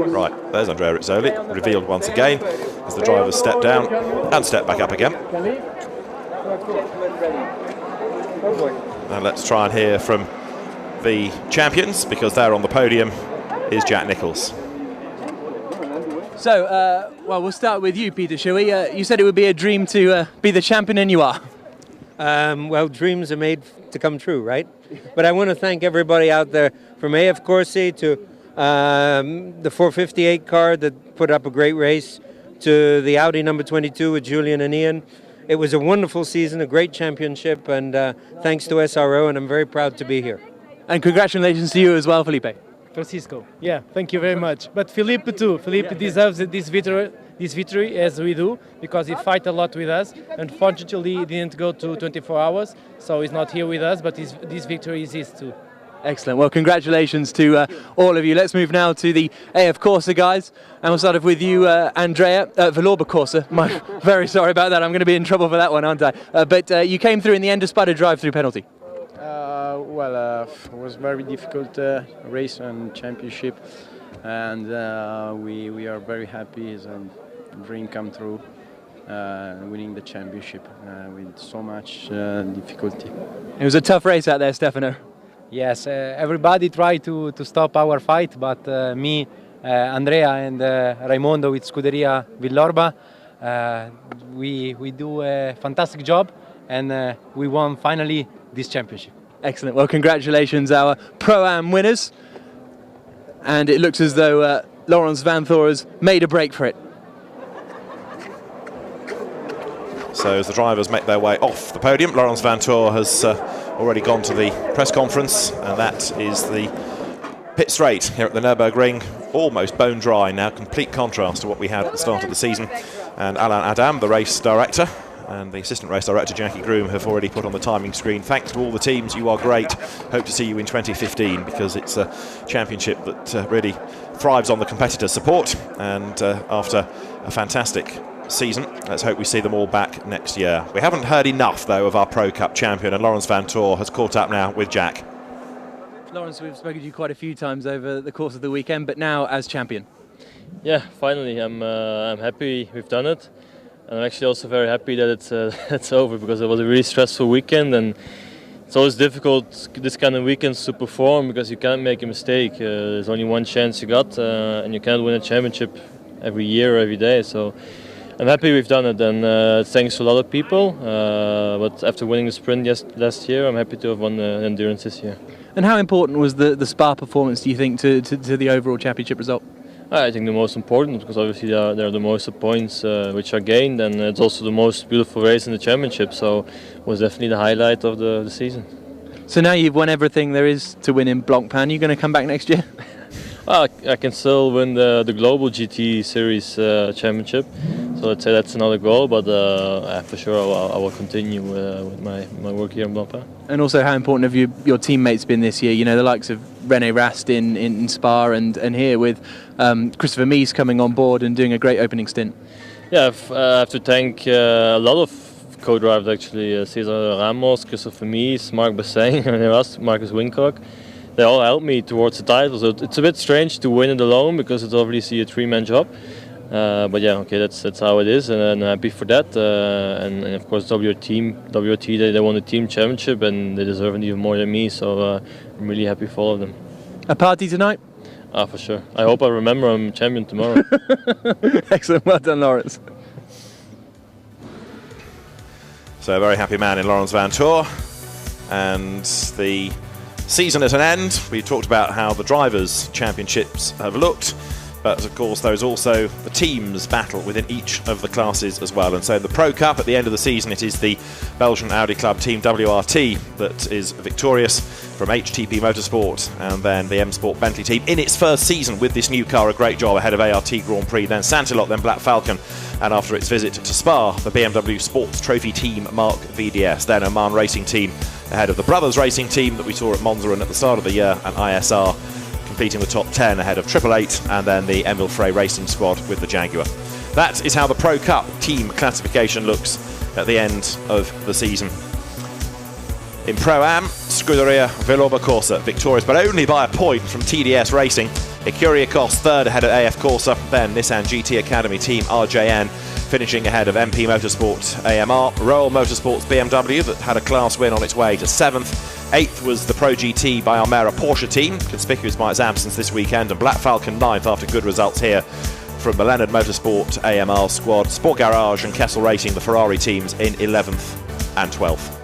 Right, there's Andrea Rizzoli, revealed once again as the drivers step down and step back up again. And let's try and hear from the champions, because there on the podium is Jack Nicholls. So, well, we'll start with you, Peter, shall we? You said it would be a dream to be the champion, and you are. Well, dreams are made to come true, right? But I want to thank everybody out there, from AF Corsa to the 458 car that put up a great race, to the Audi number 22 with Julian and Ian. It was a wonderful season, a great championship, and thanks to SRO, and I'm very proud to be here. And congratulations to you as well, Felipe. Francisco, yeah, thank you very much. But Felipe too. Felipe deserves this victory as we do, because he fight a lot with us. Unfortunately, he didn't go to 24 hours, so he's not here with us, but this victory is his too. Excellent. Well, congratulations to all of you. Let's move now to the AF Corsa guys, and we'll start off with you, Andrea, Valourba Corsa. Very sorry about that. I'm going to be in trouble for that one, aren't I? But you came through in the end despite a drive-through penalty. Well, it was very difficult race and championship, and we are very happy as a dream come true, winning the championship with so much difficulty. It was a tough race out there, Stefano. Yes, everybody tried to stop our fight, but me, Andrea and Raimondo with Scuderia Villorba, we do a fantastic job, and we won finally this championship. Excellent. Well, congratulations, our Pro-Am winners. And it looks as though Laurens Vanthoor has made a break for it. So as the drivers make their way off the podium, Laurens Vanthoor has already gone to the press conference, and that is the pit straight here at the Nurburgring, almost bone dry now, complete contrast to what we had at the start of the season. And Alain Adam, the race director, and the assistant race director Jackie Groom have already put on the timing screen. Thanks to all the teams, you are great. Hope to see you in 2015, because it's a championship that really thrives on the competitor support, and after a fantastic season, let's hope we see them all back next year. We haven't heard enough though of our Pro Cup champion, and Laurens Vanthoor has caught up now with Jack. Laurens, we've spoken to you quite a few times over the course of the weekend, but now as champion. Yeah, finally I'm happy we've done it. I'm actually also very happy that it's over, because it was a really stressful weekend, and it's always difficult this kind of weekends to perform, because you can't make a mistake. There's only one chance you got, and you can't win a championship every year or every day. So I'm happy we've done it, and thanks to a lot of people. But after winning the sprint last year, I'm happy to have won the endurance this year. And how important was the Spa performance, do you think, to the overall championship result? I think the most important, because obviously there are the most points which are gained, and it's also the most beautiful race in the championship, so it was definitely the highlight of the season. So now you've won everything there is to win in Blancpain, are you going to come back next year? Well, I can still win the Global GT Series championship, so let's say that's another goal, but for sure I will continue with my work here in Blancpain. And also, how important have your teammates been this year? You know, the likes of René Rast in Spa, and here with Christopher Mies coming on board and doing a great opening stint. Yeah, I have to thank a lot of co-drivers actually, Cesar Ramos, Christopher Mies, Marc Bassin, René Rast, Marcus Wincock. they all helped me towards the title. So it's a bit strange to win it alone because it's obviously a three-man job. But yeah, okay, that's how it is, and I'm happy for that. And of course, WRT, they won the team championship, and they deserve it even more than me. So I'm really happy for all of them. A party tonight? For sure. I hope I remember I'm champion tomorrow. Excellent, well done, Lawrence. So a very happy man in Lawrence Vantour, and the season at an end. We talked about how the drivers' championships have looked. But of course, there's also the teams battle within each of the classes as well. And so in the Pro Cup at the end of the season, it is the Belgian Audi Club Team WRT that is victorious from HTP Motorsport, and then the M Sport Bentley team in its first season with this new car, a great job ahead of ART Grand Prix, then Santilot, then Black Falcon, and after its visit to Spa, the BMW Sports Trophy Team Mark VDS, then Oman Racing Team ahead of the Brothers Racing Team that we saw at Monza and at the start of the year, and ISR completing the top 10 ahead of 888, and then the Enville Frey Racing Squad with the Jaguar. That is how the Pro Cup team classification looks at the end of the season. In Pro-Am, Scuderia Villorba Corsa victorious, but only by a point from TDS Racing. Ecuria Cos third ahead of AF Corsa, then Nissan GT Academy Team RJN finishing ahead of MP Motorsport AMR. Royal Motorsports BMW that had a class win on its way to 7th. 8th was the Pro GT by Almera Porsche team, conspicuous by its absence this weekend, and Black Falcon 9th after good results here from the Leonard Motorsport AMR squad. Sport Garage and Kessel Racing, the Ferrari teams, in 11th and 12th.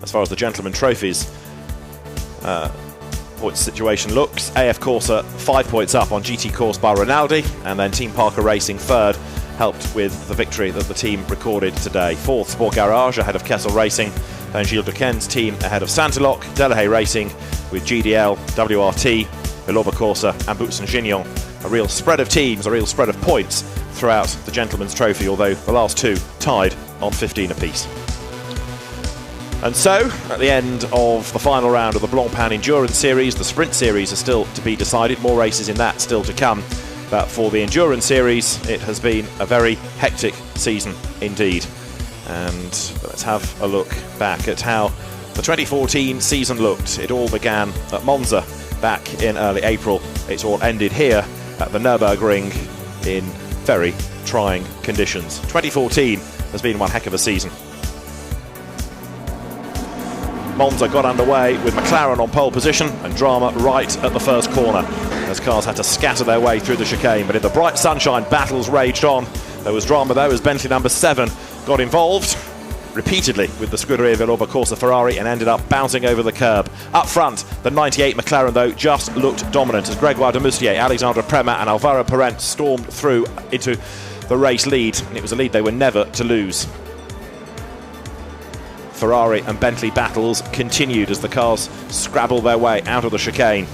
As far as the gentleman trophies points situation looks, AF Corsa 5 points up on GT Course by Rinaldi, and then Team Parker Racing third, helped with the victory that the team recorded today. 4th, Sport Garage ahead of Kessel Racing, then Gilles Duquesne's team ahead of Santilok, Delahaye Racing with GDL, WRT, Villorba Corsa and Boots and Gignon. A real spread of teams, a real spread of points throughout the Gentleman's Trophy, although the last two tied on 15 apiece. And so, at the end of the final round of the Blancpain Endurance Series, the Sprint Series is still to be decided, more races in that still to come. But for the Endurance Series, it has been a very hectic season indeed. And let's have a look back at how the 2014 season looked. It all began at Monza back in early April. It's all ended here at the Nurburgring in very trying conditions. 2014 has been one heck of a season. Monza got underway with McLaren on pole position and drama right at the first corner as cars had to scatter their way through the chicane. But in the bright sunshine, battles raged on. There was drama though as Bentley number 7 got involved repeatedly with the Scuderia Villorba Corsa Ferrari and ended up bouncing over the curb. Up front, the 98 McLaren though just looked dominant as Gregoire de Moustier, Alexandre Premat and Alvaro Parent stormed through into the race lead, and it was a lead they were never to lose. Ferrari and Bentley battles continued as the cars scrabbled their way out of the chicane.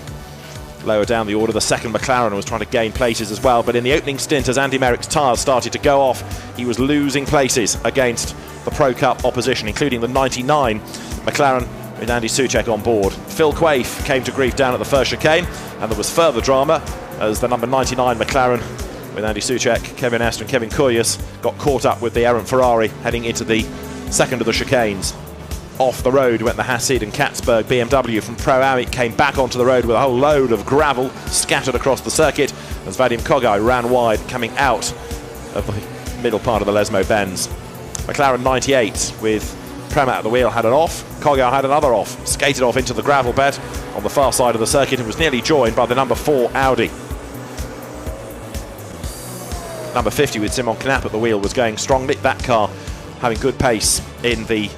Lower down the order, the second McLaren was trying to gain places as well, but in the opening stint as Andy Merrick's tyres started to go off, he was losing places against the Pro Cup opposition, including the 99 McLaren with Andy Soucek on board. Phil Quaife came to grief down at the first chicane, and there was further drama as the number 99 McLaren with Andy Soucek, Kevin Est and Kevin Koulias got caught up with the errant Ferrari heading into the second of the chicanes. Off the road went the Hassid and Katzberg BMW from Pro-Am. It came back onto the road with a whole load of gravel scattered across the circuit as Vadim Kogai ran wide coming out of the middle part of the Lesmo Benz. McLaren 98 with Premat at the wheel had an off. Kogai had another off, skated off into the gravel bed on the far side of the circuit and was nearly joined by the number 4 Audi. Number 50 with Simon Knapp at the wheel was going strongly. That car having good pace in the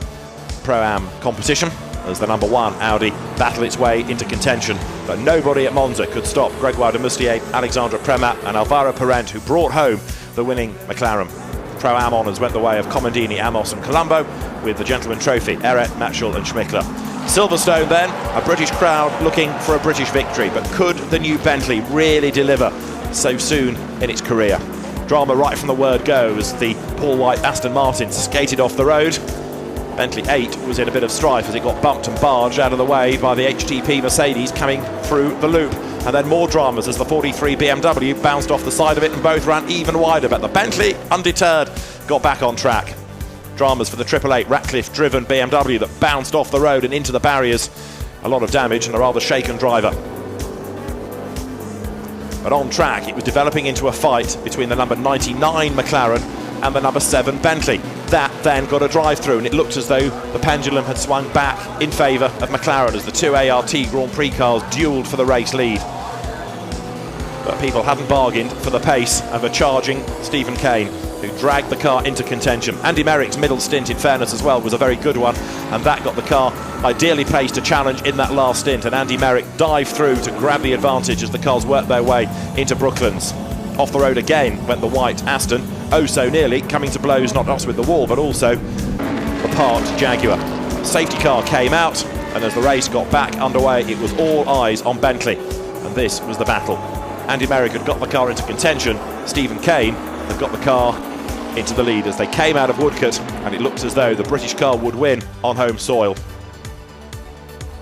Pro-Am competition as the number 1 Audi battled its way into contention, but nobody at Monza could stop Gregoire de Moustier, Alexandre Premat and Alvaro Parent, who brought home the winning McLaren. Pro-Am honours went the way of Comandini, Amos and Colombo with the Gentleman Trophy, Eret, Matchell and Schmickler. Silverstone then, a British crowd looking for a British victory, but could the new Bentley really deliver so soon in its career? Drama right from the word go as the Paul White Aston Martin skated off the road. Bentley 8 was in a bit of strife as it got bumped and barged out of the way by the HTP Mercedes coming through the loop. And then more dramas as the 43 BMW bounced off the side of it and both ran even wider. But the Bentley, undeterred, got back on track. Dramas for the 888 Ratcliffe-driven BMW that bounced off the road and into the barriers. A lot of damage and a rather shaken driver. But on track, it was developing into a fight between the number 99 McLaren and the number 7 Bentley. That then got a drive-through, and it looked as though the pendulum had swung back in favour of McLaren as the 2 ART Grand Prix cars duelled for the race lead. But people hadn't bargained for the pace of a charging Stephen Kane, who dragged the car into contention. Andy Merrick's middle stint, in fairness as well, was a very good one, and that got the car ideally placed to challenge in that last stint, and Andy Merrick dived through to grab the advantage as the cars worked their way into Brooklands. Off the road again went the white Aston, oh so nearly coming to blows, not just with the wall but also the parked Jaguar. Safety car came out, and as the race got back underway, it was all eyes on Bentley, and this was the battle. Andy Merrick had got the car into contention. Stephen Kane had got the car into the lead as they came out of Woodcote, and it looked as though the British car would win on home soil.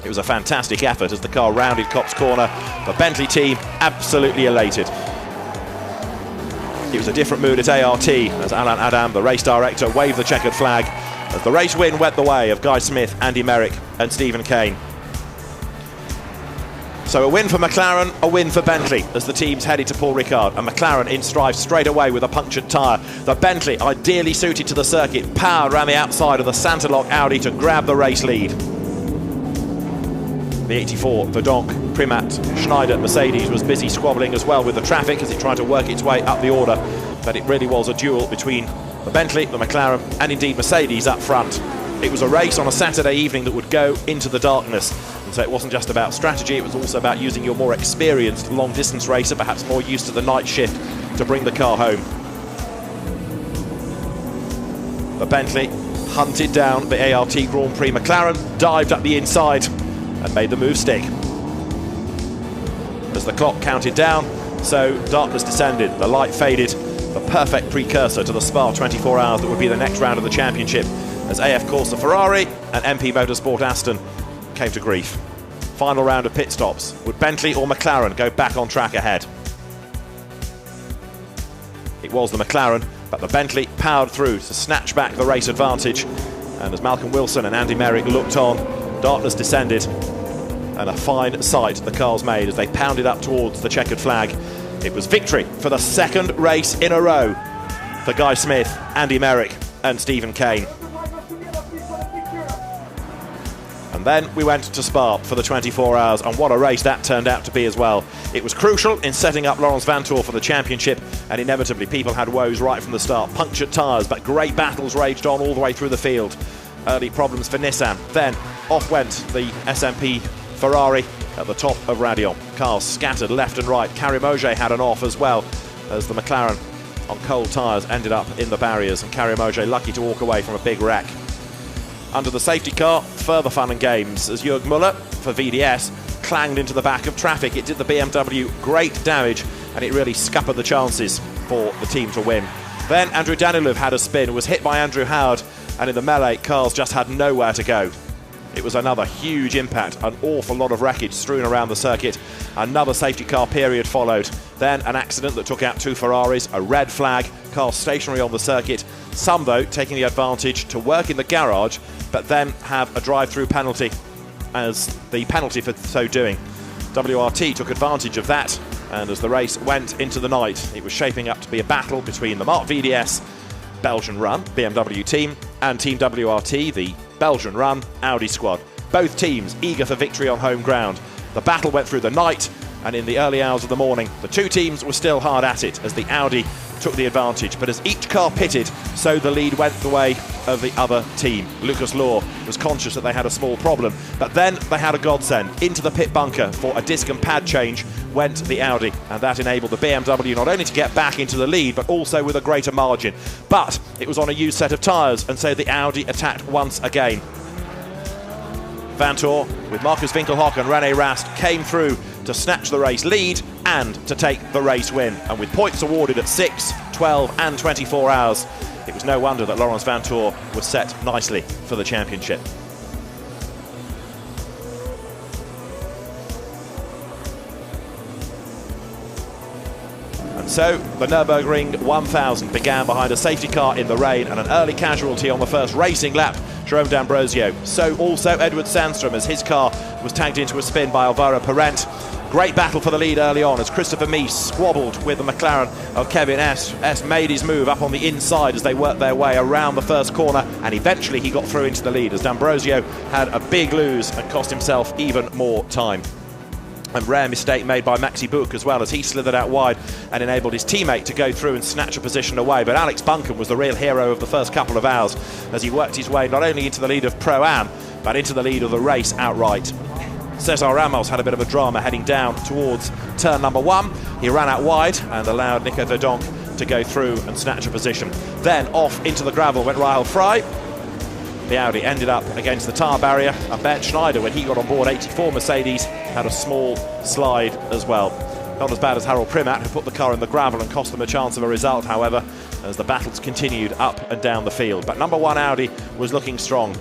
It was a fantastic effort as the car rounded Copse Corner. The Bentley team absolutely elated. It was a different mood at ART as Alan Adam, the race director, waved the checkered flag as the race win went the way of Guy Smith, Andy Merrick and Stephen Kane. So a win for McLaren, a win for Bentley as the teams headed to Paul Ricard, and McLaren in strife straight away with a punctured tyre. The Bentley, ideally suited to the circuit, powered around the outside of the Santalok Audi to grab the race lead. The 84 Verdonk Primat Schneider Mercedes was busy squabbling as well with the traffic as it tried to work its way up the order, but it really was a duel between the Bentley, the McLaren and indeed Mercedes up front. It was a race on a Saturday evening that would go into the darkness, and so it wasn't just about strategy, it was also about using your more experienced long-distance racer, perhaps more used to the night shift, to bring the car home. The Bentley hunted down the ART Grand Prix. McLaren dived up the inside and made the move stick. As the clock counted down, so darkness descended, the light faded, the perfect precursor to the Spa 24 Hours that would be the next round of the championship, as AF Corsa Ferrari and MP Motorsport Aston came to grief. Final round of pit stops. Would Bentley or McLaren go back on track ahead? It was the McLaren, but the Bentley powered through to snatch back the race advantage, and as Malcolm Wilson and Andy Merrick looked on, darkness descended, and a fine sight the cars made as they pounded up towards the checkered flag. It was victory for the second race in a row for Guy Smith, Andy Merrick and Stephen Kane. And then we went to Spa for the 24 Hours, and what a race that turned out to be as well. It was crucial in setting up Laurens Vanthoor for the championship, and inevitably people had woes right from the start. Punctured tyres, but great battles raged on all the way through the field. Early problems for Nissan. Then off went the SMP Ferrari at the top of Radion. Cars scattered left and right. Carimoge had an off as well, as the McLaren on cold tyres ended up in the barriers, and Carimoge lucky to walk away from a big wreck. Under the safety car, further fun and games as Jürg Müller for VDS clanged into the back of traffic. It did the BMW great damage, and it really scuppered the chances for the team to win. Then Andrew Danilov had a spin, was hit by Andrew Howard, and in the melee, cars just had nowhere to go. It was another huge impact, an awful lot of wreckage strewn around the circuit. Another safety car period followed. Then an accident that took out 2 Ferraris, a red flag, cars stationary on the circuit. Some, though, taking the advantage to work in the garage, but then have a drive-through penalty as the penalty for so doing. WRT took advantage of that, and as the race went into the night, it was shaping up to be a battle between the Mark VDS Belgian Run BMW team and Team WRT, the Belgian Run Audi squad. Both teams eager for victory on home ground. The battle went through the night, and in the early hours of the morning, the two teams were still hard at it as the Audi took the advantage. But as each car pitted, so the lead went the way of the other team. Lucas Law was conscious that they had a small problem, but then they had a godsend. Into the pit bunker for a disc and pad change went the Audi, and that enabled the BMW not only to get back into the lead, but also with a greater margin. But it was on a used set of tyres, and so the Audi attacked once again. Vanthoor, with Marcus Winkelhock and René Rast, came through to snatch the race lead and to take the race win. And with points awarded at 6, 12 and 24 hours, it was no wonder that Laurens Vanthoor was set nicely for the championship. And And so the Nurburgring 1000 began behind a safety car in the rain and an early casualty on the first racing lap, Jerome D'Ambrosio. So also Edward Sandstrom, as his car was tagged into a spin by Alvaro Parent. Great battle for the lead early on as Christopher Mies squabbled with the McLaren of Kevin S. S made his move up on the inside as they worked their way around the first corner, and eventually he got through into the lead as D'Ambrosio had a big lose and cost himself even more time. A rare mistake made by Maxi Buch as well, as he slithered out wide and enabled his teammate to go through and snatch a position away. But Alex Buncombe was the real hero of the first couple of hours as he worked his way not only into the lead of Pro-Am, but into the lead of the race outright. Cesar Ramos had a bit of a drama heading down towards turn number 1. He ran out wide and allowed Nico Verdonk to go through and snatch a position. Then off into the gravel went Rahel Frey. The Audi ended up against the tyre barrier, and Bernd Schneider, when he got on board 84 Mercedes, had a small slide as well. Not as bad as Harold Primat, who put the car in the gravel and cost them a chance of a result, however, as the battles continued up and down the field. But number 1 Audi was looking strong.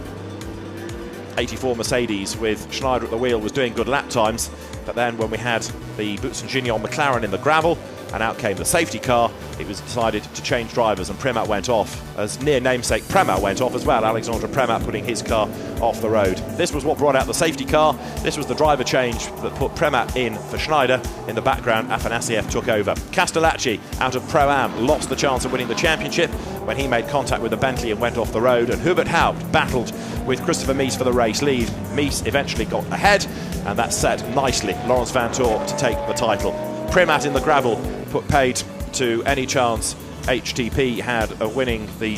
84 Mercedes with Schneider at the wheel was doing good lap times, but then when we had the Boots and Gignon McLaren in the gravel and out came the safety car, it was decided to change drivers and Primat went off, as near namesake Premat went off as well, Alexandre Premat putting his car off the road. This was what brought out the safety car. This was the driver change that put Premat in for Schneider. In the background, Afanasiev took over. Castellacci out of Pro-Am lost the chance of winning the championship when he made contact with the Bentley and went off the road, and Hubert Haupt battled with Christopher Mies for the race lead. Mies eventually got ahead, and that set nicely Laurens Vanthoor to take the title. Primat in the gravel put paid to any chance HTP had of winning the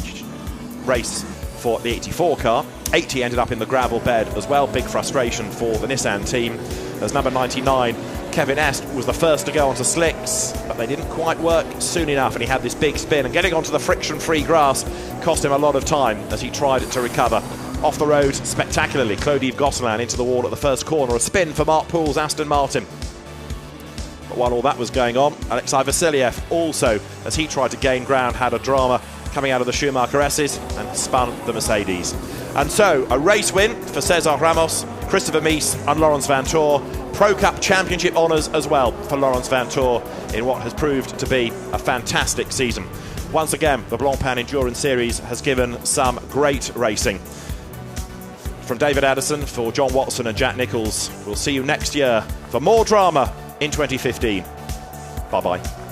race for the 84 car. 80 ended up in the gravel bed as well. Big frustration for the Nissan team, as number 99 Kevin Est was the first to go onto slicks, but they didn't quite work soon enough, and he had this big spin, and getting onto the friction-free grass cost him a lot of time as he tried to recover. Off the road spectacularly, Claude-Yves Gosselin into the wall at the first corner. A spin for Mark Poole's Aston Martin. But while all that was going on, Alexei Vasiliev also, as he tried to gain ground, had a drama coming out of the Schumacher S's and spun the Mercedes. And so, a race win for Cesar Ramos, Christopher Mies and Laurens Vanthoor. Pro Cup Championship honours as well for Laurens Vanthoor in what has proved to be a fantastic season. Once again, the Blancpain Endurance Series has given some great racing. From David Addison, for John Watson and Jack Nicholls, we'll see you next year for more drama in 2015. Bye-bye.